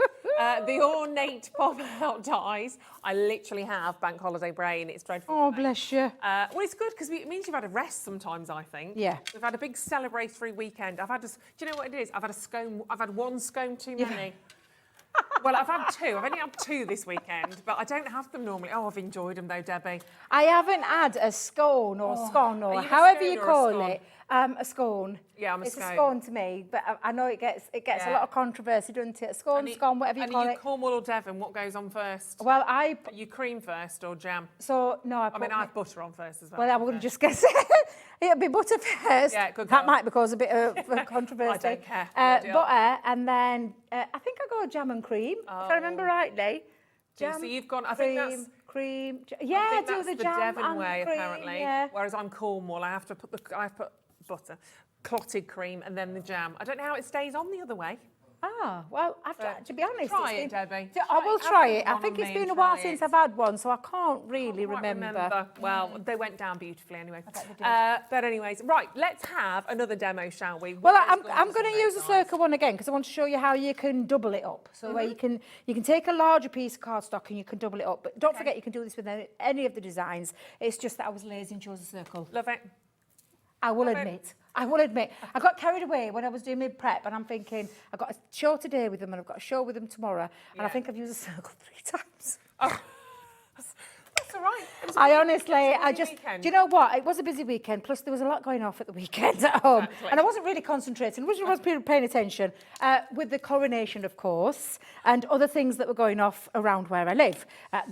The ornate pop out dies. I literally have bank holiday brain. It's dreadful. Oh, bless you. Well, it's good because it means you've had a rest sometimes, I think. Yeah. We've had a big celebratory weekend. Do you know what it is? I've had one scone too many. Well, I've had 2. I've only had 2 this weekend, but I don't have them normally. Oh, I've enjoyed them though, Debbie. I haven't had a scone or scone or however you call it. A scone. Yeah, I'm a It's scone. a scone to me, but I know it gets a lot of controversy, doesn't it? A scone, scone, whatever you call And it. you Cornwall or Devon, what goes on first? Well, You cream first or jam? So, no, I mean, I have butter on first as well. Well, I would just guess it'll be butter first. Yeah, good That girl. might cause a bit of controversy. I don't care. Butter, and then I think I go jam and cream, if I remember rightly. Jam, so you've gone, I think that's cream. I think do that's the the jam Devon and way, cream, apparently. yeah. Whereas I'm Cornwall, I have to put butter, clotted cream, and then the jam. I don't know how it stays on the other way. Ah, well, to be honest, Try it, Debbie. I will try it. I Have think one it's on been me a and while try since it. I've had one, so I can't really Quite remember. Well, they went down beautifully anyway. But anyways, right, let's have another demo, shall we? Well, I'm going to use the circle one again because I want to show you how you can double it up. So where you can take a larger piece of cardstock and you can double it up. But don't forget you can do this with any of the designs. It's just that I was lazy and chose a circle. Love it. I will admit, I got carried away when I was doing mid-prep and I'm thinking, I've got a show today with them and I've got a show with them tomorrow and I think I've used a circle 3 times. Oh. That's all right. Do you know what? It was a busy weekend, plus there was a lot going off at the weekend at home. Exactly. And I wasn't really concentrating, which was paying attention, with the coronation, of course, and other things that were going off around where I live.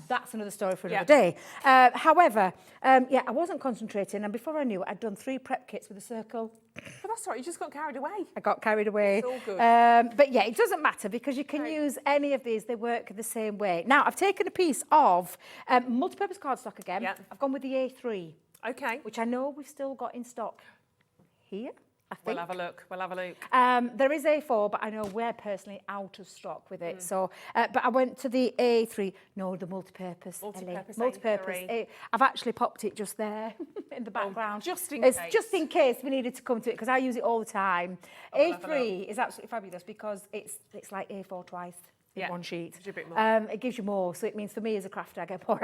That's another story for another day. However, I wasn't concentrating, and before I knew it, I'd done 3 prep kits with a circle. But that's all right, you just got carried away. I got carried away. It's all good. But yeah, it doesn't matter because you can use any of these. They work the same way. Now, I've taken a piece of multi-purpose cardstock again. Yep. I've gone with the A3. Okay. Which I know we've still got in stock here, I think. We'll have a look. There is A4, but I know we're personally out of stock with it. So, but I went to the A3. No, the multi-purpose. Multi-purpose. I've actually popped it just there in the background. Just in case. Just in case we needed to come to it, because I use it all the time. A3 is absolutely fabulous because it's like A4 twice. In one sheet. Gives you a bit more. It gives you more, so it means for me as a crafter, I get more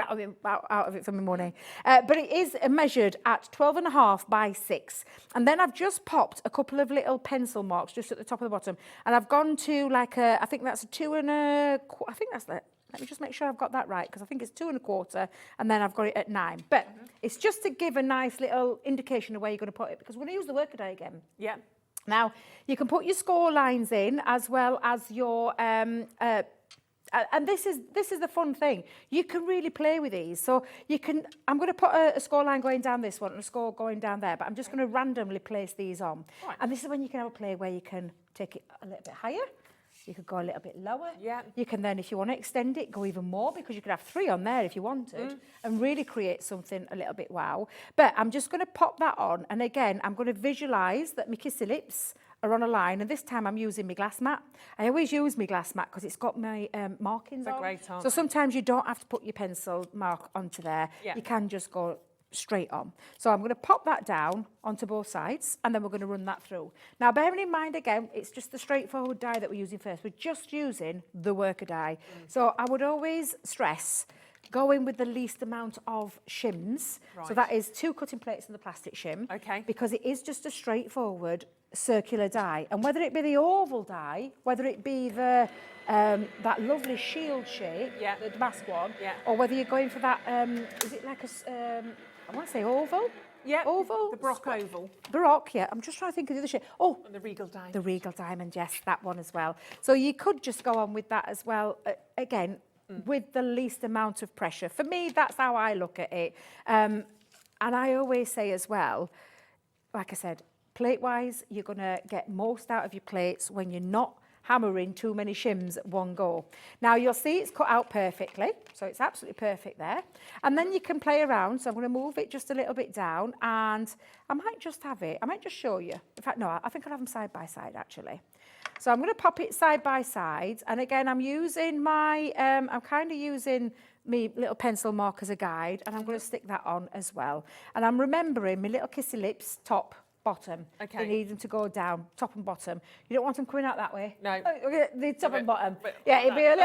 out of it for my money. But it is measured at 12.5 by 6. And then I've just popped a couple of little pencil marks just at the top of the bottom. And I've gone to like I think that's a 2 1/4, I think that's that. Let me just make sure I've got that right, because I think it's 2 1/4, and then I've got it at 9. But it's just to give a nice little indication of where you're going to put it, because we're going to use the workaday again. Yeah. Now, you can put your score lines in as well as your, and this is the fun thing. You can really play with these. So you can, I'm going to put a score line going down this one and a score going down there, but I'm just going to randomly place these on. Right. And this is when you can have a play where you can take it a little bit higher. You could go a little bit lower. Yeah. You can then, if you want to extend it, go even more, because you could have 3 on there if you wanted and really create something a little bit wow. But I'm just going to pop that on. And again, I'm going to visualise that my kissy lips are on a line. And this time I'm using my glass mat. I always use my glass mat because it's got my markings on. Great, so sometimes you don't have to put your pencil mark onto there. Yeah. You can just go straight on. So I'm going to pop that down onto both sides, and then we're going to run that through. Now, bearing in mind, again, it's just the straightforward die that we're using first. We're just using the worker die. So I would always stress, go in with the least amount of shims. Right. So that is 2 cutting plates and the plastic shim. Okay. Because it is just a straightforward circular die. And whether it be the oval die, whether it be the that lovely shield shape, the damask one, or whether you're going for that, is it like a, I want to say oval? Yeah. Oval? The Baroque oval. Baroque, yeah. I'm just trying to think of the other shape. Oh. And the Regal diamond. The Regal diamond, yes, that one as well. So you could just go on with that as well, again, with the least amount of pressure. For me, that's how I look at it. And I always say as well, like I said, plate-wise, you're going to get most out of your plates when you're not hammering too many shims at one go. Now you'll see it's cut out perfectly, so it's absolutely perfect there. And then you can play around, so I'm going to move it just a little bit down, and I might just show you. In fact, no, I think I'll have them side by side actually. So I'm going to pop it side by side, and again I'm using my, I'm kind of using my little pencil mark as a guide, and I'm going to stick that on as well. And I'm remembering my little kissy lips, top, bottom. Okay. They need them to go down, top and bottom. You don't want them coming out that way. No. The top and bottom. Yeah, it'll be a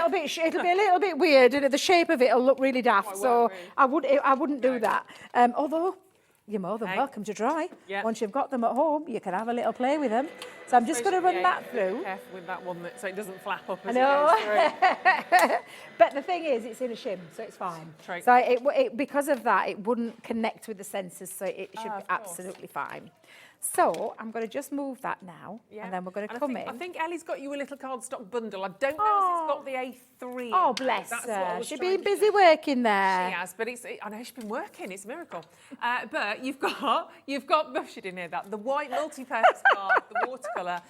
little bit weird, and the shape of it'll look really daft. So I wouldn't do that. Although you're more than welcome to try. Yeah. Once you've got them at home, you can have a little play with them. So I'm just going to run that through. Be careful with that one, so it doesn't flap up as it goes through. But the thing is, it's in a shim, so it's fine. True. So because of that, it wouldn't connect with the sensors, so it should be absolutely fine. So I'm going to just move that now, and then we're going to come in. I think Ellie's got you a little cardstock bundle. I don't know if it's got the A3. Oh, bless her. She's been busy working there. She has, but I know she's been working. It's a miracle. But you've got. She didn't hear that. The white multi-purpose card, the watercolour,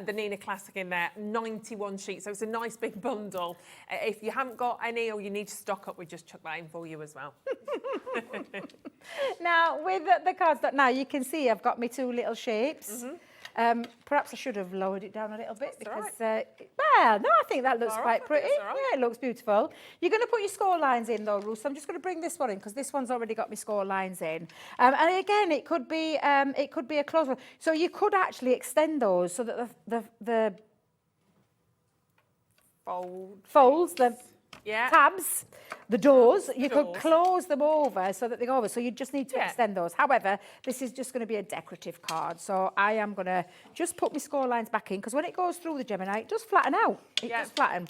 the Nina Classic in there. 91 sheets, so it's a nice big bundle. If you haven't got any, or you need to stock up, we just chuck that in for you as well. Now with the cardstock, now you can see I've got my 2 little shapes. Perhaps I should have lowered it down a little bit because, well, no, I think that looks quite pretty. Yeah, it looks beautiful. You're going to put your score lines in though, Ruth. So I'm just going to bring this one in because this one's already got my score lines in. And again, it could be a closed one. So you could actually extend those so that the folds, the tabs, the doors, you could close them over so that they go over. So you just need to extend those. However, this is just going to be a decorative card. So I am going to just put my score lines back in because when it goes through the Gemini, it does flatten out. It does flatten.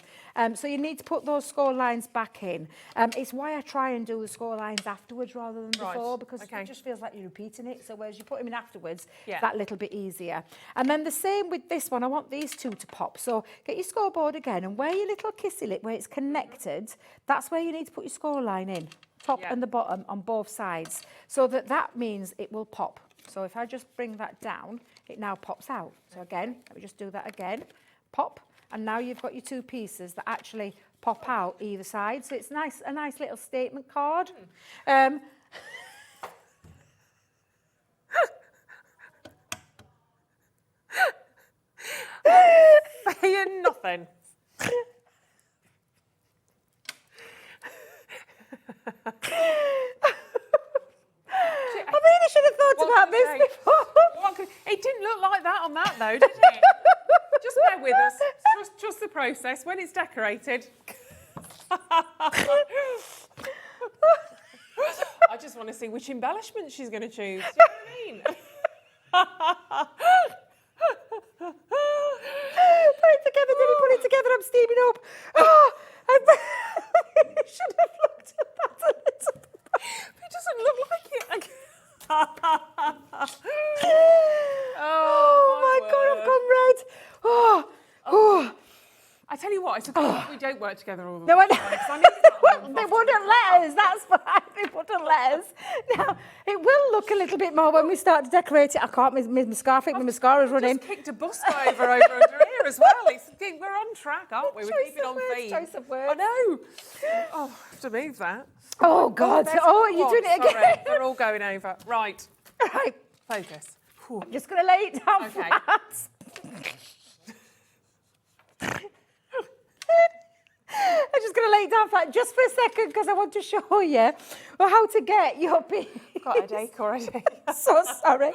So you need to put those score lines back in. It's why I try and do the score lines afterwards rather than before because it just feels like you're repeating it. So whereas you put them in afterwards, it's that little bit easier. And then the same with this one. I want these two to pop. So get your scoreboard again and where your little kissy lip, where it's connected, that's where you need to put your score line in, top and the bottom on both sides, so that means it will pop. So if I just bring that down, it now pops out. So again, let me just do that again, pop, and now you've got your two pieces that actually pop out either side. So it's nice, a nice little statement card. Saying nothing. I really should have thought about this before. It didn't look like that on that though, did it? Just bear with us. Trust the process. When it's decorated. I just want to see which embellishment she's going to choose. Do you know what I mean? Put it together, Debbie, put it together. I'm steaming up. Oh, I really should have looked at that a little bit. It doesn't look like it. Oh my God, I've gone red. Oh. I tell you what, it's a good thing we don't work together all the No, time. they wouldn't let us, that's fine, they wouldn't let us. Now, it will look a little bit more when we start to decorate it. I can't, my scarf, my mascara's running. Just kicked a bus over under here as well. We're on track, aren't we? We're keeping on theme. Choice of words. I know. Oh, I have to move that. Oh, God. Oh, you're doing it again. Sorry, they're all going over. Right. Right. Focus. I'm just going to lay it down flat. I'm just going to lay it down flat just for a second because I want to show you how to get your piece. I've got a headache already. So sorry.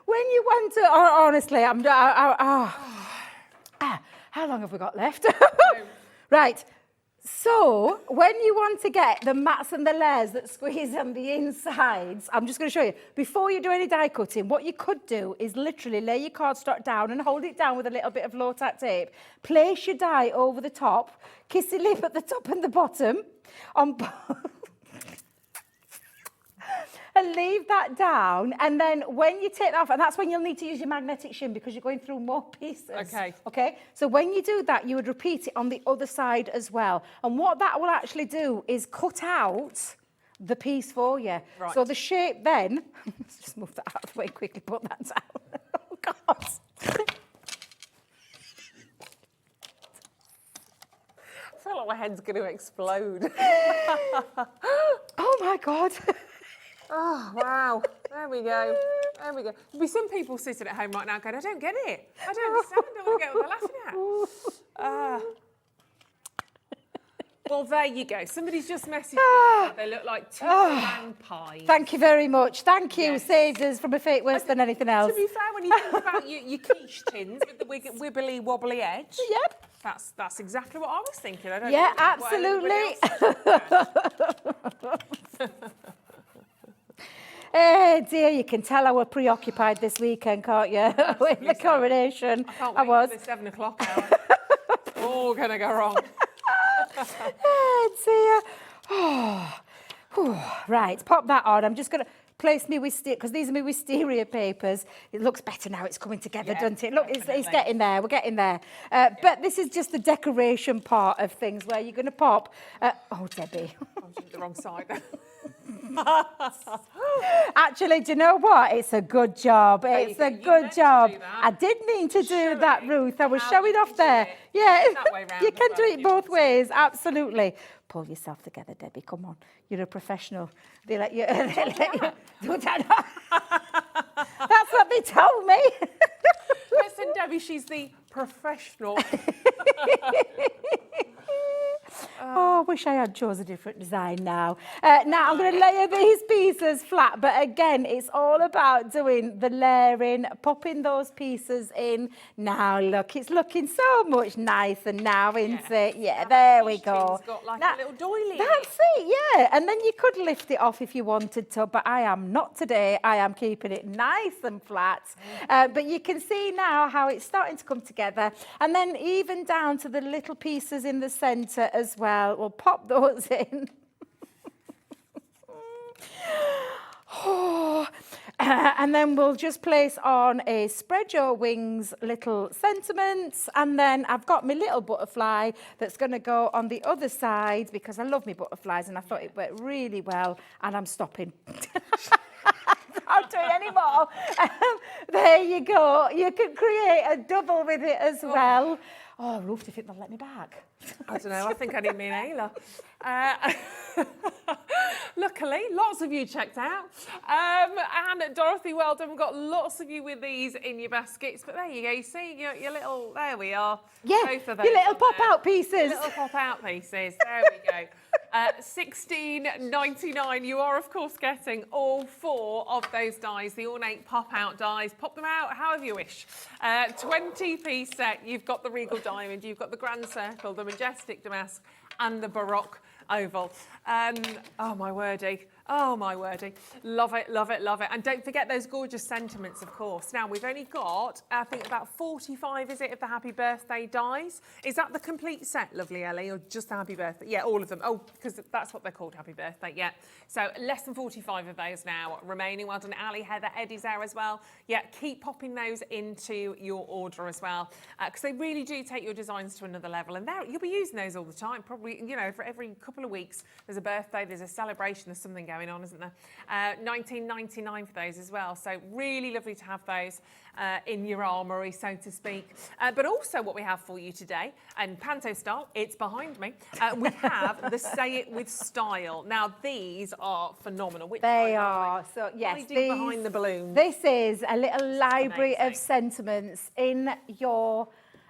When you want to, honestly, how long have we got left? Right. So when you want to get the mats and the layers that squeeze on the insides, I'm just going to show you. Before you do any die cutting, what you could do is literally lay your cardstock down and hold it down with a little bit of low-tack tape. Place your die over the top, kissy lip at the top and the bottom, on both. And leave that down, and then when you take that off, and that's when you'll need to use your magnetic shim because you're going through more pieces. Okay, so when you do that, you would repeat it on the other side as well. And what that will actually do is cut out the piece for you. Right. So the shape then, let's just move that out of the way quickly, put that down. Oh, God. I feel like my head's going to explode. Oh, my God. Oh, wow. There we go. There we go. There'll be some people sitting at home right now going, I don't get it. I don't understand. I don't get what they're laughing at. Well, there you go. Somebody's just messaged me. They look like two man pies. Thank you very much. Thank you. Saved us from a fate worse than anything else. To be fair, when you think about your quiche tins with the wibbly wobbly edge, that's exactly what I was thinking. I don't know absolutely. Oh dear, you can tell I was preoccupied this weekend, can't you? With the coronation. I was. For the 7 o'clock hour. All going to go wrong. Oh dear. Right, pop that on. I'm just going to place me wisteria, because these are my wisteria papers. It looks better now. It's coming together, doesn't it? Look, it's getting there. We're getting there. But this is just the decoration part of things where you're going to pop. Oh, Debbie. I'm on the wrong side. Actually, do you know what? It's a good job. It's a good job. I did mean to do that, Ruth. I was showing off there. Yeah, you can do it both ways. Absolutely. Pull yourself together, Debbie. Come on. You're a professional. They let you do that. That's what they told me. Listen, Debbie, she's the professional. Oh, I wish I had chose a different design now. Now I'm going to layer these pieces flat, but again, it's all about doing the layering, popping those pieces in. Now look, it's looking so much nicer now, isn't it? Yeah, there we go. It's got like Now, a little doily. That's it, yeah. And then you could lift it off if you wanted to, but I am not today. I am keeping it nice and flat. But you can see now how it's starting to come together. And then even down to the little pieces in the centre as well. We'll pop those in. And then we'll just place on a spread your wings little sentiments, and then I've got my little butterfly that's going to go on the other side because I love my butterflies and I thought it worked really well, and I'm stopping. I'll do it anymore. There you go. You can create a double with it as well. Oh, Ruth, do you think they'll let me back? I don't know, I think I need me an Ayla. Luckily, lots of you checked out. And Dorothy, well done. We've got lots of you with these in your baskets. But there you go, you see your little, there we are. Yeah, both of those your little on there. pop-out pieces. Your little pop-out pieces, there we go. $16.99. You are, of course, getting all 4 of those dies, the ornate pop-out dies. Pop them out however you wish. 20-piece set. You've got the regal diamond, you've got the grand circle, the majestic damask, and the baroque oval. Oh my wordy. Oh my wordy. Love it, love it, love it. And don't forget those gorgeous sentiments, of course. Now, we've only got, I think, about 45, is it, of the happy birthday dies? Is that the complete set, lovely Ellie, or just the happy birthday? Yeah, all of them. Oh, because that's what they're called, happy birthday, yeah. So less than 45 of those now remaining. Well done, Ali, Heather, Eddie's there as well. Yeah, keep popping those into your order as well, because they really do take your designs to another level. And you'll be using those all the time, probably, you know, for every couple of weeks. There's a birthday, there's a celebration, there's something going on, isn't there? $19.99 for those as well. So really lovely to have those in your armoury, so to speak. But also what we have for you today, and Panto style, it's behind me, we have the Say It With Style. Now, these are phenomenal. They are. So, yes, what do you do behind the balloon? This is a little library of sentiments in your...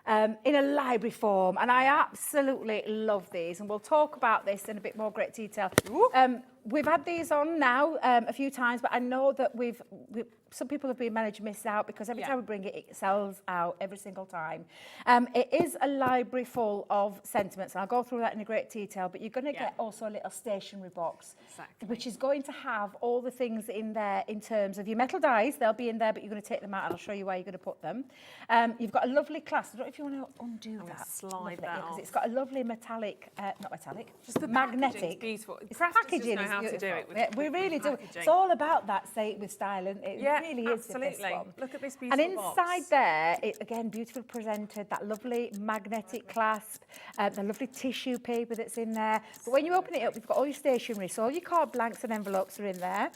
in a library form, and I absolutely love these, and we'll talk about this in a bit more great detail. We've had these on now a few times, but I know that some people have been managed to miss out because every time we bring it, it sells out every single time. It is a library full of sentiments, and I'll go through that in a great detail, but you're going to get also a little stationery box, which is going to have all the things in there in terms of your metal dies. They'll be in there, but you're going to take them out, and I'll show you where you're going to put them. You've got a lovely clasp. I don't know if you want to undo that. Slide that off. Because it's got a lovely metallic, not metallic, just the magnetic. Beautiful. It's packaging is how to do it. Yeah, we really do. It's all about that Say It With Style, and it really is the best one. Look at this beautiful And inside there, again, beautifully presented, that lovely magnetic clasp, the lovely tissue paper that's in there. But when you open it up, you've got all your stationery, so all your card blanks and envelopes are in there.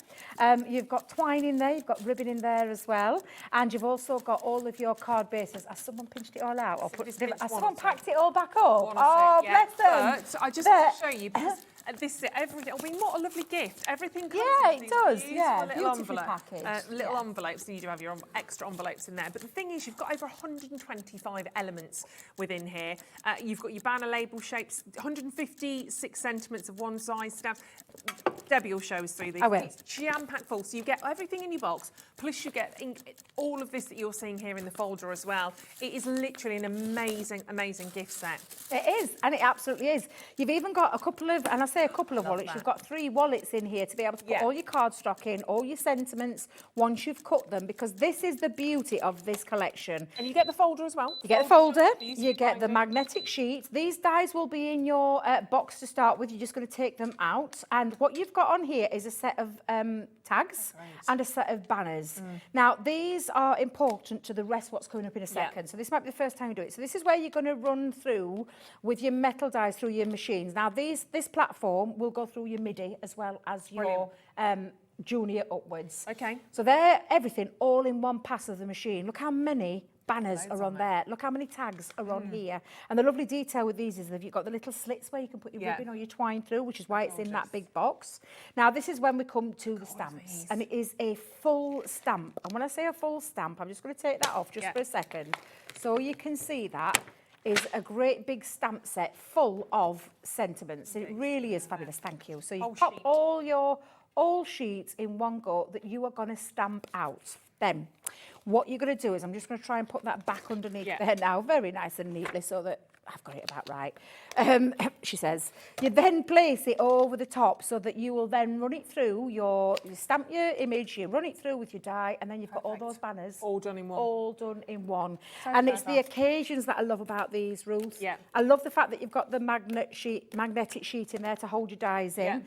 You've got twine in there, you've got ribbon in there as well, and you've also got all of your card bases. Has someone pinched it all out? Or has someone packed it all back up? Oh, bless them. But I just want to show you, because this is everything. I mean, what a lovely gift. Everything comes it in does. these Yeah, little beautifully envelopes. packaged. Little envelopes, and you do have your extra envelopes in there. But the thing is, you've got over 125 elements within here. You've got your banner label shapes, 156 sentiments of one size stamp. Debbie will show us through these. It's jam-packed full. So you get everything in your box, plus you get all of this that you're seeing here in the folder as well. It is literally an amazing, amazing gift set. It is, and it absolutely is. You've even got a couple of, and I say a couple of wallets, you've got 3 wallets in here to be able to put all your card stock in, all your sentiments, once you've cut them, because this is the beauty of this collection. And you get the folder as well. You get the folder, you get the magnetic sheet. These dies will be in your box to start with. You're just going to take them out. And what you've got on here is a set of tags and a set of banners. Now, these are important to the rest what's coming up in a second. So this might be the first time you do it. So this is where you're going to run through with your metal dies through your machines. Now, this platform will go through your MIDI as well as your junior upwards. Okay. So they're everything all in one pass of the machine. Look how many banners are on there. Look how many tags are on here. And the lovely detail with these is that you've got the little slits where you can put your ribbon or your twine through, which is why it's in that big box. Now, this is when we come to the stamps, and it is a full stamp. And when I say a full stamp, I'm just going to take that off just for a second. So you can see that is a great big stamp set full of sentiments. It really is fabulous. Thank you. So you pop all sheets in one go that you are going to stamp out. Then what you're going to do is, I'm just going to try and put that back underneath there now, very nice and neatly, so that I've got it about right. She says, you then place it over the top so that you will then run it through you stamp your image, you run it through with your die, and then you've got all those banners. All done in one. All done in one. So and it's clever. the occasions that I love about these, Ruth. Yeah. I love the fact that you've got the magnetic sheet in there to hold your dies in.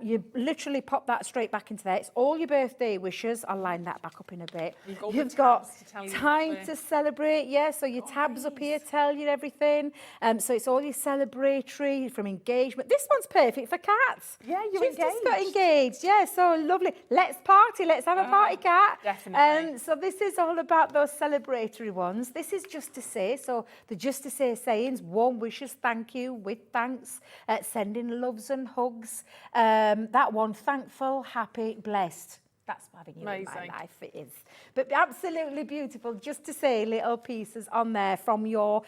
You literally pop that straight back into there. It's all your birthday wishes. I'll line that back up in a bit. You've got time to celebrate, so your tabs up here tell you everything. So it's all your celebratory from engagement. This one's perfect for cats. Yeah, you're She's engaged. just got engaged. Yeah, so lovely. Let's party. Let's have a party, cat. Definitely. So this is all about those celebratory ones. This is just to say. So the just to say sayings, warm wishes, thank you, with thanks, sending loves and hugs. That one, thankful, happy, blessed. That's having you in my life, it is. But absolutely beautiful, just to say little pieces on there from your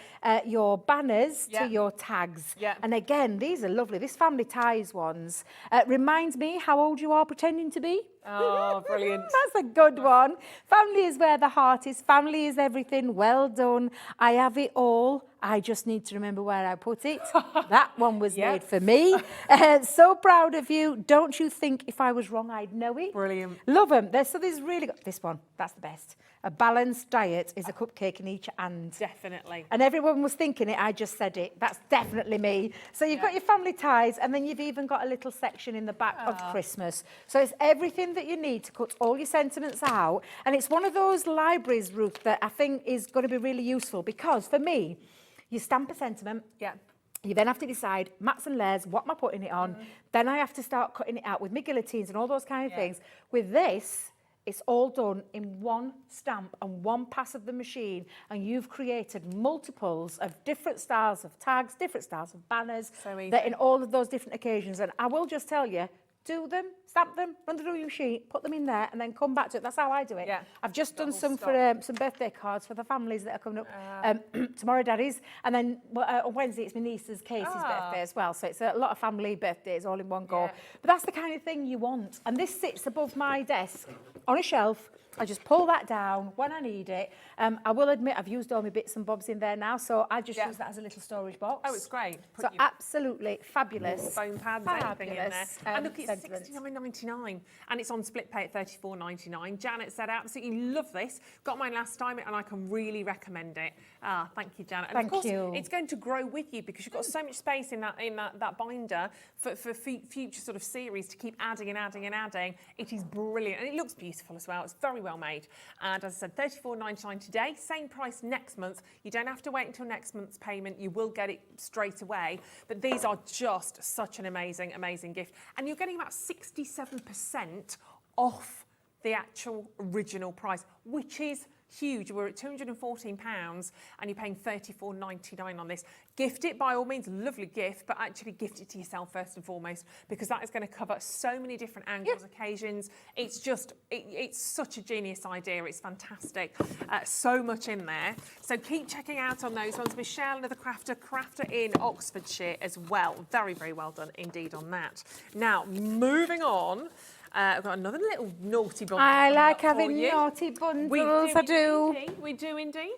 banners to your tags. And again, these are lovely. This family ties ones reminds me how old you are pretending to be. Oh, brilliant. That's a good one. Family is where the heart is. Family is everything. Well done. I have it all. I just need to remember where I put it. That one was made for me. So proud of you. Don't you think if I was wrong, I'd know it? Brilliant. Love them. So there's really got this one. That's the best. A balanced diet is a cupcake in each hand. Definitely. And everyone was thinking it. I just said it. That's definitely me. So you've got your family ties, and then you've even got a little section in the back of Christmas. So it's everything that you need to cut all your sentiments out. And it's one of those libraries, Ruth, that I think is going to be really useful, because for me, you stamp a sentiment. You then have to decide, mats and layers, what am I putting it on? Then I have to start cutting it out with my guillotines and all those kind of things. With this, it's all done in one stamp and one pass of the machine, and you've created multiples of different styles of tags, different styles of banners, that in all of those different occasions. And I will just tell you, do them, stamp them, run through your sheet, put them in there, and then come back to it. That's how I do it. I've just done some for some birthday cards for the families that are coming up. Tomorrow, Daddy's, and then on Wednesday it's my niece's Casey's birthday as well. So it's a lot of family birthdays all in one go. But that's the kind of thing you want. And this sits above my desk on a shelf. I just pull that down when I need it. I will admit I've used all my bits and bobs in there now, so I just use that as a little storage box. Oh, it's great. So absolutely fabulous. Foam pads, anything in there. And look, it's $69.99, and it's on split pay at $34.99. Janet said, I absolutely love this. Got mine last time, and I can really recommend it. Thank you, Janet. And Thank of course, you. it's going to grow with you, because you've got so much space in that binder for future sort of series to keep adding and adding and adding. It is brilliant, and it looks beautiful as well. It's very well made. And as I said, $34.99 today, same price next month. You don't have to wait until next month's payment. You will get it straight away. But these are just such an amazing, amazing gift. And you're getting about 67% off the actual original price, which is huge. We're at £214 and you're paying $34.99 on this. Gift it by all means, lovely gift, but actually gift it to yourself first and foremost, because that is going to cover so many different angles, occasions. It's just, it's such a genius idea. It's fantastic. So much in there. So keep checking out on those ones. Michelle, another crafter in Oxfordshire as well. Very, very well done indeed on that. Now, moving on. I've got another little naughty bundle. I like having naughty bundles, I do. We do indeed.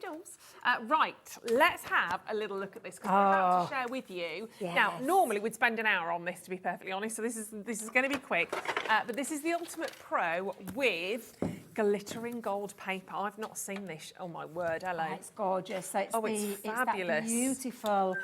Right, let's have a little look at this, because I'm about to share with you. Yes. Now, normally we'd spend an hour on this, to be perfectly honest, so this is going to be quick. But this is the Ultimate Pro with glittering gold paper. I've not seen this. Oh my word, hello. It's gorgeous. So it's it's fabulous. It's that beautiful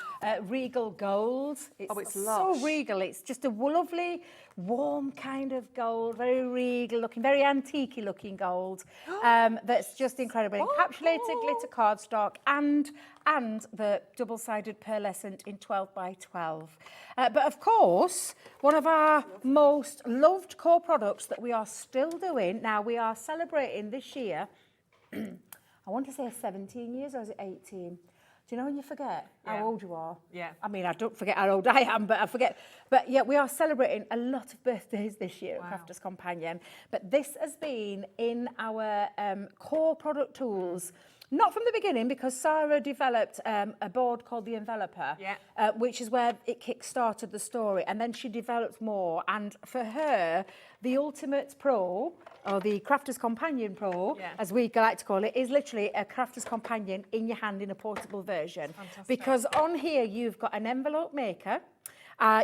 regal gold. It's so lush. regal. It's just a lovely, warm kind of gold, very regal looking, very antique-y looking gold. That's just incredible. Encapsulated glitter cardstock and the double-sided pearlescent in 12 by 12. But of course, one of our most loved core products that we are still doing, now we are celebrating this year, and I want to say 17 years, or is it 18? Do you know when you forget how old you are? Yeah. I mean, I don't forget how old I am, but I forget. But yeah, we are celebrating a lot of birthdays this year at Crafters Companion. But this has been in our core product tools. Not from the beginning, because Sarah developed a board called the Enveloper, which is where it kick-started the story. And then she developed more. And for her, the Ultimate Pro, or the Crafter's Companion Pro, as we like to call it, is literally a Crafter's Companion in your hand in a portable version. Fantastic. Because on here, you've got an envelope maker.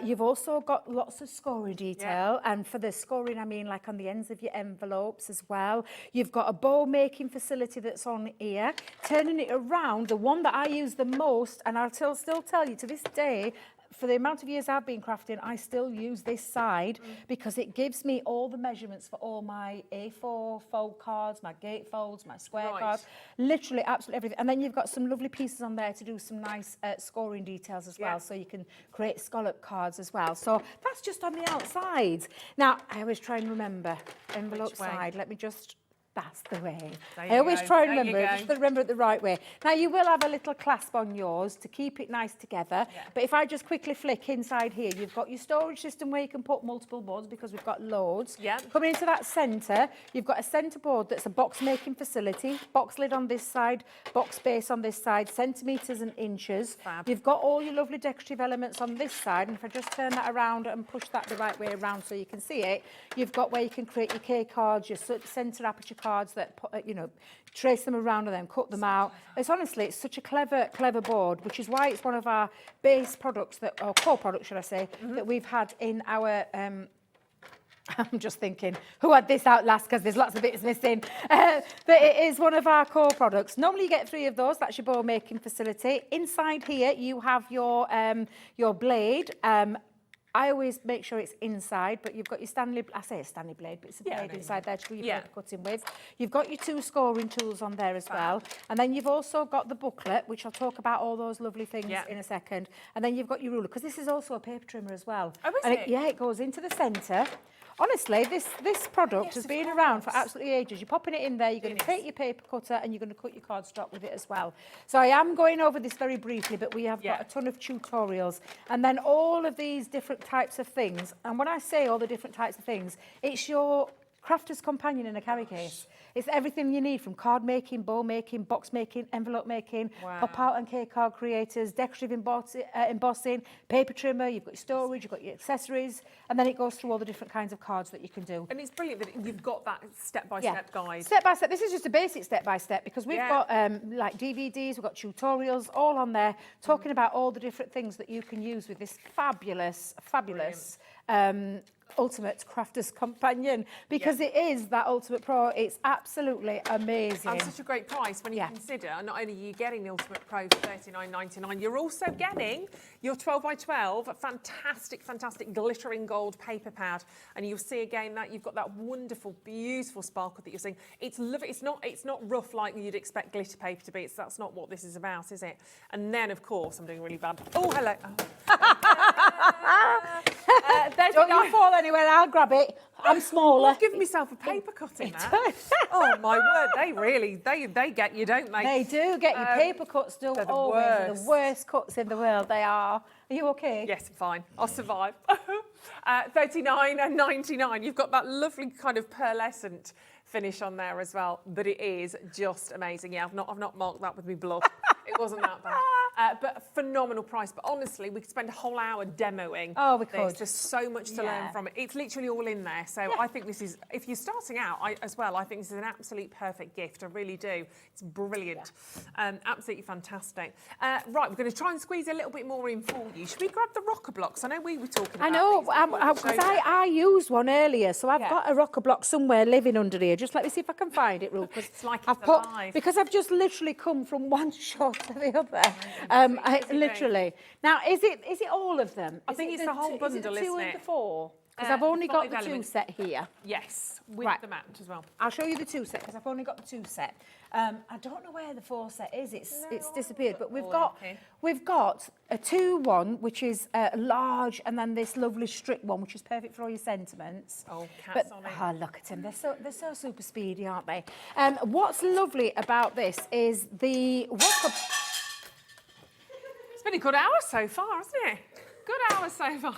You've also got lots of scoring detail, and for the scoring, I mean like on the ends of your envelopes as well. You've got a bow making facility that's on here. Turning it around, the one that I use the most, and I'll still tell you to this day, for the amount of years I've been crafting, I still use this side because it gives me all the measurements for all my A4 fold cards, my gate folds, my square cards, literally absolutely everything. And then you've got some lovely pieces on there to do some nice scoring details as well, so you can create scallop cards as well. So that's just on the outside. Now, I always try and remember envelope side. Let me just... That's the way. I always try and remember it, just to remember it the right way. Now, you will have a little clasp on yours to keep it nice together. But if I just quickly flick inside here, you've got your storage system where you can put multiple boards because we've got loads. Coming into that centre, you've got a centre board that's a box making facility, box lid on this side, box base on this side, centimetres and inches. You've got all your lovely decorative elements on this side, and if I just turn that around and push that the right way around so you can see it, you've got where you can create your K cards, your centre aperture cards that, you know, trace them around and then cut them out. It's honestly, it's such a clever board, which is why it's one of our base products, that, or core products, should I say, that we've had in our... I'm just thinking, who had this out last, because there's lots of bits missing. But it is one of our core products. Normally you get 3 of those. That's your bow making facility. Inside here, you have your blade. I always make sure it's inside, but you've got your Stanley, I say a Stanley blade, but it's a blade inside there to do your paper cutting with. You've got your 2 scoring tools on there as well. And then you've also got the booklet, which I'll talk about all those lovely things in a second. And then you've got your ruler, because this is also a paper trimmer as well. Oh, is it? Yeah, it goes into the centre. Honestly, this product has been around for absolutely ages. You're popping it in there, you're going to take your paper cutter and you're going to cut your cardstock with it as well. So I am going over this very briefly, but we have got a ton of tutorials. And then all of these different types of things. And when I say all the different types of things, it's your Crafter's Companion in a carry case. It's everything you need, from card making, bow making, box making, envelope making, pop out and K card creators, decorative embossing, paper trimmer, you've got your storage, you've got your accessories, and then it goes through all the different kinds of cards that you can do. And it's brilliant that you've got that step-by-step guide. Step-by-step. This is just a basic step-by-step, because we've got like DVDs, we've got tutorials all on there, talking about all the different things that you can use with this fabulous Ultimate Crafter's Companion, because it is that Ultimate Pro. It's absolutely amazing. And such a great price when you consider not only are you getting the Ultimate Pro for $39.99, you're also getting your 12x12 fantastic glittering gold paper pad, and you'll see again that you've got that wonderful, beautiful sparkle that you're seeing. It's lovely. It's not rough like you'd expect glitter paper to be. That's not what this is about, is it? And then of course I'm doing really bad. Oh, hello. Don't you fall anywhere, I'll grab it. I'm smaller. I've given myself a paper cut in there. Oh my word, they get you, don't they? They do get you. Paper cuts do always the worst cuts in the world. They are. Are you okay? Yes, fine. I'll survive. $39.99. You've got that lovely kind of pearlescent finish on there as well, but it is just amazing. Yeah, I've not marked that with my blood. It wasn't that bad. But a phenomenal price. But honestly, we could spend a whole hour demoing. Oh, we could. There's just so much to learn from it. It's literally all in there. So I think this is, if you're starting out as well, I think this is an absolute perfect gift. I really do. It's brilliant. Absolutely fantastic. Right, we're going to try and squeeze a little bit more in for you. Should we grab the rocker blocks? I know we were talking about I know, because I used one earlier, so I've got a rocker block somewhere living under here. Just let me see if I can find it, Ruth. It's like it's alive. Because I've just literally come from one shot to the other. Literally. Now, is it all of them? I think it's the whole bundle, is it the 2 isn't and it? the 4? Because I've only got 5 the 2 elements. set here. Yes, with Right. the mat as well. I'll show you the 2 set because I've only got the 2 set. I don't know where the 4 set is. It's disappeared. But we've got a 2-1 which is large, and then this lovely strip one which is perfect for all your sentiments. Oh, cats But on it. oh, look at them. They're so super speedy, aren't they? What's lovely about this is the It's been a good hour so far, hasn't it? Good hour so far.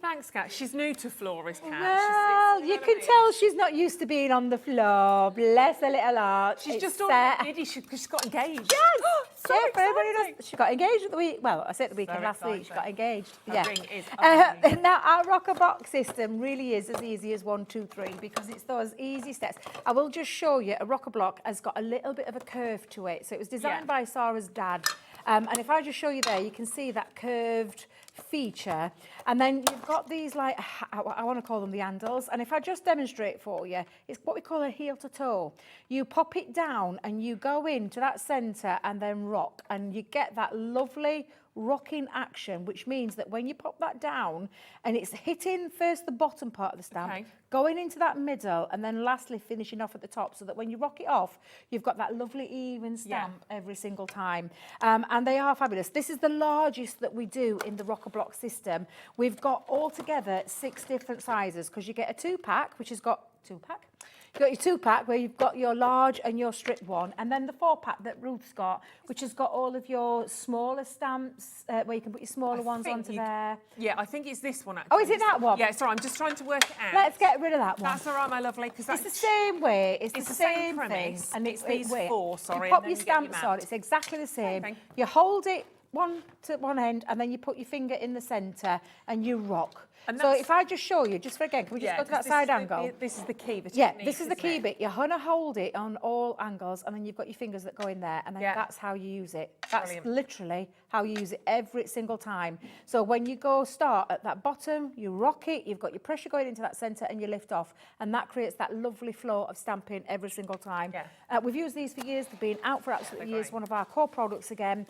Thanks, Kat. She's new to florist, Kat. Well, you can tell she's not used to being on the floor. Bless her little heart. She's It's just all set. giddy because she's got engaged. Yes! So Yeah, for everybody exciting. knows, she got engaged at the week. Well, I said at the weekend So last week. She exciting. got engaged. Her yeah. ring is amazing. Now our rocker box system really is as easy as 1, 2, 3 because it's those easy steps. I will just show you. A rocker block has got a little bit of a curve to it. So it was designed by Sarah's dad. And if I just show you there, you can see that curved feature. And then you've got these, like, I want to call them the handles. And if I just demonstrate for you, it's what we call a heel to toe. You pop it down and you go into that centre and then rock. And you get that lovely rocking action, which means that when you pop that down and it's hitting first the bottom part of the stamp, going into that middle, and then lastly finishing off at the top, so that when you rock it off, you've got that lovely even stamp every single time. And they are fabulous. This is the largest that we do in the rocker block system. We've got altogether 6 different sizes because you get a 2-pack, which has got 2-pack. You've got your 2-pack where you've got your large and your strip one, and then the 4-pack that Ruth's got, which has got all of your smaller stamps where you can put your smaller ones onto there. Yeah, I think it's this one actually. Oh, is it that one? Yeah, sorry, I'm just trying to work it out. Let's get rid of that one. That's all right, my lovely, because It's the same way. It's the the same same thing. premise. And It's these 4, sorry, You pop and your then you get your stamps mat. on. It's exactly the same. thing. You hold it one to one end, and then you put your finger in the centre, and you rock. And So that's- if I just show you, just for again, can we just go to that side angle? This is the key. Yeah, this is the key bit. You're going to hold it on all angles, and then you've got your fingers that go in there, and then that's how you use it. That's Brilliant. literally how you use it every single time. So when you go start at that bottom, you rock it, you've got your pressure going into that centre, and you lift off, and that creates that lovely flow of stamping every single time. We've used these for years. They've been out for absolutely years. One of our core products again.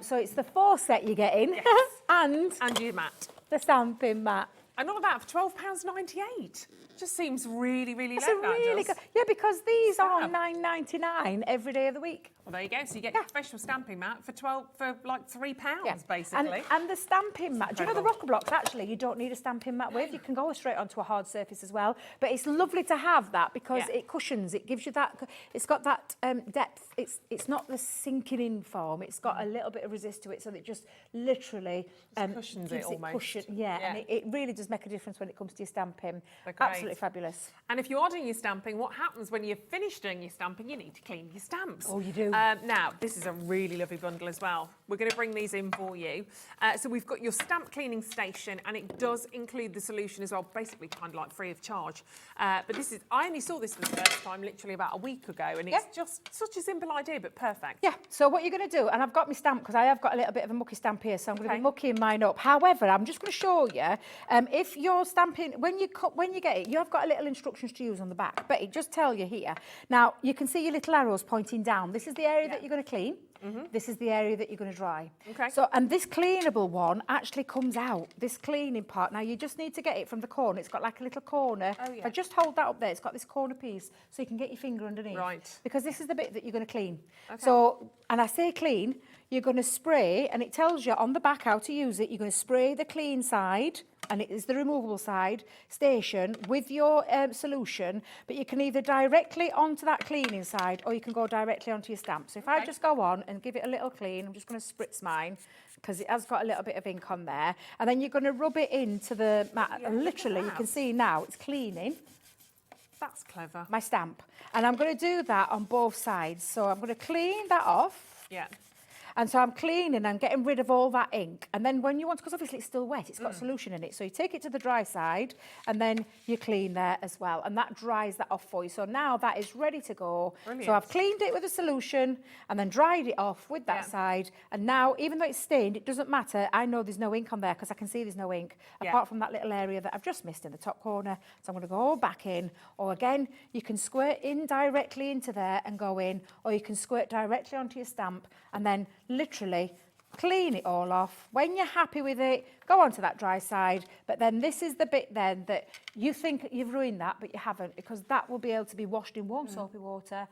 So it's the 4 set you get in, and your mat. the stamping mat. And all of that for £12.98. Just seems really, really It's low. a really good. Yeah, because these are £9.99 every day of the week. Well, there you go. So you get your professional stamping mat for like £3, basically. And the stamping mat. Do you know the Incredible. rocker blocks? Actually, you don't need a stamping mat with. You can go straight onto a hard surface as well. But it's lovely to have that because it cushions. It gives you that. It's got that depth. It's not the sinking in form. It's got a little bit of resist to it, so that it just literally cushions gives it almost. cushion. Yeah, and it really does make a difference when it comes to your stamping. They're great. Absolutely fabulous. And if you are doing your stamping, what happens when you've finished doing your stamping? You need to clean your stamps. Oh, you do. Now, this is a really lovely bundle as well. We're going to bring these in for you. So we've got your stamp cleaning station, and it does include the solution as well, basically kind of like free of charge. But this is, I only saw this for the first time literally about a week ago, and it's just such a simple idea, but perfect. Yeah, so what you're going to do, and I've got my stamp because I have got a little bit of a mucky stamp here, so I'm going to be mucking mine up. However, I'm just going to show you, if you're stamping, when you get it, you have got a little instructions to use on the back, but it just tell you here. Now, you can see your little arrows pointing down. This is the area that you're going to clean. This is the area that you're going to dry. Okay. So, and this cleanable one actually comes out, this cleaning part. Now, you just need to get it from the corner. It's got like a little corner. Oh, yeah. If I just hold that up there, it's got this corner piece, so you can get your finger underneath. Right. Because this is the bit that you're going to clean. Okay. So, and I say clean, you're going to spray, and it tells you on the back how to use it. You're going to spray the clean side, and it is the removable side station with your solution, but you can either directly onto that cleaning side or you can go directly onto your stamp. So if I just go on and give it a little clean, I'm just going to spritz mine because it has got a little bit of ink on there, and then you're going to rub it into the mat, and literally you can see now it's cleaning. That's clever. My stamp, and I'm going to do that on both sides. So I'm going to clean that off. Yeah. And so I'm cleaning, I'm getting rid of all that ink. And then when you want, because obviously it's still wet, it's got solution in it. So you take it to the dry side and then you clean there as well. And that dries that off for you. So now that is ready to go. Brilliant. So I've cleaned it with a solution and then dried it off with that side. And now, even though it's stained, it doesn't matter. I know there's no ink on there because I can see there's no ink, apart from that little area that I've just missed in the top corner. So I'm going to go back in. Or again, you can squirt in directly into there and go in, or you can squirt directly onto your stamp and then literally clean it all off. When you're happy with it, go on to that dry side. But then this is the bit then that you think you've ruined that, but you haven't, because that will be able to be washed in warm soapy water,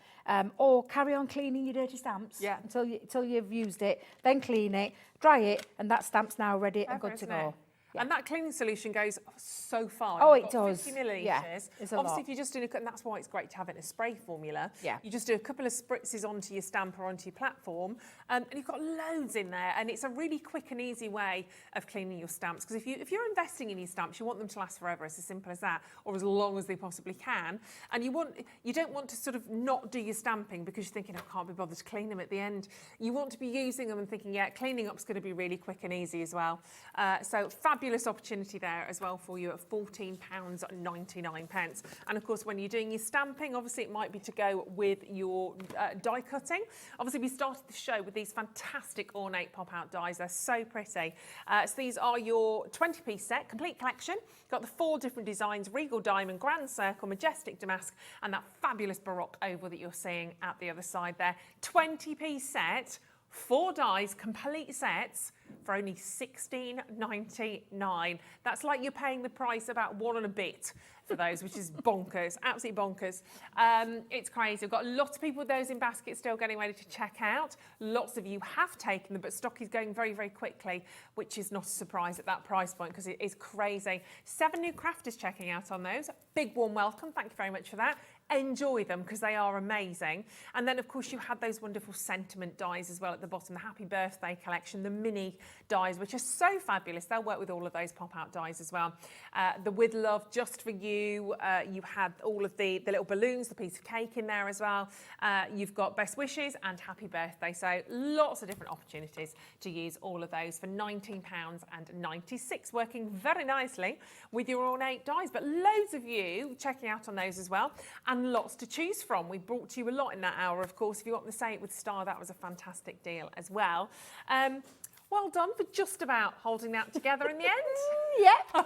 or carry on cleaning your dirty stamps until you've used it. Then clean it, dry it, and that stamp's now ready and good to go. Yeah. And that cleaning solution goes so far. Oh, You've it got does. 50 millilitres. Yeah, it's a Obviously, lot. if you're just doing and that's why it's great to have it in a spray formula. Yeah. You just do a couple of spritzes onto your stamp or onto your platform, and you've got loads in there. And it's a really quick and easy way of cleaning your stamps. Because if you're investing in your stamps, you want them to last forever. It's as simple as that, or as long as they possibly can. And you don't want to sort of not do your stamping because you're thinking, I can't be bothered to clean them at the end. You want to be using them and thinking, yeah, cleaning up's going to be really quick and easy as well. So fabulous opportunity there as well for you at £14.99. And of course, when you're doing your stamping, obviously it might be to go with your die cutting. Obviously, we started the show with these fantastic ornate pop-out dies. They're so pretty. So these are your 20-piece set, complete collection. Got the 4 different designs: Regal Diamond, Grand Circle, Majestic Damask, and that fabulous Baroque oval that you're seeing at the other side there. 20-piece set, 4 dies, complete sets, for only $16.99. That's like you're paying the price about 1 and a bit for those, which is bonkers, absolutely bonkers. It's crazy. We've got lots of people with those in baskets still getting ready to check out. Lots of you have taken them, but stock is going very, very quickly, which is not a surprise at that price point because it is crazy. 7 new crafters checking out on those. Big warm welcome. Thank you very much for that. Enjoy them because they are amazing. And then, of course, you had those wonderful sentiment dies as well at the bottom, the Happy Birthday collection, the mini dies, which are so fabulous. They'll work with all of those pop-out dies as well. The With Love, Just For You, you had all of the little balloons, the piece of cake in there as well. You've got Best Wishes and Happy Birthday. So lots of different opportunities to use all of those for £19.96, working very nicely with your ornate dies. But loads of you checking out on those as well. And lots to choose from. We brought you a lot in that hour, of course. If you want to say it with Star, that was a fantastic deal as well. Well done for just about holding that together in the end. Yeah.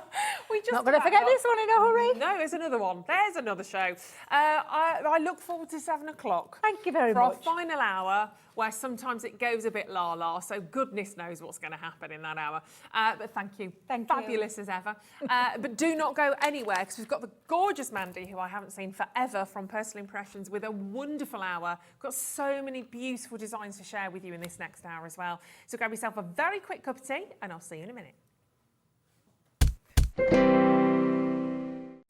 We just Not going to forget this one in a hurry. No, there's another one. There's another show. I look forward to 7 o'clock. Thank you very much. For our final hour, where sometimes it goes a bit la-la, so goodness knows what's going to happen in that hour. But thank you. Fabulous as ever. But do not go anywhere, because we've got the gorgeous Mandy, who I haven't seen forever, from Personal Impressions, with a wonderful hour. We've got so many beautiful designs to share with you in this next hour as well. So grab yourself a very quick cup of tea, and I'll see you in a minute.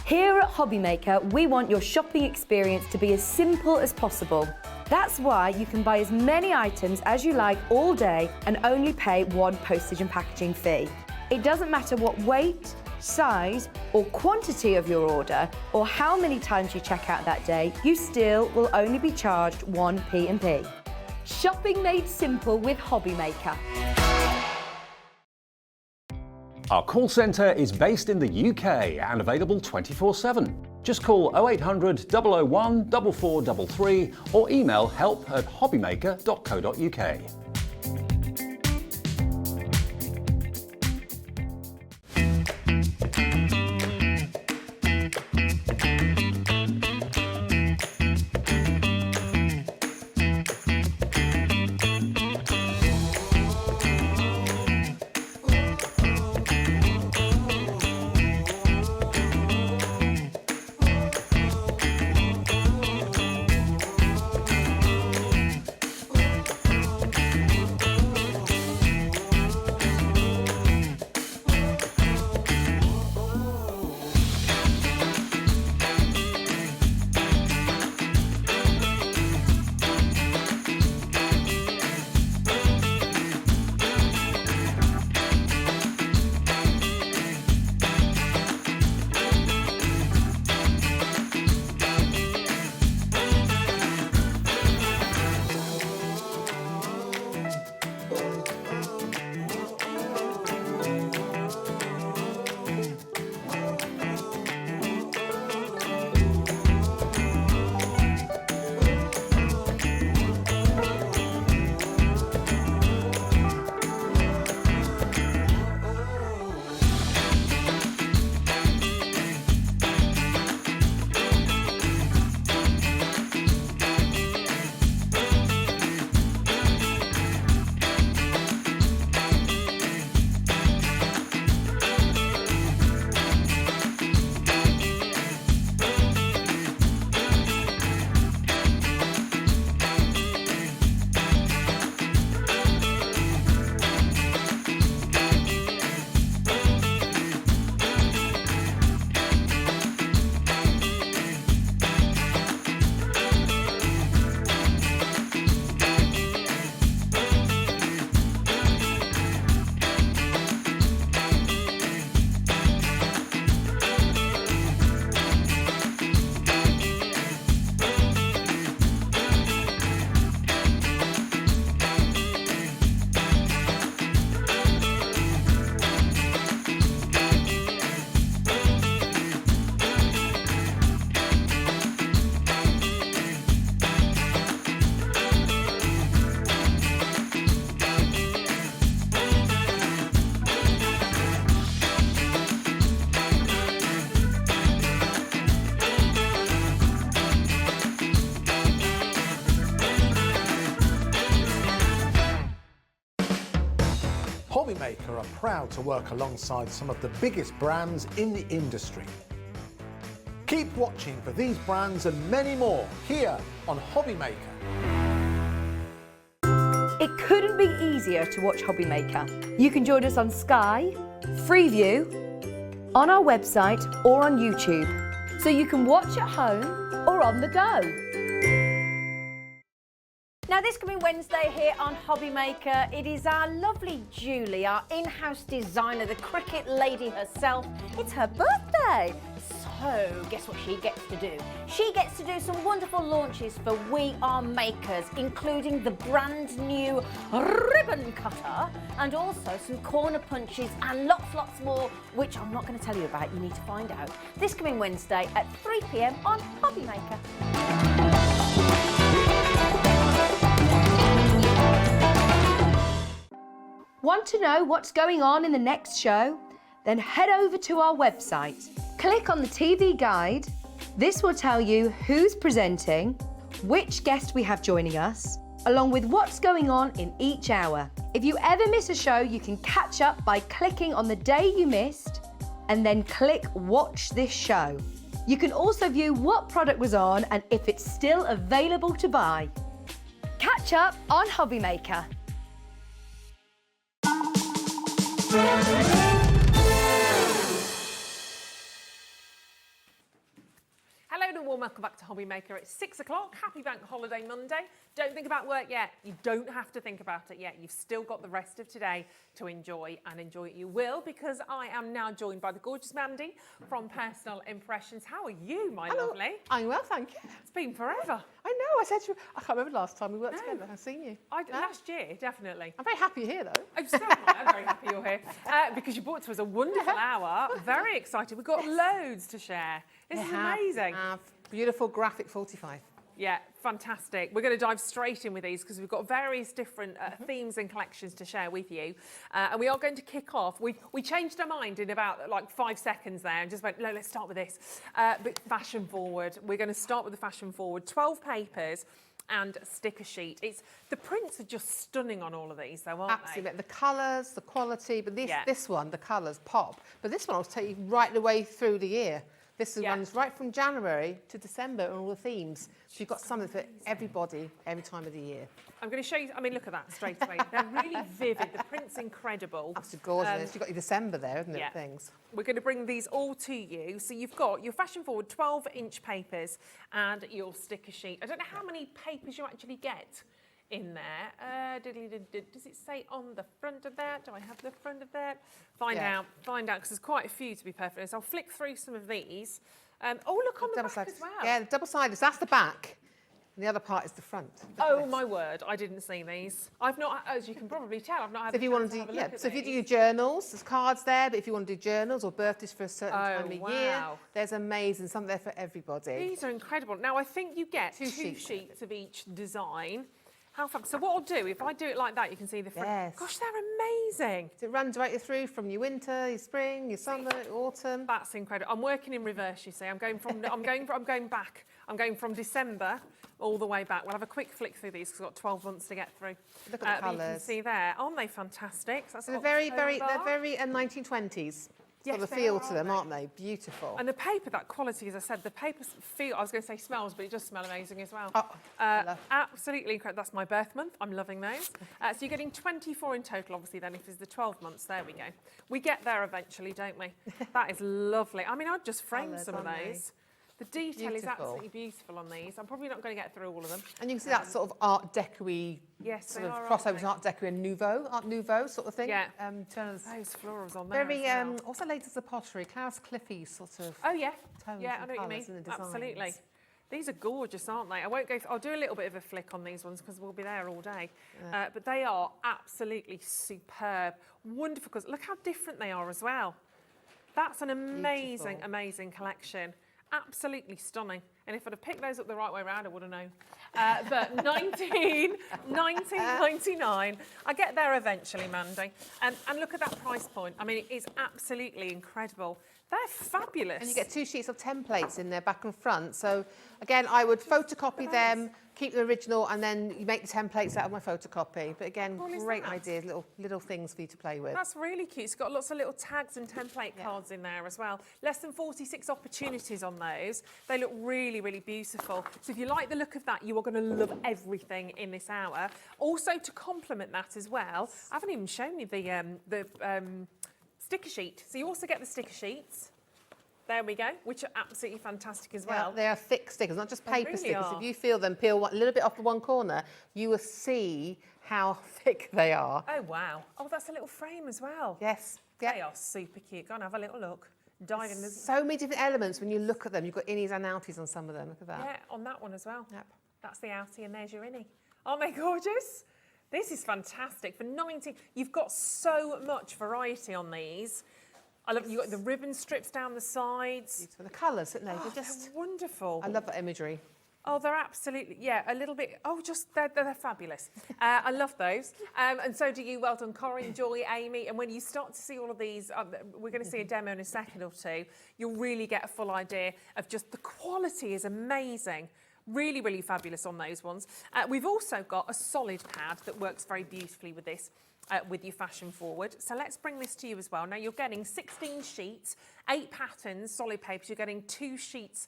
Here at Hobbymaker, we want your shopping experience to be as simple as possible. That's why you can buy as many items as you like all day and only pay 1 postage and packaging fee. It doesn't matter what weight, size or quantity of your order or how many times you check out that day, you still will only be charged 1 P&P. Shopping made simple with Hobbymaker. Our call centre is based in the UK and available 24/7. Just call 0800 001 4433 or email help@hobbymaker.co.uk. proud to work alongside some of the biggest brands in the industry. Keep watching for these brands and many more here on Hobby Maker. It couldn't be easier to watch Hobby Maker. You can join us on Sky, Freeview, on our website or on YouTube, so you can watch at home or on the go. Now this coming Wednesday here on Hobby Maker, it is our lovely Julie, our in-house designer, the cricket lady herself. It's her birthday. So guess what she gets to do? She gets to do some wonderful launches for We Are Makers, including the brand new ribbon cutter and also some corner punches and lots more, which I'm not going to tell you about. You need to find out. This coming Wednesday at 3 p.m. on Hobby Maker. Want to know what's going on in the next show? Then head over to our website. Click on the TV guide. This will tell you who's presenting, which guest we have joining us, along with what's going on in each hour. If you ever miss a show, you can catch up by clicking on the day you missed and then click Watch This Show. You can also view what product was on and if it's still available to buy. Catch up on Hobby Maker. Hello and a warm welcome back to Hobby Maker. It's 6 o'clock. Happy Bank Holiday Monday. Don't think about work yet. You don't have to think about it yet. You've still got the rest of today to enjoy, and enjoy it you will, because I am now joined by the gorgeous Mandy from Personal Impressions. How are you, my lovely? I'm well, thank you. It's been forever. I know, I said to you, I can't remember the last time we worked together. I've seen you. Last year, definitely. I'm very happy you're here, though. I'm so I'm very happy you're here because you brought to us a wonderful hour. Very excited. We've got loads to share. This is amazing. Beautiful graphic 45. Yeah, fantastic. We're going to dive straight in with these because we've got various different themes and collections to share with you. And we are going to kick off. We changed our mind in about like 5 seconds there and just went, no, let's start with this. But fashion forward. We're going to start with the fashion forward. 12 papers and a sticker sheet. The prints are just stunning on all of these though, aren't they? Absolutely. The colours, the quality, but this one, the colours pop. But this one I'll take you right the way through the year. This runs right from January to December on all the themes. So you've got something for everybody, every time of the year. I'm going to show you, I mean, look at that straight away. They're really vivid. The print's incredible. Absolutely gorgeous. You've got your December there, isn't it, things? We're going to bring these all to you. So you've got your fashion forward 12-inch papers and your sticker sheet. I don't know how many papers you actually get in there. Does it say on the front of that? Do I have the front of that? Find out, because there's quite a few, to be perfect honest. I'll flick through some of these. Oh, look on the back as well. Yeah, the double-sided, that's the back. And the other part is the front. Oh my word, I didn't see these. I've not, as you can probably tell, I've not had so if you want to do, so if you do your journals, there's cards there, but if you want to do journals or birthdays for a certain time of year, there's amazing, something there for everybody. These are incredible. Now, I think you get two sheets of each design. How fun. So what I'll do, if I do it like that, you can see the front. Yes. Gosh, they're amazing. So it runs right through from your winter, your spring, your summer, autumn. That's incredible. I'm working in reverse, you see. I'm going back. I'm going from December all the way back. We'll have a quick flick through these because we've got 12 months to get through. Look at the colours. You can see there. Aren't they fantastic? So they're very 1920s. Yes, got a feel to them, aren't they? Beautiful. And the paper, that quality, as I said, the paper feel, I was going to say smells, but it does smell amazing as well. Absolutely incredible. That's my birth month. I'm loving those. So you're getting 24 in total, obviously, then, if it's the 12 months. There we go. We get there eventually, don't we? That is lovely. I mean, I'd just frame some of those. The detail is absolutely beautiful on these. I'm probably not going to get through all of them. And you can see that sort of Art Deco-y sort of crossover, Art Deco and Art Nouveau sort of thing. Yeah. Those florals on there. Very, also latest the pottery, Klaus Cliffy sort of. Oh yeah. Tones I know what you mean. Absolutely. These are gorgeous, aren't they? I won't go. I'll do a little bit of a flick on these ones because we'll be there all day. But they are absolutely superb, wonderful. Because look how different they are as well. That's an amazing, amazing collection. Absolutely stunning. And if I'd have picked those up the right way around, I would have known. But 19.99. I get there eventually, Mandy. And look at that price point. I mean, it is absolutely incredible. They're fabulous. And you get 2 sheets of templates in there, back and front. So again, I would photocopy them, keep the original, and then you make the templates out of my photocopy. But again, great ideas, little things for you to play with. That's really cute. It's got lots of little tags and template cards in there as well. Less than 46 opportunities on those. They look really, really beautiful. So if you like the look of that, you are going to love everything in this hour. Also, to complement that as well, I haven't even shown you the sticker sheet. So you also get the sticker sheets. There we go, which are absolutely fantastic as well. They are thick stickers, not just paper really stickers. are. If you feel them peel a little bit off the one corner, you will see how thick they are. Oh, wow. Oh, that's a little frame as well. Yes. They are super cute. Go and have a little look. Dive in. So many different elements when you look at them. You've got innies and outies on some of them. Look at that. Yeah, on that one as well. Yep. That's the outie and there's your innie. Aren't they gorgeous? This is fantastic. For 19, you've got so much variety on these. I love you've got the ribbon strips down the sides. Beautiful. The colours, aren't they? They're just They're wonderful. I love that imagery. Oh, they're absolutely, a little bit, they're fabulous. I love those. And so do you. Well done, Corinne, Joy, Amy. And when you start to see all of these, we're going to see a demo in a second or two, you'll really get a full idea of just the quality is amazing. Really, really fabulous on those ones. We've also got a solid pad that works very beautifully with this. With your fashion forward. So let's bring this to you as well. Now you're getting 16 sheets, 8 patterns, solid papers. You're getting 2 sheets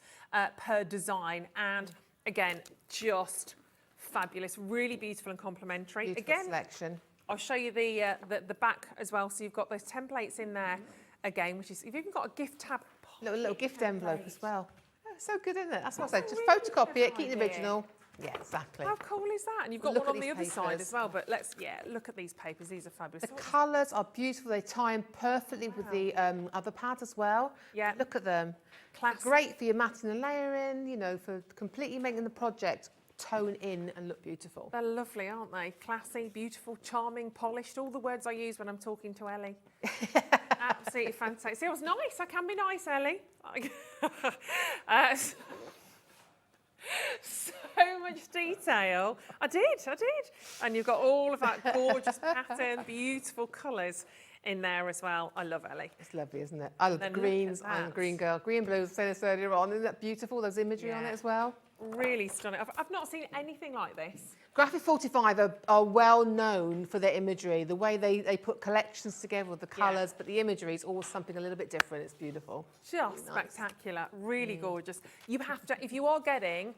per design. And again, just fabulous, really beautiful and complimentary. Beautiful Again, selection. I'll show you the back as well. So you've got those templates in there again, which is, you've even got a gift tab. Little gift envelope as well. Oh, so good, isn't it? That's what I said. Just really photocopy it, keep the clever original. Yeah, exactly. How cool is that? And you've got Look one at on the these other side papers. as well. But let's, look at these papers. These are fabulous. The colours are beautiful. They tie in perfectly with the other pad as well. Yeah. Look at them. Classic. Great for your matting and layering, you know, for completely making the project tone in and look beautiful. They're lovely, aren't they? Classy, beautiful, charming, polished. All the words I use when I'm talking to Ellie. Absolutely fantastic. See, I was nice. I can be nice, Ellie. So much detail. I did. And you've got all of that gorgeous pattern, beautiful colours in there as well. I love Ellie. It's lovely, isn't it? I love the Then look greens. at I'm a that. green girl. Green blue, as I said earlier on. Isn't that beautiful? There's imagery on it as well. Really stunning. I've not seen anything like this. Graphic 45 are well known for their imagery, the way they put collections together with the colours, but the imagery is always something a little bit different. It's beautiful. Just spectacular, really gorgeous. You have to, if you are getting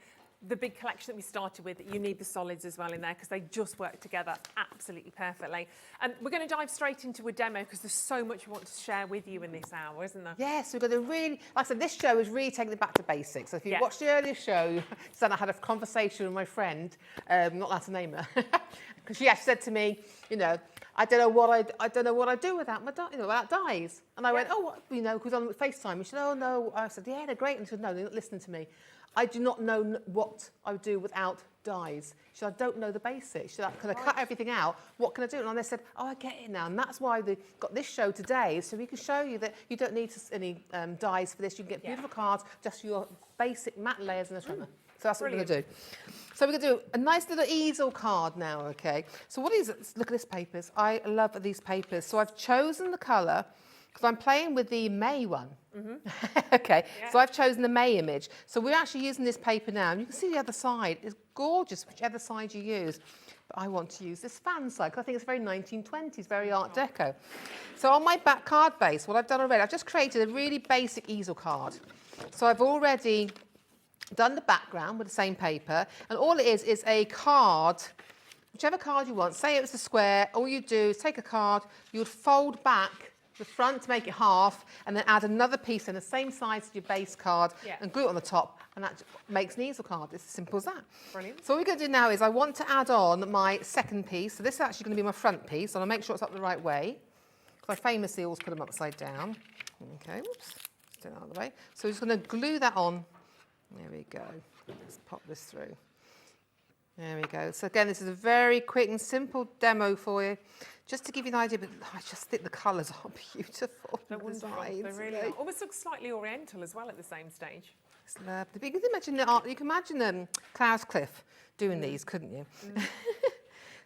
the big collection that we started with, you need the solids as well in there because they just work together absolutely perfectly. And we're going to dive straight into a demo because there's so much we want to share with you in this hour, isn't there? Yes, we're going to really, like I said, this show is really taking it back to basics. So if you watched the earlier show, I had a conversation with my friend, not allowed to name her, because she actually said to me, you know, I don't know what I do without my without dyes. And I went, oh, what, you know, because on FaceTime, she said, oh no. I said, yeah, they're great. And she said, no, they're not listening to me. I do not know what I would do without dyes. She said, I don't know the basics. She said, can I cut everything out? What can I do? And I said, oh, I get it now. And that's why they got this show today, so we can show you that you don't need any dyes for this. You can get beautiful cards, just your basic matte layers and a trimmer. So that's what we're going to do. So we're going to do a nice little easel card now, okay? So what is it? Look at this papers. I love these papers. So I've chosen the colour because I'm playing with the May one. Okay, so I've chosen the May image. So we're actually using this paper now. And you can see the other side. It's gorgeous, whichever side you use. But I want to use this fan side because I think it's very 1920s, very Art Deco. So on my back card base, what I've done already, I've just created a really basic easel card. So I've already done the background with the same paper. And all it is a card, whichever card you want. Say it was a square. All you do is take a card, you would fold back the front to make it half, and then add another piece in the same size as your base card and glue it on the top, and that makes an easel card. It's as simple as that. Brilliant. So what we're going to do now is I want to add on my second piece. So this is actually going to be my front piece, and I'll make sure it's up the right way, because I famously always put them upside down. Okay, whoops, let's do it out of the way. So we're just going to glue that on. There we go. Let's pop this through. There we go. So again, this is a very quick and simple demo for you, just to give you an idea, but I just think the colours are beautiful. They're wonderful. They really are. Almost looks slightly oriental as well at the same stage. It's lovely. But you can imagine the art. You can imagine Cloudscliff doing these, couldn't you?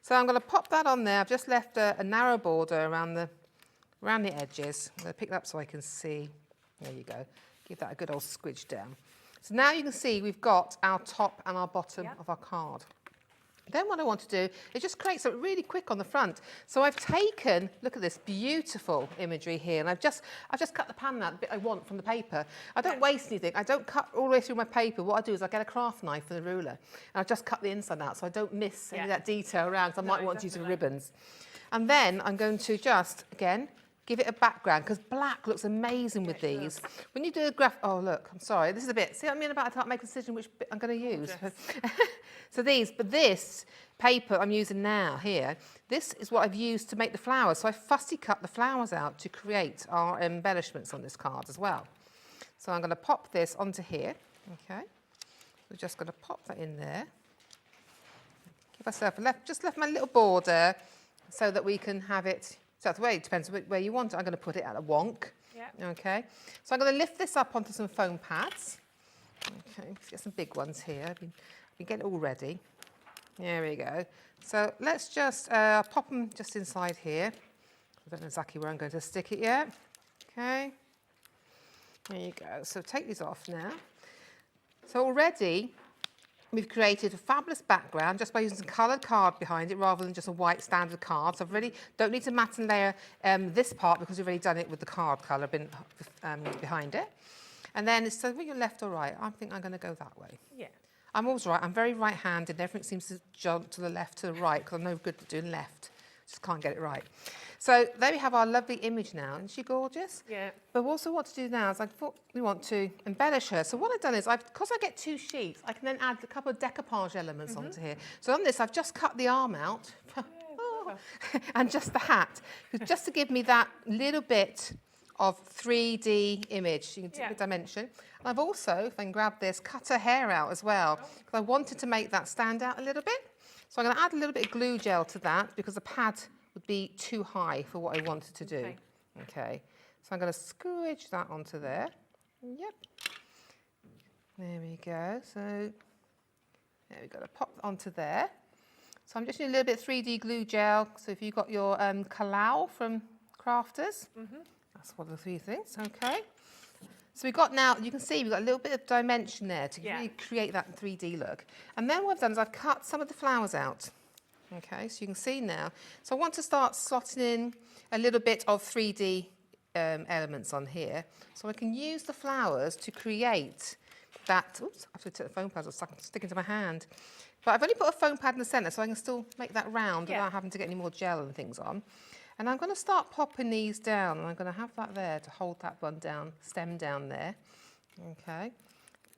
So I'm going to pop that on there. I've just left a narrow border around the edges. I'm going to pick that up so I can see. There you go. Give that a good old squidge down. So now you can see we've got our top and our bottom of our card. Then what I want to do is just create something really quick on the front. So I've taken, look at this beautiful imagery here, and I've just cut the pattern out, the bit I want from the paper. I don't waste anything. I don't cut all the way through my paper. What I do is I get a craft knife and a ruler, and I just cut the inside out so I don't miss any of that detail around, because I might want to use the ribbons. And then I'm going to just, again, give it a background, because black looks amazing with these. When you do a graph, oh look, I'm sorry, this is a bit, see what I mean about I can't make a decision which bit I'm going to use. So this paper I'm using now here, this is what I've used to make the flowers. So I fussy cut the flowers out to create our embellishments on this card as well. So I'm going to pop this onto here, okay. We're just going to pop that in there. Give myself just left my little border so that we can have it. So that's the way, it depends where you want it. I'm going to put it at a wonk. Yeah. Okay. So I'm going to lift this up onto some foam pads. Okay, let's get some big ones here. I've been getting it all ready. There we go. So let's just pop them just inside here. I don't know exactly where I'm going to stick it yet. Okay. There you go. So take these off now. So already we've created a fabulous background just by using some coloured card behind it rather than just a white standard card. So I really don't need to matte and layer this part because we've already done it with the card colour behind it. And then it's so when you're left or right, I think I'm going to go that way. Yeah. I'm always right. I'm very right-handed. Everything seems to jump to the left, to the right, because I'm no good at doing left. Just can't get it right. So there we have our lovely image now. Isn't she gorgeous? Yeah. But also what to do now is I thought we want to embellish her. So what I've done is, because I get 2 sheets, I can then add a couple of decoupage elements onto here. So on this, I've just cut the arm out. And just the hat, just to give me that little bit of 3D image, you can do the dimension. And I've also, if I can grab this, cut her hair out as well, because I wanted to make that stand out a little bit. So I'm going to add a little bit of glue gel to that, because the pad would be too high for what I wanted to do. Okay. So I'm going to squidge that onto there. Yep. There we go. So there we go. To pop onto there. So I'm just using a little bit of 3D glue gel. So if you've got your Kalau from Crafters, that's one of the 3 things. Okay. So we've got now, you can see we've got a little bit of dimension there to really create that 3D look. And then what I've done is I've cut some of the flowers out. Okay, so you can see now. So I want to start slotting in a little bit of 3D elements on here. So I can use the flowers to create that. Oops, I have to take the foam pad, it's sticking to my hand. But I've only put a foam pad in the centre, so I can still make that round without having to get any more gel and things on. And I'm going to start popping these down, and I'm going to have that there to hold that one down, stem down there. Okay,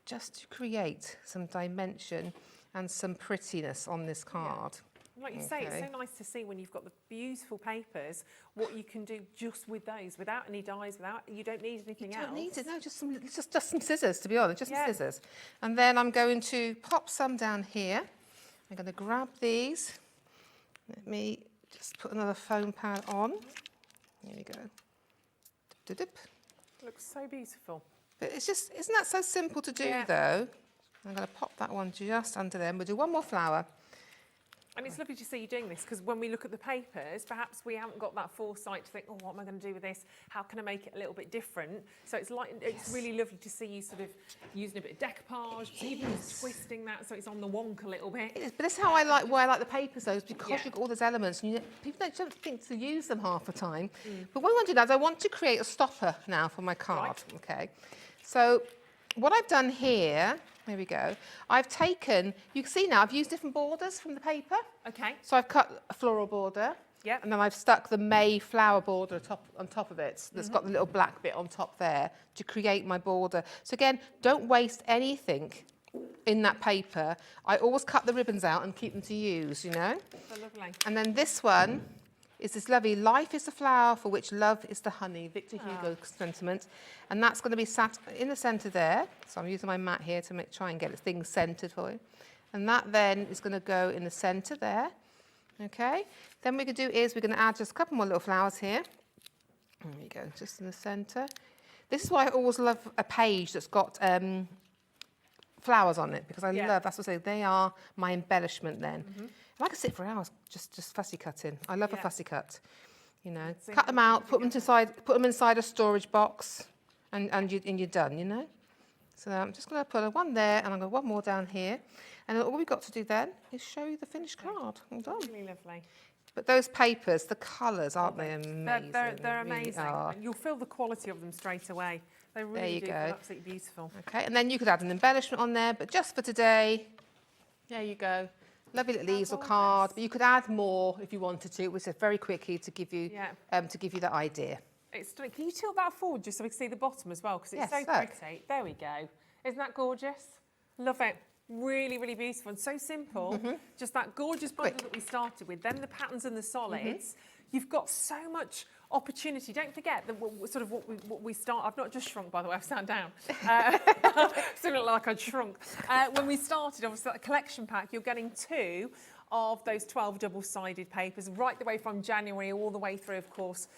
just to create some dimension and some prettiness on this card. Like you say, it's so nice to see when you've got the beautiful papers, what you can do just with those, without any dyes, you don't need anything else. You don't need it, no, just some scissors, to be honest, just some scissors. And then I'm going to pop some down here. I'm going to grab these. Let me just put another foam pad on. There we go. Dip, dip, dip. Looks so beautiful. But it's just, isn't that so simple to do though? I'm going to pop that one just under there. We'll do one more flower. And it's lovely to see you doing this, because when we look at the papers, perhaps we haven't got that foresight to think, oh, what am I going to do with this? How can I make it a little bit different? So it's really lovely to see you sort of using a bit of decoupage, even twisting that so it's on the wonk a little bit. It is, but that's how why I like the papers though, is because you've got all those elements, and people don't think to use them half the time. But what I want to do now is I want to create a stopper now for my card. Okay. So what I've done here, there we go. I've taken, you can see now, I've used different borders from the paper. Okay. So I've cut a floral border. Yeah. And then I've stuck the May flower border on top of it. That's got the little black bit on top there to create my border. So again, don't waste anything in that paper. I always cut the ribbons out and keep them to use, you know. So lovely. And then this one is this lovely, life is the flower for which love is the honey, Victor Hugo sentiment. And that's going to be sat in the centre there. So I'm using my mat here to try and get things centred for you. And that then is going to go in the centre there. Okay. Then what we're going to do is we're going to add just a couple more little flowers here. There we go, just in the centre. This is why I always love a page that's got flowers on it, because I love, that's what I say, they are my embellishment then. I could sit for hours just fussy cutting. I love a fussy cut. You know, cut them out, put them inside a storage box, and you're done, you know. So I'm just going to put one there, and I'm going to one more down here. And all we've got to do then is show you the finished card. Well done. Really lovely. But those papers, the colours, aren't they amazing? They're Really amazing. are. And you'll feel the quality of them straight away. They really do feel absolutely beautiful. Okay, and then you could add an embellishment on there, but just for today, there you go. Lovely little easel card, but you could add more if you wanted to. It was very quickly to give you that idea. Can you tilt that forward just so we can see the bottom as well? Because it's so pretty. There we go. Isn't that gorgeous? Love it. Really, really beautiful and so simple. Just that gorgeous bundle that we started with, then the patterns and the solids. You've got so much opportunity. Don't forget that what we start. I've not just shrunk, by the way. I've sat down. Still look like I'd shrunk. When we started, obviously, that collection pack, you're getting 2 of those 12 double-sided papers right the way from January all the way through, of course,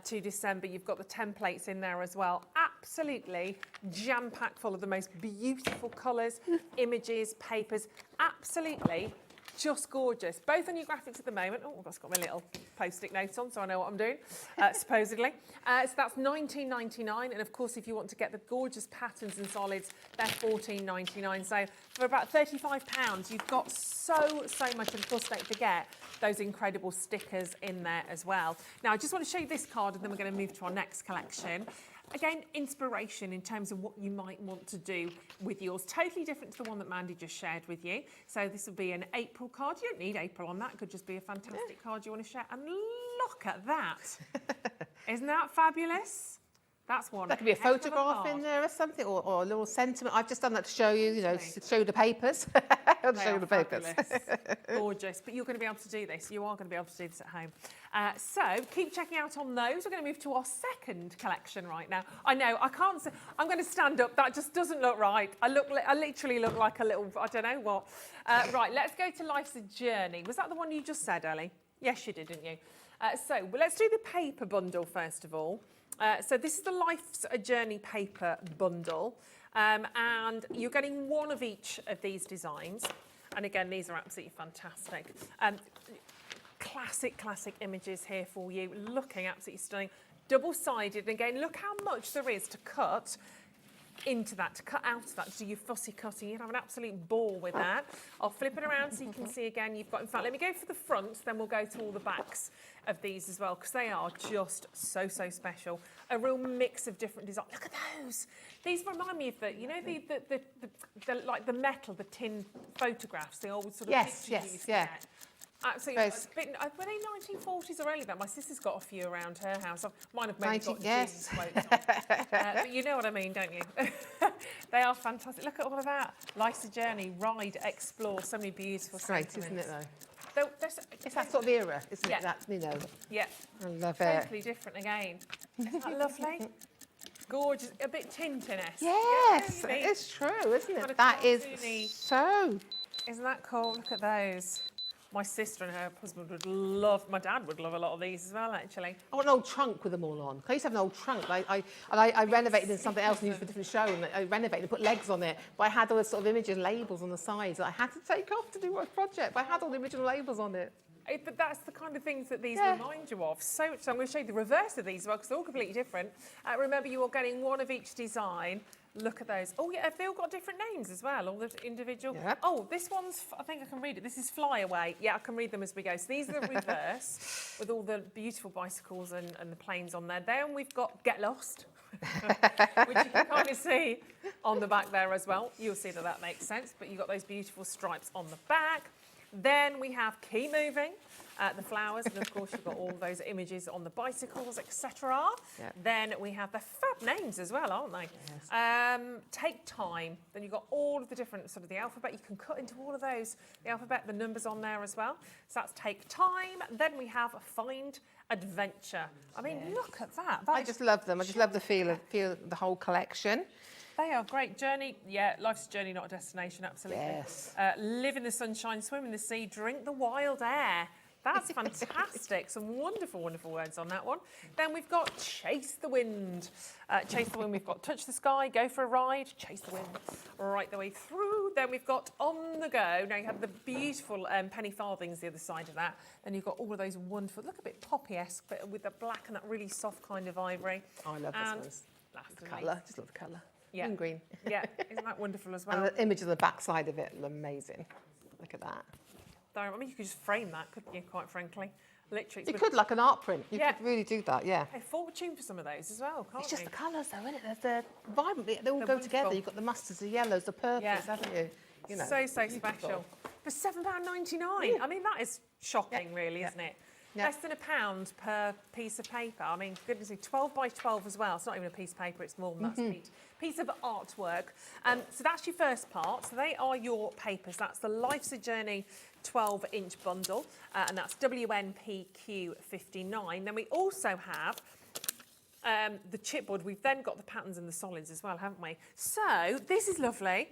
to December. You've got the templates in there as well. Absolutely jam-packed full of the most beautiful colours, images, papers. Absolutely just gorgeous. Both on your graphics at the moment. Oh, I've just got my little post-it note on, so I know what I'm doing, supposedly. So that's $19.99, and of course, if you want to get the gorgeous patterns and solids, they're $14.99. So for about £35, you've got so much, and of course, don't forget those incredible stickers in there as well. Now, I just want to show you this card, and then we're going to move to our next collection. Again, inspiration in terms of what you might want to do with yours. Totally different to the one that Mandy just shared with you. So this will be an April card. You don't need April on that. It could just be a fantastic card you want to share. And look at that. Isn't that fabulous? That's one. That could be a photograph in there or something, or a little sentiment. I've just done that to show you, to show you the papers. I'll show you the papers. Gorgeous. But you're going to be able to do this. You are going to be able to do this at home. So keep checking out on those. We're going to move to our second collection right now. I know, I can't say, I'm going to stand up. That just doesn't look right. I literally look like a little, I don't know what. Right, let's go to Life's a Journey. Was that the one you just said, Ellie? Yes, you did, didn't you? So let's do the paper bundle first of all. So this is the Life's a Journey paper bundle, and you're getting one of each of these designs. And again, these are absolutely fantastic. Classic images here for you, looking absolutely stunning. Double-sided, and again, look how much there is to cut into that, to cut out of that, to do your fussy cutting. You'd have an absolute ball with that. I'll flip it around so you can see again. You've got, in fact, let me go for the front, then we'll go to all the backs of these as well, because they are just so special. A real mix of different designs. Look at those. These remind me of the, you know, the like the metal, the tin photographs, the old sort of pictures you used to get. Absolutely. Were they 1940s or early then? My sister's got a few around her house. Mine have maybe got jeans quotes on. But you know what I mean, don't you? They are fantastic. Look at all of that. Life's a Journey, ride, explore. So many beautiful sentiments. Great, isn't it, though? It's that sort of era, isn't it? That, Yeah. I love it. Totally different again. Isn't that lovely? Gorgeous. A bit Tintin-esque. Yes, it's true, isn't it? That is so. Isn't that cool? Look at those. My sister and her husband would love, my dad would love a lot of these as well, actually. I want an old trunk with them all on. I used to have an old trunk. I renovated into something else and used for a different show, and I renovated and put legs on it. But I had all the sort of images, labels on the sides that I had to take off to do my project. But I had all the original labels on it. But that's the kind of things that these remind you of. So I'm going to show you the reverse of these as well, because they're all completely different. Remember, you are getting one of each design. Look at those. Oh, yeah, they've all got different names as well, all the individual. Yep. Oh, this one's, I think I can read it. This is Fly Away. Yeah, I can read them as we go. So these are the reverse with all the beautiful bicycles and the planes on there. Then we've got Get Lost, which you can kind of see on the back there as well. You'll see that makes sense, but you've got those beautiful stripes on the back. Then we have Keep Moving, the flowers, and of course you've got all those images on the bicycles, etc. Yep. Then we have the fab names as well, aren't they? Yes. Take Time. Then you've got all of the different sort of the alphabet. You can cut into all of those, the alphabet, the numbers on there as well. So that's Take Time. Then we have Find Adventure. I mean, look at that. I just love them. I just love the feel of the whole collection. They are great. Journey, yeah, life's a journey, not a destination, absolutely. Yes. Live in the sunshine, swim in the sea, drink the wild air. That's fantastic. Some wonderful, wonderful words on that one. Then we've got Chase the Wind. Chase the Wind, we've got Touch the Sky, Go for a Ride, Chase the Wind, right the way through. Then we've got On the Go. Now you have the beautiful penny farthings the other side of that. Then you've got all of those wonderful, look a bit poppy-esque, but with the black and that really soft kind of ivory. Oh, I love this one. Lastly, Colour, just love the colour. Yeah. And green. Yeah, isn't that wonderful as well? And the image of the back side of it, amazing. Look at that. I mean, you could just frame that, couldn't you, quite frankly? Literally. You could, like an art print. You could really do that, yeah. Pay fortune for some of those as well, can't It's just you? the colours, though, isn't it? They're vibrant. They all go together. You've got the mustards, the yellows, the purples, haven't you? You know, so special. For £7.99. I mean, that is shocking, really, isn't it? Less than £1 per piece of paper. I mean, goodness me, 12 by 12 as well. It's not even a piece of paper, it's more than that. It's a piece of artwork. So that's your first part. So they are your papers. That's the Life's a Journey 12-inch bundle, and that's WNPQ59. Then we also have the chipboard. We've then got the patterns and the solids as well, haven't we? So this is lovely.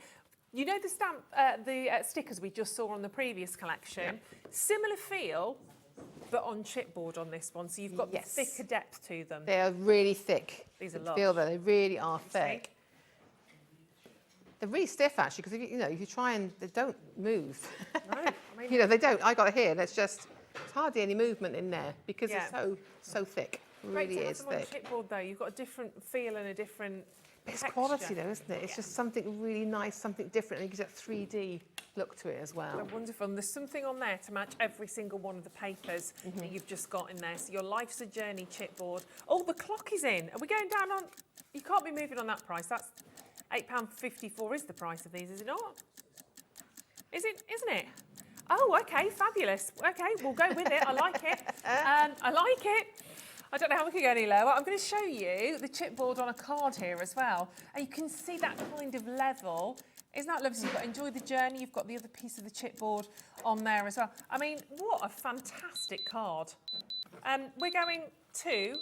You know the stamp, the stickers we just saw on the previous collection? Similar feel, but on chipboard on this one. So you've got the thicker depth to them. They are really thick. These are You lush. feel that they really are thick. They're really stiff, actually, because if you try and they don't move. No, I mean, they don't. I got it here. There's hardly any movement in there because it's so thick. It great really to have is them on thick. chipboard though. You've got a different feel and a different It's texture. quality, though, isn't it? It's just something really nice, something different, and you get that 3D look to it as well. They're wonderful. And there's something on there to match every single one of the papers that you've just got in there. So your Life's a Journey chipboard. Oh, the clock is in. Are we going down on... You can't be moving on that price. That's £8.54 is the price of these, is it not? Is it? Isn't it? Oh, OK, fabulous. OK, we'll go with it. I like it. I like it. I don't know how we could go any lower. I'm going to show you the chipboard on a card here as well. And you can see that kind of level. Isn't that lovely? So you've got Enjoy the Journey. You've got the other piece of the chipboard on there as well. I mean, what a fantastic card. We're going to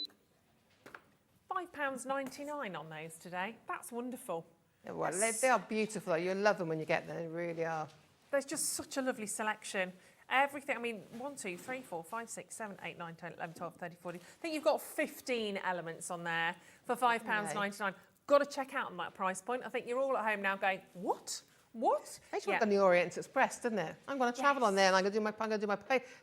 £5.99 on those today. That's wonderful. Yeah, well, they are beautiful, though. You'll love them when you get them. They really are. There's just such a lovely selection. Everything, I mean, 1, 2, 3, 4, 5, 6, 7, 8, 9, 10, 11, 12, 13, 14. I think you've got 15 elements on there for £5.99. Got to check out on that price point. I think you're all at home now going, what? What? It's like on the Orient Express, doesn't it? I'm going to travel on there and I'm going to do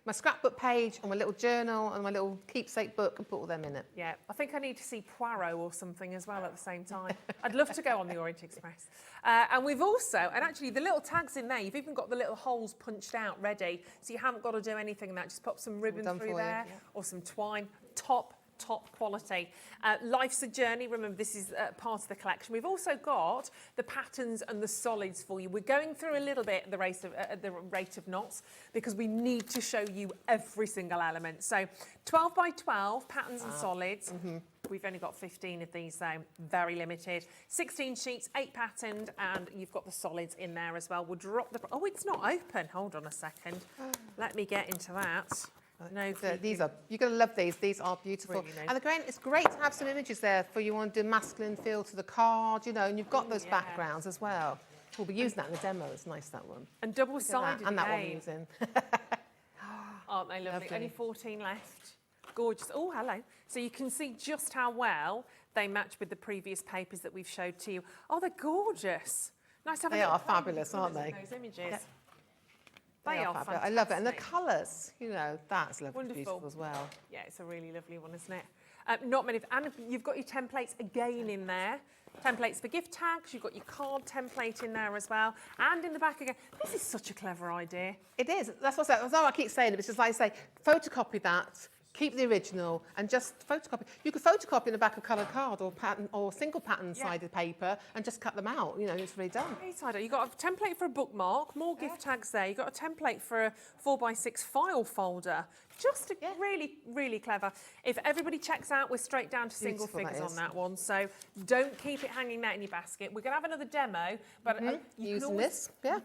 my scrapbook page and my little journal and my little keepsake book and put all them in it. Yeah, I think I need to see Poirot or something as well at the same time. I'd love to go on the Orient Express. And we've also, and actually the little tags in there, you've even got the little holes punched out ready, so you haven't got to do anything in that. Just pop some ribbon through there or some twine. Top quality. Life's a Journey, remember this is part of the collection. We've also got the patterns and the solids for you. We're going through a little bit at the rate of knots because we need to show you every single element. So 12 by 12 patterns and solids. We've only got 15 of these though, very limited. 16 sheets, 8 patterned, and you've got the solids in there as well. We'll drop the... Oh, it's not open. Hold on a second. Let me get into that. No, these are, you're going to love these. These are beautiful. Really nice. And again, it's great to have some images there for you want to do masculine feel to the card, and you've got those backgrounds as well. We'll be using that in the demo. It's nice, that one. And double-sided And that one again. using. Aren't they lovely? Only 14 left. Gorgeous. Oh, hello. So you can see just how well they match with the previous papers that we've showed to you. Oh, they're gorgeous. Nice to have They are fabulous, aren't they? Those images. Yep. They are fabulous. fantastic. I love it. And the colours, that's lovely, Wonderful. beautiful as well. Yeah, it's a really lovely one, isn't it? Not many, and you've got your templates again in there. Templates for gift tags, you've got your card template in there as well. And in the back again, this is such a clever idea. It is. That's what I keep saying. It's just like I say, photocopy that, keep the original, and just photocopy. You could photocopy in the back of coloured card or pattern or single pattern sided paper and just cut them out. It's really done. You've got a template for a bookmark, more gift tags there. You've got a template for a 4x6 file folder. Just really, really clever. If everybody checks out, we're straight down to single Beautiful, that figures is. on that one. So don't keep it hanging there in your basket. We're going to have another demo, but you can Using always, this, yeah. you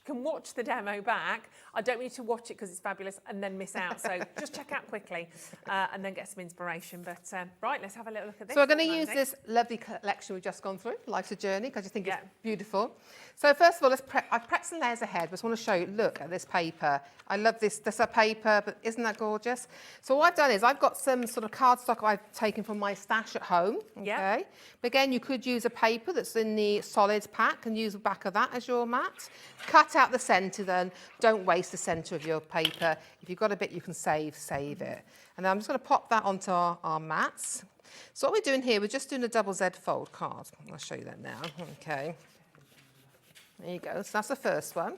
can watch the demo back. I don't need you to watch it because it's fabulous and then miss out. So just check out quickly and then get some inspiration. But right, let's have a little look at this. So we're going to one, use Mandy. this lovely collection we've just gone through, Life's a Journey, because I just think it's beautiful. So first of all, I've prepped some layers ahead. I just want to show you, look at this paper. I love this paper, but isn't that gorgeous? So what I've done is I've got some sort of cardstock I've taken from my stash at home, okay? But again, you could use a paper that's in the solids pack and use the back of that as your mat. Cut out the centre then, don't waste the centre of your paper. If you've got a bit you can save it. And then I'm just going to pop that onto our mats. So what we're doing here, we're just doing a double Z fold card. I'll show you that now, okay. There you go, so that's the first one.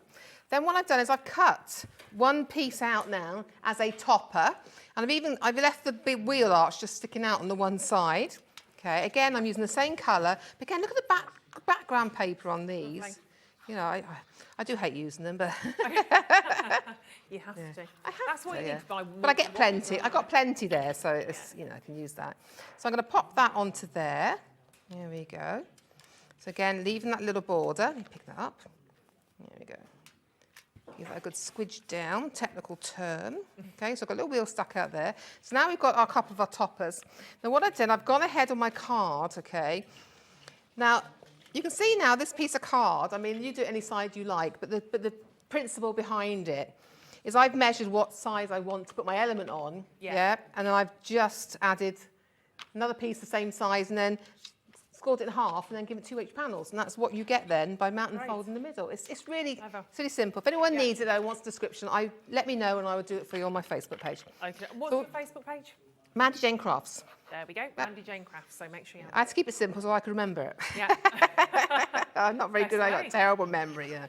Then what I've done is I've cut one piece out now as a topper, and I've left the big wheel arch just sticking out on the one side. Okay, again, I'm using the same colour, but again, look at the background paper on these. Lovely. You know, I do hate using them, but You have to. I have That's what to, you yeah. need to buy. But I get plenty. I got plenty there, so it's you know I can use that. So I'm going to pop that onto there. There we go. So again, leaving that little border. Let me pick that up. There we go. Give that a good squidge down, technical term. Okay, so I've got a little wheel stuck out there. So now we've got our couple of our toppers. Now what I've done, I've gone ahead on my card, okay. Now, you can see now this piece of card, I mean, you do it any side you like, but the principle behind it is I've measured what size I want to put my element on, and then I've just added another piece the same size and then scored it in half and then give it 2H panels, and that's what you get then by mounting fold in the middle. It's really simple. If anyone needs it though, wants a description, let me know and I will do it for you on my Facebook page. Okay. What's your Facebook page? Mandy Jane Crafts. There we go, Mandy Jane Crafts. So make sure you have I had to keep it simple so I could remember it. Yeah. I'm not very good. I got terrible memory. Yeah.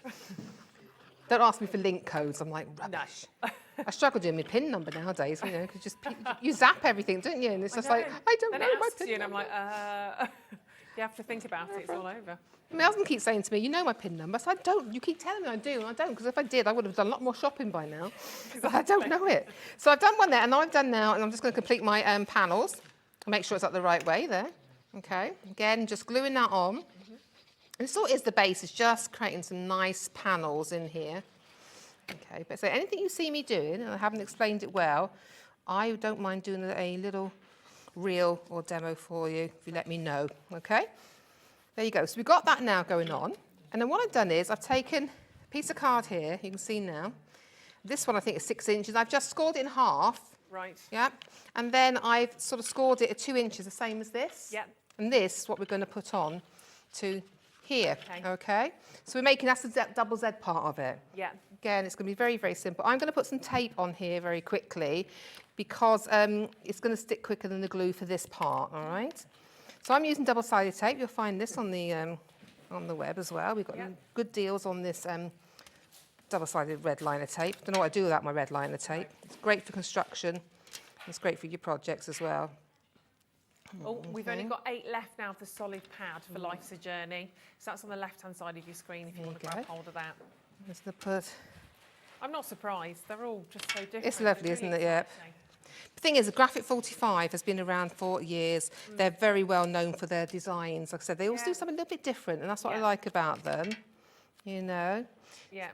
Don't ask me for link codes. I'm like rubbish. I struggle doing my PIN number nowadays. You know, because you zap everything, don't you? And it's just like I don't know my PIN number. And I'm like, you have to think about it. It's all over. My husband keeps saying to me, "You know my PIN number." So I don't. You keep telling me I do, and I don't. Because if I did, I would have done a lot more shopping by now. But I don't know it. So I've done one there, and now I've done now, and I'm just going to complete my panels. Make sure it's up the right way there. Okay. Again, just gluing that on. And this all is the base. Is just creating some nice panels in here. Okay. But so anything you see me doing, and I haven't explained it well, I don't mind doing a little reel or demo for you if you let me know. Okay. There you go. So we've got that now going on. And then what I've done is I've taken a piece of card here, you can see now. This one I think is 6 inches. I've just scored it in half. Right. Yeah. And then I've sort of scored it at 2 inches, the same as this. Yeah. And this is what we're going to put on to here. Okay. So we're making that's the double Z part of it. Yeah. Again, it's going to be very, very simple. I'm going to put some tape on here very quickly because it's going to stick quicker than the glue for this part, all right? So I'm using double-sided tape. You'll find this on the web as well. We've got good deals on this double-sided red liner tape. Don't know what I do without my red liner tape. It's great for construction. It's great for your projects as well. Oh, we've only got 8 left now for solid pad for Life's a Journey. So that's on the left-hand side of your screen if you want to grab hold of that. Just to put. I'm not surprised. They're all just so different. It's lovely, isn't it? Yeah. The thing is, the Graphic 45 has been around for years. They're very well known for their designs. Like I said, they always do something a little bit different, and that's what I like about them. You know? Yeah.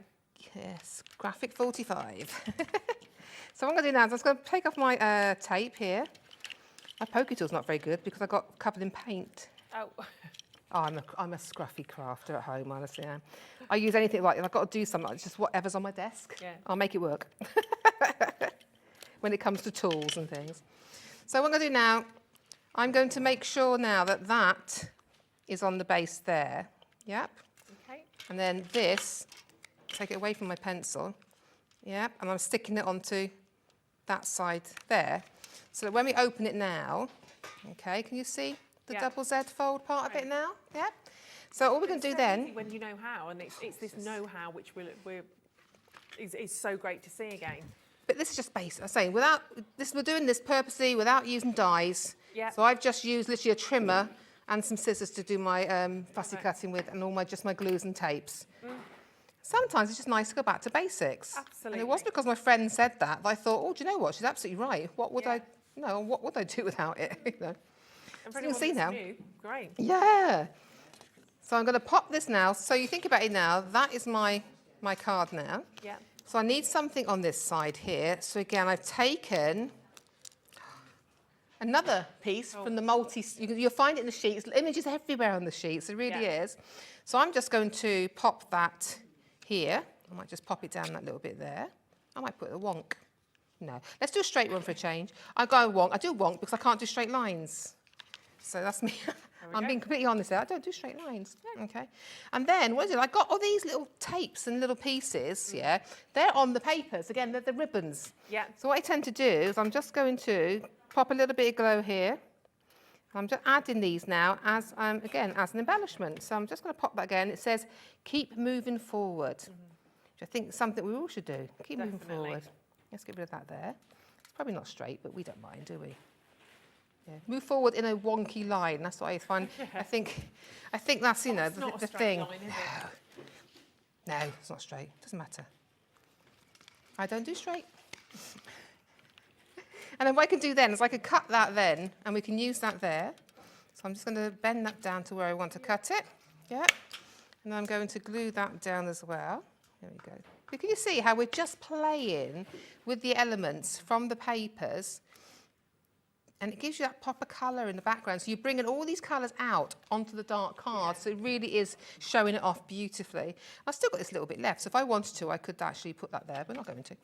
Yes, Graphic 45. So what I'm going to do now is I'm just going to take off my tape here. My pokey tool's not very good because I got covered in paint. Oh. Oh, I'm a scruffy crafter at home, honestly. I use anything like, if I've got to do something, it's just whatever's on my desk. Yeah. I'll make it work. When it comes to tools and things. So what I'm going to do now, I'm going to make sure now that that is on the base there. Yep. Okay. And then this, take it away from my pencil. Yep. And I'm sticking it onto that side there. So that when we open it now, okay, can you see the double Z fold part of it now? Yeah. So all we're going to do then, when you know how, and it's this know-how which is so great to see again. but this is just basic. I'm saying without this, we're doing this purposely without using dies. Yeah. So I've just used literally a trimmer and some scissors to do my fussy cutting with, and all my glues and tapes. Sometimes it's just nice to go back to basics. Absolutely. And it wasn't because my friend said that I thought, oh, do you know what? She's absolutely right. What would what would I do without it? You know. And So for you can anyone see that's now. new, great. Yeah. So I'm going to pop this now. So you think about it now. That is my card now. Yeah. So I need something on this side here. So again, I've taken another piece from the you'll find it in the sheets. Images everywhere on the sheets. It really is. So I'm just going to pop that here. I might just pop it down that little bit there. I might put a wonk. No. Let's do a straight one for a change. I go wonk. I do wonk because I can't do straight lines. So that's me. I'm being completely honest there. I don't do straight lines. Okay. And then, what is it? I got all these little tapes and little pieces, They're on the papers. Again, they're the ribbons. Yeah. So what I tend to do is I'm just going to pop a little bit of glow here. I'm just adding these now as, again, as an embellishment. So I'm just going to pop that again. It says, keep moving forward, which I think is something we all should do. Keep moving forward. Let's get rid of that there. It's probably not straight, but we don't mind, do we? Yeah. Move forward in a wonky line. That's what I find. I think that's, you know, the thing. Line, is it? No, it's not straight. Doesn't matter. I don't do straight. And then what I can do then is I could cut that then, and we can use that there. So I'm just going to bend that down to where I want to cut it. Yeah. And I'm going to glue that down as well. There we go. But can you see how we're just playing with the elements from the papers? And it gives you that pop of colour in the background. So you're bringing all these colours out onto the dark card. So it really is showing it off beautifully. I've still got this little bit left. So if I wanted to, I could actually put that there, but not going to.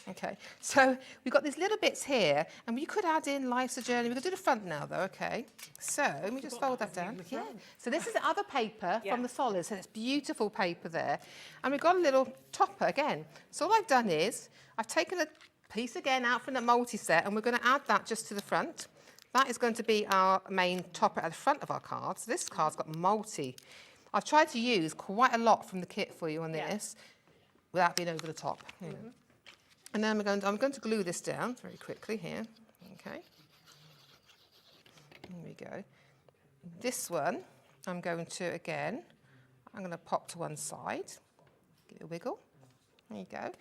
Okay. So we've got these little bits here. And we could add in Life's a Journey. We could do the front now, though. Okay. So let me just fold that down. Yeah. So this is the other paper from the solids. So it's beautiful paper there. And we've got a little topper again. So all I've done is I've taken a piece again out from the multi-set, and we're going to add that just to the front. That is going to be our main topper at the front of our card. So this card's got multi. I've tried to use quite a lot from the kit for you on this without being over the top. You know. And then I'm going to glue this down very quickly here. Okay. Here we go. This one, I'm going to pop to one side. Give it a wiggle. There you go.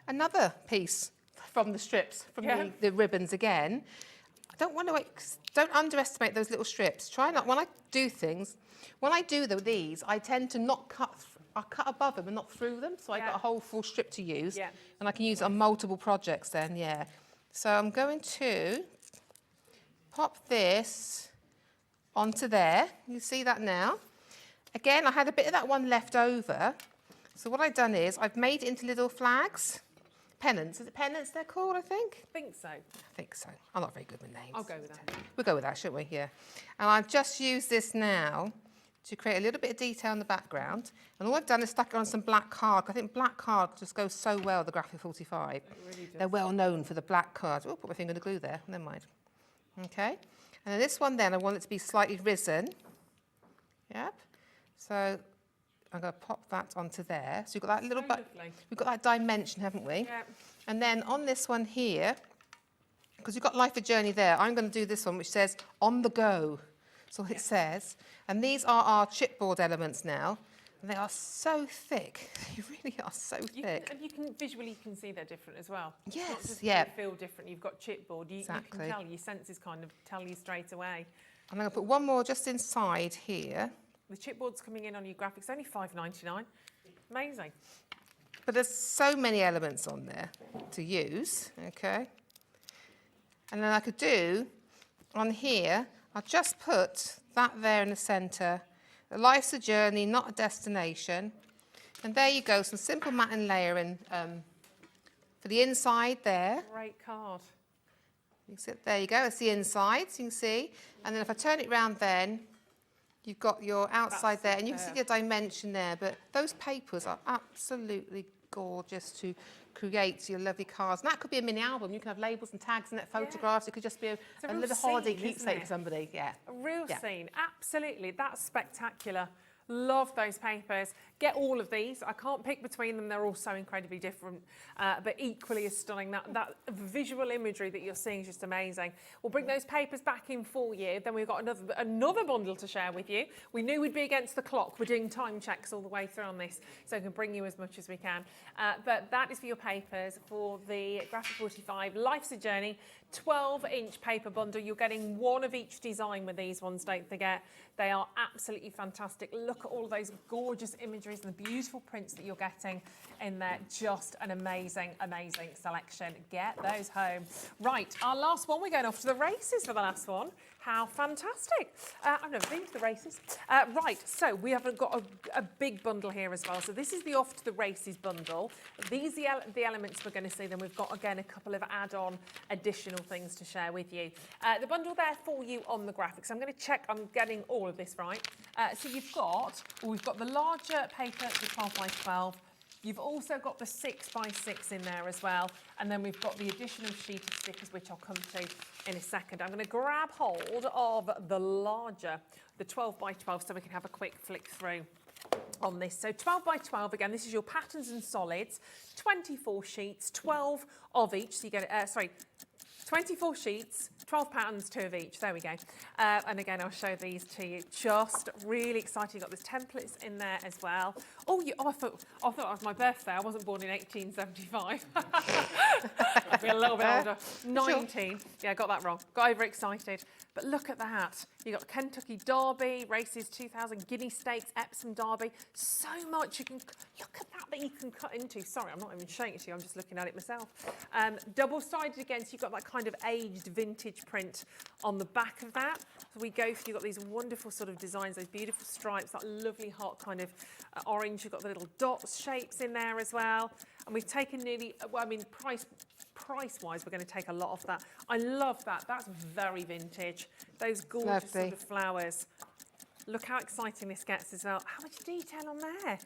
Another piece from the strips, from the ribbons again. Don't underestimate those little strips. Try not, when I do these, I tend to not cut, I cut above them and not through them, so I got a whole full strip to use, and I can use it on multiple projects then, So I'm going to pop this onto there. You see that now? Again, I had a bit of that one left over, so what I've done is I've made it into little flags. Pennants. Is it pennants they're called, I think? I think so. I think so. I'm not very good with names. I'll go with that. We'll go with that, shouldn't we? Yeah. And I've just used this now to create a little bit of detail in the background. And all I've done is stuck it on some black card. I think black card just goes so well with the Graphic 45. It really does. They're well known for the black card. Oh, put my finger in the glue there. Never mind. Okay. And then this one then, I want it to be slightly risen. Yep. So I'm going to pop that onto there. So you've got that little we've got that dimension, haven't we? Yeah. And then on this one here, because you've got Life a Journey there, I'm going to do this one which says on the go. That's all it says. And these are our chipboard elements now. And they are so thick. They really are so thick. And you can visually see they're different as well. Yes, Not just yeah. they feel different. You've got chipboard. You can tell, your senses kind of tell you straight away. I'm going to put one more just inside here. The chipboard's coming in on your graphics, only $5.99. Amazing. But there's so many elements on there to use, okay? And then I could do, on here, I'll just put that there in the centre. Life's a journey, not a destination. And there you go, some simple matte layering for the inside there. Great card. There you go, it's the inside, so you can see. And then if I turn it round then, you've got your outside there, and you can see the dimension there, but those papers are absolutely gorgeous to create your lovely cards. And that could be a mini album. You can have labels and tags in it, photographs. It could just be a little holiday keepsake for somebody. Yeah. A real scene, absolutely. That's spectacular. Love those papers. Get all of these. I can't pick between them. They're all so incredibly different, but equally as stunning. That visual imagery that you're seeing is just amazing. We'll bring those papers back in for you. Then we've got another bundle to share with you. We knew we'd be against the clock. We're doing time checks all the way through on this, so we can bring you as much as we can. But that is for your papers for the Graphic 45 Life's a Journey 12-inch paper bundle. You're getting one of each design with these ones, don't forget. They are absolutely fantastic. Look at all those gorgeous imageries and the beautiful prints that you're getting in there. Just an amazing, amazing selection. Get those home. Right, our last one, we're going off to the races for the last one. How fantastic. I've never been to the races. Right, so we have got a big bundle here as well. So this is the Off to the Races bundle. These are the elements we're going to see. Then we've got, again, a couple of add-on additional things to share with you. The bundle there for you on the graphics. I'm going to check I'm getting all of this right. So we've got the larger paper, the 12 by 12. You've also got the 6 by 6 in there as well. And then we've got the additional sheet of stickers, which I'll come to in a second. I'm going to grab hold of the larger, the 12 by 12, so we can have a quick flick through on this. So 12 by 12, again, this is your patterns and solids, 24 sheets, 12 of each. So you get, 24 sheets, 12 patterns, 2 of each. There we go. And again, I'll show these to you. Just really exciting. You've got those templates in there as well. Oh, I thought it was my birthday. I wasn't born in 1875. I've been a little bit older. 19. Sure. Yeah, got that wrong. Got overexcited. But look at that. You've got Kentucky Derby, races 2000, Guinea Stakes, Epsom Derby. So much you can, look at that you can cut into. Sorry, I'm not even showing it to you. I'm just looking at it myself. Double-sided again, so you've got that kind of aged vintage print on the back of that. So we go through, you've got these wonderful sort of designs, those beautiful stripes, that lovely hot kind of orange. You've got the little dots shapes in there as well. And we've taken nearly, well, I mean, price-wise, we're going to take a lot off that. I love that. That's very vintage. Those gorgeous sort of flowers. Look how exciting this gets as well. How much detail on there.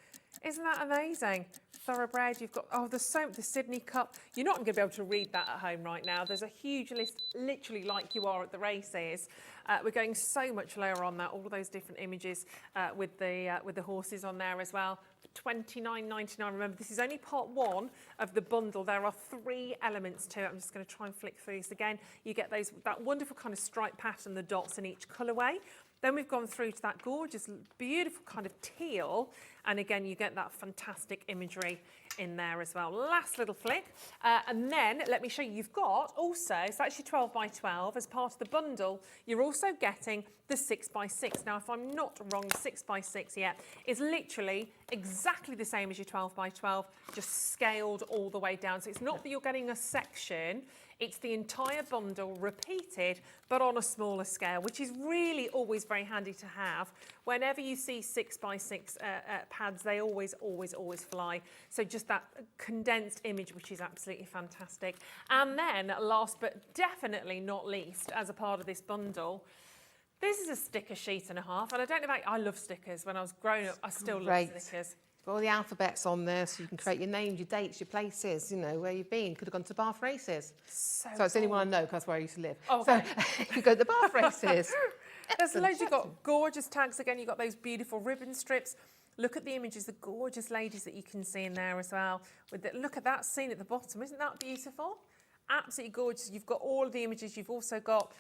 Isn't that amazing? Thoroughbred, you've got, the Sydney Cup. You're not going to be able to read that at home right now. There's a huge list, literally like you are at the races. We're going so much lower on that, all of those different images with the horses on there as well. $29.99. Remember, this is only part one of the bundle. There are 3 elements to it. I'm just going to try and flick through this again. You get that wonderful kind of stripe pattern, the dots in each colourway. Then we've gone through to that gorgeous, beautiful kind of teal. And again, you get that fantastic imagery in there as well. Last little flick. And then let me show you, you've got also, it's actually 12 by 12 as part of the bundle. You're also getting the 6 by 6. Now, if I'm not wrong, 6 by 6 is literally exactly the same as your 12 by 12, just scaled all the way down. So it's not that you're getting a section, it's the entire bundle repeated, but on a smaller scale, which is really always very handy to have. Whenever you see 6 by 6 pads, they always fly. So just that condensed image, which is absolutely fantastic. And then last but definitely not least, as a part of this bundle, this is a sticker sheet and a half. And I don't know about, I love stickers. When I was growing up, I still love stickers. Got all the alphabets on there, so you can create your names, your dates, your places, you know, where you've been. Could have gone to Bath races. So it's the only one I know, because that's where I used to live. Oh, okay. So you go to the Bath races. There's loads. You've got gorgeous tags again. You've got those beautiful ribbon strips. Look at the images, the gorgeous ladies that you can see in there as well. Look at that scene at the bottom. Isn't that beautiful? Absolutely gorgeous. You've got all of the images. You've also got,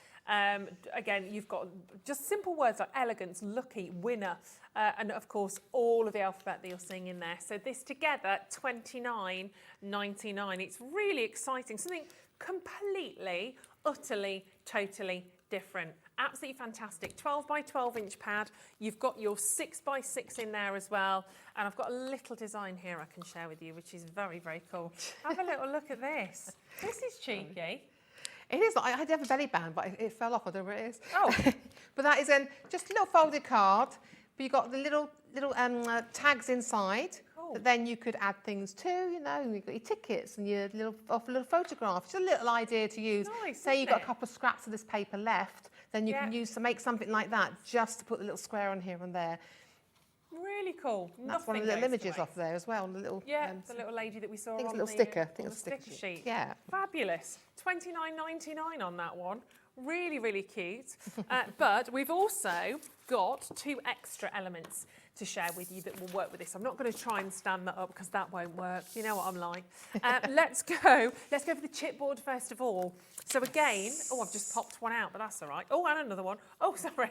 again, you've got just simple words like elegance, lucky, winner, and of course, all of the alphabet that you're seeing in there. So this together, $29.99. It's really exciting. Something completely, utterly, totally different. Absolutely fantastic. 12 by 12 inch pad. You've got your 6 by 6 in there as well. And I've got a little design here I can share with you, which is very, very cool. Have a little look at this. This is cheeky. It is. I had to have a belly band, but it fell off. I don't know where it is. Oh. But that is just a little folded card. But you've got the little tags inside. Cool. That then you could add things to, you know, you've got your tickets and your little photographs. Just a little idea to use. Nice, say you've got a couple of scraps of this paper left, then you can use to make something like that, just to put the little square on here and there. Really cool. That's one of the little images off there as well. The little, the little lady that we saw on the little sticker. The sticker sheet. Yeah. Fabulous. $29.99 on that one. Really, really cute. But we've also got 2 extra elements to share with you that will work with this. I'm not going to try and stand that up because that won't work. You know what I'm like. Let's go for the chipboard first of all. So again, oh, I've just popped one out, but that's all right. Oh, and another one. Oh, sorry.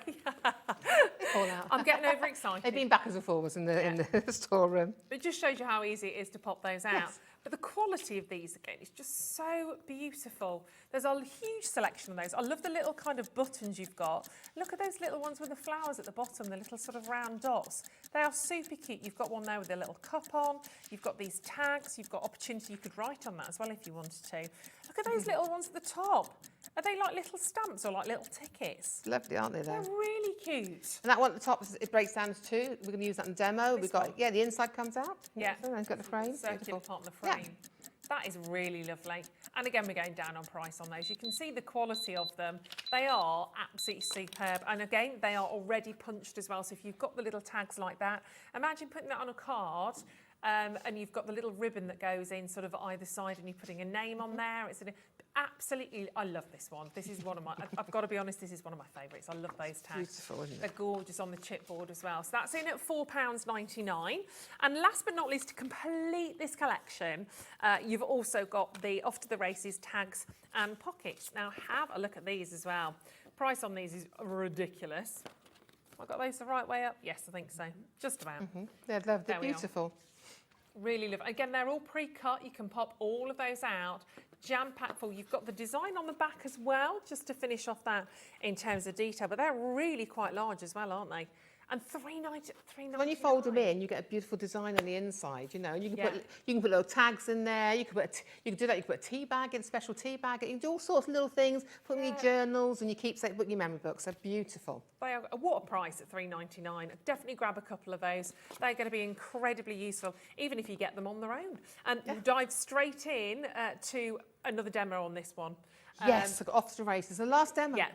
All out. I'm getting overexcited. They've been backwards and forwards in the storeroom. It just shows you how easy it is to pop those out. Yes. But the quality of these, again, is just so beautiful. There's a huge selection of those. I love the little kind of buttons you've got. Look at those little ones with the flowers at the bottom, the little sort of round dots. They are super cute. You've got one there with a little cup on. You've got these tags. You've got opportunity. You could write on that as well if you wanted to. Look at those little ones at the top. Are they like little stamps or like little tickets? Lovely, aren't they, They're though? really cute. And that one at the top, it breaks down to 2. We're going to use that in the demo. We've got, the inside comes out. Yeah. So it's got the frame. Circular Beautiful. part and the frame. That is really lovely. And again, we're going down on price on those. You can see the quality of them. They are absolutely superb. And again, they are already punched as well. So if you've got the little tags like that, imagine putting that on a card and you've got the little ribbon that goes in sort of either side and you're putting a name on there. It's absolutely, I love this one. This is one of my, I've got to be honest, this is one of my favourites. I love those tags. Beautiful, isn't it? They're gorgeous on the chipboard as well. So that's in at £4.99. And last but not least, to complete this collection, you've also got the Off to the Races tags and pockets. Now have a look at these as well. Price on these is ridiculous. Have I got those the right way up? Yes, I think so. Just about. They're lovely. They're beautiful. Really love it. Again, they're all pre-cut. You can pop all of those out. Jam-packed full. You've got the design on the back as well, just to finish off that in terms of detail. But they're really quite large as well, aren't they? And $3.99. When you fold them in, you get a beautiful design on the inside, you know. And you can put little tags in there. You can do that. You can put a tea bag in, special tea bag. You can do all sorts of little things. Put them in your journals and your keepsake book, your memory books. They're beautiful. They are, what a price at $3.99. Definitely grab a couple of those. They're going to be incredibly useful, even if you get them on their own. And we'll dive straight in to another demo on this one. Yes, I've got Off to the Races. The last demo. Yeah.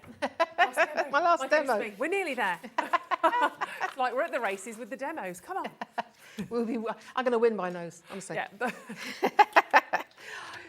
My last demo. We're nearly there. It's like we're at the races with the demos. Come on. I'm going to win by nose, honestly. Yeah.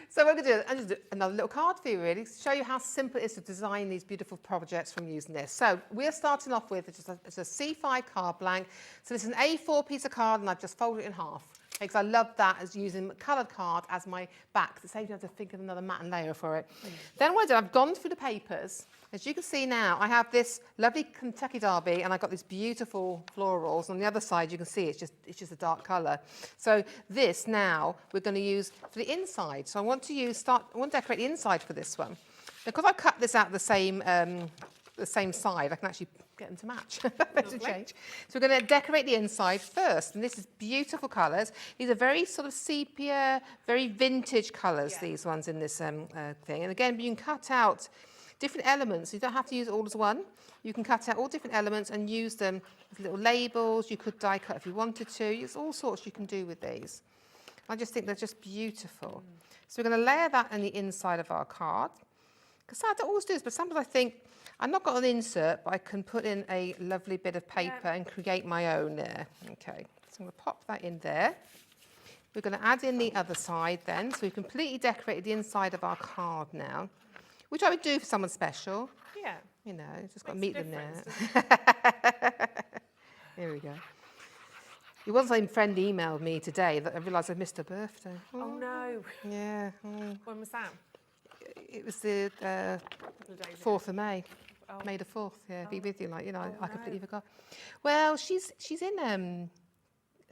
So what I'm going to do another little card for you, really, to show you how simple it is to design these beautiful projects from using this. So we're starting off with it's a C5 card blank. So this is an A4 piece of card, and I've just folded it in half. Because I love that as using coloured card as my back. It saves you have to think of another mat and layer for it. Then what I did, I've gone through the papers. As you can see now, I have this lovely Kentucky Derby, and I've got these beautiful florals. On the other side, you can see it's just a dark colour. So this now we're going to use for the inside. So I want to decorate the inside for this one. Because I cut this out the same side, I can actually get them to match. To change. So we're going to decorate the inside first, and this is beautiful colours. These are very sort of sepia, very vintage colours, these ones in this thing. And again, you can cut out different elements. You don't have to use it all as one. You can cut out all different elements and use them as little labels. You could die cut if you wanted to. There's all sorts you can do with these. I just think they're just beautiful. So we're going to layer that on the inside of our card. Because I don't always do this, but sometimes I think, I've not got an insert, but I can put in a lovely bit of paper and create my own there. Okay, so I'm going to pop that in there. We're going to add in the other side then. So we've completely decorated the inside of our card now, which I would do for someone special. Yeah. You know, just got to meet them there. Here we go. Your one friend emailed me today that I realised I missed her birthday. Oh no. Yeah. When was that? It was the 4th of May. Oh. May the 4th, yeah, be with you, like, you know, I completely forgot. Well, she's in,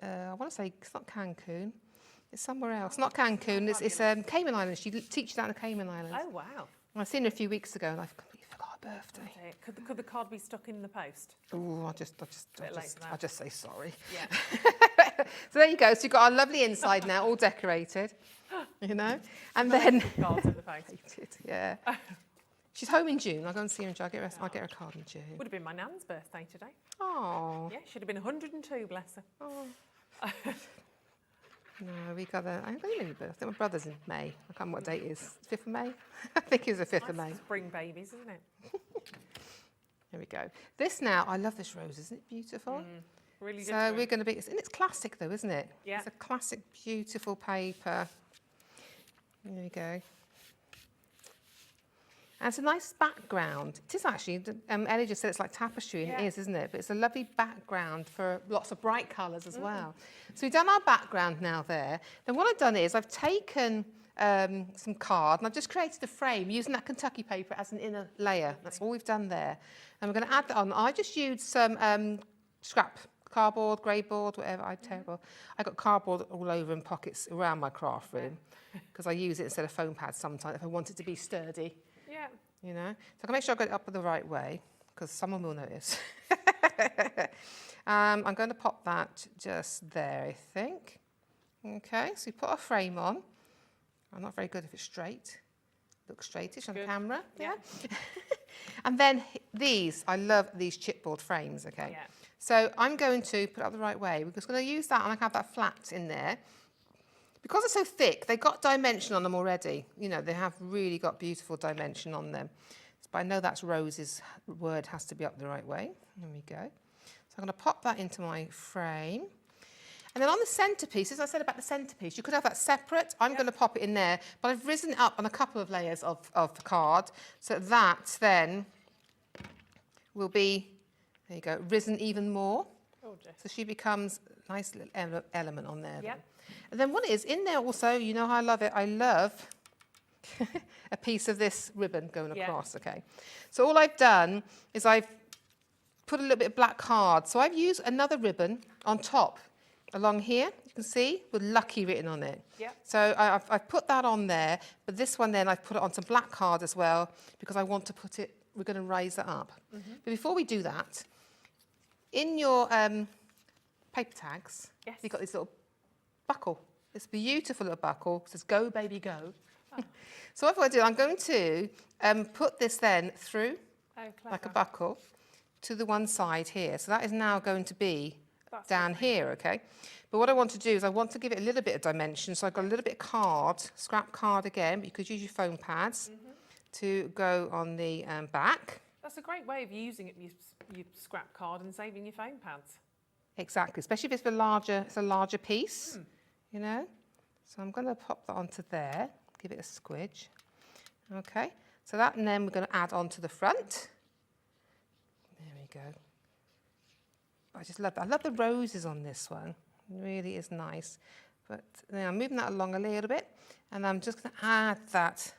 I want to say, it's not Cancun, it's somewhere else. Not Cancun, it's Cayman Islands. She teaches down in Cayman Islands. Oh, wow. I've seen her a few weeks ago, and I completely forgot her birthday. Could the card be stuck in the post? Oh, I'll just say sorry. Yeah. So there you go. So you've got our lovely inside now, all decorated, you know, and then Cards in the post. yeah. She's home in June. I'll go and see her in June. I'll get her a card in June. Would have been my nan's birthday today. Oh. Yeah, should have been 102, bless her. Oh. No, we got a. I don't know birthday. I think my brother's in May. I can't remember what date it is. 5th of May? I think it was the 5th of May. Spring babies, isn't it? Here we go. This now, I love this rose. Isn't it beautiful? Really So different. we're going to be. And it's classic though, isn't it? Yeah. It's a classic, beautiful paper. There we go. And it's a nice background. It is actually, Ellie just said it's like tapestry, and it is, isn't it? But it's a lovely background for lots of bright colours as well. So we've done our background now there. Then what I've done is I've taken some card and I've just created a frame using that Kentucky paper as an inner layer. That's all we've done there. And we're going to add that on. I just used some scrap cardboard, grey board, whatever. I'm terrible. I got cardboard all over in pockets around my craft room because I use it instead of foam pads sometimes if I want it to be sturdy. Yeah. You know, so I can make sure I got it up the right way because someone will notice. I'm going to pop that just there, I think. Okay, so we put our frame on. I'm not very good if it's straight. Looks straightish on camera. Yeah. And then these, I love these chipboard frames. Okay. Yeah. So I'm going to put it up the right way. We're just going to use that and I have that flat in there. Because they're so thick, they've got dimension on them already. You know, they have really got beautiful dimension on them. But I know that's Rose's word has to be up the right way. There we go. So I'm going to pop that into my frame. And then on the centrepiece, as I said about the centrepiece, you could have that separate. I'm going to pop it in there, but I've risen it up on a couple of layers of card. So that then will be, there you go, risen even more. Gorgeous. So she becomes a nice little element on there. Yep. And then what it is, in there also, you know how I love it, I love a piece of this ribbon going across, okay? So all I've done is I've put a little bit of black card. So I've used another ribbon on top along here, you can see, with Lucky written on it. Yep. So I've put that on there, but this one then I've put it on some black card as well because I want to put it, we're going to raise that up. But before we do that, in your paper tags, you've got this little buckle. This beautiful little buckle. It says, "Go, baby, go." Oh. So what I'm going to do, I'm going to put this then through, like a buckle, to the one side here. So that is now going to be down here, okay? But what I want to do is I want to give it a little bit of dimension. So I've got a little bit of card, scrap card again, but you could use your foam pads to go on the back. That's a great way of using it, your scrap card and saving your foam pads. Exactly, especially if it's a larger piece, you know. So I'm going to pop that onto there, give it a squidge. Okay, so that, and then we're going to add on to the front. There we go. I just love that. I love the roses on this one. It really is nice. But now I'm moving that along a little bit, and I'm just going to add that.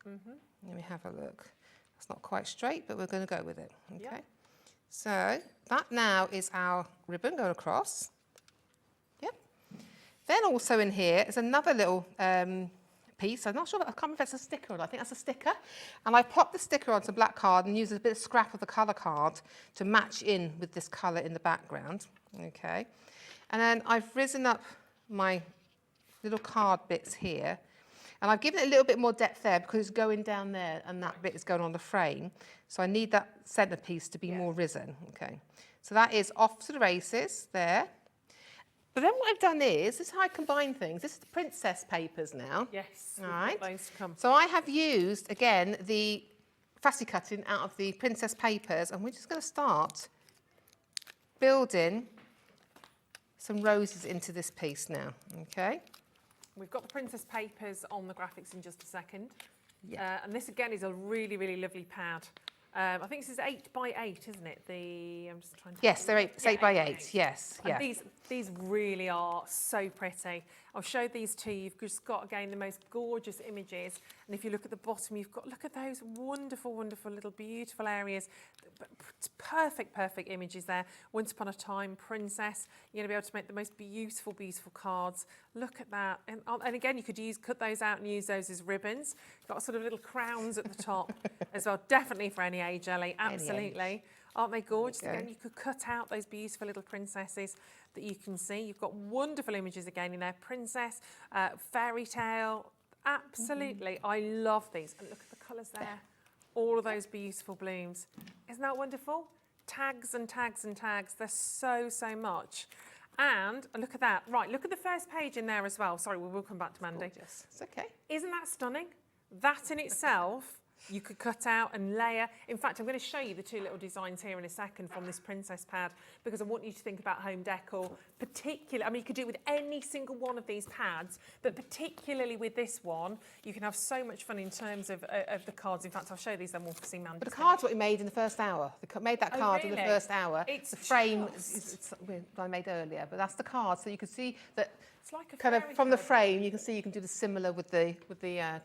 Let me have a look. It's not quite straight, but we're going to go with it. Okay. Yep. So that now is our ribbon going across. Yep. Then also in here is another little piece. I'm not sure, I can't remember if it's a sticker or not. I think that's a sticker. And I popped the sticker onto black card and used a bit of scrap of the colour card to match in with this colour in the background. Okay. And then I've risen up my little card bits here. And I've given it a little bit more depth there because it's going down there and that bit is going on the frame. So I need that centrepiece to be more risen. Okay. So that is off to the races there. But then what I've done is, this is how I combine things. This is the princess papers now. Yes. All right. Those to come. So I have used, again, the fussy cutting out of the princess papers, and we're just going to start building some roses into this piece now. Okay. We've got the princess papers on the graphics in just a second. Yeah. And this again is a really, really lovely pad. I think this is 8 by 8, isn't it? I'm just trying to. Yes, they're 8 by 8. Yes. And Yeah. these really are so pretty. I'll show these to you. You've just got, again, the most gorgeous images. And if you look at the bottom, look at those wonderful, wonderful little beautiful areas. Perfect, perfect images there. Once Upon a Time, Princess. You're going to be able to make the most beautiful, beautiful cards. Look at that. And again, you could cut those out and use those as ribbons. Got sort of little crowns at the top as well. Definitely for any age, Ellie. Absolutely. Aren't they gorgeous? Again, you could cut out those beautiful little princesses that you can see. You've got wonderful images again in there. Princess, fairy tale. Absolutely. I love these. And look at the colours there. All of those beautiful blooms. Isn't that wonderful? Tags and tags and tags. There's so, so much. And look at that. Right, look at the first page in there as well. Sorry, we will come back to Mandy. Gorgeous. It's okay. Isn't that stunning? That in itself You could cut out and layer. In fact, I'm going to show you the two little designs here in a second from this princess pad, because I want you to think about home decor, particularly, I mean, you could do it with any single one of these pads, but particularly with this one, you can have so much fun in terms of the cards. In fact, I'll show these then we'll see Mandy's. But the card's what we made in the first hour. Made that card in the really? first hour. It's the frame just- I made earlier, but that's the card. So you can see that It's like a kind of fairy from the card. frame. You can see you can do the similar with the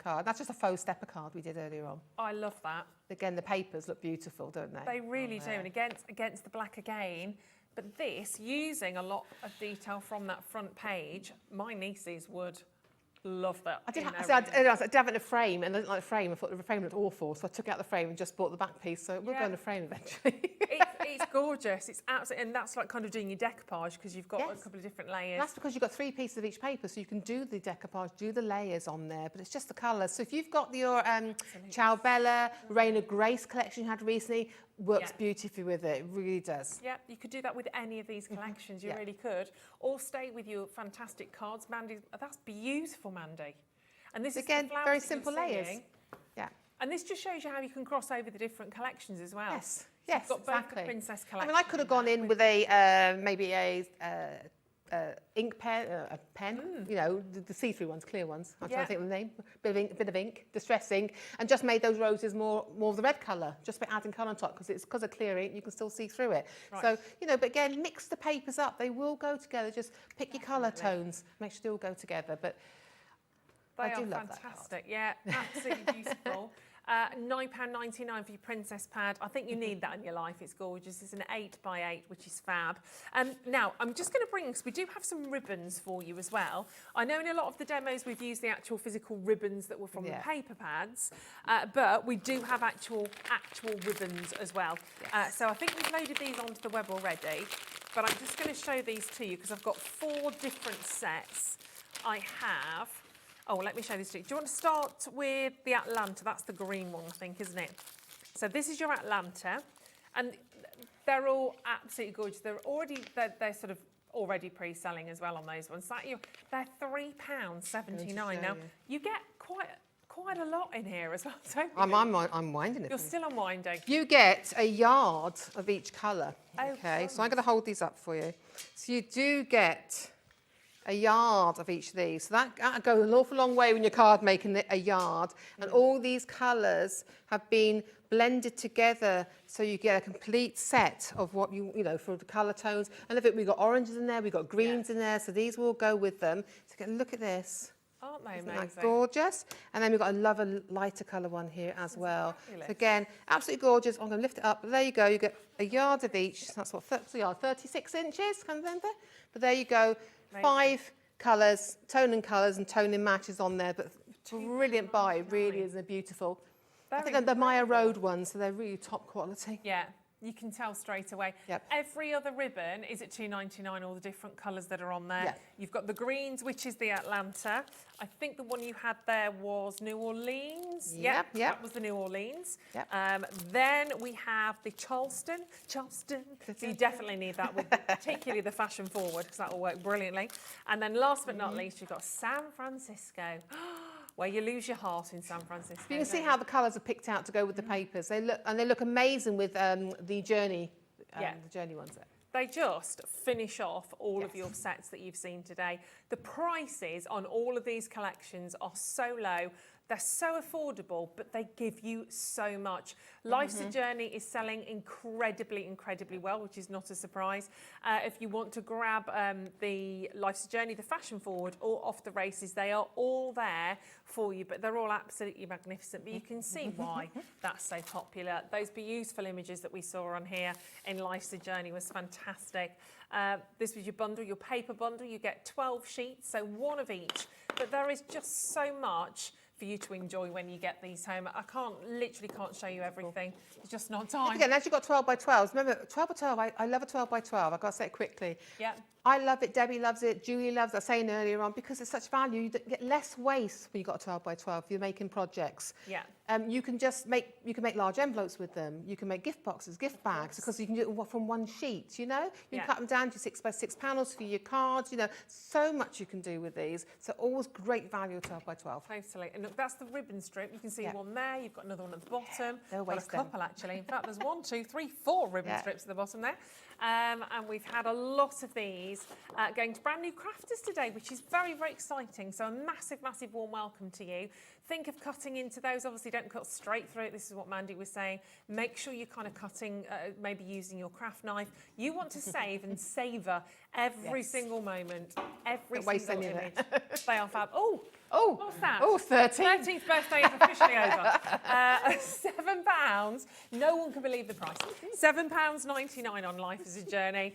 card. That's just a faux stepper card we did earlier on. I love that. Again, the papers look beautiful, don't they? They really do, and against the black again. But this, using a lot of detail from that front page, my nieces would love that. I did in have, their I did have it in a frame, and I didn't like the frame. I thought the frame looked awful, so I took out the frame and just bought the back piece. So it will go in the frame eventually. It's gorgeous. It's absolutely, and that's like kind of doing your decoupage because you've got a couple of different layers. That's because you've got 3 pieces of each paper, so you can do the decoupage, do the layers on there, but it's just the colours. So if you've got your Ciao Bella, Reign of Grace collection you had recently, works beautifully with it. It really does. Yeah, you could do that with any of these collections. You really could. Or stay with your fantastic cards, Mandy. That's beautiful, Mandy. And this Again, is the flowers very that simple you're layers. seeing. Yeah. And this just shows you how you can cross over the different collections as well. Yes. So Yes, you've got both exactly. the princess I collection. mean, I could have gone in with a maybe a ink pen, a pen. You know, the see-through ones, clear ones. I'm trying to think of the name. Bit of ink, distress ink, and just made those roses more of the red colour, just by adding colour on top, because of clear ink, you can still see through it. Right. So you know, but again, mix the papers up. They will go together. Just pick your colour tones. Make sure they all go together. But They I do are love that fantastic. Yeah, absolutely beautiful. £9.99 for your princess pad. I think you need that in your life. It's gorgeous. It's an 8x8, which is fab. Now, I'm just going to bring, because we do have some ribbons for you as well. I know in a lot of the demos we've used the actual physical ribbons that were from the paper pads, but we do have actual ribbons as well. So I think we've loaded these onto the web already, but I'm just going to show these to you because I've got 4 different sets. I have... Oh, let me show this to you. Do you want to start with the Atlanta? That's the green one, I think, isn't it? So this is your Atlanta, and they're all absolutely gorgeous. They're sort of already pre-selling as well on those ones. They're £3.79. Now you get quite a lot in here as well. Don't you? I'm winding it. You're still unwinding. You get a yard of each colour. Okay, so I'm going to hold these up for you. So you do get a yard of each of these. So that goes an awful long way when you're card making a yard. And all these colours have been blended together so you get a complete set of what you know, for the colour tones. And look, we've got oranges in there, we've got greens in there, so these will go with them. So look at this. Aren't they Isn't amazing? that gorgeous? And then we've got a lighter colour one here as well. So again, absolutely gorgeous. I'm going to lift it up. But there you go. You get a yard of each. That's what, 36 inches, kind of there. But there you go. 5 colours, toning colours and toning matches on there. But brilliant buy. It really is beautiful. I think they're Maya Road ones, so they're really top quality. Yeah. You can tell straight away. Yep. Every other ribbon is at £2.99, all the different colours that are on there. Yep. You've got the greens, which is the Atlanta. I think the one you had there was New Orleans. Yep. That was the New Orleans. Yep. Then we have the Charleston. So you definitely need that, with particularly the fashion forward, because that will work brilliantly. And then last but not least, you've got San Francisco. Where you lose your heart in San Francisco. You can see how the colours are picked out to go with the papers. They look amazing with the Journey, the Journey ones. They just finish off all of your sets that you've seen today. The prices on all of these collections are so low. They're so affordable, but they give you so much. Life's a Journey is selling incredibly, incredibly well, which is not a surprise. If you want to grab the Life's a Journey, the fashion forward, or Off the Races, they are all there for you, but they're all absolutely magnificent. But you can see why that's so popular. Those beautiful images that we saw on here in Life's a Journey was fantastic. This was your bundle, your paper bundle. You get 12 sheets, so 1 of each. But there is just so much for you to enjoy when you get these home. I literally can't show you everything. It's just not time. Again, as you've got 12 by 12s, remember 12 by 12, I love a 12 by 12. I've got to say it quickly. Yeah. I love it, Debbie loves it, Julie loves it. I was saying earlier on, because it's such value, you get less waste when you've got a 12 by 12 if you're making projects. Yeah. You can make large envelopes with them. You can make gift boxes, gift bags, because you can do it from one sheet, you know? You can cut them down to 6x6 panels for your cards, you know. So much you can do with these. So always great value 12 by 12. Totally. And look, that's the ribbon strip. You can see one there. You've got another one at the bottom. They'll got a waste them. couple, actually. In fact, there's 1, 2, 3, 4 ribbon strips at the bottom there. And we've had a lot of these going to brand new crafters today, which is very, very exciting. So a massive, massive warm welcome to you. Think of cutting into those. Obviously, don't cut straight through it. This is what Mandy was saying. Make sure you're kind of cutting, maybe using your craft knife. You want to save and savour every single moment, every single image. They are fab. Oh, what's that? Oh, 13th birthday is officially over. £7. No one can believe the price. £7.99 on Life is a Journey.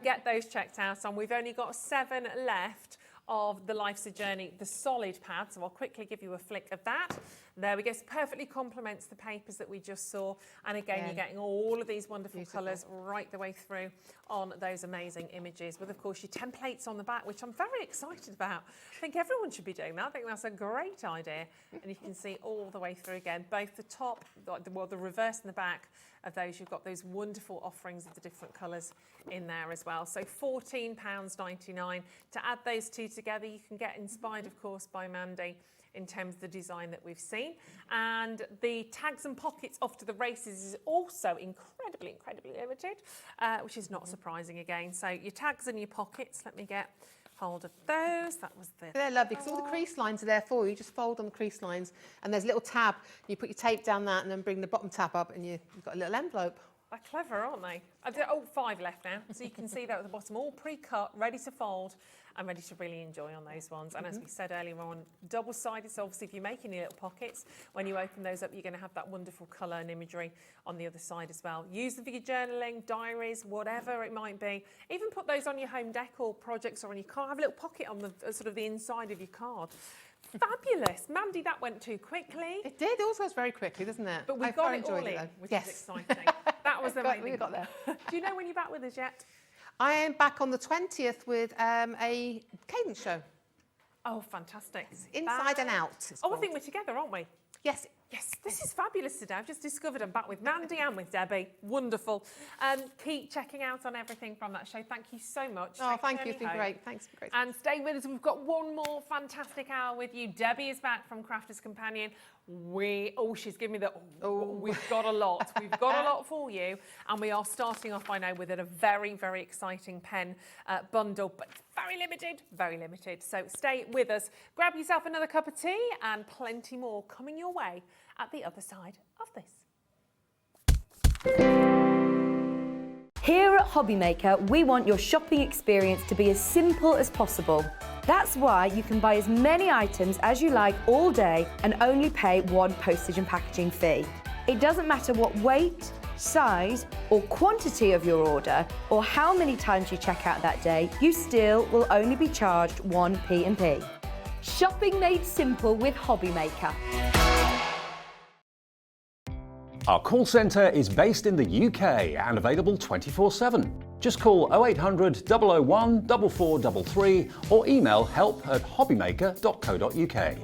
Get those checked out. And we've only got 7 left of the Life's a Journey, the solid pad. So I'll quickly give you a flick of that. There we go. It perfectly complements the papers that we just saw. And again, you're getting all of these wonderful colours right the way through on those amazing images with, of course, your templates on the back, which I'm very excited about. I think everyone should be doing that. I think that's a great idea. And you can see all the way through again, both the top, the reverse and the back of those. You've got those wonderful offerings of the different colours in there as well. So £14.99. To add those two together, you can get inspired, of course, by Mandy in terms of the design that we've seen. And the tags and pockets off to the races is also incredibly, incredibly limited, which is not surprising again. So your tags and your pockets, let me get hold of those. That was the... They're lovely because all the crease lines are there for you. You just fold on the crease lines and there's a little tab. You put your tape down that and then bring the bottom tab up and you've got a little envelope. They're clever, aren't they? 5 left now. So you can see that at the bottom, all pre-cut, ready to fold and ready to really enjoy on those ones. And as we said earlier on, double-sided, so obviously if you're making your little pockets, when you open those up, you're going to have that wonderful colour and imagery on the other side as well. Use them for your journaling, diaries, whatever it might be. Even put those on your home decor projects or on your car. Have a little pocket on the sort of the inside of your card. Fabulous. Mandy, that went too quickly. It did. It also goes very quickly, doesn't it? But we got it all in, which is exciting. That was the main thing. We got there. Do you know when you're back with us yet? I am back on the 20th with a cadence show. Oh, fantastic. It's Inside and Out. I think we're together, aren't we? Yes. Yes, this is fabulous today. I've just discovered I'm back with Mandy and with Debbie. Wonderful. Keep checking out on everything from that show. Thank you so much. Oh, thank you. It's been great. Thanks. Great. And stay with us. We've got one more fantastic hour with you. Debbie is back from Crafters Companion. She's giving me we've got a lot. We've got a lot for you. And we are starting off, I know, with a very, very exciting pen bundle, but very limited, very limited. So stay with us. Grab yourself another cup of tea and plenty more coming your way at the other side of this. Here at Hobbymaker, we want your shopping experience to be as simple as possible. That's why you can buy as many items as you like all day and only pay one postage and packaging fee. It doesn't matter what weight, size or quantity of your order or how many times you check out that day, you still will only be charged one P&P. Shopping made simple with Hobbymaker. Our call centre is based in the UK and available 24/7. Just call 0800 001 4433 or email help@hobbymaker.co.uk.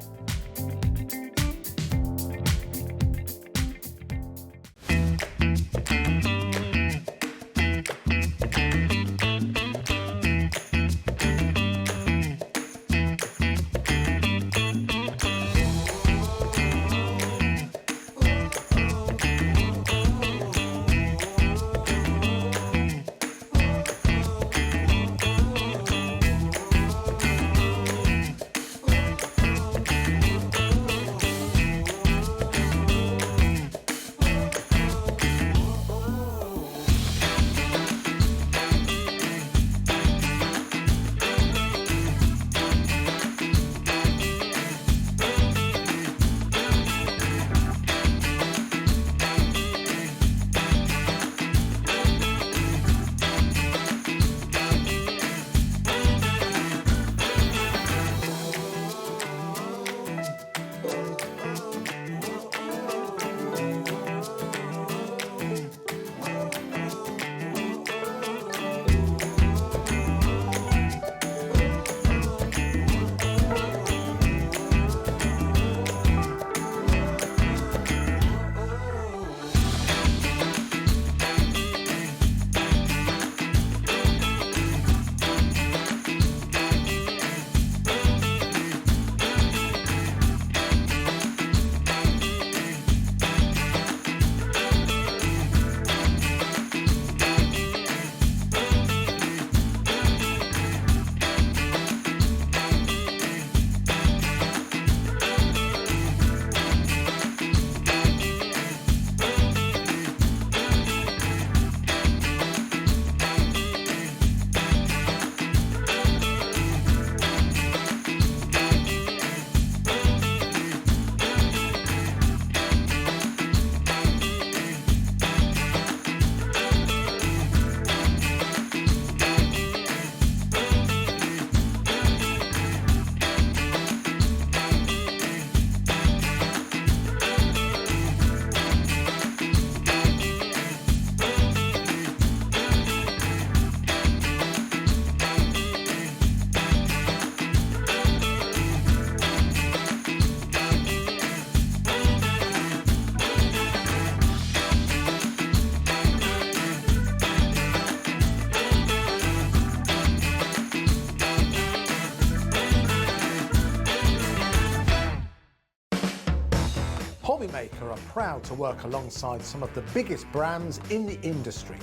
are proud to work alongside some of the biggest brands in the industry.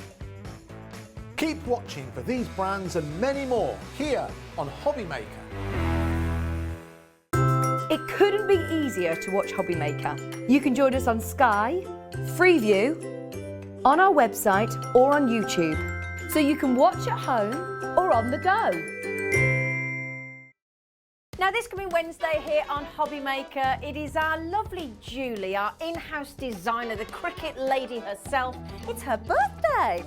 Keep watching for these brands and many more here on Hobby Maker. It couldn't be easier to watch Hobby Maker. You can join us on Sky, Freeview, on our website or on YouTube, so you can watch at home or on the go. Now this coming Wednesday here on Hobby Maker, it is our lovely Julie, our in-house designer, the cricket lady herself. It's her birthday.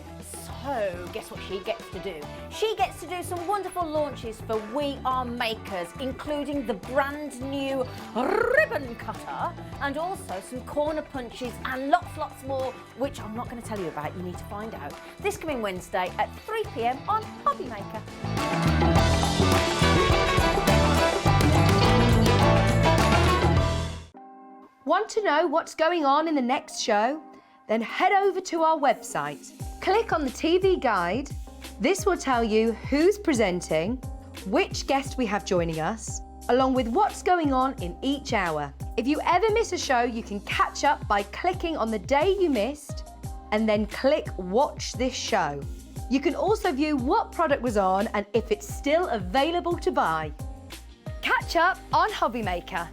So guess what she gets to do? She gets to do some wonderful launches for We Are Makers, including the brand new ribbon cutter and also some corner punches and lots more, which I'm not going to tell you about. You need to find out. This coming Wednesday at 3 p.m. on Hobby Maker. Want to know what's going on in the next show? Then head over to our website. Click on the TV guide. This will tell you who's presenting, which guest we have joining us, along with what's going on in each hour. If you ever miss a show, you can catch up by clicking on the day you missed and then click Watch This Show. You can also view what product was on and if it's still available to buy. Catch up on Hobby Maker.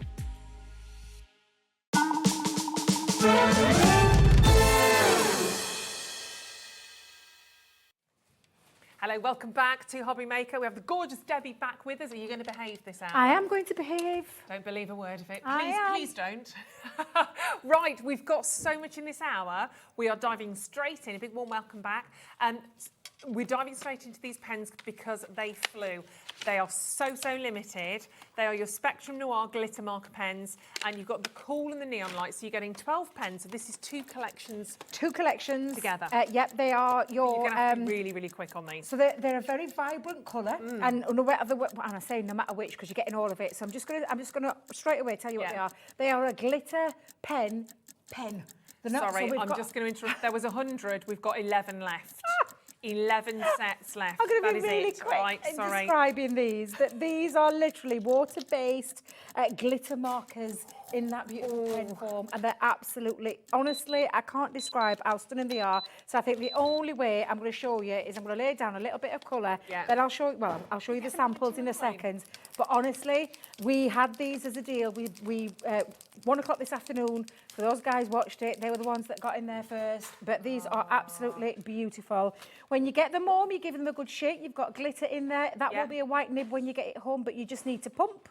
Hello, welcome back to Hobby Maker. We have the gorgeous Debbie back with us. Are you going to behave this hour? I am going to behave. Don't believe a word of it. I am. Please don't. Right, we've got so much in this hour. We are diving straight in. A big warm welcome back. We're diving straight into these pens because they flew. They are so limited. They are your Spectrum Noir glitter marker pens, and you've got the cool and the neon light. So you're getting 12 pens. So this is two collections. Two collections together. Yep, they are your. You're going to have to be really quick on these. So they're a very vibrant colour, and no matter and I say no matter which because you're getting all of it. So I'm just gonna straight away tell you what they are. They are a glitter pen. They're not, Sorry, so I'm just going to interrupt. There was 100. We've got 11 left. 11 sets left. I'm going to be That is really it. quick Right, in sorry. describing these. That these are literally water-based glitter markers in that beautiful pen form, and they're absolutely, honestly, I can't describe how stunning they are. So I think the only way I'm going to show you is I'm going to lay down a little bit of colour. Yeah. Then I'll show you the samples in a second. But honestly, we had these as a deal. We 1 o'clock this afternoon. For those guys watched it, they were the ones that got in there first. But these are absolutely beautiful. When you get them home, you give them a good shake. You've got glitter in there. That will be a white nib when you get it home, but you just need to pump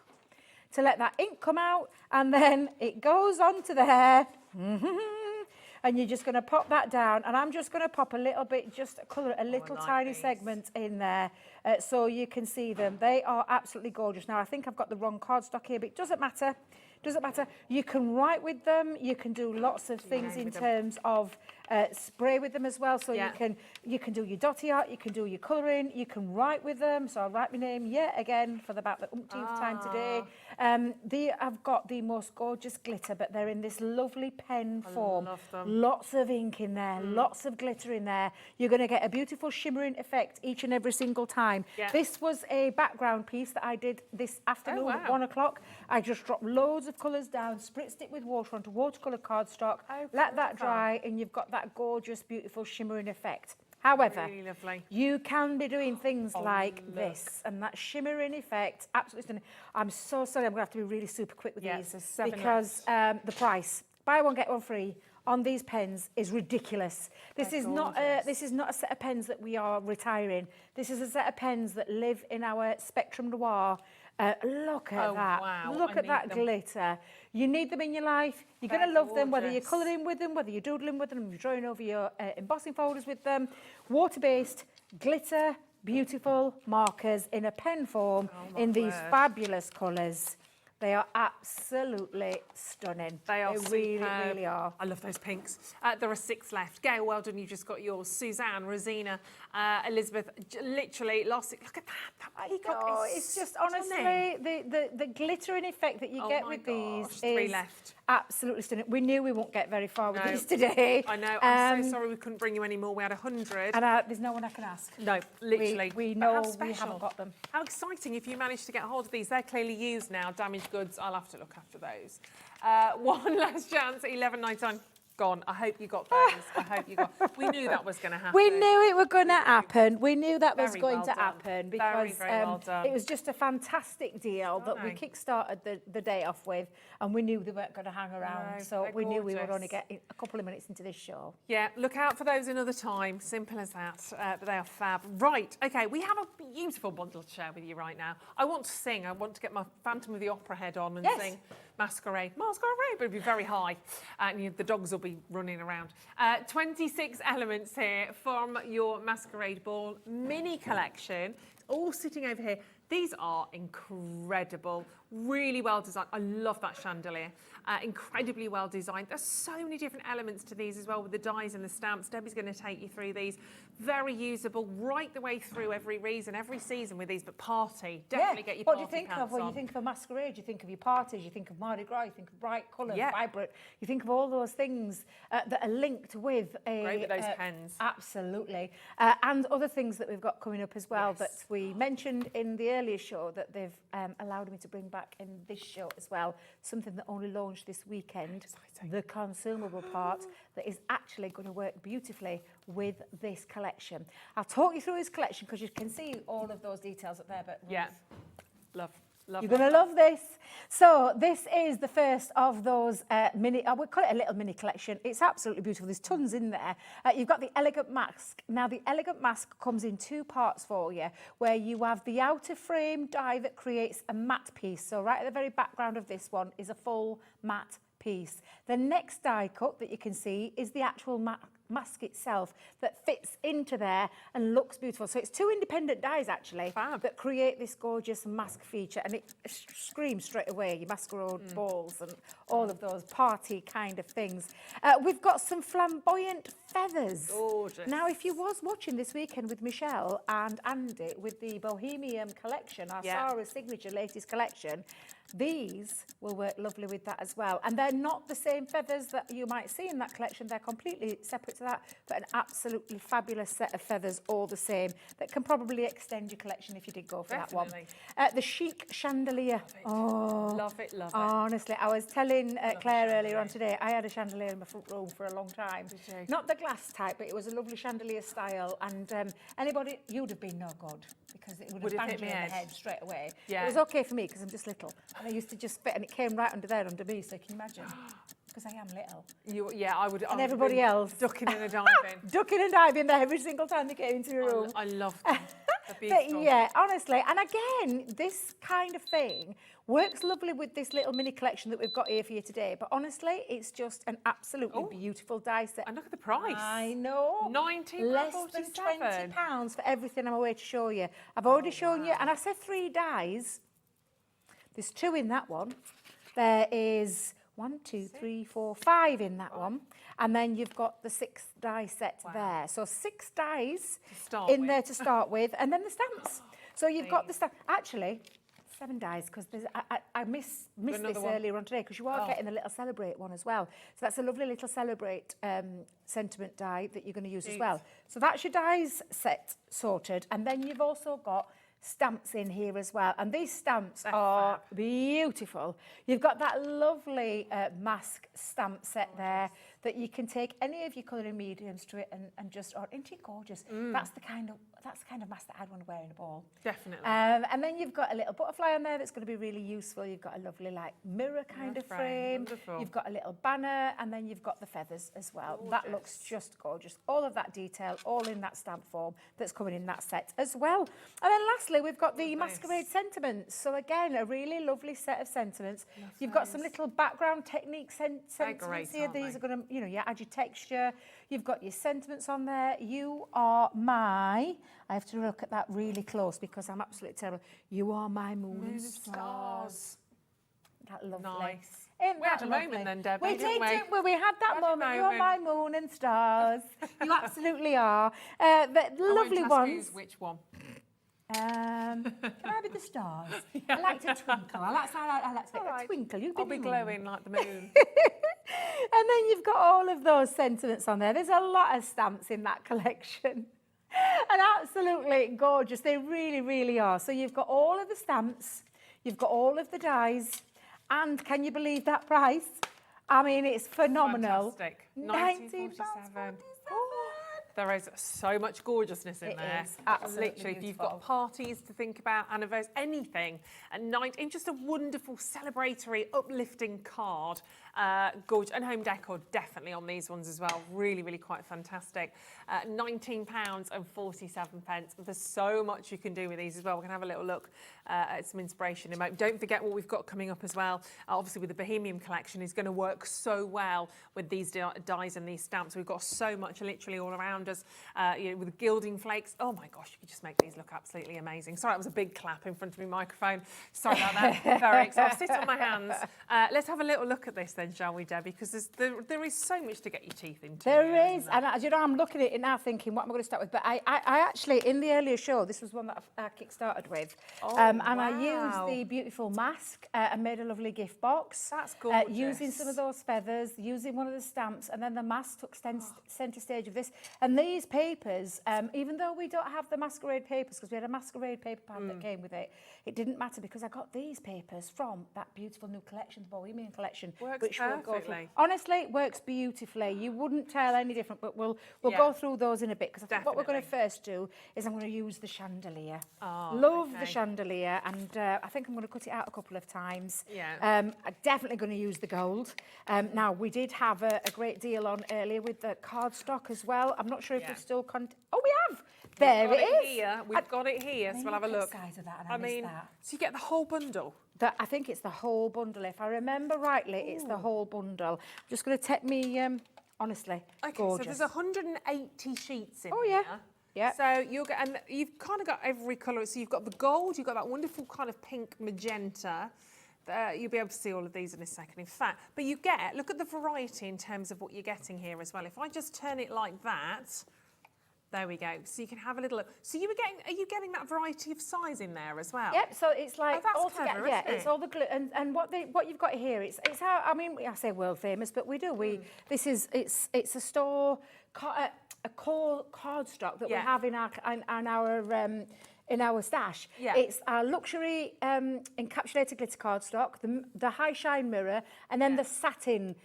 to let that ink come out, and then it goes onto the hair. And you're just going to pop that down, and I'm just going to pop a little bit, just colour a little tiny segment in there so you can see them. They are absolutely gorgeous. Now, I think I've got the wrong cardstock here, but it doesn't matter. Doesn't matter. You can write with them. You can do lots of things in terms of spray with them as well. So you can do your dotty art. You can do your colouring. You can write with them. So I'll write my name yet again for about the umpteenth time today. I've got the most gorgeous glitter, but they're in this lovely pen form. Love them. Lots of ink in there. Lots of glitter in there. You're going to get a beautiful shimmering effect each and every single time. Yeah. This was a background piece that I did this afternoon at 1 o'clock. I just dropped loads of colours down, spritzed it with water onto watercolour cardstock, let that dry, and you've got that gorgeous, beautiful shimmering effect. However, Really lovely. you can be doing things like this, and that shimmering effect, absolutely stunning. I'm so sorry, I'm going to have to be really super quick with these there's 7 because the price, buy one get one free, on these pens is ridiculous. This is not a set of pens that we are retiring. This is a set of pens that live in our Spectrum Noir. Look at that. Wow. Look at that glitter. You need them in your life. You're going to love them, whether you're colouring with them, whether you're doodling with them, you're drawing over your embossing folders with them. Water-based, glitter, beautiful markers in a pen form in these fabulous colours. They are absolutely stunning. They are really, superb. really are. I love those pinks. There are 6 left. Gail, well done. You just got yours. Suzanne, Rosina, Elizabeth. Literally, look at that. That peacock is It's just stunning. honestly the glittering effect that you get with these 3 is left. absolutely stunning. We knew we won't get very far with these today. I know. I'm so sorry we couldn't bring you any more. We had 100. And there's no one I can ask. No, literally. We But how know we special. haven't got them. How exciting if you managed to get hold of these. They're clearly used now, damaged goods, I'll have to look after those. One last chance, 11.99. Gone. I hope you got those. I hope you got. We knew that was going to happen. We knew it was going to happen. We knew that was Very going well to done. happen Very, because very well done. it was just a fantastic deal that we kick-started the day off with, and we knew they weren't going to hang around. No, So they're we knew we were gorgeous. only getting a couple of minutes into this show. Yeah, look out for those another time. Simple as that. But they are fab. Right, okay, we have a beautiful bundle to share with you right now. I want to sing. I want to get my Phantom of the Opera head on and sing Masquerade, but it'll be very high. And the dogs will be running around. 26 elements here from your Masquerade Ball Mini Collection. It's all sitting over here. These are incredible, really well designed. I love that chandelier. Incredibly well designed. There's so many different elements to these as well with the dies and the stamps. Debbie's going to take you through these. Very usable right the way through every season with these, but party. Definitely get your What party do you think pants of when on. you think of a masquerade? You think of your parties, you think of Mardi Gras, you think of bright colours, Yeah. vibrant. You think of all those things that are linked with a... Great with those pens. Absolutely. And other things that we've got coming up as well that we mentioned in the earlier show that they've allowed me to bring back in this show as well. Something that only launched this weekend, the consumable part that is actually going to work beautifully with this collection. I'll talk you through this collection because you can see all of those details up there. But Yeah, love. you're going to love this. So this is the first of those mini, I would call it a little mini collection. It's absolutely beautiful. There's tons in there. You've got the elegant mask. Now the elegant mask comes in two parts for you, where you have the outer frame die that creates a matte piece. So right at the very background of this one is a full matte piece. The next die cut that you can see is the actual mask itself that fits into there and looks beautiful. So it's two independent dies actually that create this gorgeous mask feature, and it screams straight away your masquerade balls and all of those party kind of things. We've got some flamboyant feathers. Gorgeous. Now if you was watching this weekend with Michelle and Andy with the Bohemian collection, our Sarah's signature latest collection, these will work lovely with that as well. And they're not the same feathers that you might see in that collection. They're completely separate to that, but an absolutely fabulous set of feathers all the same that can probably extend your collection if you did go for that one. The chic chandelier. Love it. Honestly, I was telling Claire earlier on today, I had a chandelier in my front room for a long time. Did you? Not the glass type, but it was a lovely chandelier style. And anybody, you'd have been no good because it would have banged you in the head straight away. Yeah. It was okay for me because I'm just little. And I used to just fit, and it came right under there, under me, so can you imagine? Because I am little. I would. And everybody else. Ducking and diving. Ducking and diving there every single time they came into your room. I love them. But yeah, honestly, and again, this kind of thing works lovely with this little mini collection that we've got here for you today. But honestly, it's just an absolutely beautiful die set. And look at the price. I know. £19.47. Less than £20 for everything I'm away to show you. I've already shown you, and I said 3 dies. There's 2 in that one. There is 1, 2, 3, 4, 5 in that one. And then you've got the 6 die set there. So 6 dies in there to start with, and then the stamps. So you've got the stamp. Actually, 7 dies, because I missed this earlier on today, because you are getting a little Celebrate one as well. So that's a lovely little Celebrate sentiment die that you're going to use as well. So that's your dies set sorted. And then you've also got stamps in here as well, and these stamps are beautiful. You've got that lovely mask stamp set there that you can take any of your colouring mediums to it and just, isn't it gorgeous? That's the kind of mask that I'd want to wear in a ball. Definitely. And then you've got a little butterfly on there that's going to be really useful. You've got a lovely like mirror kind of frame. Wonderful. You've got a little banner, and then you've got the feathers as well. That looks just gorgeous. All of that detail, all in that stamp form that's coming in that set as well. And then lastly, we've got the Masquerade sentiments. So again, a really lovely set of sentiments. You've got some little background technique sentiments here. These are going to, you add your texture. You've got your sentiments on there. You are my, I have to look at that really close because I'm absolutely terrible. You are my moon and stars. That lovely. Nice. Ain't We had that a lovely? moment then, Debbie, We didn't we? did. We had that We had a moment. You're my moon and stars. You absolutely are. The I lovely won't ask ones. you which one? Can I be the stars? I like to twinkle. I like to make a twinkle. You I'll be glowing like the moon. And then you've got all of those sentiments on there. There's a lot of stamps in that collection. And absolutely gorgeous. They really, really are. So you've got all of the stamps. You've got all of the dies. And can you believe that price? I mean, it's phenomenal. Fantastic. £19.47. There is so much gorgeousness in It there. is absolutely Literally, if you've got beautiful. parties to think about, anniversaries, anything, at night, it's just a wonderful, celebratory, uplifting card. Gorgeous. And home decor, definitely on these ones as well. Really, really quite fantastic. £19.47. There's so much you can do with these as well. We're going to have a little look at some inspiration in a moment. Don't forget what we've got coming up as well. Obviously, with the Bohemian collection, is going to work so well with these dies and these stamps. We've got so much literally all around us, with gilding flakes. Oh my gosh, you could just make these look absolutely amazing. Sorry, that was a big clap in front of my microphone. Sorry about that. Very excited. I'll sit on my hands. Let's have a little look at this then, shall we, Debbie? Because there is so much to get your teeth into. There is, and you know, I'm looking at it now thinking, what am I going to start with? But I actually, in the earlier show, this was one that I kick-started with. And I used the beautiful mask and made a lovely gift box. That's gorgeous. Using some of those feathers, using one of the stamps, and then the mask took centre stage of this. And these papers, even though we don't have the Masquerade papers, because we had a Masquerade paper pad that came with it, it didn't matter because I got these papers from that beautiful new collection, the Bohemian collection. Works which we'll go through. perfectly. Honestly, it works beautifully. You wouldn't tell any different, but we'll go through those in a bit, because I think what we're going to first do is I'm going to use the chandelier. Love the chandelier, and I think I'm going to cut it out a couple of times. Yeah. I'm definitely going to use the gold. Now, we did have a great deal on earlier with the cardstock as well. I'm not sure if we've still... Oh, we have! There it is. We've got it here, so we'll have a look. Size of that, and I mean, so you get the whole bundle. I think it's the whole bundle. If I remember rightly, it's the whole bundle. I'm just going to take me, honestly, gorgeous. So there's 180 sheets in yeah. here. Yeah. So and you've kind of got every colour. So you've got the gold, you've got that wonderful kind of pink magenta. You'll be able to see all of these in a second, in fact. But look at the variety in terms of what you're getting here as well. If I just turn it like that, there we go. So you can have a little look. So are you getting that variety of size in there as well? Yep. So it's like that's all clever, together. Yeah, isn't it's it? all the glue and what you've got here. It's how I mean I say world famous, but we do this is it's a store a core cardstock that we have in our stash. Yeah. It's our luxury encapsulated glitter cardstock, the high shine mirror, and then the satin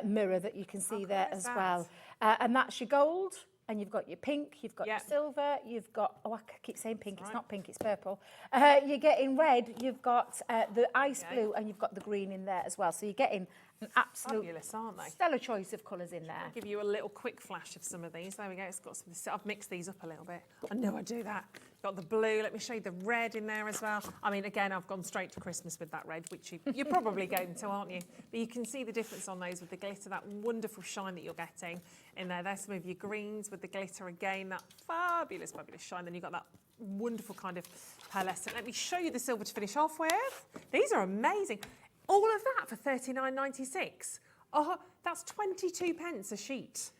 mirror that you can see there as well. And that's your gold. And you've got your pink, you've got your silver, you've got, I keep saying pink, it's not pink, it's purple. You're getting red, you've got the ice blue, and you've got the green in there as well. So you're getting an absolute fabulous, aren't they? Stellar choice of colours in there. I'll give you a little quick flash of some of these. There we go. It's got some. I've mixed these up a little bit. I know I do that. Got the blue. Let me show you the red in there as well. I mean, again, I've gone straight to Christmas with that red, which you're probably going to, aren't you? But you can see the difference on those with the glitter, that wonderful shine that you're getting in there. There's some of your greens with the glitter again, that fabulous, fabulous shine. Then you've got that wonderful kind of pearlescent. Let me show you the silver to finish off with. These are amazing. All of that for £39.96. Oh, that's 22 pence a sheet.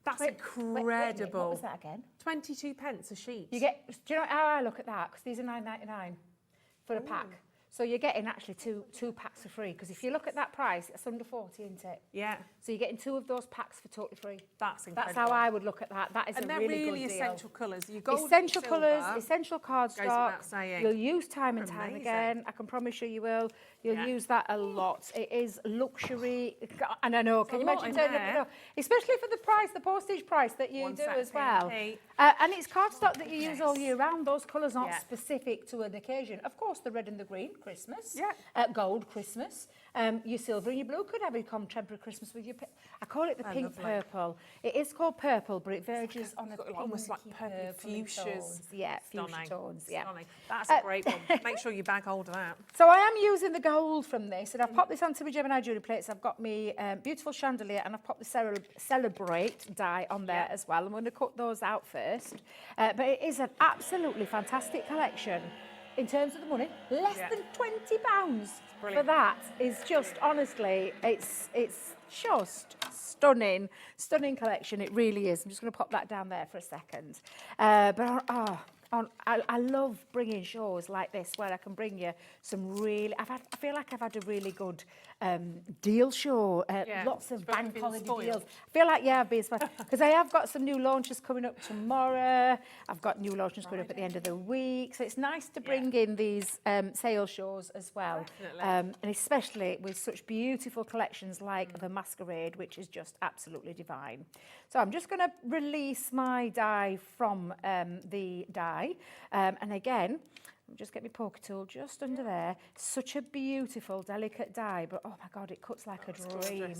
That's incredible. Wait, what was that again? 22 pence a sheet. You get. Do you know how I look at that? Because these are £9.99 for a pack. So you're getting actually two packs for free. Because if you look at that price, it's under 40, isn't it? Yeah. So you're getting 2 of those packs for totally free. That's incredible. That's how I would look at that. That is a really good deal. And they're really essential colours. You gold essential and silver colours, essential goes cardstock. without saying. You'll use time and They're time amazing. again. I can promise you will. You'll use that a lot. It is luxury. And I know, can you imagine turning up, you know, especially for the price, the postage price that you do as well. And it's cardstock that you use all year round. Those colours aren't specific to an occasion. Of course, the red and the green, Christmas. Gold, Christmas. Your silver and your blue could have a contemporary Christmas with your... I call it the pink purple. It is called purple, but it verges on a almost like purple fuchsias. Yeah, Stunning. fuchsia tones. Yeah. Stunning. That's a great one. Make sure you bag hold of that. So I am using the gold from this, and I've popped this onto my Gemini jewellery plates. I've got me beautiful chandelier, and I've popped the Celebrate die on there as well. I'm going to cut those out first. But it is an absolutely fantastic collection. In terms of the money, less than £20 for that is just, honestly, it's just stunning collection. It really is. I'm just going to pop that down there for a second. But I love bringing shows like this where I can bring you some really. I feel like I've had a really good deal show. Lots of bank holiday deals. I feel like I've been spoiled because I have got some new launches coming up tomorrow. I've got new launches coming up at the end of the week, so it's nice to bring in these sales shows as well, and especially with such beautiful collections like the Masquerade, which is just absolutely divine. So I'm just going to release my die from the die, and again, just get my poker tool just under there. Such a beautiful, delicate die, but oh my God, it cuts like a dream.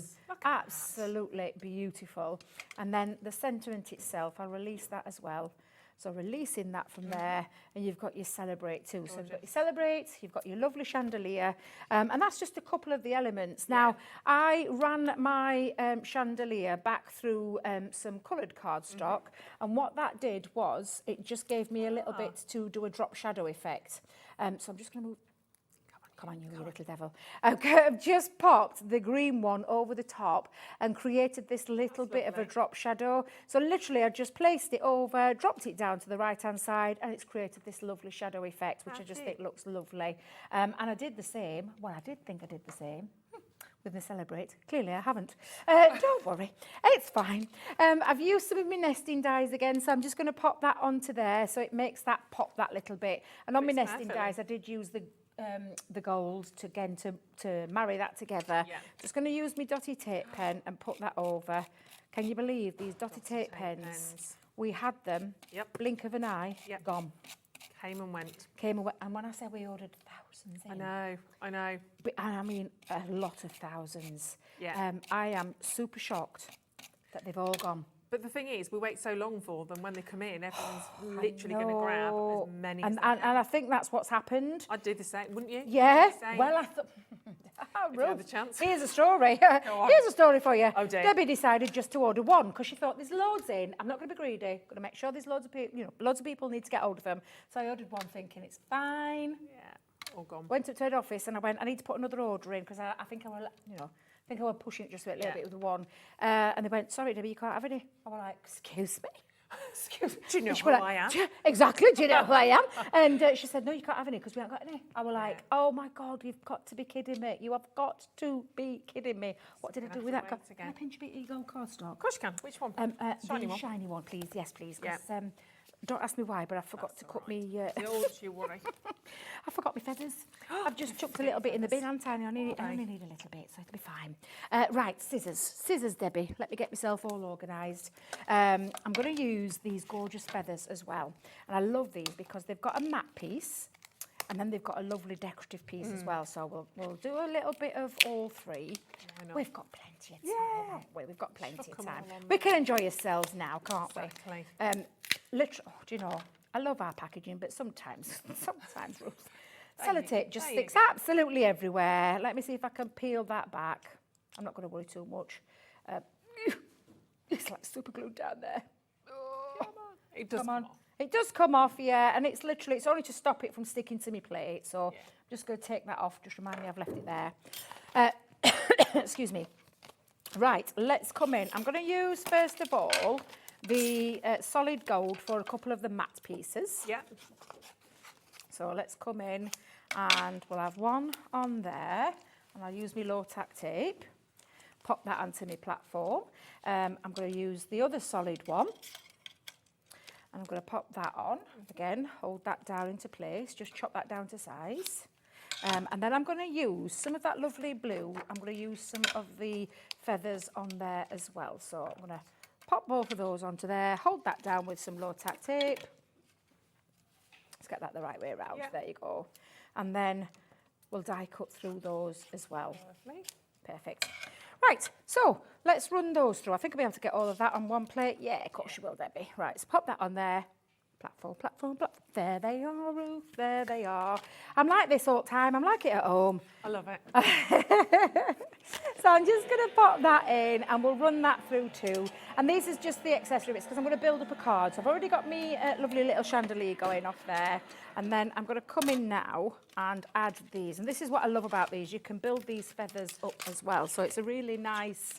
Absolutely beautiful. And then the sentiment itself, I'll release that as well. So releasing that from there, and you've got your Celebrate too. So you've got your Celebrate, you've got your lovely chandelier, and that's just a couple of the elements. Now, I ran my chandelier back through some coloured cardstock, and what that did was, it just gave me a little bit to do a drop shadow effect. So I'm just going to move. Come on, you little devil. I've just popped the green one over the top and created this little bit of a drop shadow. So literally, I just placed it over, dropped it down to the right-hand side, and it's created this lovely shadow effect, which I just think looks lovely. And I did the same. Well, I did think I did the same with the Celebrate. Clearly, I haven't. Don't worry. It's fine. I've used some of my nesting dies again, so I'm just going to pop that onto there so it makes that pop that little bit. And on my nesting dies, I did use the gold to marry that together. Just going to use my dotty tape pen and put that over. Can you believe these dotty tape pens? We had them, blink of an eye, gone. Came and went. And when I say we ordered thousands in. I know. But, and I mean a lot of thousands. Yeah. I am super shocked that they've all gone. But the thing is, we wait so long for them. When they come in, everyone's literally going to grab as many as they and I think that's what's happened. I'd do the same, wouldn't you? Yeah. Well, I thought. If you had the chance. Here's a story. Here's a story for you. Oh dear. Debbie decided just to order one because she thought there's loads in. I'm not going to be greedy. I'm going to make sure there's loads of people. Loads of people need to get hold of them. So I ordered one, thinking it's fine. Yeah. All gone. Went up to head office and I went, I need to put another order in because I think I was pushing it just a little bit with the one. And they went, sorry, Debbie, you can't have any. I was like, excuse me? Excuse me? Do you know who I am? Exactly, do you know who I am? And she said, no, you can't have any because we haven't got any. I was like, oh my God, you've got to be kidding me. You have got to be kidding me. What did I do with that? Can I pinch a bit of your gold cardstock? Of course you can. Which one? The shiny one, please. Yes, please. Don't ask me why, but I forgot to cut me... Don't you worry. I forgot my feathers. I've just chucked a little bit in the bin, haven't I? I only need a little bit, so it'll be fine. Right, scissors. Scissors, Debbie. Let me get myself all organised. I'm going to use these gorgeous feathers as well. And I love these because they've got a matte piece, and then they've got a lovely decorative piece as well. So we'll do a little bit of all three. We've got plenty of time, haven't we? We've got plenty of time. We can enjoy ourselves now, can't we? Literally, do you know, I love our packaging, but sometimes sellotape just sticks absolutely everywhere. Let me see if I can peel that back. I'm not going to worry too much. It's like super glued down there. It does come on. It does come off, yeah, and it's only to stop it from sticking to my plate. So I'm just going to take that off. Just remind me I've left it there. Excuse me. Right, let's come in. I'm going to use, first of all, the solid gold for a couple of the matte pieces. Yeah. So let's come in and we'll have one on there, and I'll use my low tack tape, pop that onto my platform. I'm going to use the other solid one, and I'm going to pop that on. Again, hold that down into place, just chop that down to size. And then I'm going to use some of that lovely blue. I'm going to use some of the feathers on there as well. So I'm going to pop both of those onto there, hold that down with some low tack tape. Let's get that the right way around. There you go. And then we'll die cut through those as well. Lovely. Perfect. Right, so let's run those through. I think I'll be able to get all of that on one plate. Yeah, of course you will, Debbie. Right, so pop that on there. Platform. There they are, Ruth. There they are. I'm like this all the time. I'm like it at home. I love it. So I'm just going to pop that in and we'll run that through too. And these is just the accessory bits because I'm going to build up a card. So I've already got me lovely little chandelier going off there. And then I'm going to come in now and add these. And this is what I love about these. You can build these feathers up as well. So it's a really nice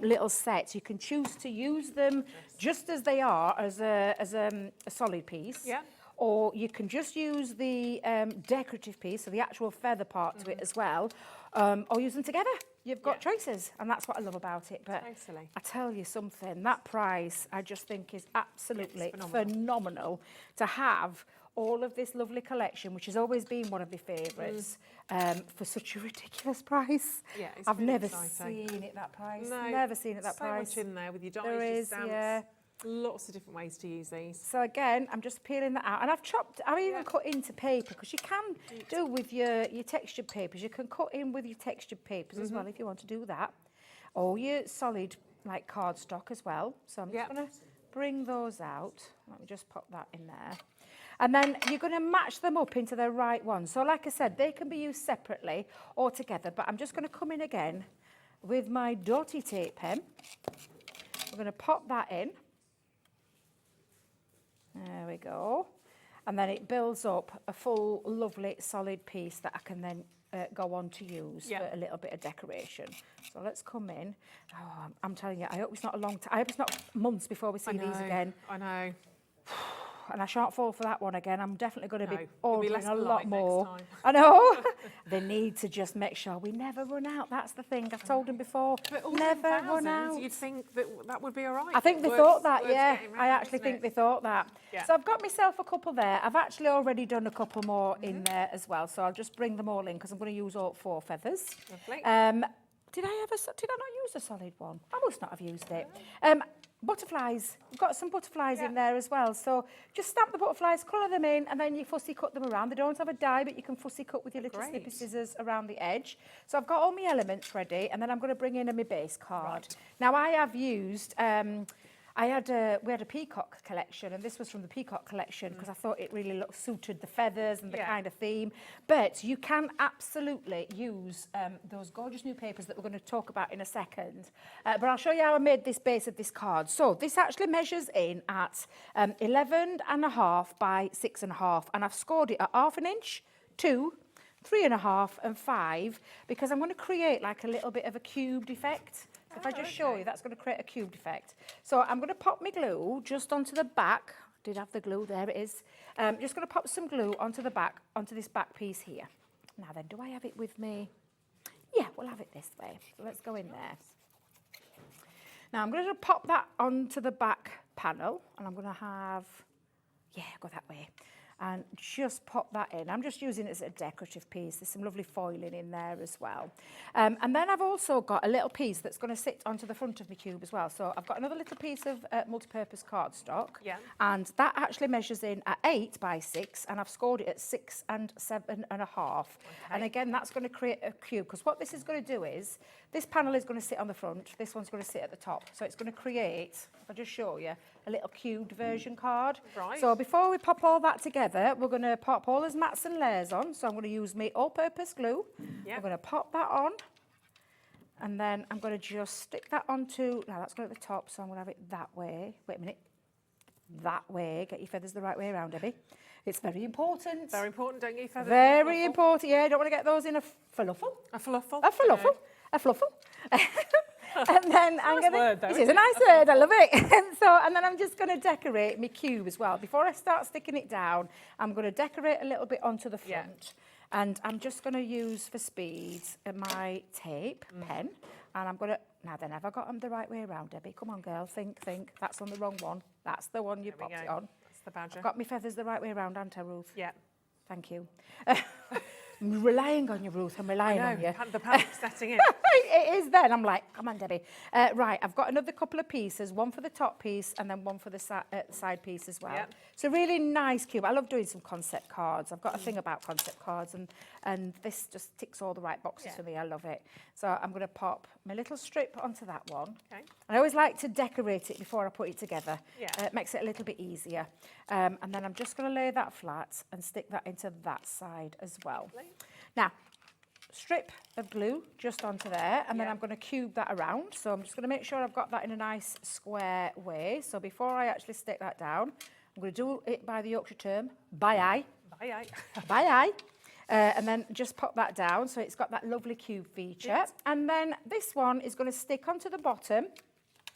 little set. You can choose to use them just as they are as a solid piece. Yeah. or you can just use the decorative piece, so the actual feather part to it as well, or use them together. You've got choices, and that's what I love about it. But Totally. I tell you something, that price I just think is absolutely phenomenal to have all of this lovely collection, which has always been one of my favourites, for such a ridiculous price. Yeah, it's I've really never exciting. seen it that price. No, Never seen it that so price. much in there with your dies, There your is, stamps. yeah. Lots of different ways to use these. So again, I'm just peeling that out, and I've even cut into paper, because you can do with your textured papers. You can cut in with your textured papers as well if you want to do that, or your solid like cardstock as well. So I'm just going to bring those out. Let me just pop that in there. And then you're going to match them up into the right one. So like I said, they can be used separately or together, but I'm just going to come in again with my dotty tape pen. We're going to pop that in. There we go. And then it builds up a full, lovely, solid piece that I can then go on to use for a little bit of decoration. So let's come in. Oh, I'm telling you, I hope it's not a long time. I hope it's not months before we see these again. I know. And I shan't fall for that one again. I'm definitely going to be you'll be ordering less a lot polite more. next time. I know. They need to just make sure we never run out. That's the thing. I've told them before. But all Never run thousands, out. you'd think that that would be all right. I think they Words- thought that, words yeah. getting I round, actually isn't think it? they thought that. Yeah. So I've got myself a couple there. I've actually already done a couple more in there as well. So I'll just bring them all in, because I'm going to use all 4 feathers. Lovely. Did I not use a solid one? I must not have used it. Butterflies. I've got some butterflies in there as well. So just stamp the butterflies, colour them in, and then you fussy cut them around. They don't have a die, but you can fussy cut with your little snippy scissors around the edge. So I've got all my elements ready, and then I'm going to bring in my base card. Now I have used... we had a peacock collection, and this was from the peacock collection because I thought it really suited the feathers and the kind of theme. But you can absolutely use those gorgeous new papers that we're going to talk about in a second. But I'll show you how I made this base of this card. So this actually measures in at 11.5 by 6.5, and I've scored it at 1/2 inch, 2, 3.5 and 5, because I'm going to create like a little bit of a cubed effect. So if I just show you, that's going to create a cubed effect. So I'm going to pop my glue just onto the back. Did have the glue, there it is. Just going to pop some glue onto the back, onto this back piece here. Now then, do I have it with me? Yeah, we'll have it this way. So let's go in there. Now I'm going to pop that onto the back panel, and I'm going to have, go that way. And just pop that in. I'm just using it as a decorative piece. There's some lovely foiling in there as well. And then I've also got a little piece that's going to sit onto the front of my cube as well. So I've got another little piece of multi-purpose cardstock. Yeah. And that actually measures in at 8 by 6, and I've scored it at 6 and 7.5. And again, that's going to create a cube, because what this is going to do is, this panel is going to sit on the front, this one's going to sit at the top. So it's going to create, if I just show you, a little cubed version card. Right. So before we pop all that together, we're going to pop all those mats and layers on. So I'm going to use my all-purpose glue. Yep. I'm going to pop that on. And then I'm going to just stick that onto, now that's going at the top, so I'm going to have it that way. Wait a minute. That way. Get your feathers the right way around, Debbie. It's very important. Very important, don't you? Feathers Very important. Yeah, you don't want to get those in a fluffle. A fluffle. A fluffle. A fluffle. And then I'm going to... word, though, It is isn't a it? nice word, I love it. And then I'm just going to decorate my cube as well. Before I start sticking it down, I'm going to decorate a little bit onto the front. And I'm just going to use, for speed, my tape pen. And I'm going to... Now then, have I got them the right way around, Debbie? Come on, girl, think. That's on the wrong one. That's the one you popped it on. That's the badger. I've got my feathers the right way around, haven't I, Ruth? Yeah. Thank you. I'm relying on you, Ruth. I'm relying on you. The panic's setting in. It is then. I'm like, come on, Debbie. Right, I've got another couple of pieces, one for the top piece and then one for the side piece as well. Yep. It's a really nice cube. I love doing some concept cards. I've got a thing about concept cards, and this just ticks all the right boxes for me. I love it. So I'm going to pop my little strip onto that one. Okay. I always like to decorate it before I put it together. Yeah. It makes it a little bit easier. And then I'm just going to lay that flat and stick that into that side as well. Now, strip of glue just onto there, and then I'm going to cube that around. So I'm just going to make sure I've got that in a nice square way. So before I actually stick that down, I'm going to do it by the Yorkshire term, by eye. By eye. By eye. And then just pop that down so it's got that lovely cube feature. Yes. And then this one is going to stick onto the bottom.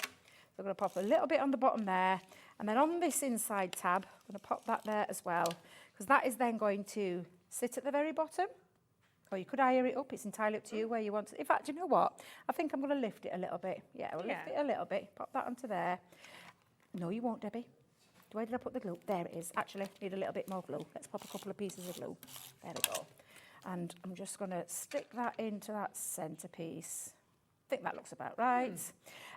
So I'm going to pop a little bit on the bottom there, And then on this inside tab, I'm going to pop that there as well, because that is then going to sit at the very bottom. Or you could higher it up, it's entirely up to you where you want to. In fact, you know what? I think I'm going to lift it a little bit. Yeah, we'll lift it a little bit. Pop that onto there. No, you won't, Debbie. Where did I put the glue? There it is. Actually, need a little bit more glue. Let's pop a couple of pieces of glue. There we go. And I'm just going to stick that into that centrepiece. I think that looks about right.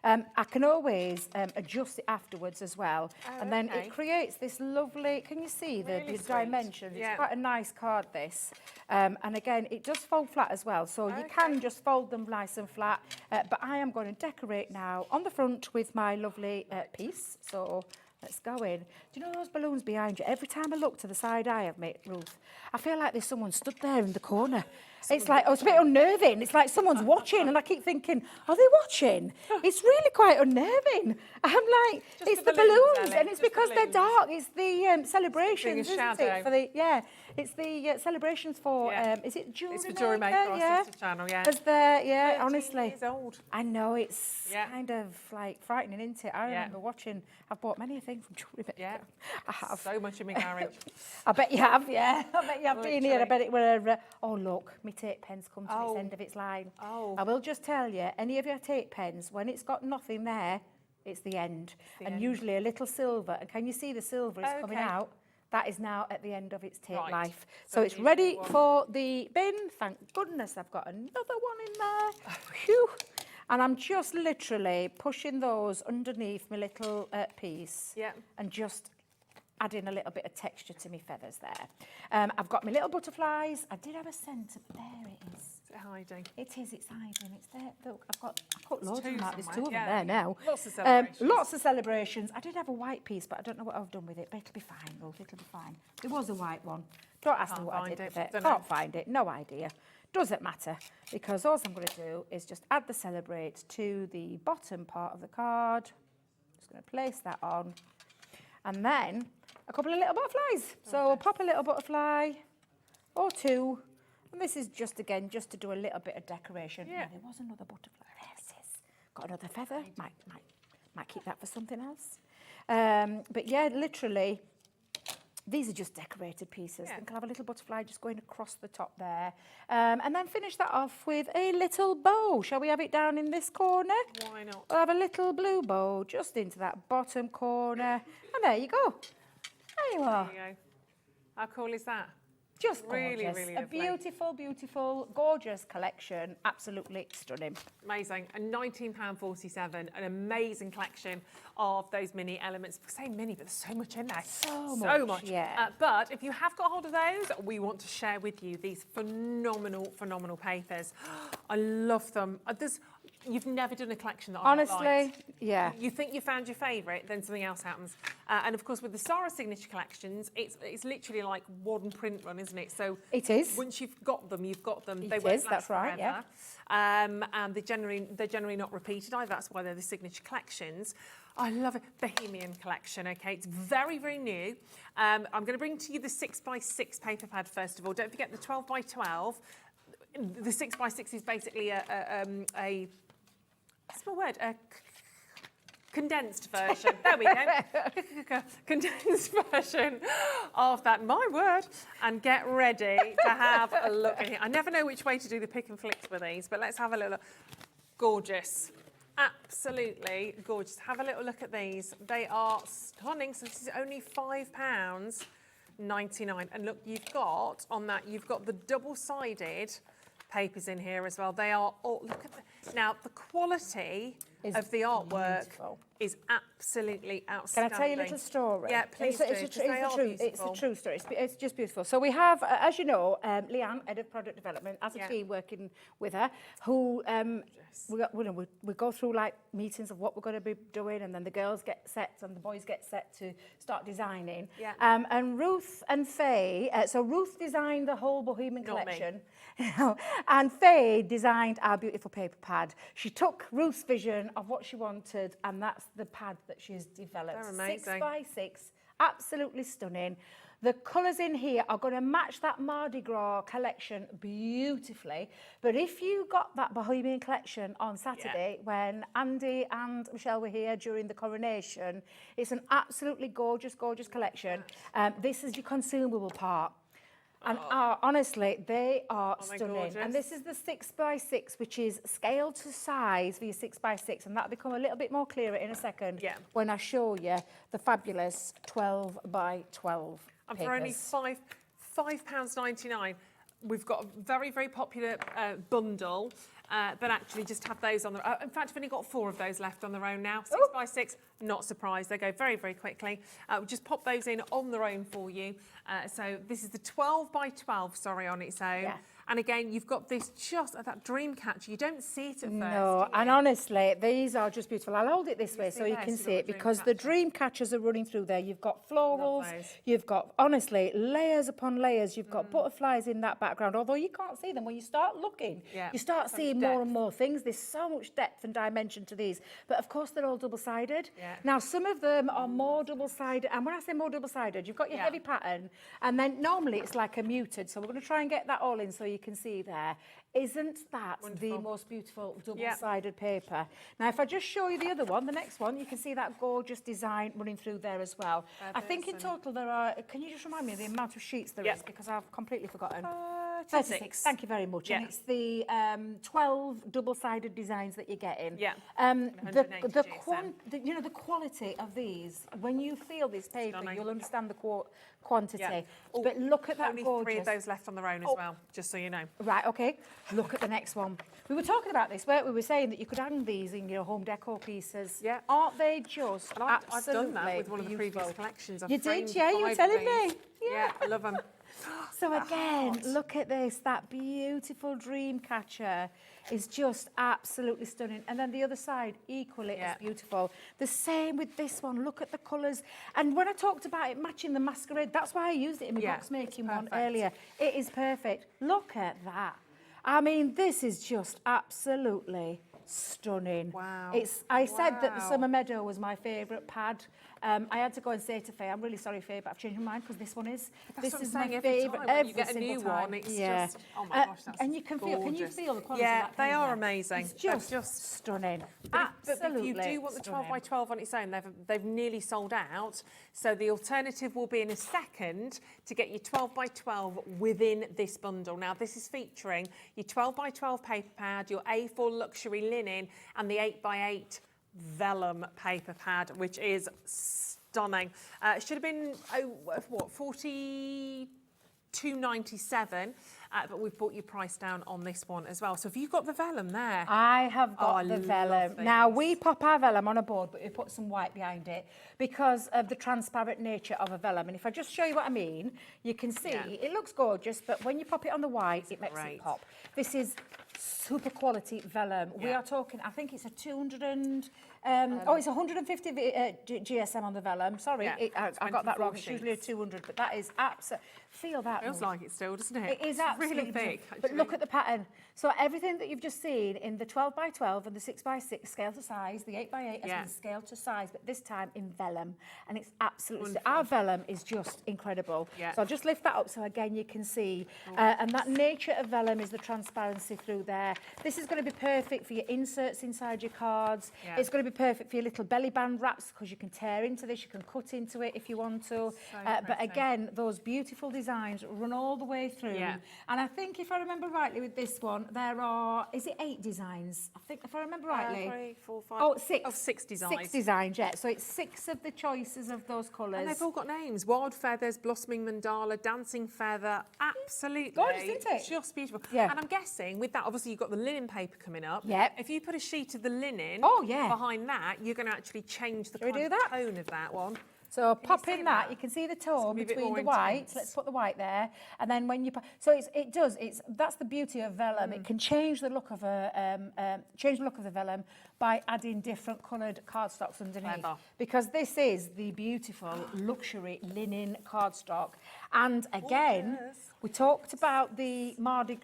I can always adjust it afterwards as well. And then it creates this lovely, can you see the dimensions? It's quite a nice card, this. And again, it does fold flat as well. So you can just fold them nice and flat. But I am going to decorate now on the front with my lovely piece. So let's go in. Do you know those balloons behind you? Every time I look to the side eye of me, Ruth, I feel like there's someone stood there in the corner. It's like, it's a bit unnerving. It's like someone's watching, and I keep thinking, are they watching? It's really quite unnerving. I'm like, just it's the balloons, and it's because they're dark. It's the celebrations, isn't it? For the, it's the celebrations for, is it Jewelry Maker? It's for Jewelry Maker, our sister channel, As the, honestly. Years old. I know, it's kind of like frightening, isn't it? I remember watching, I've bought many a thing from Jewelry Maker. Yeah, I have. So much in my garage. I bet you have, I bet you have been here. I bet it were, oh look, my tape pen's come to its end of its line. I will just tell you, any of your tape pens, when it's got nothing there, it's the end. And usually a little silver, and can you see the silver is coming out? That is now at the end of its tape life. So it's ready for the bin. Thank goodness I've got another one in there. Phew. And I'm just literally pushing those underneath my little piece and just adding a little bit of texture to my feathers there. I've got my little butterflies. I did have a centre, but there it is. Is it hiding? It is, it's hiding. It's there. Look, I've got loads of them out. There's two of them there now. Lots of celebrations. Lots of celebrations. I did have a white piece, but I don't know what I've done with it. But it'll be fine, Ruth. It'll be fine. There was a white one. Don't ask me what I did with it. Can't find it. No idea. Doesn't matter, because all I'm going to do is just add the celebrate to the bottom part of the card. Just going to place that on. And then a couple of little butterflies. So we'll pop a little butterfly or two. And this is just, again, just to do a little bit of decoration. Yeah. There was another butterfly. There it is. Got another feather. Might keep that for something else. But yeah, literally, these are just decorated pieces. I think I'll have a little butterfly just going across the top there. And then finish that off with a little bow. Shall we have it down in this corner? Why not? We'll have a little blue bow just into that bottom corner. And there you go. There you are. There you go. How cool is that? Just gorgeous. Really, really a lovely. beautiful, beautiful, gorgeous collection. Absolutely stunning. Amazing. And £19.47, an amazing collection of those mini elements. I say mini, but there's so much in there. So much. Yeah. But if you have got hold of those, we want to share with you these phenomenal, phenomenal papers. I love them. You've never done a collection that I've honestly, liked. Yeah. You think you found your favourite, then something else happens. And of course, with the Sarah signature collections, it's literally like one print run, isn't it? So it is. Once you've got them, you've got them. It is. That's right. Yeah. And they're generally not repeated either. That's why they're the signature collections. I love it. Bohemian collection. Okay, it's very, very new. I'm going to bring to you the 6x6 paper pad first of all. Don't forget the 12x12. The 6x6 is basically a what's my word? A condensed version. There we go. Condensed version of that. My word. And get ready to have a look at it. I never know which way to do the pick and flicks with these, but let's have a little look. Gorgeous. Absolutely gorgeous. Have a little look at these. They are stunning. So this is only £5.99. And look, you've got on that, you've got the double-sided papers in here as well. They are all, look at now the quality of the artwork is absolutely outstanding. Can I tell you a little story? Yeah, please do. It's a true story. It's just beautiful. So we have, as you know, Leanne, Head of Product Development, as a team working with her, who we go through like meetings of what we're going to be doing, and then the girls get set and the boys get set to start designing. Yeah. And Ruth and Faye, so Ruth designed the whole Bohemian collection, and Faye designed our beautiful paper pad. She took Ruth's vision of what she wanted, and that's the pad that she has developed. They're amazing. 6x6, absolutely stunning. The colours in here are going to match that Mardi Gras collection beautifully. But if you got that Bohemian collection on Saturday when Andy and Michelle were here during the coronation, it's an absolutely gorgeous, gorgeous collection. This is your consumable part. And honestly, they are stunning. And this is the 6x6, which is scaled to size for your 6x6. And that'll become a little bit more clearer in a second when I show you the fabulous 12x12 And for only £5.99, we've got a very, very popular bundle. But actually just have those on the... in fact, I've only got 4 of those left on their own now. 6x6, not surprised. They go very, very quickly. We'll just pop those in on their own for you. So this is the 12x12, sorry, on its own. Yeah. And again, you've got this just that dream catcher. You don't see it at first. No, and honestly, these are just beautiful. I'll hold it this way so you can see it because the dream catchers are running through there. You've got florals, you've got, honestly, layers upon layers. You've got butterflies in that background, although you can't see them. When you start looking, you start seeing more and more things. There's so much depth and dimension to these. But of course, they're all double-sided. Yeah. Now, some of them are more double-sided. And when I say more double-sided, you've got your heavy pattern. And then normally it's like a muted. So we're going to try and get that all in so you can see there. Isn't that the most beautiful double-sided paper? Now, if I just show you the other one, the next one, you can see that gorgeous design running through there as well. I think in total there are, can you just remind me of the amount of sheets there is? Because I've completely forgotten. 36. Thank you very much. And it's the 12 double-sided designs that you're getting. Yeah. You know, the quality of these, when you feel this paper, you'll understand the quantity. Yeah. But look at that only gorgeous. 3 of those left on their own as well, just so you know. Right, okay. Look at the next one. We were talking about this, weren't we? We were saying that you could hang these in your home decor pieces. Yeah. Aren't they just absolutely I've done that with one of the previous collections. You did, yeah, you were telling me. Yeah, I love them. So again, look at this. That beautiful dream catcher is just absolutely stunning. And then the other side, equally as beautiful. The same with this one. Look at the colours. And when I talked about it matching the Masquerade, that's why I used it in my box making one earlier. It is perfect. Look at that. I mean, this is just absolutely stunning. Wow. I said that the Summer Meadow was my favourite pad. I had to go and say to Faye, I'm really sorry, Faye, but I've changed my mind because this one is. That's this is my favourite every single time. You get a new one, it's just, oh my gosh, that's and you can gorgeous. feel, can you feel the quality of that they are paper? amazing. It's just stunning. But if you do want the 12x12 on its own, they've nearly sold out. So the alternative will be in a second to get your 12x12 within this bundle. Now, this is featuring your 12x12 paper pad, your A4 luxury linen, and the 8x8 vellum paper pad, which is stunning. It should have been, what, $42.97, but we've brought your price down on this one as well. So have you got the vellum there? I have got the vellum. Now, we pop our vellum on a board, but we put some white behind it because of the transparent nature of a vellum. And if I just show you what I mean, you can see it looks gorgeous, but when you pop it on the white, it makes it pop. This is super quality vellum. We are talking, I think it's a 200 and... it's 150 GSM on the vellum. Sorry, I got that wrong. It's usually a 200, but that is absolutely... Feel that. Feels like it still, doesn't it? It is absolutely really big. But look at the pattern. So everything that you've just seen in the 12x12 and the 6x6 scale to size, the 8x8 has been scaled to size, but this time in vellum, and it's absolutely... Our vellum is just incredible. Yeah. So I'll just lift that up so again you can see, and that nature of vellum is the transparency through there. This is going to be perfect for your inserts inside your cards. Yeah. It's going to be perfect for your little belly band wraps because you can tear into this, you can cut into it if you want to. But again, those beautiful designs run all the way through. Yeah. And I think if I remember rightly with this one, there are, is it 8 designs? I think if I remember rightly. 3, 4, 5. 6. Oh, 6 designs. 6 designs, yeah. So it's 6 of the choices of those colours. And they've all got names. Wild Feathers, Blossoming Mandala, Dancing Feather. Absolutely. Gorgeous, isn't it? Just beautiful. Yeah. And I'm guessing with that, obviously you've got the linen paper coming up. Yep. If you put a sheet of the linen behind that, you're going to actually change the kind of tone of that one. So pop in that, you can see the tone between the white. Let's put the white there, and then when you so that's the beauty of vellum. It can change the look of the vellum, by adding different coloured cardstocks underneath. Clever. Because this is the beautiful luxury linen cardstock. And again, we talked about the the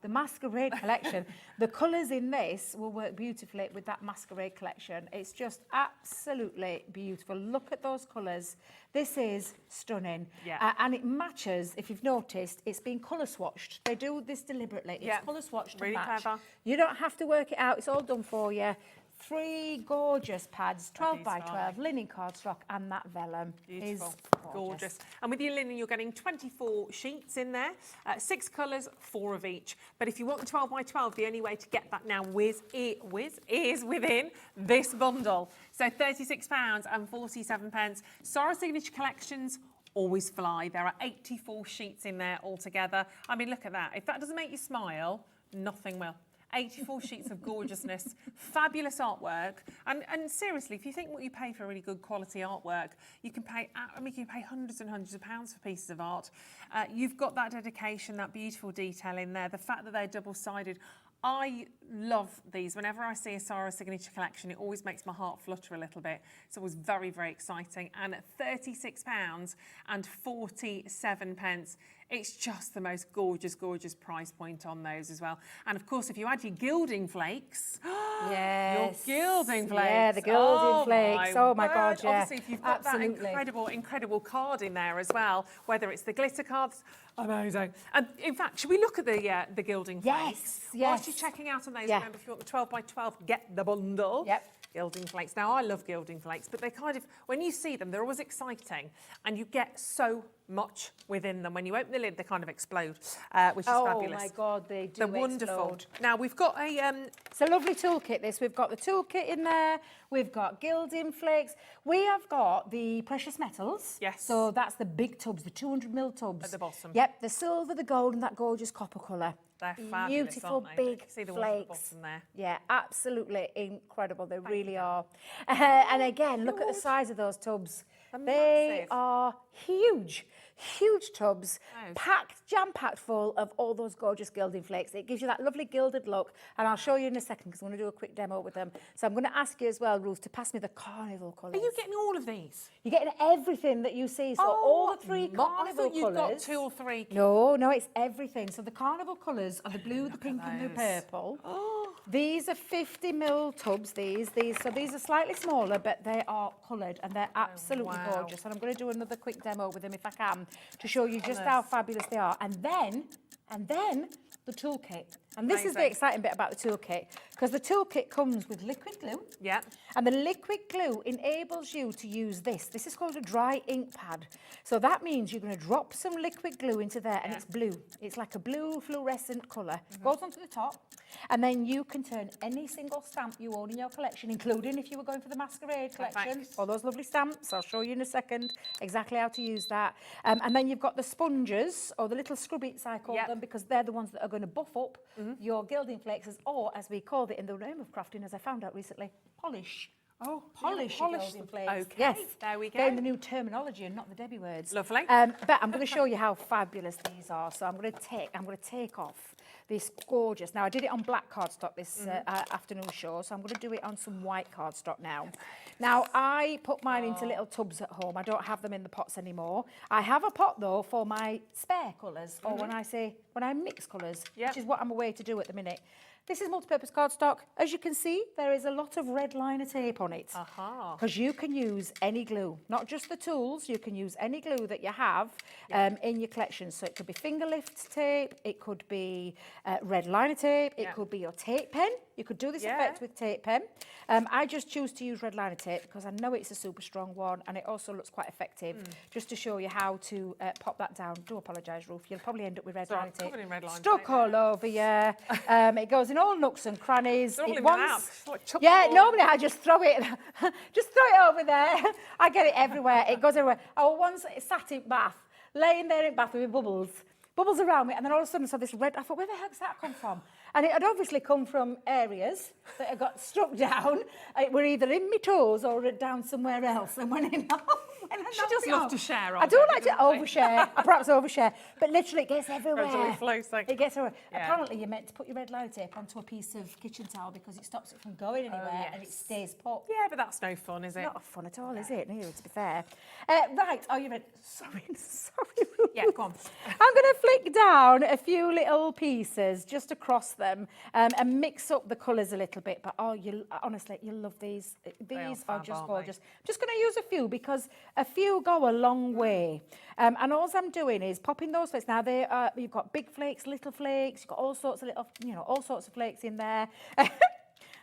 Masquerade collection. The colours in this will work beautifully with that Masquerade collection. It's just absolutely beautiful. Look at those colours. This is stunning. Yeah. And it matches, if you've noticed, it's been colour swatched. They do this deliberately. It's Yeah. colour swatched to Really match. clever. You don't have to work it out. It's all done for you. 3 gorgeous pads, 12 by 12, linen cardstock, and that vellum Beautiful. is Gorgeous. And with your linen, you're getting 24 sheets in there, 6 colours, 4 of each. But if you want the 12 by 12, the only way to get that now is within this bundle. So £36.47. Sarah Signature Collections always fly. There are 84 sheets in there altogether. I mean, look at that. If that doesn't make you smile, nothing will. 84 sheets of gorgeousness, fabulous artwork, and seriously, if you think what you pay for really good quality artwork, you can pay. I mean, you can pay hundreds and hundreds of pounds for pieces of art. You've got that dedication, that beautiful detail in there. The fact that they're double-sided. I love these. Whenever I see a Sarah Signature Collection, it always makes my heart flutter a little bit. It's always very, very exciting. And at £36.47, it's just the most gorgeous, gorgeous price point on those as well. And of course, if you add your gilding flakes, yes, your gilding flakes. Yeah, the gilding flakes. Oh my God, word. yeah. Obviously, if you've got that incredible card in there as well, whether it's the glitter cards, amazing. And in fact, should we look at the gilding flakes? Yes. Whilst you're checking out on those, remember, if you want the 12 by 12, get the bundle. Yep. Gilding flakes. Now, I love gilding flakes, but they kind of, when you see them, they're always exciting, and you get so much within them. When you open the lid, they kind of explode, which is fabulous. Oh my God, they do They're wonderful. explode. Now, we've got a... It's a lovely toolkit, this. We've got the toolkit in there. We've got gilding flakes. We have got the precious metals. Yes. So that's the big tubs, the 200ml tubs. At the bottom. Yep, the silver, the gold, and that gorgeous copper colour. They're fabulous, Beautiful aren't they? big See the ones at the flakes. bottom there. Yeah, absolutely incredible. They really are. And again, look at the size of those tubs. They are huge. Huge tubs, packed, jam-packed full of all those gorgeous gilding flakes. It gives you that lovely gilded look, and I'll show you in a second because I'm going to do a quick demo with them. So I'm going to ask you as well, Ruth, to pass me the carnival colours. Are you getting all of these? You're getting everything that you see. So all the 3 carnival I thought you'd got colours. 2 or 3. No, it's everything. So the carnival colours are the blue, the pink, and the purple. These are 50ml tubs. So these are slightly smaller, but they are coloured and they're absolutely gorgeous. And I'm going to do another quick demo with them if I can to show you just how fabulous they are. And then the toolkit. And this is the exciting bit about the toolkit, because the toolkit comes with liquid glue. Yeah. And the liquid glue enables you to use this. This is called a dry ink pad. So that means you're going to drop some liquid glue into there, and it's blue. It's like a blue fluorescent colour. Goes onto the top, and then you can turn any single stamp you own in your collection, including if you were going for the Masquerade collection, all those lovely stamps. I'll show you in a second exactly how to use that. And then you've got the sponges, or the little scrubbies I call them, because they're the ones that are going to buff up your gilding flakes, or as we called it in the name of crafting, as I found out recently, polish. Oh, Polish gilding flakes. Okay, yes. There we go. Getting the new terminology and not the Debbie words. Lovely. But I'm going to show you how fabulous these are. So I'm going to take off this gorgeous. Now I did it on black cardstock this afternoon show, so I'm going to do it on some white cardstock now. Now I put mine into little tubs at home. I don't have them in the pots anymore. I have a pot though for my spare colours, or when I mix colours, which is what I'm away to do at the minute. This is multi-purpose cardstock. As you can see, there is a lot of red liner tape on it. Because you can use any glue, not just the tools, you can use any glue that you have in your collection. So it could be finger lift tape, it could be red liner tape, it could be your tape pen. You could do this effect with tape pen. I just choose to use red liner tape because I know it's a super strong one, and it also looks quite effective. Just to show you how to pop that down. Do apologise, Ruth. You'll probably end up with red liner tape. Stuck all over you. It goes in all nooks and crannies. Normally I just throw it, over there. I get it everywhere. It goes everywhere. I once sat in bath, laying there in bath with bubbles around me, and then all of a sudden I saw this red. I thought, where the heck's that come from? And it had obviously come from areas that had got struck down. It were either in my toes or down somewhere else. And when She does love to share. I do like to overshare, perhaps overshare, but literally it gets everywhere. It gets everywhere. Yeah. Apparently you're meant to put your red light tape onto a piece of kitchen towel because it stops it from going anywhere and it stays put. Yeah, but that's no fun, is it? Not fun at all, is it? No, to be fair. Right, are you ready? Sorry. Yeah, go on. I'm going to flick down a few little pieces just across them and mix up the colours a little bit. But honestly, you'll love these. These are just gorgeous. I'm just going to use a few because a few go a long way. And all I'm doing is popping those flakes. Now you've got big flakes, little flakes. You've got all sorts of little, all sorts of flakes in there.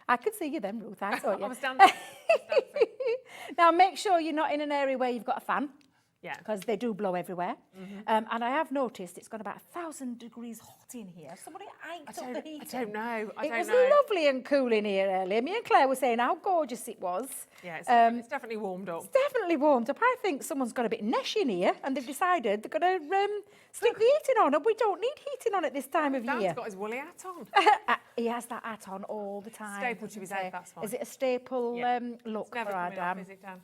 I could see you then, Ruth. I saw you. I was dancing. Now make sure you're not in an area where you've got a fan. Yeah. Because they do blow everywhere. And I have noticed it's gone about 1,000 degrees hot in here. Somebody iced up the heat. I don't know. It was lovely and cool in here earlier. Me and Claire were saying how gorgeous it was. Yeah, it's definitely warmed up. It's definitely warmed up. I think someone's got a bit nesh in here and they've decided they're going to stick the heating on. And we don't need heating on at this time of year. Dan's got his woolly hat on. He has that hat on all the time. Staple to his head, that's fine. Is it a staple look Never for our coming off, Dan? is it, Dan?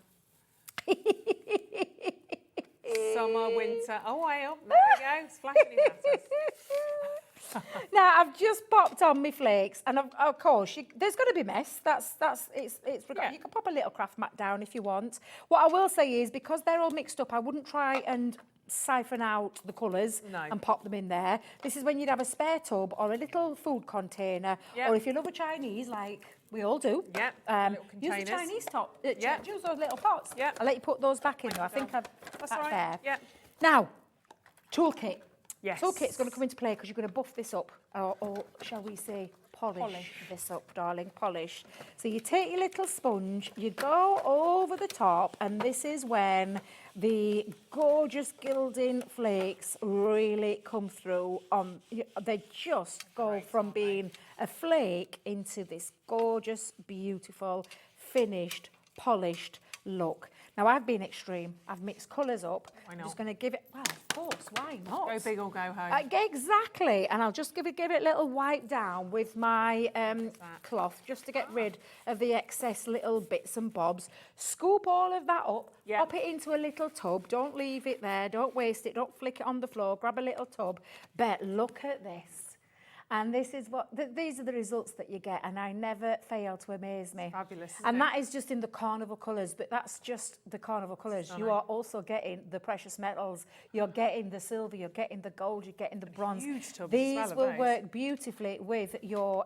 Summer, winter. Oh, well, there we go. It's flashing his hat. Now I've just popped on my flakes, and of course there's going to be mess. It's you can pop a little craft mat down if you want. What I will say is because they're all mixed up, I wouldn't try and siphon out the colours and pop them in there. This is when you'd have a spare tub or a little food container, or if you love a Chinese like we all do. Use the Chinese top. Use those little pots. I'll let you put those back in though. I think that's right. there. Yeah. Now, toolkit. Yes. Toolkit's going to come into play because you're going to buff this up, or shall we say polish this up, darling, polish. So you take your little sponge, you go over the top, and this is when the gorgeous gilding flakes really come through. They just go from being a flake into this gorgeous, beautiful, finished, polished look. Now, I've been extreme. I've mixed colours up. Why not? I'm just going to give it, well, of course, why not? Go big or go home. Exactly. And I'll just give it a little wipe down with my cloth just to get rid of the excess little bits and bobs. Scoop all of that up, pop it into a little tub. Don't leave it there. Don't waste it. Don't flick it on the floor. Grab a little tub. But look at this. And this is these are the results that you get, and I never fail to amaze me. Fabulous. And that is just in the carnival colours, but that's just the carnival colours. You are also getting the precious metals. You're getting the silver. You're getting the gold. You're getting the bronze. Huge tubs These as well, will those. work beautifully with your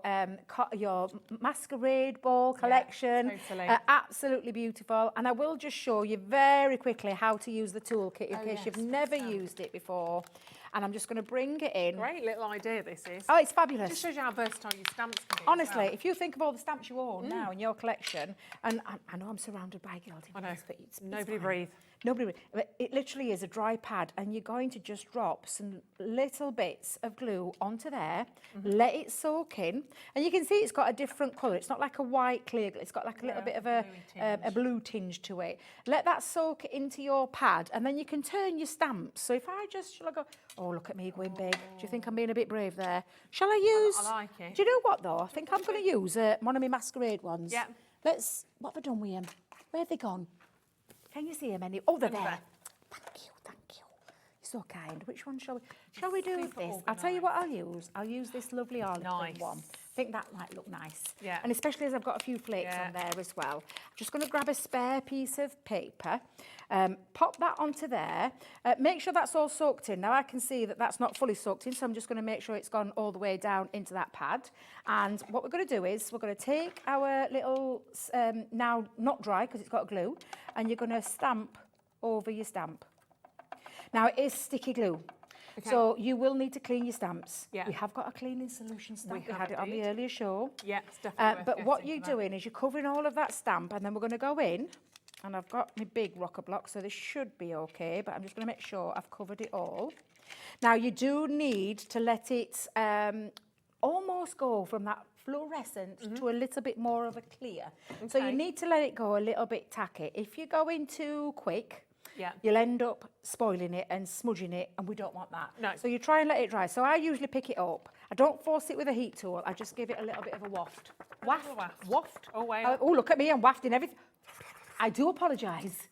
Masquerade Ball Collection. Totally. Absolutely beautiful. And I will just show you very quickly how to use the toolkit in case you've never used it before. And I'm just going to bring it in. Great little idea this is. Oh, it's fabulous. Just shows you how versatile your stamps can be. Honestly, if you think of all the stamps you own now in your collection, and I know I'm surrounded by gilding, I know. but it's Nobody fine. breathe. Nobody breathe. But it literally is a dry pad, and you're going to just drop some little bits of glue onto there, let it soak in, and you can see it's got a different colour. It's not like a white clear glue. It's got like a little bit of a blue tinge to it. Let that soak into your pad, and then you can turn your stamps. So if I just, shall I go? Oh, look at me going big. Do you think I'm being a bit brave there? Shall I use? I like it. Do you know what though? I think I'm going to use one of my Masquerade ones. Yeah. What have I done with them? Where have they gone? Can you see them any? Oh, they're there. Thank you. You're so kind. Which one shall we do with this? I'll tell you what I'll use. I'll use this lovely Arlington one. I think that might look nice. Yeah. And especially as I've got a few flakes on there as well. I'm just going to grab a spare piece of paper, pop that onto there. Make sure that's all soaked in. Now I can see that that's not fully soaked in, so I'm just going to make sure it's gone all the way down into that pad. And what we're going to do is we're going to take our little, now not dry because it's got glue, and you're going to stamp over your stamp. Now it is sticky glue. Okay. So you will need to clean your stamps. Yeah. We have got a cleaning solution stamp. We had it on the earlier show. Yeah, it's definitely but what you're doing is you're covering all of that stamp, and then we're going to go in, and I've got my big rocker block, so this should be okay, but I'm just going to make sure I've covered it all. Now you do need to let it almost go from that fluorescent to a little bit more of a clear. Okay. So you need to let it go a little bit tacky. If you go in too quick, you'll end up spoiling it and smudging it, and we don't want that. No. So you try and let it dry. So I usually pick it up. I don't force it with a heat tool. I just give it a little bit of a waft. Waft. Oh, wow. Oh, look at me. I'm wafting everything. I do apologise.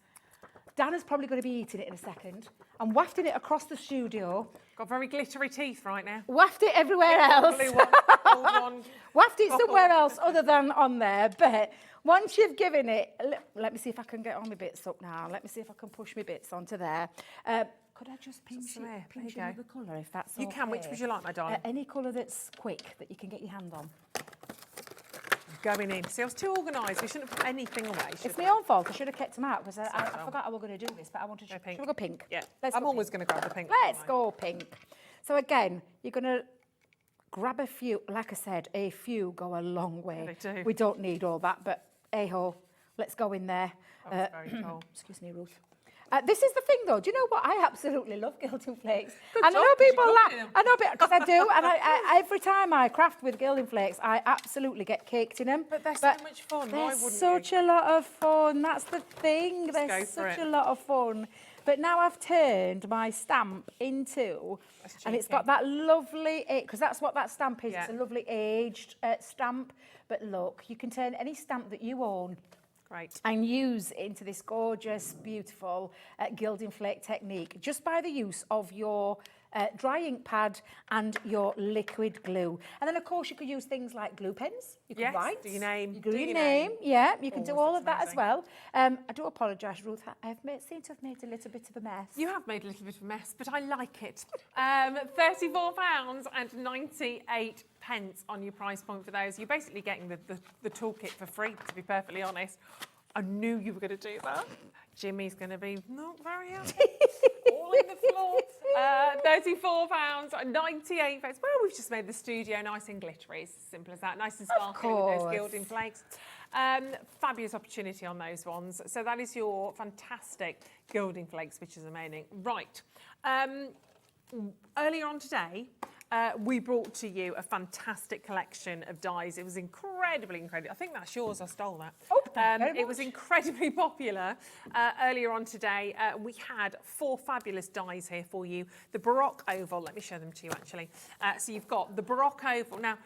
Dana's probably going to be eating it in a second. I'm wafting it across the studio. Got very glittery teeth right now. Waft it everywhere else. Blue one, gold one. Waft it purple. somewhere else other than on there. But once you've given it, let me see if I can get all my bits up now. Let me see if I can push my bits onto there. Could I just pinch there, there you another go. colour if that's You can. Which okay? would you like, my darling? Any colour that's quick that you can get your hand on. Going in. See, I was too organised. We shouldn't have put anything away. It's my own fault. I should have kept them out because I forgot I was going to do this, but I wanted to. pink. Should we go pink? Yeah. Let's I'm go always pink. going to grab the pink. Let's go pink. So again, you're going to grab a few. Like I said, a few go a long way. They do. We don't need all that, but hey-ho, let's go in there. That was very cool. Excuse me, Ruth. This is the thing, though. Do you know what? I absolutely love gilding flakes. Good And I job, know 'cause you people cook laugh. them. I know, because I do. And I every time I craft with gilding flakes, I absolutely get caked in them. But they're so much fun. Why They're wouldn't such you? a lot of fun. That's the thing. go They're for such it. a lot of fun. But now I've turned my stamp into, and it's got that lovely, because that's what that stamp is. Yeah. It's a lovely aged stamp. But look, you can turn any stamp that you own Great. and use it into this gorgeous, beautiful gilding flake technique just by the use of your dry ink pad and your liquid glue. And then, of course, you could use things like glue pens. You can Yes, write. do your name, You glue do your your name. name. Yeah, you can do all of that as amazing. well. I do apologise, Ruth. I seem to have made a little bit of a mess. You have made a little bit of a mess, but I like it. £34.98 on your price point for those. You're basically getting the toolkit for free, to be perfectly honest. I knew you were going to do that. Jimmy's going to be not very happy. All in the floor. £34.98. Well, we've just made the studio nice and glittery. It's as simple as that. Nice and sparkly with those course. gilding flakes. Fabulous opportunity on those ones. So that is your fantastic gilding flakes, which is amazing. Right. Earlier on today, we brought to you a fantastic collection of dies. It was incredibly. I think that's yours. I stole that. Oh, thank you very it was incredibly popular. Earlier on today, we had 4 fabulous dies here for you. The Baroque Oval. Let me show them to you, actually. So you've got the Baroque Oval. Now,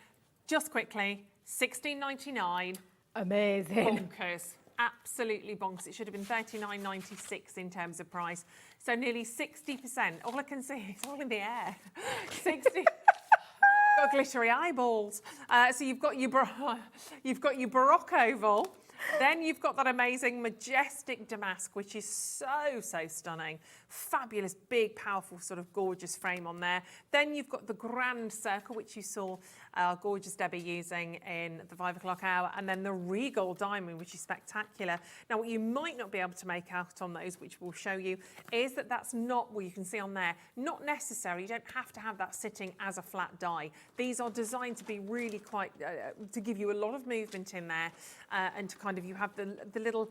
just quickly, $16.99. Amazing. Bonkers. Absolutely bonkers. It should have been $39.96 in terms of price. So nearly 60%. All I can see is all in the air. 60. Got glittery eyeballs. So you've got your Baroque Oval. Then you've got that amazing majestic damask, which is so stunning. Fabulous, big, powerful, sort of gorgeous frame on there. Then you've got the Grand Circle, which you saw gorgeous Debbie using in the 5 o'clock hour. And then the Regal Diamond, which is spectacular. Now, what you might not be able to make out on those, which we'll show you, is that that's not what you can see on there. Not necessary. You don't have to have that sitting as a flat die. These are designed to be really quite, to give you a lot of movement in there and to kind of, you have the little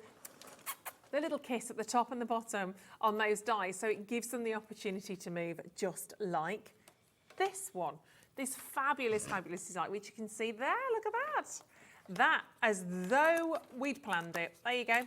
kiss at the top and the bottom on those dies, so it gives them the opportunity to move just like this one. This fabulous design, which you can see there, look at that. That, as though we'd planned it. There you go.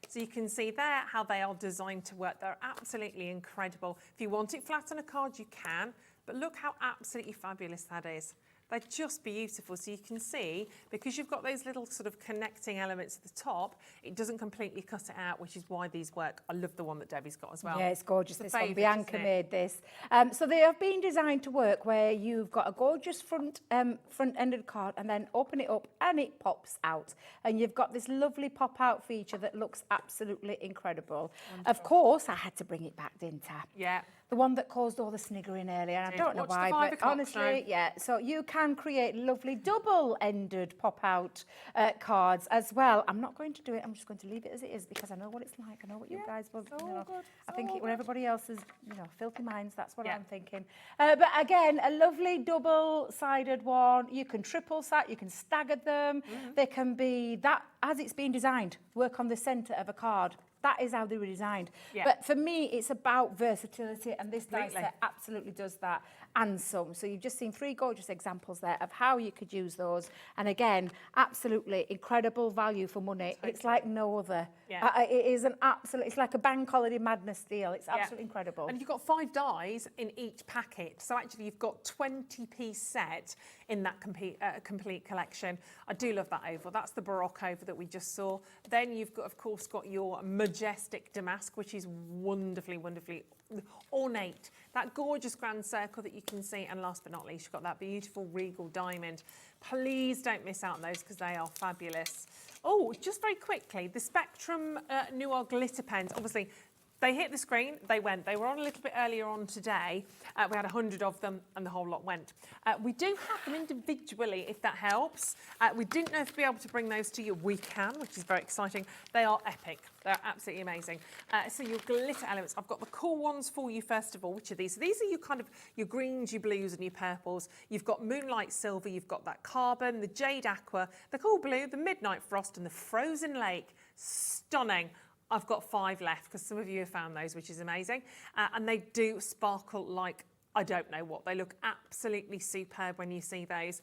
So you can see there how they are designed to work. They're absolutely incredible. If you want it flat on a card, you can, but look how absolutely fabulous that is. They're just beautiful. So you can see, because you've got those little sort of connecting elements at the top, it doesn't completely cut it out, which is why these work. I love the one that Debbie's got as well. Yeah, it's gorgeous. It's a This one, favourite, Bianca isn't it? made this. So they have been designed to work where you've got a gorgeous front-ended card and then open it up and it pops out. And you've got this lovely pop-out feature that looks absolutely incredible. Wonderful. Of course, I had to bring it back, didn't I? Yeah. The one that caused all the sniggering earlier, and I don't know Watch the why, 5 but o'clock honestly, show. yeah. So you can create lovely double-ended pop-out cards as well. I'm not going to do it. I'm just going to leave it as it is because I know what it's like. I know what you guys will. You know, I think it, when everybody else is, filthy minds, that's what I'm thinking. But again, a lovely double-sided one. You can triple side. You can stagger them. They can be that as it's been designed. Work on the centre of a card. That is how they were designed. Yeah. But for me, it's about versatility, and this dice Completely. set absolutely does that, and some. So you've just seen 3 gorgeous examples there of how you could use those. And again, absolutely incredible value for money. Totally. It's like no other. Yeah. It is an absolute, it's like a bank holiday madness deal. It's Yeah. absolutely incredible. And you've got 5 dies in each packet. So actually you've got 20-piece set in that complete collection. I do love that oval. That's the Baroque oval that we just saw. Then you've got, of course, got your majestic majestic damask, which is wonderfully, wonderfully ornate. That gorgeous grand circle that you can see. And last but not least, you've got that beautiful regal diamond. Please don't miss out on those because they are fabulous. Oh, just very quickly, the Spectrum Noir glitter pens. Obviously, they hit the screen, they went. They were on a little bit earlier on today. We had 100 of them and the whole lot went. We do have them individually, if that helps. We didn't know if we'd be able to bring those to you. We can, which is very exciting. They are epic. They're absolutely amazing. So your glitter elements, I've got the cool ones for you first of all. Which are these? So these are your kind of your greens, your blues and your purples. You've got Moonlight Silver, you've got that Carbon, the Jade Aqua, the Cool Blue, the Midnight Frost and the Frozen Lake. Stunning. I've got 5 left because some of you have found those, which is amazing. And they do sparkle like I don't know what. They look absolutely superb when you see those.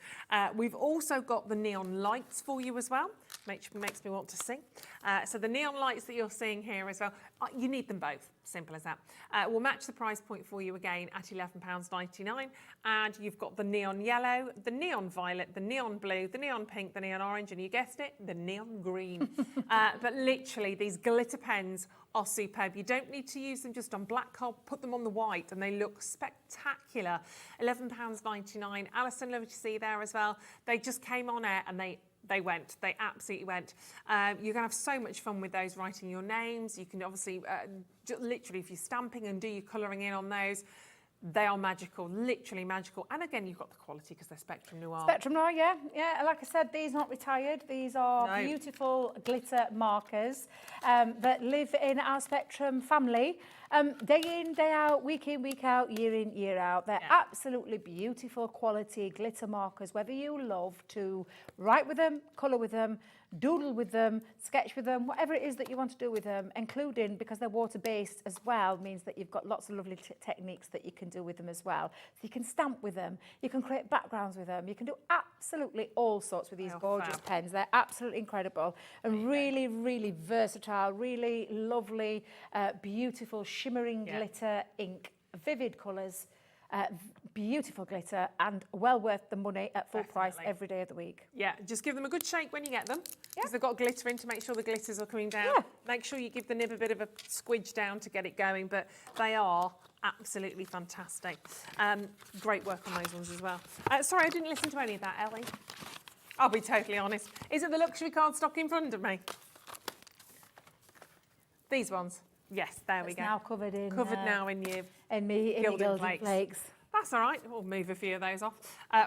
We've also got the neon lights for you as well. Makes me want to sing. So the neon lights that you're seeing here as well, you need them both. Simple as that. We'll match the price point for you again at £11.99. And you've got the neon yellow, the neon violet, the neon blue, the neon pink, the neon orange, and you guessed it, the neon green. But literally, these glitter pens are superb. You don't need to use them just on black card, put them on the white and they look spectacular. £11.99. Alison, lovely to see you there as well. They just came on air and they went. They absolutely went. You're going to have so much fun with those, writing your names. You can obviously, literally, if you're stamping and do your colouring in on those, they are magical, literally magical. And again, you've got the quality because they're Spectrum Noir. Spectrum Noir, yeah. Like I said, these aren't retired. These are beautiful glitter markers that live in our Spectrum family. Day in, day out, week in, week out, year in, year out. They're absolutely beautiful quality glitter markers, whether you love to write with them, colour with them, doodle with them, sketch with them, whatever it is that you want to do with them, including, because they're water-based as well, means that you've got lots of lovely techniques that you can do with them as well. So you can stamp with them, you can create backgrounds with them, you can do absolutely all sorts with these gorgeous pens. They're absolutely incredible and really, really versatile, really lovely, beautiful, shimmering glitter ink, vivid colours. Beautiful glitter and well worth the money at full price every day of the week. Yeah, just give them a good shake when you get them because they've got glitter in to make sure the glitters are coming down. Make sure you give the nib a bit of a squidge down to get it going, but they are absolutely fantastic. Great work on those ones as well. Sorry, I didn't listen to any of that, Ellie. I'll be totally honest. Is it the luxury cardstock in front of me? These ones? Yes, there we go. Now covered in now in your gilded flakes. That's all right. We'll move a few of those off.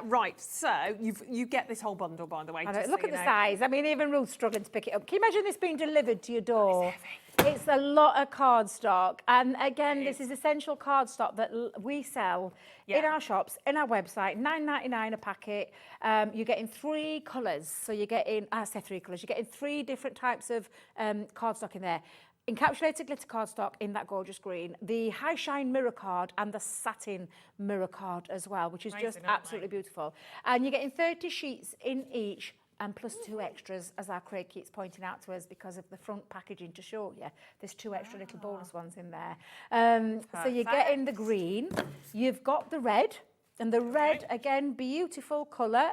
Right, so you get this whole bundle, by the way. Look at the size. I mean, even Ruth's struggling to pick it up. Can you imagine this being delivered to your door? It's a lot of cardstock. And again, this is essential cardstock that we sell in our shops, in our website, £9.99 a packet. You're getting 3 colours. So you're getting, I say 3 colours, you're getting 3 different types of cardstock in there. Encapsulated glitter cardstock in that gorgeous green, the high shine mirror card and the satin mirror card as well, which is just absolutely beautiful. And you're getting 30 sheets in each and plus 2 extras, as our Craig keeps pointing out to us because of the front packaging to show you. There's 2 extra little bonus ones in there. So you're getting the green, you've got the red, and the red, again, beautiful colour,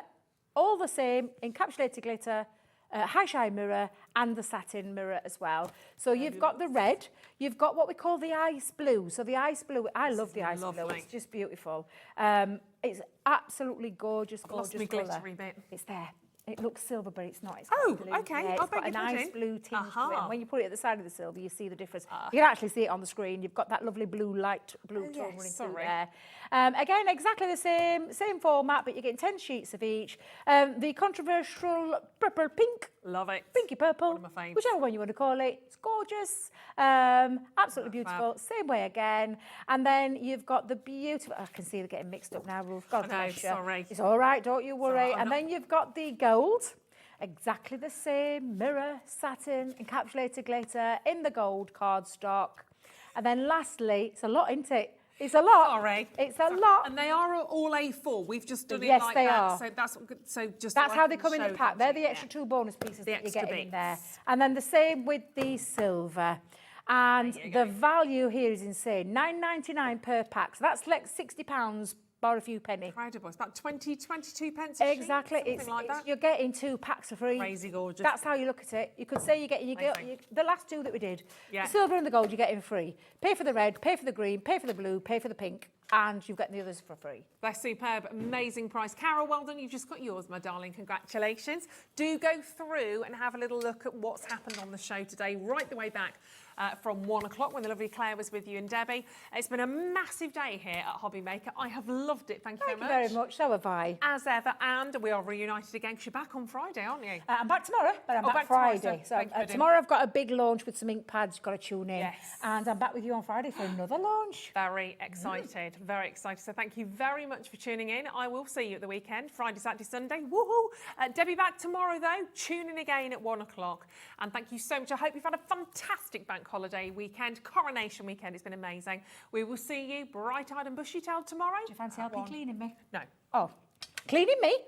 all the same, encapsulated glitter, high shine mirror and the satin mirror as well. So you've got the red, you've got what we call the ice blue. So the ice blue, I love the ice blue, it's just beautiful. It's absolutely gorgeous, gorgeous colour. It's there. It looks silver, but it's not. It's blue. Okay. Yeah, it's got a nice blue tinge to it. And when you put it at the side of the silver, you see the difference. You can actually see it on the screen. You've got that lovely light blue tone running through there. Again, exactly the same format, but you're getting 10 sheets of each. The controversial purple pink. Love it. Pinky purple. One of my faves. Whichever one you want to call it. It's gorgeous. Absolutely beautiful. Same way again. And then you've got the beautiful, I can see they're getting mixed up now, Ruth. God bless you. Sorry. It's all right, don't you worry. And then you've got the gold. Exactly the same, mirror, satin, encapsulated glitter in the gold cardstock. And then lastly, it's a lot, isn't it? It's a lot. Sorry. It's a lot. And they are all A4. We've just done it Yes, like they that. are. So That's how they come in the pack. They're the extra 2 bonus pieces that you're getting in there. And then the same with the silver. And the value here is insane. £9.99 per pack. So that's like £60 bar a few penny. Incredible. It's about 22 pence. Exactly. Sheet, something like that. You're getting 2 packs for free. Crazy gorgeous. That's how you look at it. You could say you're getting the last 2 that we did. Yeah. The silver and the gold, you're getting free. Pay for the red, pay for the green, pay for the blue, pay for the pink, and you've got the others for free. That's superb. Amazing price. Carol, well done. You've just got yours, my darling. Congratulations. Do go through and have a little look at what's happened on the show today, right the way back from 1 o'clock when the lovely Claire was with you and Debbie. It's been a massive day here at Hobby Maker. I have loved it. Thank you very much. So have I. As ever. And we are reunited again because you're back on Friday, aren't you? I'm back tomorrow, but I'm back tomorrow, Friday. so thank you, tomorrow I've got a big launch with some ink pads. Got to tune in. Yes. And I'm back with you on Friday for another launch. Very excited. Very excited. So thank you very much for tuning in. I will see you at the weekend, Friday, Saturday, Sunday. Woohoo! Debbie back tomorrow though. Tune in again at 1 o'clock. And thank you so much. I hope you've had a fantastic bank holiday weekend, coronation weekend. It's been amazing. We will see you bright-eyed and bushy-tailed tomorrow. Do you fancy helping cleaning me? No. Oh, cleaning me?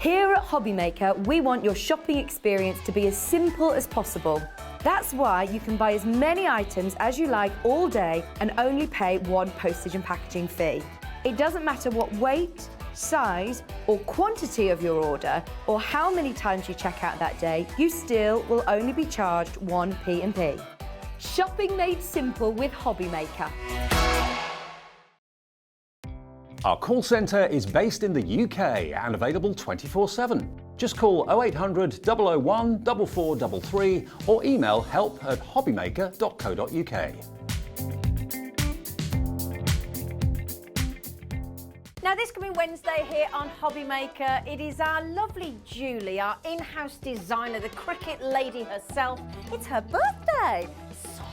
Here at Hobby Maker, we want your shopping experience to be as simple as possible. That's why you can buy as many items as you like all day and only pay 1 postage and packaging fee. It doesn't matter what weight, size or quantity of your order or how many times you check out that day, you still will only be charged 1 P&P. Shopping made simple with Hobby Maker. Our call centre is based in the UK and available 24/7. Just call 0800 001 4433 or email help@hobbymaker.co.uk. Now this coming Wednesday here on Hobby Maker, it is our lovely Julie, our in-house designer, the cricket lady herself. It's her birthday.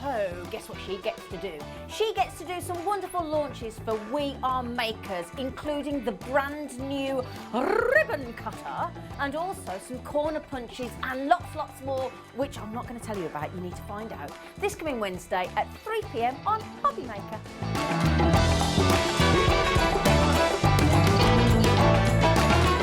So guess what she gets to do? She gets to do some wonderful launches for We Are Makers, including the brand new ribbon cutter and also some corner punches and lots more, which I'm not going to tell you about. You need to find out. This coming Wednesday at 3 p.m. on Hobby Maker.